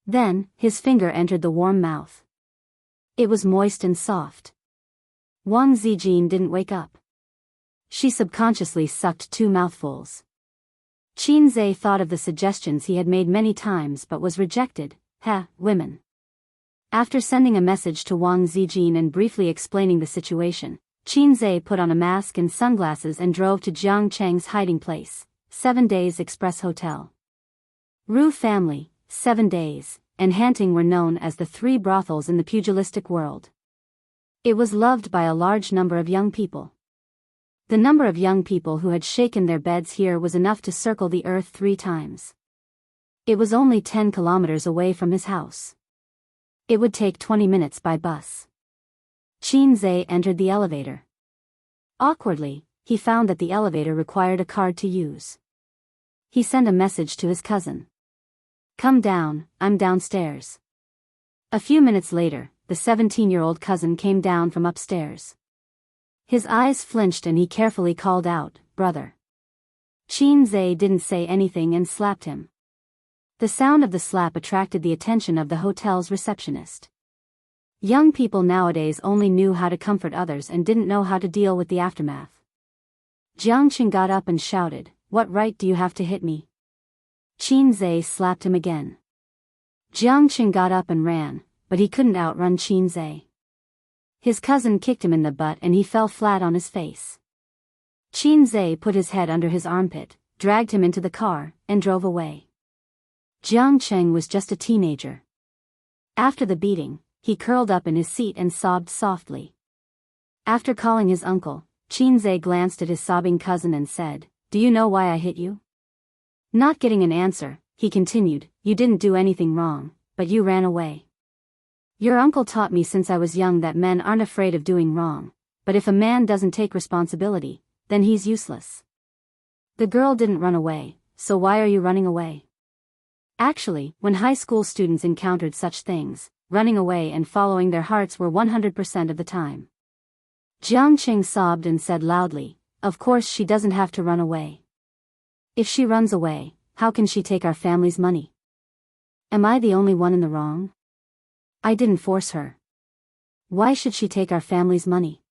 Speaker 1: Then, his finger entered the warm mouth. It was moist and soft. Wang Zijin didn't wake up. She subconsciously sucked 2 mouthfuls. Qin Zhe thought of the suggestions he had made many times but was rejected. Women. After sending a message to Wang Zijin and briefly explaining the situation, Qin Zhe put on a mask and sunglasses and drove to Jiang Cheng's hiding place, 7 Days Express Hotel. Ru family, 7 Days, and Hanting were known as the 3 brothels in the pugilistic world. It was loved by a large number of young people. The number of young people who had shaken their beds here was enough to circle the earth 3 times. It was only 10 kilometers away from his house. It would take 20 minutes by bus. Qin Zhe entered the elevator. Awkwardly, he found that the elevator required a card to use. He sent a message to his cousin. Come down, I'm downstairs. A few minutes later, the 17-year-old cousin came down from upstairs. His eyes flinched and he carefully called out, brother. Qin Zhe didn't say anything and slapped him. The sound of the slap attracted the attention of the hotel's receptionist. Young people nowadays only knew how to comfort others and didn't know how to deal with the aftermath. Jiang Qing got up and shouted, what right do you have to hit me? Qin Zhe slapped him again. Jiang Qing got up and ran, but he couldn't outrun Qin Zhe. His cousin kicked him in the butt and he fell flat on his face. Qin Zhe put his head under his armpit, dragged him into the car, and drove away. Jiang Cheng was just a teenager. After the beating, he curled up in his seat and sobbed softly. After calling his uncle, Qin Zhe glanced at his sobbing cousin and said, do you know why I hit you? Not getting an answer, he continued, you didn't do anything wrong, but you ran away. Your uncle taught me since I was young that men aren't afraid of doing wrong, but if a man doesn't take responsibility, then he's useless. The girl didn't run away, so why are you running away? Actually, when high school students encountered such things, running away and following their hearts were 100% of the time. Jiang Qing sobbed and said loudly, of course she doesn't have to run away. If she runs away, how can she take our family's money? Am I the only one in the wrong? I didn't force her. Why should she take our family's money?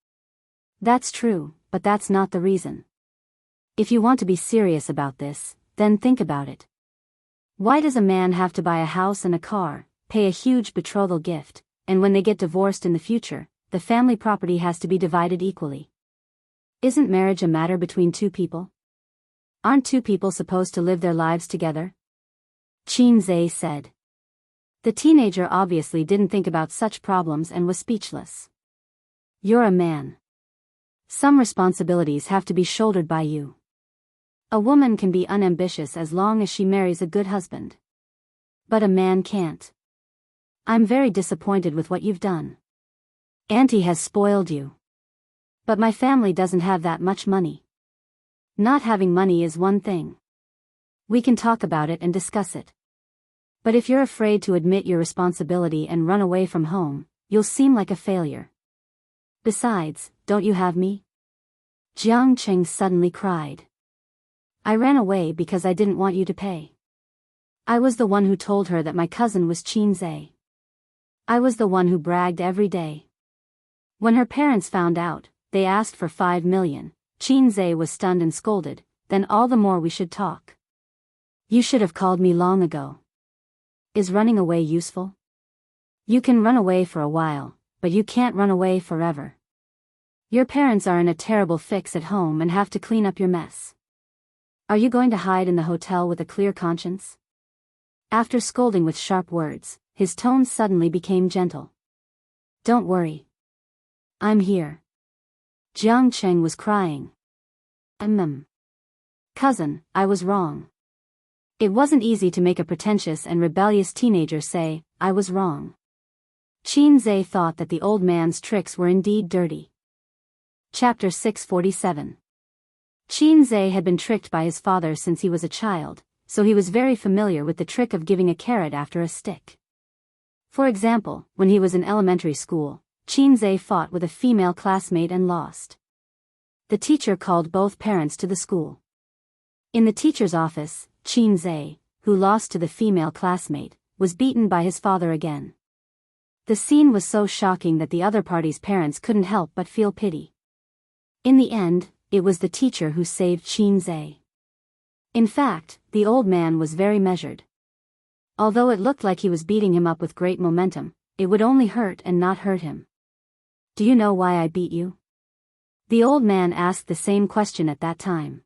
Speaker 1: That's true, but that's not the reason. If you want to be serious about this, then think about it. Why does a man have to buy a house and a car, pay a huge betrothal gift, and when they get divorced in the future, the family property has to be divided equally? Isn't marriage a matter between 2 people? Aren't 2 people supposed to live their lives together? Qin Zhe said. The teenager obviously didn't think about such problems and was speechless. You're a man. Some responsibilities have to be shouldered by you. A woman can be unambitious as long as she marries a good husband. But a man can't. I'm very disappointed with what you've done. Auntie has spoiled you. But my family doesn't have that much money. Not having money is one thing. We can talk about it and discuss it. But if you're afraid to admit your responsibility and run away from home, you'll seem like a failure. Besides, don't you have me? Jiang Qing suddenly cried. I ran away because I didn't want you to pay. I was the one who told her that my cousin was Qin Zhe. I was the one who bragged every day. When her parents found out, they asked for 5 million. Qin Zhe was stunned and scolded, then all the more we should talk. You should have called me long ago. Is running away useful? You can run away for a while, but you can't run away forever. Your parents are in a terrible fix at home and have to clean up your mess. Are you going to hide in the hotel with a clear conscience? After scolding with sharp words, his tone suddenly became gentle. Don't worry. I'm here. Jiang Cheng was crying. Cousin, I was wrong. It wasn't easy to make a pretentious and rebellious teenager say, I was wrong. Qin Zhe thought that the old man's tricks were indeed dirty. Chapter 647. Qin Zhe had been tricked by his father since he was a child, so he was very familiar with the trick of giving a carrot after a stick. For example, when he was in elementary school, Qin Zhe fought with a female classmate and lost. The teacher called both parents to the school. In the teacher's office, Qin Zhe, who lost to the female classmate, was beaten by his father again. The scene was so shocking that the other party's parents couldn't help but feel pity. In the end, it was the teacher who saved Qin Zhe. In fact, the old man was very measured. Although it looked like he was beating him up with great momentum, it would only hurt and not hurt him. Do you know why I beat you? The old man asked the same question at that time.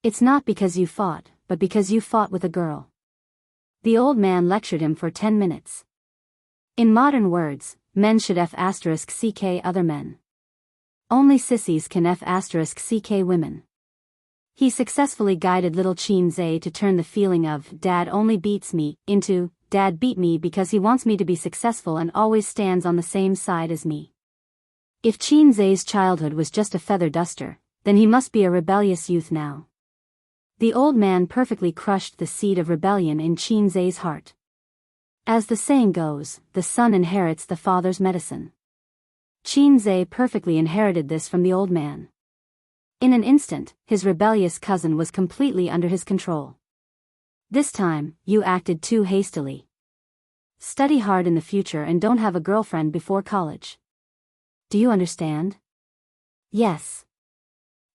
Speaker 1: It's not because you fought, but because you fought with a girl. The old man lectured him for 10 minutes. In modern words, men should f*ck other men. Only sissies can f*ck women. He successfully guided little Qin Zhe to turn the feeling of, Dad only beats me, into, Dad beat me because he wants me to be successful and always stands on the same side as me. If Qin Zhe's childhood was just a feather duster, then he must be a rebellious youth now. The old man perfectly crushed the seed of rebellion in Qin Zhe's heart. As the saying goes, the son inherits the father's medicine. Qin Zhe perfectly inherited this from the old man. In an instant, his rebellious cousin was completely under his control. This time, you acted too hastily. Study hard in the future and don't have a girlfriend before college. Do you understand? Yes.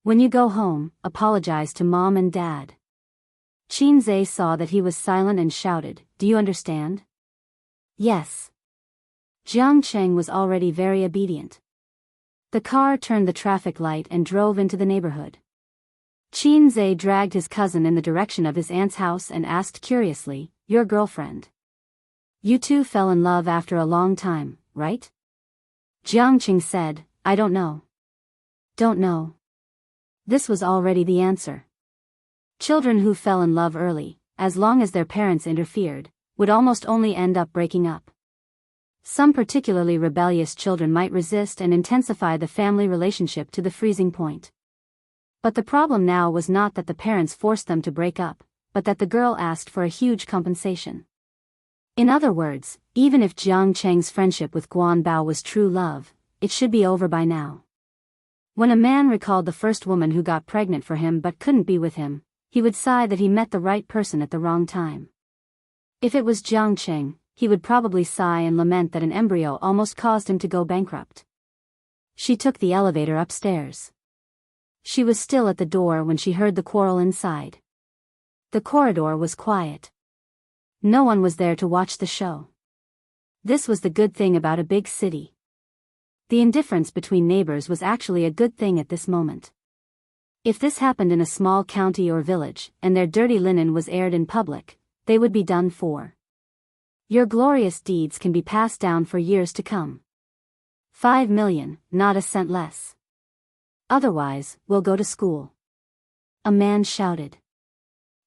Speaker 1: When you go home, apologize to Mom and Dad. Qin Zhe saw that he was silent and shouted, Do you understand? Yes. Jiang Cheng was already very obedient. The car turned the traffic light and drove into the neighborhood. Qin Zhe dragged his cousin in the direction of his aunt's house and asked curiously, Your girlfriend? You two fell in love after a long time, right? Jiang Cheng said, I don't know. Don't know. This was already the answer. Children who fell in love early, as long as their parents interfered, would almost only end up breaking up. Some particularly rebellious children might resist and intensify the family relationship to the freezing point. But the problem now was not that the parents forced them to break up, but that the girl asked for a huge compensation. In other words, even if Jiang Cheng's friendship with Guan Bao was true love, it should be over by now. When a man recalled the first woman who got pregnant for him but couldn't be with him, he would sigh that he met the right person at the wrong time. If it was Jiang Cheng, he would probably sigh and lament that an embryo almost caused him to go bankrupt. She took the elevator upstairs. She was still at the door when she heard the quarrel inside. The corridor was quiet. No one was there to watch the show. This was the good thing about a big city. The indifference between neighbors was actually a good thing at this moment. If this happened in a small county or village, and their dirty linen was aired in public, they would be done for. Your glorious deeds can be passed down for years to come. 5 million, not a cent less. Otherwise, we'll go to school. A man shouted.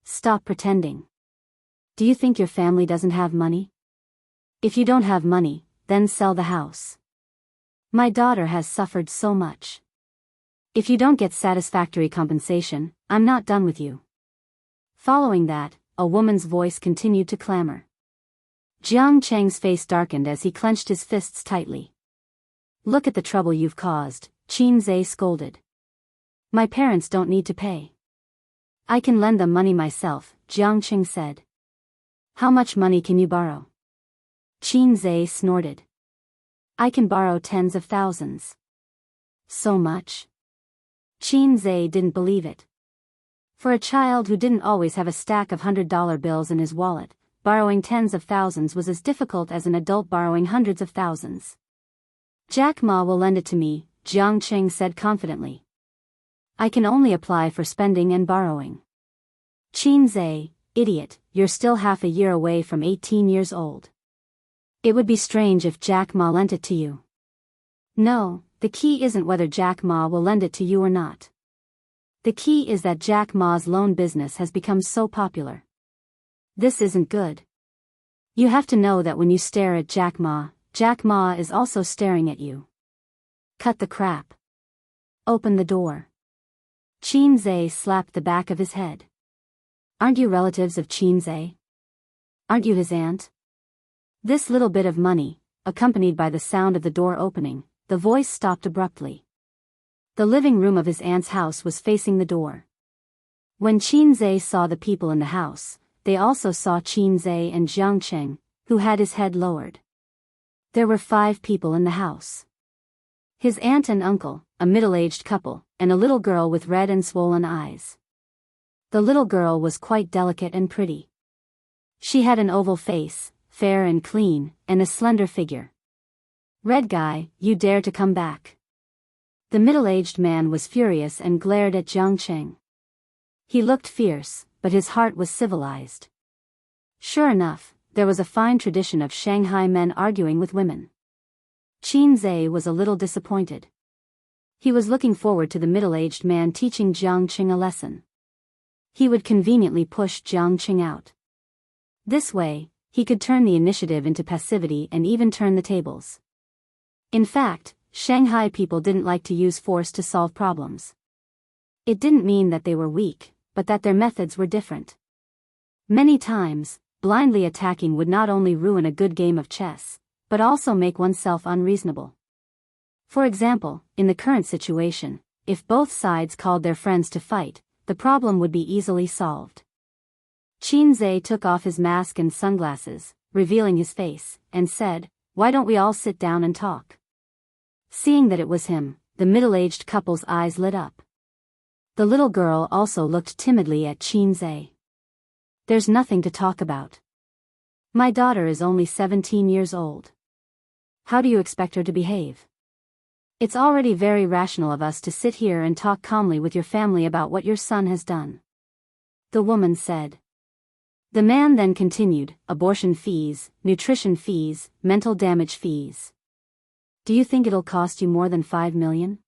Speaker 1: Stop pretending. Do you think your family doesn't have money? If you don't have money, then sell the house. My daughter has suffered so much. If you don't get satisfactory compensation, I'm not done with you. Following that, a woman's voice continued to clamor. Jiang Cheng's face darkened as he clenched his fists tightly. Look at the trouble you've caused, Qin Zhe scolded. My parents don't need to pay. I can lend them money myself, Jiang Cheng said. How much money can you borrow? Qin Zhe snorted. I can borrow tens of thousands. So much? Qin Zhe didn't believe it. For a child who didn't always have a stack of $100 bills in his wallet, borrowing tens of thousands was as difficult as an adult borrowing hundreds of thousands. Jack Ma will lend it to me, Jiang Cheng said confidently. I can only apply for spending and borrowing. Qin Zhe, idiot, you're still half a year away from 18 years old. It would be strange if Jack Ma lent it to you. No, the key isn't whether Jack Ma will lend it to you or not. The key is that Jack Ma's loan business has become so popular. This isn't good. You have to know that when you stare at Jack Ma is also staring at you. Cut the crap. Open the door. Qin Zhe slapped the back of his head. Aren't you relatives of Qin Zhe? Aren't you his aunt? This little bit of money, accompanied by the sound of the door opening, the voice stopped abruptly. The living room of his aunt's house was facing the door. When Qin Zhe saw the people in the house, they also saw Qin Zhe and Jiang Cheng, who had his head lowered. There were 5 people in the house. His aunt and uncle, a middle-aged couple, and a little girl with red and swollen eyes. The little girl was quite delicate and pretty. She had an oval face, fair and clean, and a slender figure. Red guy, you dare to come back. The middle-aged man was furious and glared at Jiang Cheng. He looked fierce, but his heart was civilized. Sure enough, there was a fine tradition of Shanghai men arguing with women. Qin Zhe was a little disappointed. He was looking forward to the middle-aged man teaching Jiang Cheng a lesson. He would conveniently push Jiang Cheng out. This way, he could turn the initiative into passivity and even turn the tables. In fact, Shanghai people didn't like to use force to solve problems. It didn't mean that they were weak, but that their methods were different. Many times, blindly attacking would not only ruin a good game of chess, but also make oneself unreasonable. For example, in the current situation, if both sides called their friends to fight, the problem would be easily solved. Qin Zhe took off his mask and sunglasses, revealing his face, and said, "Why don't we all sit down and talk?" Seeing that it was him, the middle-aged couple's eyes lit up. The little girl also looked timidly at Qin Zhe. "There's nothing to talk about. My daughter is only 17 years old. How do you expect her to behave? It's already very rational of us to sit here and talk calmly with your family about what your son has done," the woman said. The man then continued, "Abortion fees, nutrition fees, mental damage fees. Do you think it'll cost you more than 5 million?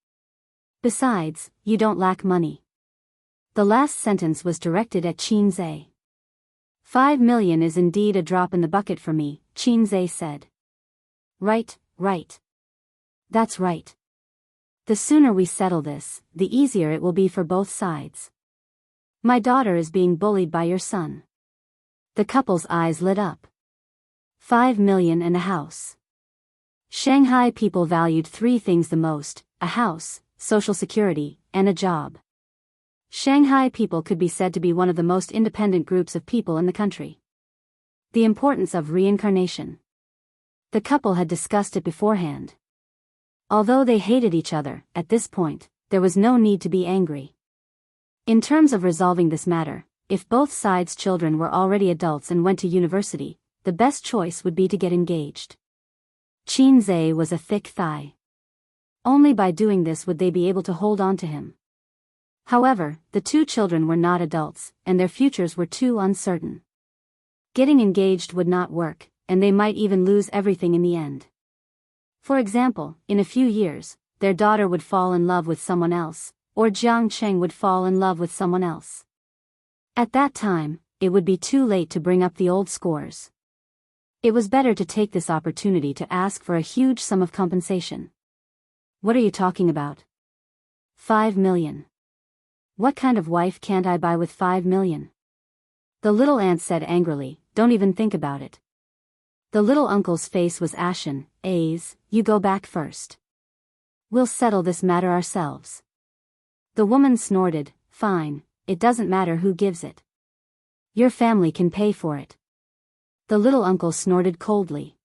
Speaker 1: Besides, you don't lack money." The last sentence was directed at Qin Zhe. 5 million is indeed a drop in the bucket for me, Qin Zhe said. Right. That's right. The sooner we settle this, the easier it will be for both sides. My daughter is being bullied by your son. The couple's eyes lit up. 5 million and a house. Shanghai people valued 3 things the most: a house, social security, and a job. Shanghai people could be said to be one of the most independent groups of people in the country. The importance of reincarnation. The couple had discussed it beforehand. Although they hated each other, at this point, there was no need to be angry. In terms of resolving this matter, if both sides' children were already adults and went to university, the best choice would be to get engaged. Qin Zhe was a thick thigh. Only by doing this would they be able to hold on to him. However, the 2 children were not adults, and their futures were too uncertain. Getting engaged would not work, and they might even lose everything in the end. For example, in a few years, their daughter would fall in love with someone else, or Jiang Cheng would fall in love with someone else. At that time, it would be too late to bring up the old scores. It was better to take this opportunity to ask for a huge sum of compensation. What are you talking about? 5 million. What kind of wife can't I buy with 5 million? The little aunt said angrily, "Don't even think about it." The little uncle's face was ashen. "A's, you go back first. We'll settle this matter ourselves." The woman snorted, "Fine, it doesn't matter who gives it. Your family can pay for it." The little uncle snorted coldly.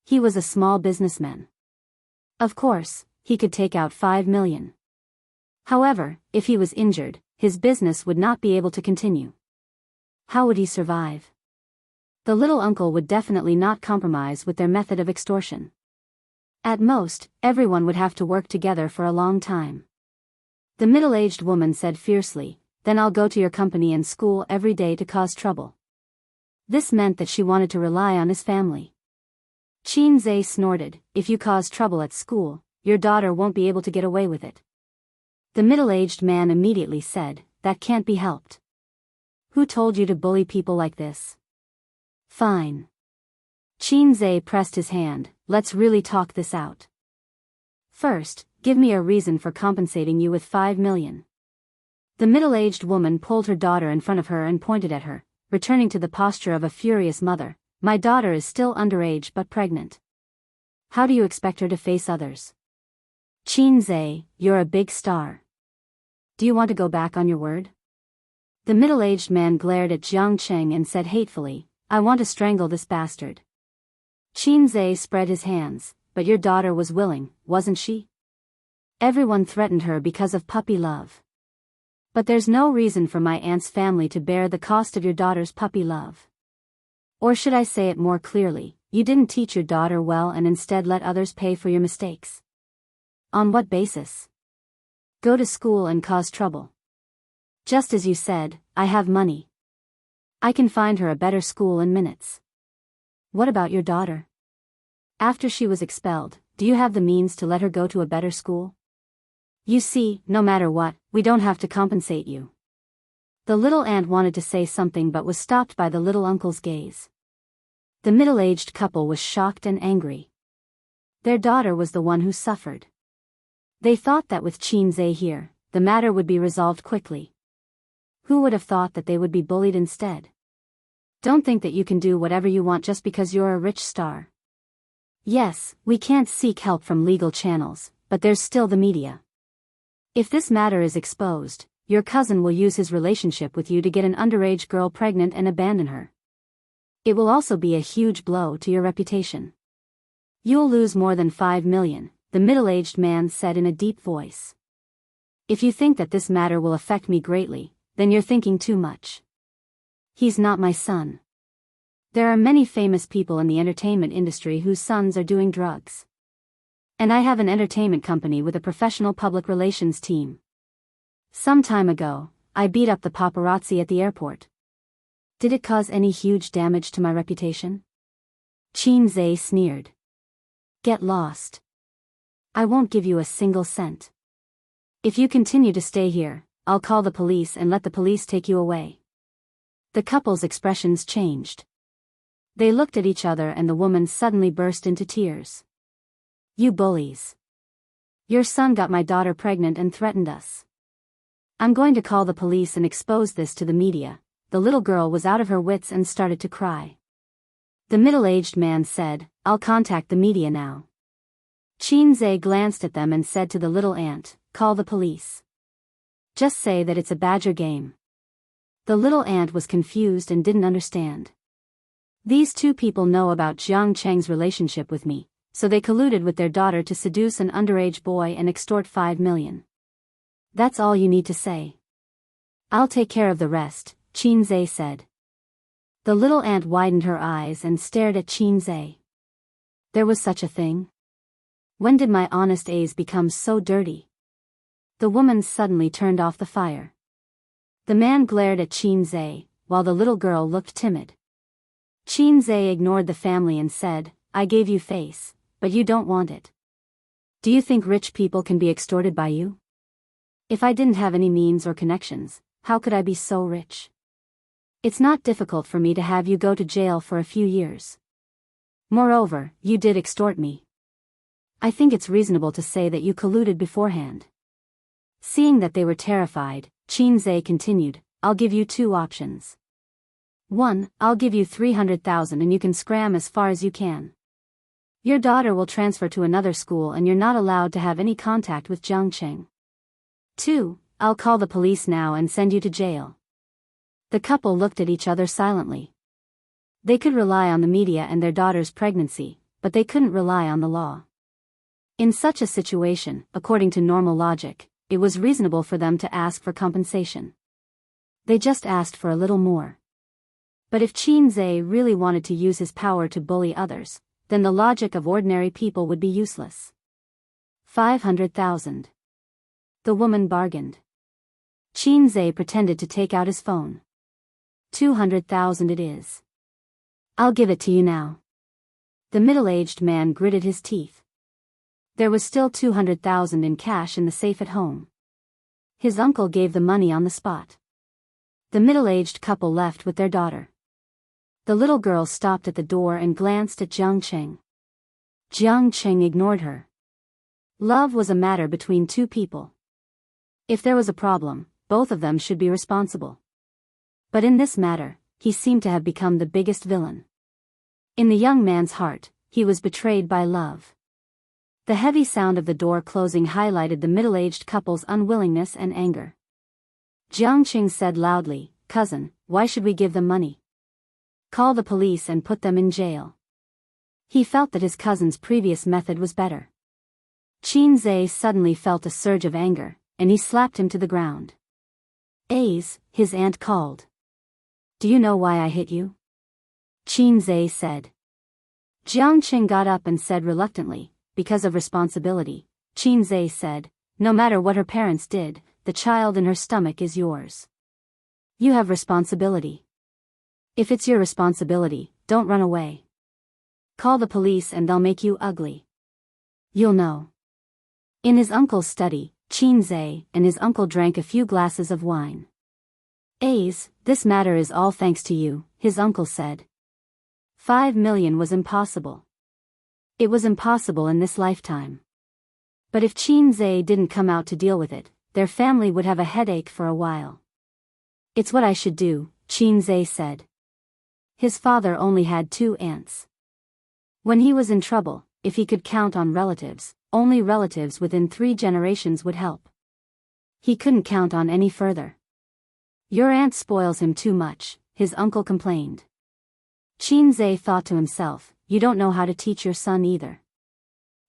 Speaker 1: He was a small businessman. Of course, he could take out 5 million. However, if he was injured, his business would not be able to continue. How would he survive? The little uncle would definitely not compromise with their method of extortion. At most, everyone would have to work together for a long time. The middle-aged woman said fiercely, then I'll go to your company and school every day to cause trouble. This meant that she wanted to rely on his family. Qin Zhe snorted, if you cause trouble at school, your daughter won't be able to get away with it. The middle-aged man immediately said, that can't be helped. Who told you to bully people like this? Fine. Qin Zhe pressed his hand, let's really talk this out. First, give me a reason for compensating you with 5 million. The middle-aged woman pulled her daughter in front of her and pointed at her, returning to the posture of a furious mother. My daughter is still underage but pregnant. How do you expect her to face others? Qin Zhe, you're a big star. Do you want to go back on your word? The middle-aged man glared at Jiang Cheng and said hatefully, I want to strangle this bastard. Qin Zhe spread his hands, but your daughter was willing, wasn't she? Everyone threatened her because of puppy love. But there's no reason for my aunt's family to bear the cost of your daughter's puppy love. Or should I say it more clearly, you didn't teach your daughter well and instead let others pay for your mistakes. On what basis? Go to school and cause trouble. Just as you said, I have money. I can find her a better school in minutes. What about your daughter? After she was expelled, do you have the means to let her go to a better school? You see, no matter what, we don't have to compensate you. The little aunt wanted to say something but was stopped by the little uncle's gaze. The middle-aged couple was shocked and angry. Their daughter was the one who suffered. They thought that with Qin Zhe here, the matter would be resolved quickly. Who would have thought that they would be bullied instead? Don't think that you can do whatever you want just because you're a rich star. Yes, we can't seek help from legal channels, but there's still the media. If this matter is exposed, your cousin will use his relationship with you to get an underage girl pregnant and abandon her. It will also be a huge blow to your reputation. You'll lose more than 5 million, the middle-aged man said in a deep voice. If you think that this matter will affect me greatly, then you're thinking too much. He's not my son. There are many famous people in the entertainment industry whose sons are doing drugs. And I have an entertainment company with a professional public relations team. Some time ago, I beat up the paparazzi at the airport. Did it cause any huge damage to my reputation? Qin Zhe sneered. Get lost. I won't give you a single cent. If you continue to stay here, I'll call the police and let the police take you away. The couple's expressions changed. They looked at each other and the woman suddenly burst into tears. You bullies. Your son got my daughter pregnant and threatened us. I'm going to call the police and expose this to the media. The little girl was out of her wits and started to cry. The middle-aged man said, I'll contact the media now. Qin Zhe glanced at them and said to the little aunt, call the police. Just say that it's a badger game. The little aunt was confused and didn't understand. These two people know about Jiang Cheng's relationship with me, so they colluded with their daughter to seduce an underage boy and extort 5 million. That's all you need to say. I'll take care of the rest, Qin Zhe said. The little aunt widened her eyes and stared at Qin Zhe. There was such a thing? When did my honest A's become so dirty? The woman suddenly turned off the fire. The man glared at Qin Zhe, while the little girl looked timid. Qin Zhe ignored the family and said, I gave you face, but you don't want it. Do you think rich people can be extorted by you? If I didn't have any means or connections, how could I be so rich? It's not difficult for me to have you go to jail for a few years. Moreover, you did extort me. I think it's reasonable to say that you colluded beforehand. Seeing that they were terrified, Qin Zhe continued, I'll give you 2 options. 1, I'll give you 300,000 and you can scram as far as you can. Your daughter will transfer to another school and you're not allowed to have any contact with Jiang Cheng. 2, I'll call the police now and send you to jail. The couple looked at each other silently. They could rely on the media and their daughter's pregnancy, but they couldn't rely on the law. In such a situation, according to normal logic, it was reasonable for them to ask for compensation. They just asked for a little more. But if Qin Zhe really wanted to use his power to bully others, then the logic of ordinary people would be useless. 500,000. The woman bargained. Qin pretended to take out his phone. 200,000 it is. I'll give it to you now. The middle-aged man gritted his teeth. There was still 200,000 in cash in the safe at home. His uncle gave the money on the spot. The middle-aged couple left with their daughter. The little girl stopped at the door and glanced at Jiang Qing. Jiang Qing ignored her. Love was a matter between two people. If there was a problem, both of them should be responsible. But in this matter, he seemed to have become the biggest villain. In the young man's heart, he was betrayed by love. The heavy sound of the door closing highlighted the middle-aged couple's unwillingness and anger. Jiang Qing said loudly, "Cousin, why should we give them money? Call the police and put them in jail." He felt that his cousin's previous method was better. Qin suddenly felt a surge of anger, and he slapped him to the ground. "Ace," his aunt called. "Do you know why I hit you?" Qin said. Jiang Qing got up and said reluctantly, "Because of responsibility." Qin said, "No matter what her parents did, the child in her stomach is yours. You have responsibility. If it's your responsibility, don't run away. Call the police and they'll make you ugly. You'll know." In his uncle's study, Qin and his uncle drank a few glasses of wine. "Ace, this matter is all thanks to you," his uncle said. 5 million was impossible. It was impossible in this lifetime. But if Qin didn't come out to deal with it, their family would have a headache for a while. "It's what I should do," Qin said. His father only had 2 aunts. When he was in trouble, if he could count on relatives, only relatives within 3 generations would help. He couldn't count on any further. "Your aunt spoils him too much," his uncle complained. Qin thought to himself, "You don't know how to teach your son either.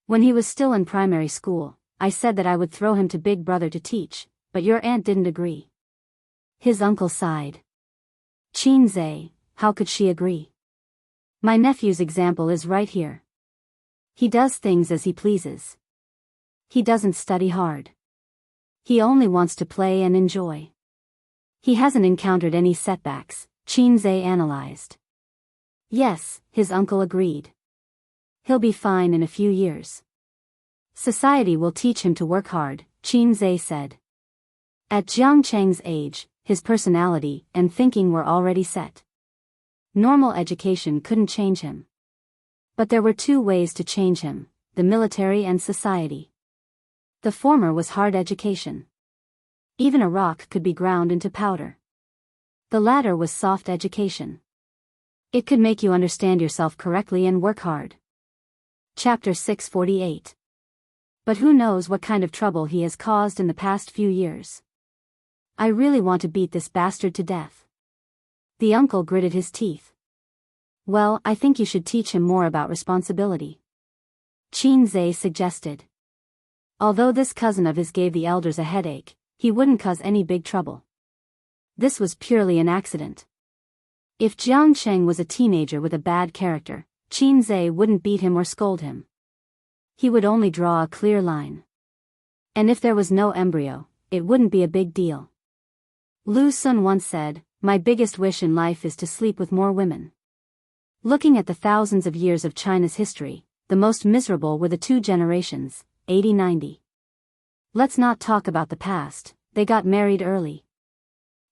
Speaker 1: When he was still in primary school, I said that I would throw him to Big Brother to teach, but your aunt didn't agree." His uncle sighed. "Qin, how could she agree? My nephew's example is right here. He does things as he pleases. He doesn't study hard. He only wants to play and enjoy. He hasn't encountered any setbacks," Qin analyzed. "Yes," his uncle agreed. "He'll be fine in a few years. Society will teach him to work hard," Qin said. At Jiang Cheng's age, his personality and thinking were already set. Normal education couldn't change him. But there were 2 ways to change him, the military and society. The former was hard education. Even a rock could be ground into powder. The latter was soft education. It could make you understand yourself correctly and work hard. Chapter 648. But who knows what kind of trouble he has caused in the past few years. I really want to beat this bastard to death. The uncle gritted his teeth. Well, I think you should teach him more about responsibility. Qin suggested. Although this cousin of his gave the elders a headache, he wouldn't cause any big trouble. This was purely an accident. If Jiang Cheng was a teenager with a bad character, Qin wouldn't beat him or scold him. He would only draw a clear line. And if there was no embryo, it wouldn't be a big deal. Lu Sun once said, "My biggest wish in life is to sleep with more women." Looking at the thousands of years of China's history, the most miserable were the 2 generations, 80-90. Let's not talk about the past, they got married early.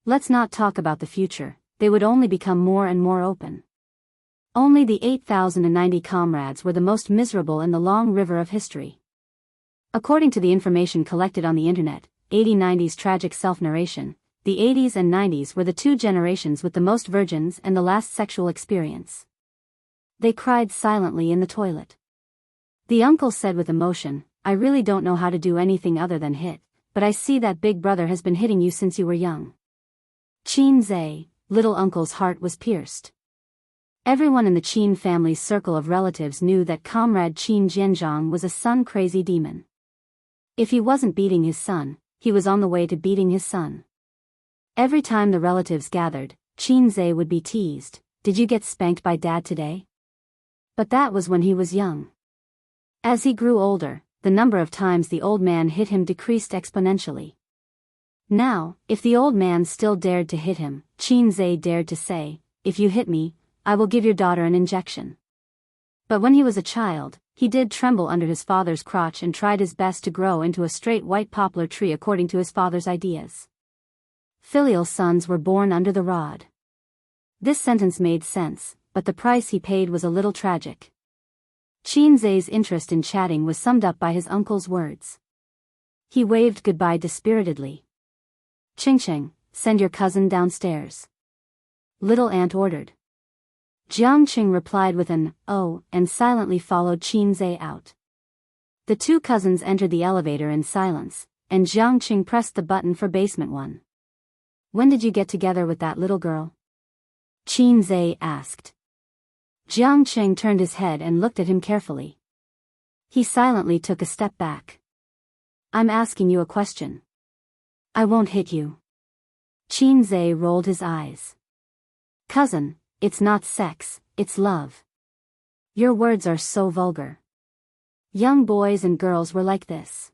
Speaker 1: Let's not talk about the future, they would only become more and more open. Only the 8,090 comrades were the most miserable in the long river of history. According to the information collected on the internet, 80-90's tragic self-narration, the 80s and 90s were the 2 generations with the most virgins and the last sexual experience. They cried silently in the toilet. The uncle said with emotion, "I really don't know how to do anything other than hit, but I see that Big Brother has been hitting you since you were young." Qin little uncle's heart was pierced. Everyone in the Qin family's circle of relatives knew that comrade Qin Jianzhang was a son-crazy demon. If he wasn't beating his son, he was on the way to beating his son. Every time the relatives gathered, Qin would be teased, "Did you get spanked by dad today?" But that was when he was young. As he grew older, the number of times the old man hit him decreased exponentially. Now, if the old man still dared to hit him, Qinzhe dared to say, "If you hit me, I will give your daughter an injection." But when he was a child, he did tremble under his father's crotch and tried his best to grow into a straight white poplar tree according to his father's ideas. Filial sons were born under the rod. This sentence made sense, but the price he paid was a little tragic. Qinzhe's interest in chatting was summed up by his uncle's words. He waved goodbye dispiritedly. "Ching-ching, send your cousin downstairs," Little Aunt ordered. Jiangqing replied with an "oh" and silently followed Qinzhe out. The two cousins entered the elevator in silence, and Jiangqing pressed the button for basement 1. "When did you get together with that little girl?" Qinzhe asked. Jiangqing turned his head and looked at him carefully. He silently took a step back. "I'm asking you a question." "I won't hit you." Qinzhe rolled his eyes. "Cousin, it's not sex, it's love. Your words are so vulgar." Young boys and girls were like this.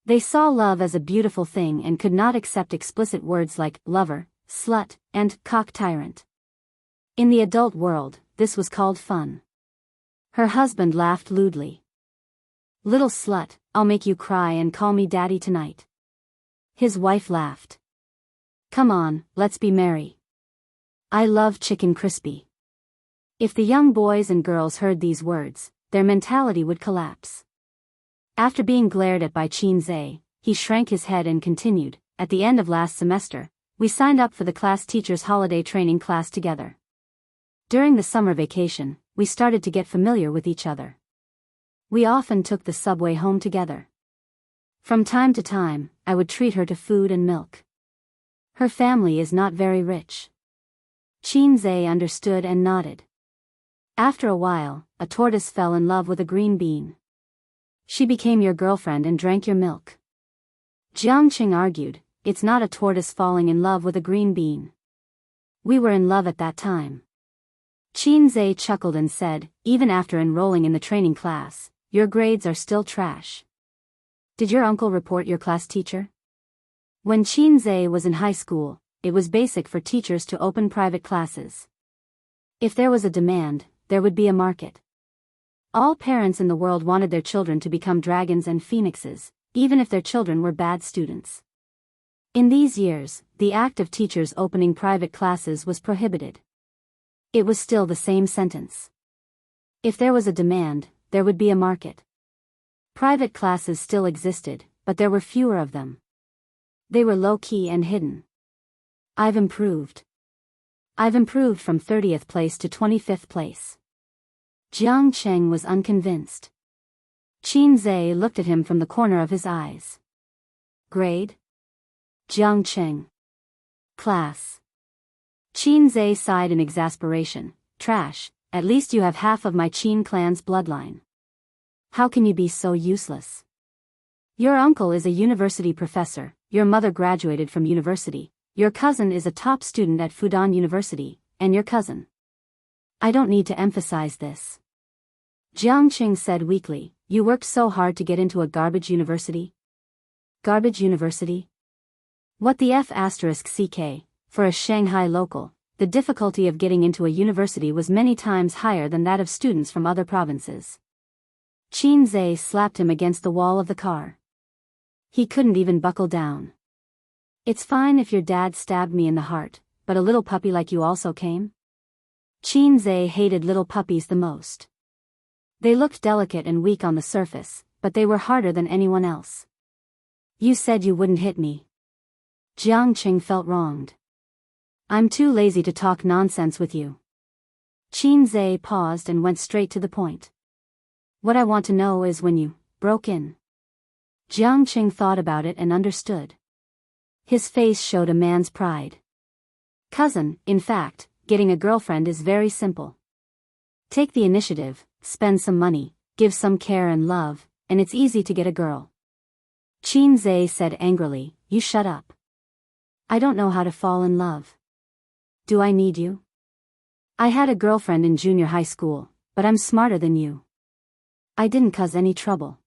Speaker 1: They saw love as a beautiful thing and could not accept explicit words like lover, slut, and cock tyrant. In the adult world, this was called fun. Her husband laughed lewdly. "Little slut, I'll make you cry and call me daddy tonight." His wife laughed. "Come on, let's be merry. I love chicken crispy." If the young boys and girls heard these words, their mentality would collapse. After being glared at by Qinzhe, he shrank his head and continued, "At the end of last semester, we signed up for the class teacher's holiday training class together. During the summer vacation, we started to get familiar with each other. We often took the subway home together. From time to time, I would treat her to food and milk. Her family is not very rich." Qinzhe understood and nodded. After a while, a tortoise fell in love with a green bean. She became your girlfriend and drank your milk. Jiangqing argued, "It's not a tortoise falling in love with a green bean. We were in love at that time." Qinzhe chuckled and said, "Even after enrolling in the training class, your grades are still trash. Did your uncle report your class teacher?" When Qinzhe was in high school, it was basic for teachers to open private classes. If there was a demand, there would be a market. All parents in the world wanted their children to become dragons and phoenixes, even if their children were bad students. In these years, the act of teachers opening private classes was prohibited. It was still the same sentence. If there was a demand, there would be a market. Private classes still existed, but there were fewer of them. They were low-key and hidden. I've improved from 30th place to 25th place. Jiangqing was unconvinced. Qinzhe looked at him from the corner of his eyes. "Grade?" Jiangqing. "Class." Qinzhe sighed in exasperation. "Trash, at least you have half of my Qin clan's bloodline. How can you be so useless? Your uncle is a university professor, your mother graduated from university, your cousin is a top student at Fudan University, and your cousin." "I don't need to emphasize this." Jiangqing said weakly, "You worked so hard to get into a garbage university?" "Garbage university? What the F***ck, for a Shanghai local, the difficulty of getting into a university was many times higher than that of students from other provinces." Qinzhe slapped him against the wall of the car. He couldn't even buckle down. "It's fine if your dad stabbed me in the heart, but a little puppy like you also came?" Qinzhe hated little puppies the most. They looked delicate and weak on the surface, but they were harder than anyone else. "You said you wouldn't hit me." Jiangqing felt wronged. "I'm too lazy to talk nonsense with you." Qinzhe paused and went straight to the point. "What I want to know is when you broke in." Jiangqing thought about it and understood. His face showed a man's pride. "Cousin, in fact, getting a girlfriend is very simple. Take the initiative, spend some money, give some care and love, and it's easy to get a girl." Qinzhe said angrily, "You shut up. I don't know how to fall in love. Do I need you? I had a girlfriend in junior high school, but I'm smarter than you. I didn't cause any trouble."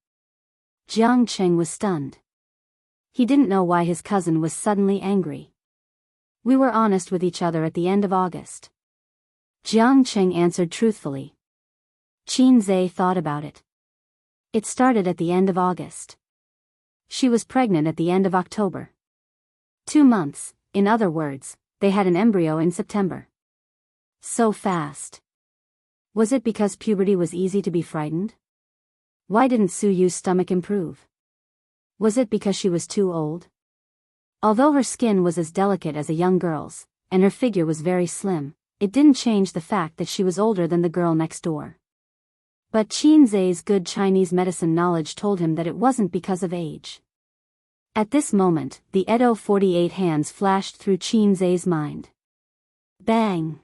Speaker 1: Jiangqing was stunned. He didn't know why his cousin was suddenly angry. We were honest with each other at the end of August. Jiang Qing answered truthfully. Qin Zhe thought about it. It started at the end of August. She was pregnant at the end of October. 2 months, in other words, they had an embryo in September. So fast. Was it because puberty was easy to be frightened? Why didn't Su Yu's stomach improve? Was it because she was too old? Although her skin was as delicate as a young girl's, and her figure was very slim, it didn't change the fact that she was older than the girl next door. But Qin Zhe's good Chinese medicine knowledge told him that it wasn't because of age. At this moment, the Edo 48 hands flashed through Qin Zhe's mind. Bang!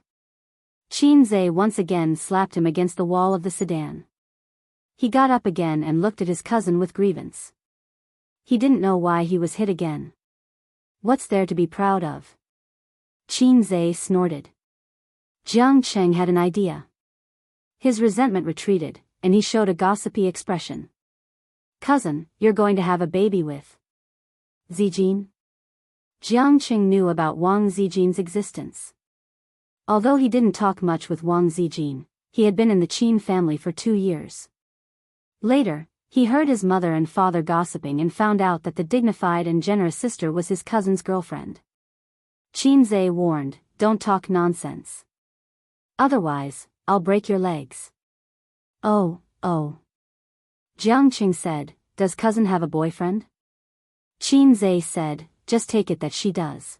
Speaker 1: Qin Zhe once again slapped him against the wall of the sedan. He got up again and looked at his cousin with grievance. He didn't know why he was hit again. What's there to be proud of? Qin Zhe snorted. Jiang Cheng had an idea. His resentment retreated, and he showed a gossipy expression. Cousin, you're going to have a baby with Zijin? Jiang Qing knew about Wang Zijin's existence. Although he didn't talk much with Wang Zijin, he had been in the Qin family for 2 years. Later, he heard his mother and father gossiping and found out that the dignified and generous sister was his cousin's girlfriend. Qin Zhe warned, don't talk nonsense. Otherwise, I'll break your legs. Oh. Jiang Qing said, does cousin have a boyfriend? Qin Zhe said, just take it that she does.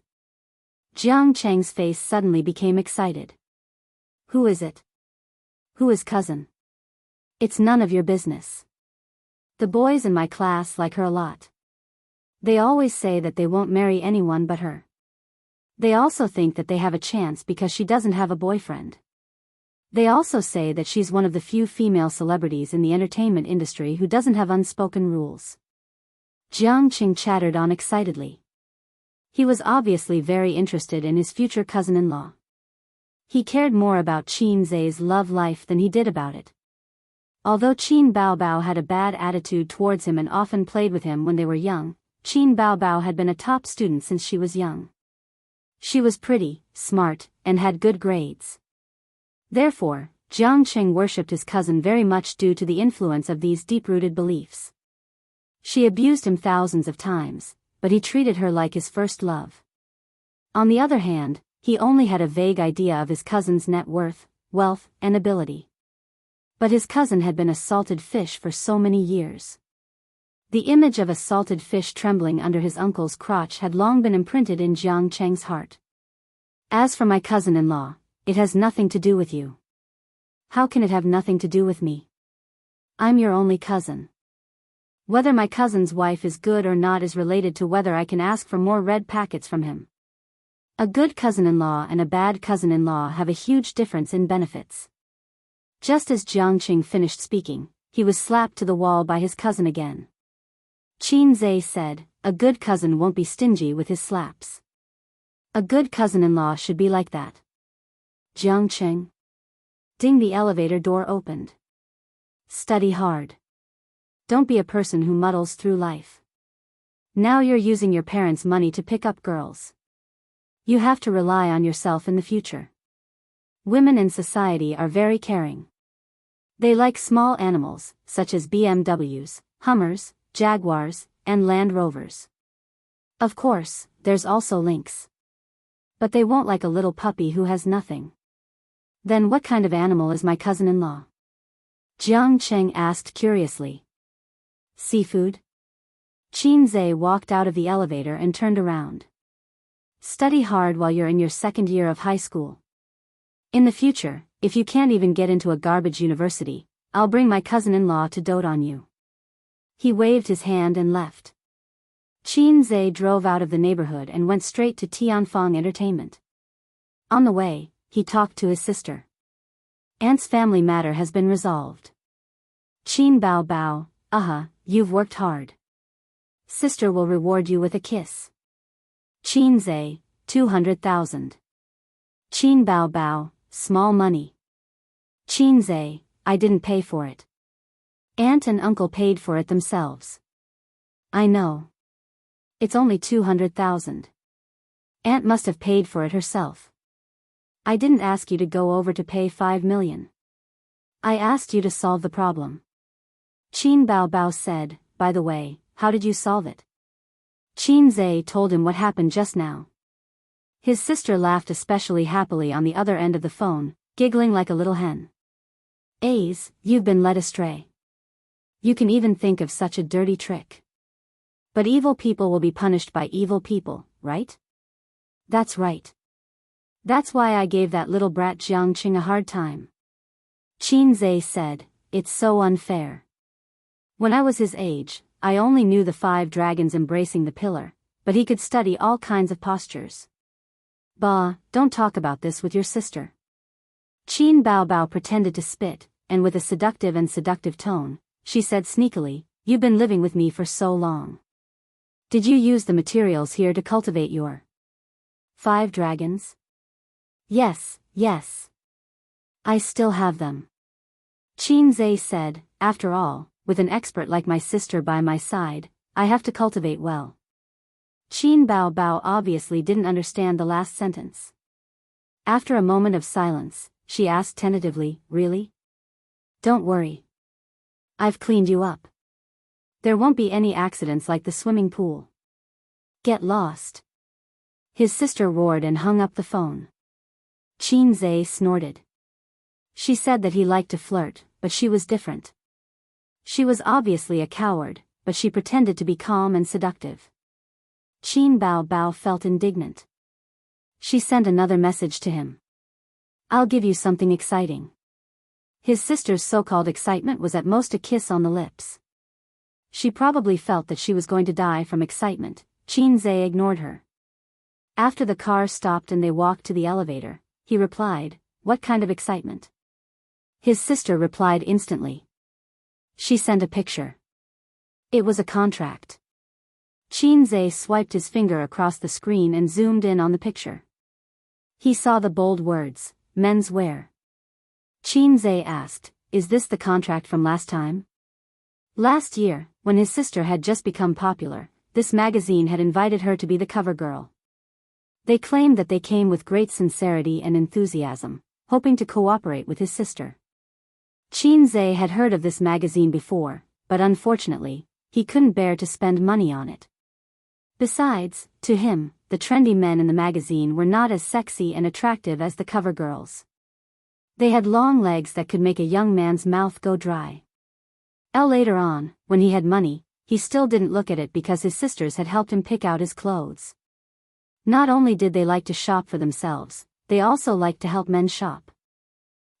Speaker 1: Jiang Cheng's face suddenly became excited. Who is it? Who is cousin? It's none of your business. The boys in my class like her a lot. They always say that they won't marry anyone but her. They also think that they have a chance because she doesn't have a boyfriend. They also say that she's one of the few female celebrities in the entertainment industry who doesn't have unspoken rules. Jiang Qing chattered on excitedly. He was obviously very interested in his future cousin-in-law. He cared more about Qin Zhe's love life than he did about it. Although Qin Baobao had a bad attitude towards him and often played with him when they were young, Qin Baobao had been a top student since she was young. She was pretty, smart, and had good grades. Therefore, Jiang Qing worshipped his cousin very much due to the influence of these deep-rooted beliefs. She abused him thousands of times, but he treated her like his first love. On the other hand, he only had a vague idea of his cousin's net worth, wealth, and ability. But his cousin had been a salted fish for so many years. The image of a salted fish trembling under his uncle's crotch had long been imprinted in Jiang Cheng's heart. As for my cousin-in-law, it has nothing to do with you. How can it have nothing to do with me? I'm your only cousin. Whether my cousin's wife is good or not is related to whether I can ask for more red packets from him. A good cousin-in-law and a bad cousin-in-law have a huge difference in benefits. Just as Jiang Qing finished speaking, he was slapped to the wall by his cousin again. Qin Zhe said, a good cousin won't be stingy with his slaps. A good cousin-in-law should be like that. Jiang Qing. Ding, the elevator door opened. Study hard. Don't be a person who muddles through life. Now you're using your parents' money to pick up girls. You have to rely on yourself in the future. Women in society are very caring. They like small animals, such as BMWs, Hummers, Jaguars, and Land Rovers. Of course, there's also lynx. But they won't like a little puppy who has nothing. Then what kind of animal is my cousin-in-law? Jiang Cheng asked curiously. Seafood? Qin Zhe walked out of the elevator and turned around. Study hard while you're in your second year of high school. In the future, if you can't even get into a garbage university, I'll bring my cousin-in-law to dote on you. He waved his hand and left. Qin Zhe drove out of the neighborhood and went straight to Tianfang Entertainment. On the way, he talked to his sister. Aunt's family matter has been resolved. Qin Baobao, you've worked hard. Sister will reward you with a kiss. Qin Zhe, 200,000. Qin Baobao, small money. Qin Zhe, I didn't pay for it. Aunt and uncle paid for it themselves. I know. It's only 200,000. Aunt must have paid for it herself. I didn't ask you to go over to pay 5 million. I asked you to solve the problem. Qin Bao Bao said, by the way, how did you solve it? Qin Zhe told him what happened just now. His sister laughed especially happily on the other end of the phone, giggling like a little hen. A's, you've been led astray. You can even think of such a dirty trick. But evil people will be punished by evil people, right? That's right. That's why I gave that little brat Jiang Qing a hard time. Qin Zhe said, it's so unfair. When I was his age, I only knew the 5 dragons embracing the pillar, but he could study all kinds of postures. Bah, don't talk about this with your sister. Qin Bao Bao pretended to spit, and with a seductive tone, she said sneakily, you've been living with me for so long. Did you use the materials here to cultivate your 5 dragons? Yes. I still have them. Qin Zhe said, after all, with an expert like my sister by my side, I have to cultivate well. Qin Bao Bao obviously didn't understand the last sentence. After a moment of silence, she asked tentatively, really? Don't worry. I've cleaned you up. There won't be any accidents like the swimming pool. Get lost. His sister roared and hung up the phone. Qin Zhe snorted. She said that he liked to flirt, but she was different. She was obviously a coward, but she pretended to be calm and seductive. Qin Bao Bao felt indignant. She sent another message to him. I'll give you something exciting. His sister's so-called excitement was at most a kiss on the lips. She probably felt that she was going to die from excitement. Qin Zhe ignored her. After the car stopped and they walked to the elevator, he replied, what kind of excitement? His sister replied instantly. She sent a picture. It was a contract. Qin Zhe swiped his finger across the screen and zoomed in on the picture. He saw the bold words, men's wear. Qin Zhe asked, is this the contract from last time? Last year, when his sister had just become popular, this magazine had invited her to be the cover girl. They claimed that they came with great sincerity and enthusiasm, hoping to cooperate with his sister. Qin Zhe had heard of this magazine before, but unfortunately, he couldn't bear to spend money on it. Besides, to him, the trendy men in the magazine were not as sexy and attractive as the cover girls. They had long legs that could make a young man's mouth go dry. Later on, when he had money, he still didn't look at it because his sisters had helped him pick out his clothes. Not only did they like to shop for themselves, they also liked to help men shop.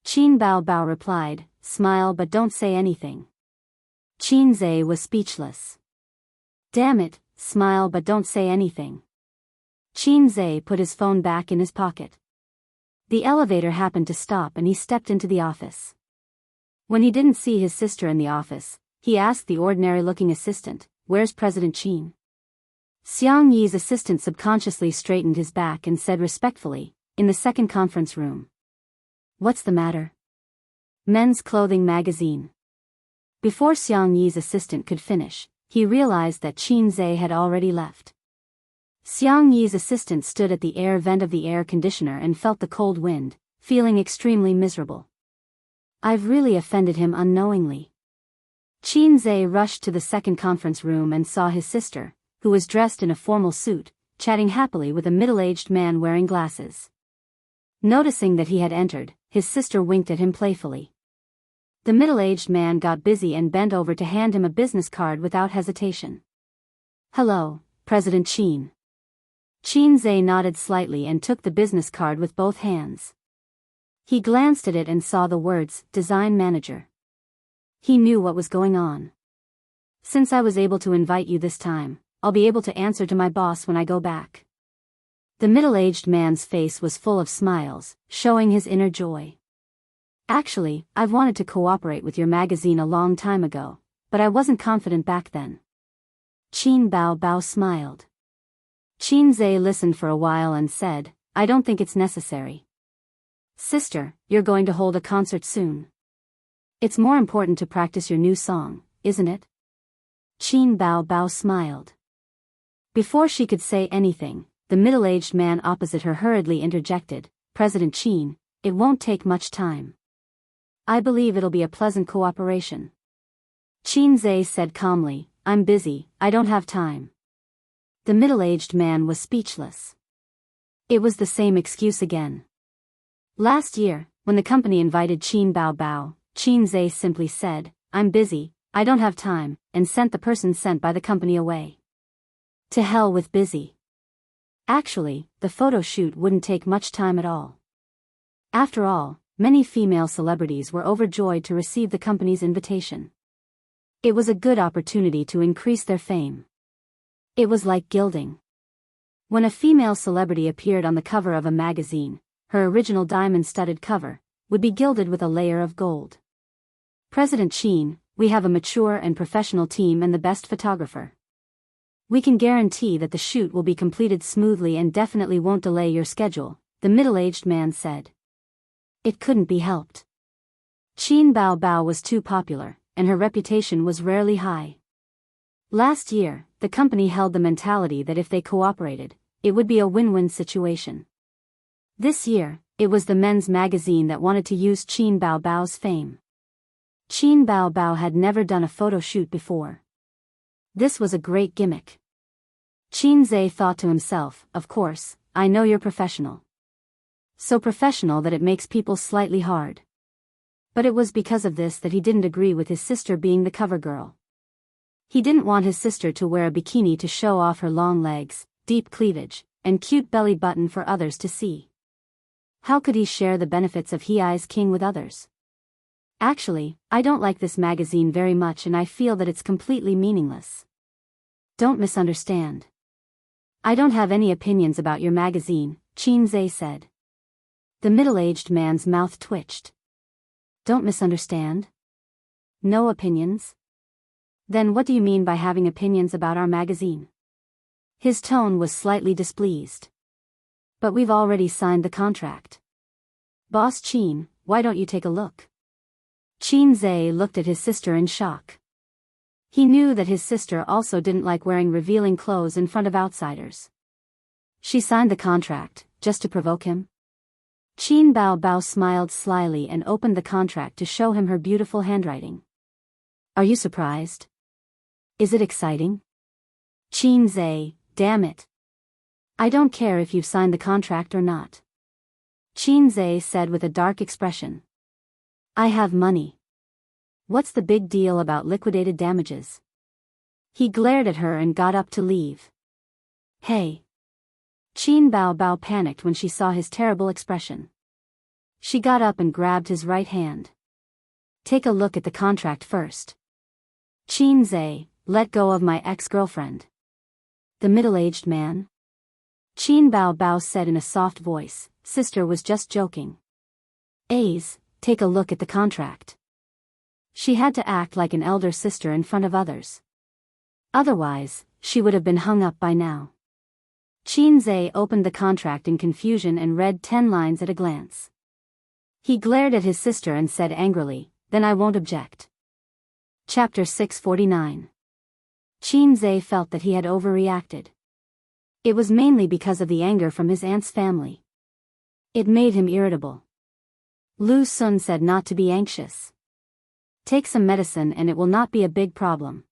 Speaker 1: Qin Bao Bao replied, smile but don't say anything. Qin Zhe was speechless. Damn it, smile but don't say anything. Qin Zhe put his phone back in his pocket. The elevator happened to stop and he stepped into the office. When he didn't see his sister in the office, he asked the ordinary-looking assistant, where's President Qin? Xiang Yi's assistant subconsciously straightened his back and said respectfully, in the second conference room. What's the matter? Men's Clothing Magazine. Before Xiang Yi's assistant could finish, he realized that Qin Zhe had already left. Xiang Yi's assistant stood at the air vent of the air conditioner and felt the cold wind, feeling extremely miserable. I've really offended him unknowingly. Qin Zhe rushed to the second conference room and saw his sister, who was dressed in a formal suit, chatting happily with a middle-aged man wearing glasses. Noticing that he had entered, his sister winked at him playfully. The middle-aged man got busy and bent over to hand him a business card without hesitation. Hello, President Qin. Qin Zhe nodded slightly and took the business card with both hands. He glanced at it and saw the words, Design Manager. He knew what was going on. Since I was able to invite you this time, I'll be able to answer to my boss when I go back. The middle-aged man's face was full of smiles, showing his inner joy. Actually, I've wanted to cooperate with your magazine a long time ago, but I wasn't confident back then. Qin Bao Bao smiled. Qin Zhe listened for a while and said, I don't think it's necessary. Sister, you're going to hold a concert soon. It's more important to practice your new song, isn't it? Qin Bao Bao smiled. Before she could say anything, the middle-aged man opposite her hurriedly interjected, "President Chin, it won't take much time. I believe it'll be a pleasant cooperation." Chin Zhe said calmly, "I'm busy, I don't have time." The middle-aged man was speechless. It was the same excuse again. Last year, when the company invited Chin Bao, Chin Zhe simply said, "I'm busy, I don't have time," and sent the person sent by the company away. To hell with busy. Actually, the photo shoot wouldn't take much time at all. After all, many female celebrities were overjoyed to receive the company's invitation. It was a good opportunity to increase their fame. It was like gilding. When a female celebrity appeared on the cover of a magazine, her original diamond-studded cover would be gilded with a layer of gold. "President Chin, we have a mature and professional team and the best photographer. We can guarantee that the shoot will be completed smoothly and definitely won't delay your schedule," the middle-aged man said. It couldn't be helped. Chin Bao was too popular, and her reputation was rarely high. Last year, the company held the mentality that if they cooperated, it would be a win-win situation. This year, it was the men's magazine that wanted to use Chin Bao's fame. Chin Bao had never done a photo shoot before. This was a great gimmick. Chin Zhe thought to himself, "Of course, I know you're professional. So professional that it makes people slightly hard." But it was because of this that he didn't agree with his sister being the cover girl. He didn't want his sister to wear a bikini to show off her long legs, deep cleavage, and cute belly button for others to see. How could he share the benefits of Hei's king with others? "Actually, I don't like this magazine very much and I feel that it's completely meaningless. Don't misunderstand. I don't have any opinions about your magazine," Chin Zhe said. The middle-aged man's mouth twitched. "Don't misunderstand? No opinions? Then what do you mean by having opinions about our magazine?" His tone was slightly displeased. "But we've already signed the contract. Boss Chin, why don't you take a look?" Chin Zhe looked at his sister in shock. He knew that his sister also didn't like wearing revealing clothes in front of outsiders. She signed the contract, just to provoke him? Chin Bao smiled slyly and opened the contract to show him her beautiful handwriting. "Are you surprised? Is it exciting?" Chin Zhe, damn it. "I don't care if you've signed the contract or not," Chin Zhe said with a dark expression. "I have money. What's the big deal about liquidated damages?" He glared at her and got up to leave. "Hey!" Chin Bao panicked when she saw his terrible expression. She got up and grabbed his right hand. "Take a look at the contract first." Chin Zhe, "Let go of my ex-girlfriend." The middle-aged man? Chin Bao said in a soft voice, "Sister was just joking." "A's, take a look at the contract." She had to act like an elder sister in front of others. Otherwise, she would have been hung up by now. Chin Zhe opened the contract in confusion and read 10 lines at a glance. He glared at his sister and said angrily, "Then I won't object." Chapter 649. Chin Zhe felt that he had overreacted. It was mainly because of the anger from his aunt's family. It made him irritable. Lu Sun said not to be anxious. "Take some medicine and it will not be a big problem.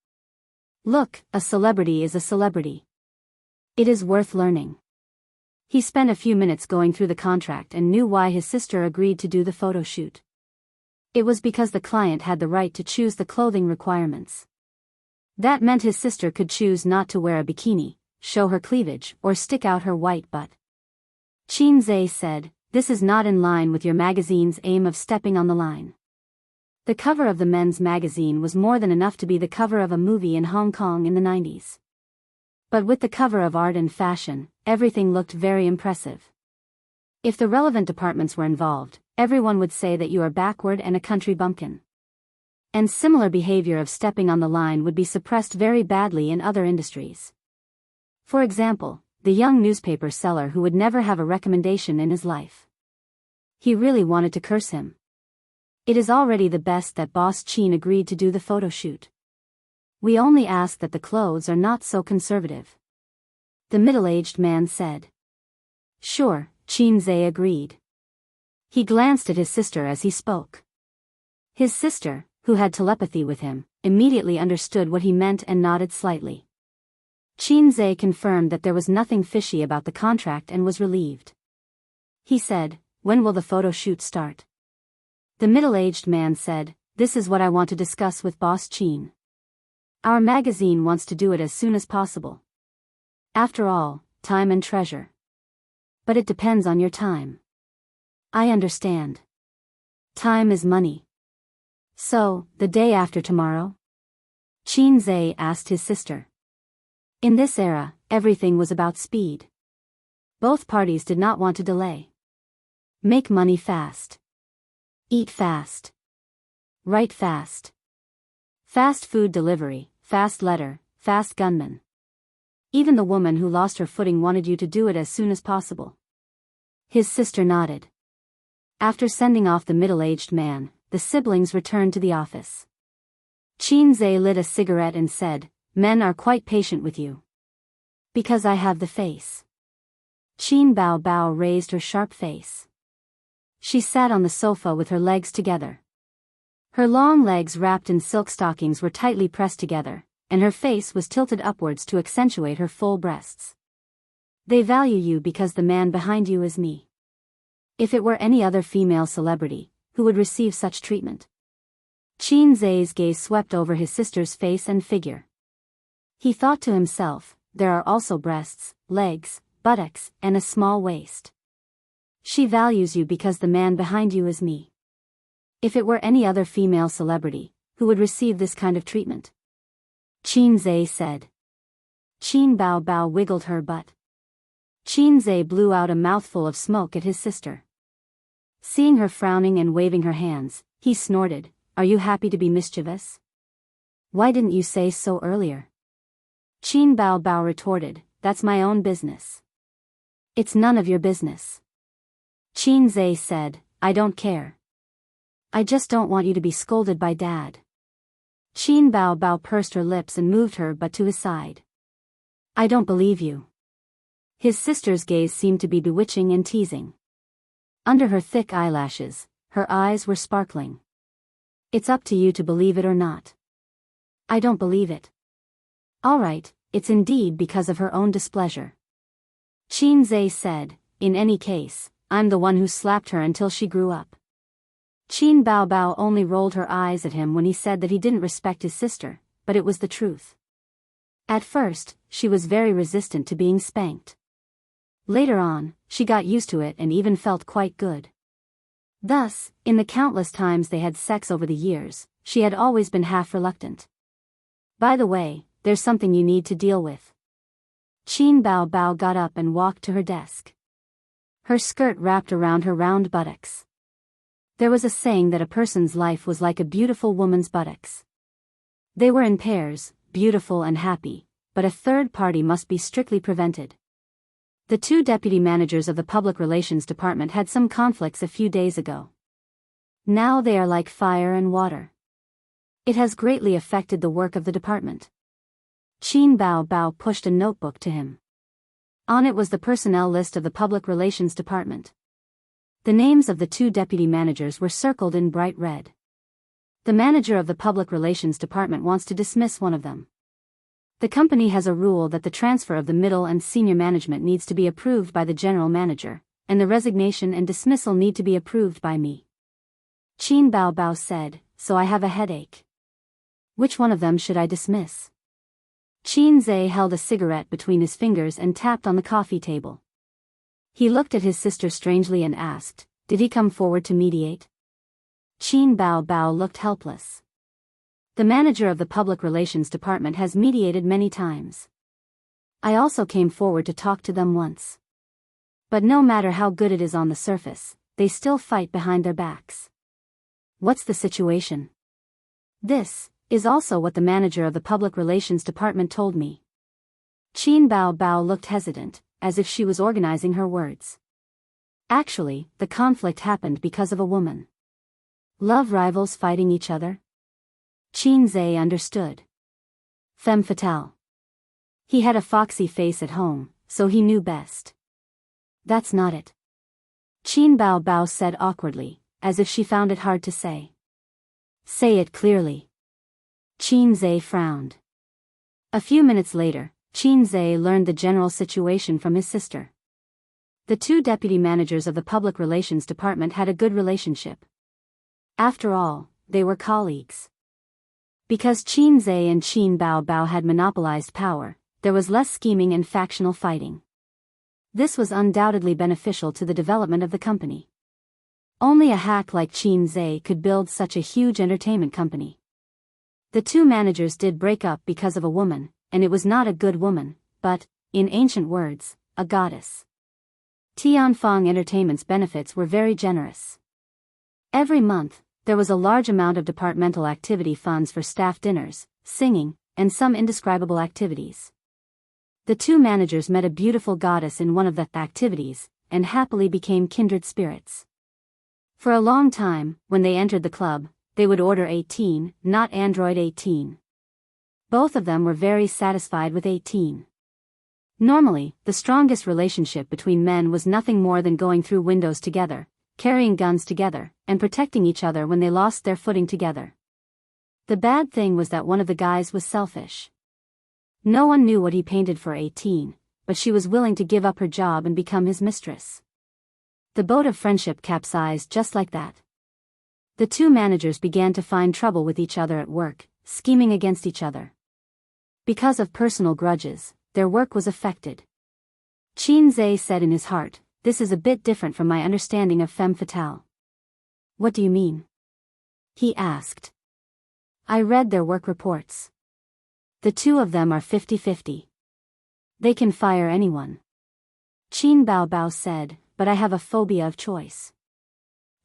Speaker 1: Look, a celebrity is a celebrity. It is worth learning." He spent a few minutes going through the contract and knew why his sister agreed to do the photo shoot. It was because the client had the right to choose the clothing requirements. That meant his sister could choose not to wear a bikini, show her cleavage, or stick out her white butt. Chin Zhe said, "This is not in line with your magazine's aim of stepping on the line." The cover of the men's magazine was more than enough to be the cover of a movie in Hong Kong in the 90s. But with the cover of art and fashion, everything looked very impressive. If the relevant departments were involved, everyone would say that you are backward and a country bumpkin. And similar behavior of stepping on the line would be suppressed very badly in other industries. For example, the young newspaper seller who would never have a recommendation in his life. He really wanted to curse him. It is already the best that Boss Chin agreed to do the photo shoot. We only ask that the clothes are not so conservative. the middle-aged man said. Sure, Qin agreed. He glanced at his sister as he spoke. His sister, who had telepathy with him, immediately understood what he meant and nodded slightly. Qin confirmed that there was nothing fishy about the contract and was relieved. He said, when will the photo shoot start? The middle-aged man said, this is what I want to discuss with Boss Qin. Our magazine wants to do it as soon as possible. After all, time and treasure. But it depends on your time. I understand. Time is money. So, the day after tomorrow? Qin asked his sister. In this era, everything was about speed. Both parties did not want to delay. Make money fast. Eat fast. Write fast. Fast food delivery, fast letter, fast gunman. Even the woman who lost her footing wanted you to do it as soon as possible. His sister nodded. After sending off the middle-aged man, the siblings returned to the office. Qin lit a cigarette and said, men are quite patient with you. Because I have the face. Qin Bao raised her sharp face. She sat on the sofa with her legs together. Her long legs wrapped in silk stockings were tightly pressed together, and her face was tilted upwards to accentuate her full breasts. They value you because the man behind you is me. If it were any other female celebrity, who would receive such treatment? Qin gaze swept over his sister's face and figure. He thought to himself, there are also breasts, legs, buttocks, and a small waist. She values you because the man behind you is me. If it were any other female celebrity, who would receive this kind of treatment? Qin said. Qin Bao wiggled her butt. Qin blew out a mouthful of smoke at his sister. Seeing her frowning and waving her hands, he snorted, are you happy to be mischievous? Why didn't you say so earlier? Qin Bao retorted, that's my own business. It's none of your business. Qin said, I don't care. I just don't want you to be scolded by Dad. Qin Bao pursed her lips and moved her butt to his side. I don't believe you. His sister's gaze seemed to be bewitching and teasing. Under her thick eyelashes, her eyes were sparkling. It's up to you to believe it or not. I don't believe it. All right, it's indeed because of her own displeasure. Qin said, in any case, I'm the one who slapped her until she grew up. Qin Bao only rolled her eyes at him when he said that he didn't respect his sister, but it was the truth. At first, she was very resistant to being spanked. Later on, she got used to it and even felt quite good. Thus, in the countless times they had sex over the years, she had always been half reluctant. By the way, there's something you need to deal with. Qin Bao got up and walked to her desk. Her skirt wrapped around her round buttocks. There was a saying that a person's life was like a beautiful woman's buttocks. They were in pairs, beautiful and happy, but a third party must be strictly prevented. The two deputy managers of the Public Relations Department had some conflicts a few days ago. Now they are like fire and water. It has greatly affected the work of the department. Qin Bao pushed a notebook to him. On it was the personnel list of the Public Relations Department. The names of the two deputy managers were circled in bright red. The manager of the Public Relations Department wants to dismiss one of them. The company has a rule that the transfer of the middle and senior management needs to be approved by the general manager, and the resignation and dismissal need to be approved by me. Qin Bao said, so I have a headache. Which one of them should I dismiss? Qin held a cigarette between his fingers and tapped on the coffee table. He looked at his sister strangely and asked, did he come forward to mediate? Qin Bao looked helpless. The manager of the Public Relations Department has mediated many times. I also came forward to talk to them once. But no matter how good it is on the surface, they still fight behind their backs. What's the situation? This is also what the manager of the Public Relations Department told me. Qin Bao looked hesitant, as if she was organizing her words. Actually, the conflict happened because of a woman. Love rivals fighting each other? Qin understood. Femme fatale. He had a foxy face at home, so he knew best. That's not it. Qin Bao Bao said awkwardly, as if she found it hard to say. Say it clearly. Qin Zhe frowned. A few minutes later, Qin Zhe learned the general situation from his sister. The two deputy managers of the public relations department had a good relationship. After all, they were colleagues. Because Qin Zhe and Qin Bao Bao had monopolized power, there was less scheming and factional fighting. This was undoubtedly beneficial to the development of the company. Only a hack like Qin Zhe could build such a huge entertainment company. The two managers did break up because of a woman, and it was not a good woman, but, in ancient words, a goddess. Tianfang Entertainment's benefits were very generous. Every month, there was a large amount of departmental activity funds for staff dinners, singing, and some indescribable activities. The two managers met a beautiful goddess in one of the activities, and happily became kindred spirits. For a long time, when they entered the club, they would order 18, not Android 18. Both of them were very satisfied with 18. Normally, the strongest relationship between men was nothing more than going through windows together, carrying guns together, and protecting each other when they lost their footing together. The bad thing was that one of the guys was selfish. No one knew what he painted for 18, but she was willing to give up her job and become his mistress. The boat of friendship capsized just like that. The two managers began to find trouble with each other at work, scheming against each other. Because of personal grudges, their work was affected. Qin Zhe said in his heart, "This is a bit different from my understanding of femme fatale." "What do you mean?" he asked. "I read their work reports. The two of them are 50-50. They can fire anyone." Qin Bao Bao said, "But I have a phobia of choice."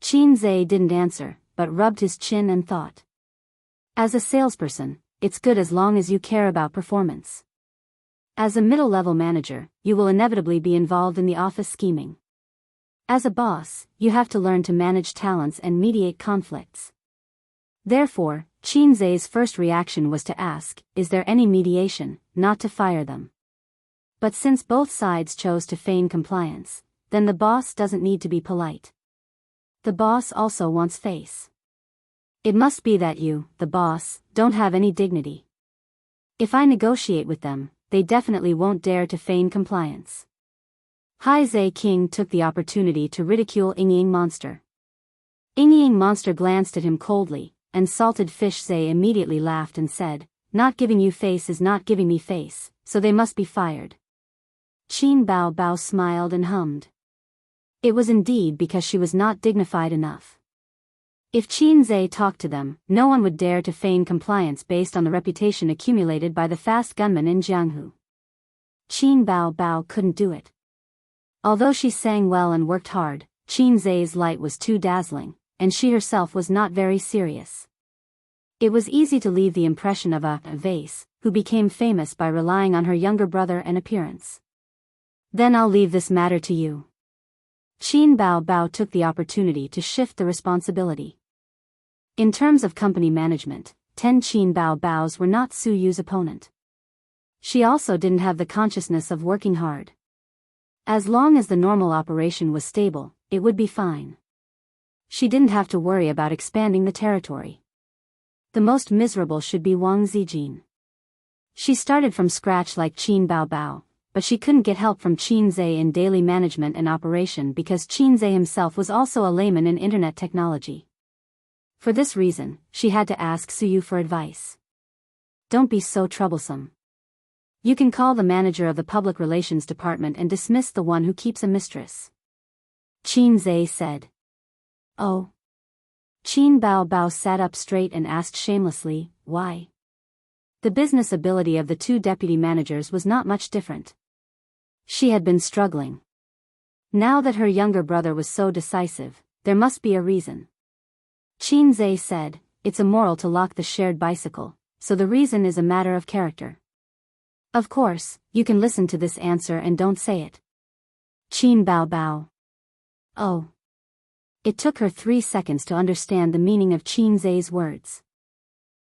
Speaker 1: Qin Zhe didn't answer, but rubbed his chin and thought. As a salesperson, it's good as long as you care about performance. As a middle-level manager, you will inevitably be involved in the office scheming. As a boss, you have to learn to manage talents and mediate conflicts. Therefore, Qin Zhe's first reaction was to ask, "Is there any mediation?" not to fire them. But since both sides chose to feign compliance, then the boss doesn't need to be polite. The boss also wants face. It must be that you, the boss, don't have any dignity. If I negotiate with them, they definitely won't dare to feign compliance. Hai Zhe King took the opportunity to ridicule Ying Monster. Ying Monster glanced at him coldly, and Salted Fish Zhe immediately laughed and said, "Not giving you face is not giving me face, so they must be fired." Qin Bao Bao smiled and hummed. It was indeed because she was not dignified enough. If Qin Zhe talked to them, no one would dare to feign compliance based on the reputation accumulated by the fast gunman in Jianghu. Qin Bao Bao couldn't do it. Although she sang well and worked hard, Qin Zhe's light was too dazzling, and she herself was not very serious. It was easy to leave the impression of a vase, who became famous by relying on her younger brother and appearance. "Then I'll leave this matter to you." Qin Bao Bao took the opportunity to shift the responsibility. In terms of company management, 10 Qin Bao Baos were not Su Yu's opponent. She also didn't have the consciousness of working hard. As long as the normal operation was stable, it would be fine. She didn't have to worry about expanding the territory. The most miserable should be Wang Zijin. She started from scratch like Qin Bao Bao, but she couldn't get help from Qin Zhe in daily management and operation because Qin Zhe himself was also a layman in internet technology. For this reason, she had to ask Su Yu for advice. "Don't be so troublesome. You can call the manager of the public relations department and dismiss the one who keeps a mistress." Qin Zhe said. "Oh." Qin Bao Bao sat up straight and asked shamelessly, "Why?" The business ability of the two deputy managers was not much different. She had been struggling. Now that her younger brother was so decisive, there must be a reason. Qin Zhe said, "It's immoral to lock the shared bicycle, so the reason is a matter of character." Of course, you can listen to this answer and don't say it. Qin Bao Bao. Oh. It took her 3 seconds to understand the meaning of Qin Zhe's words.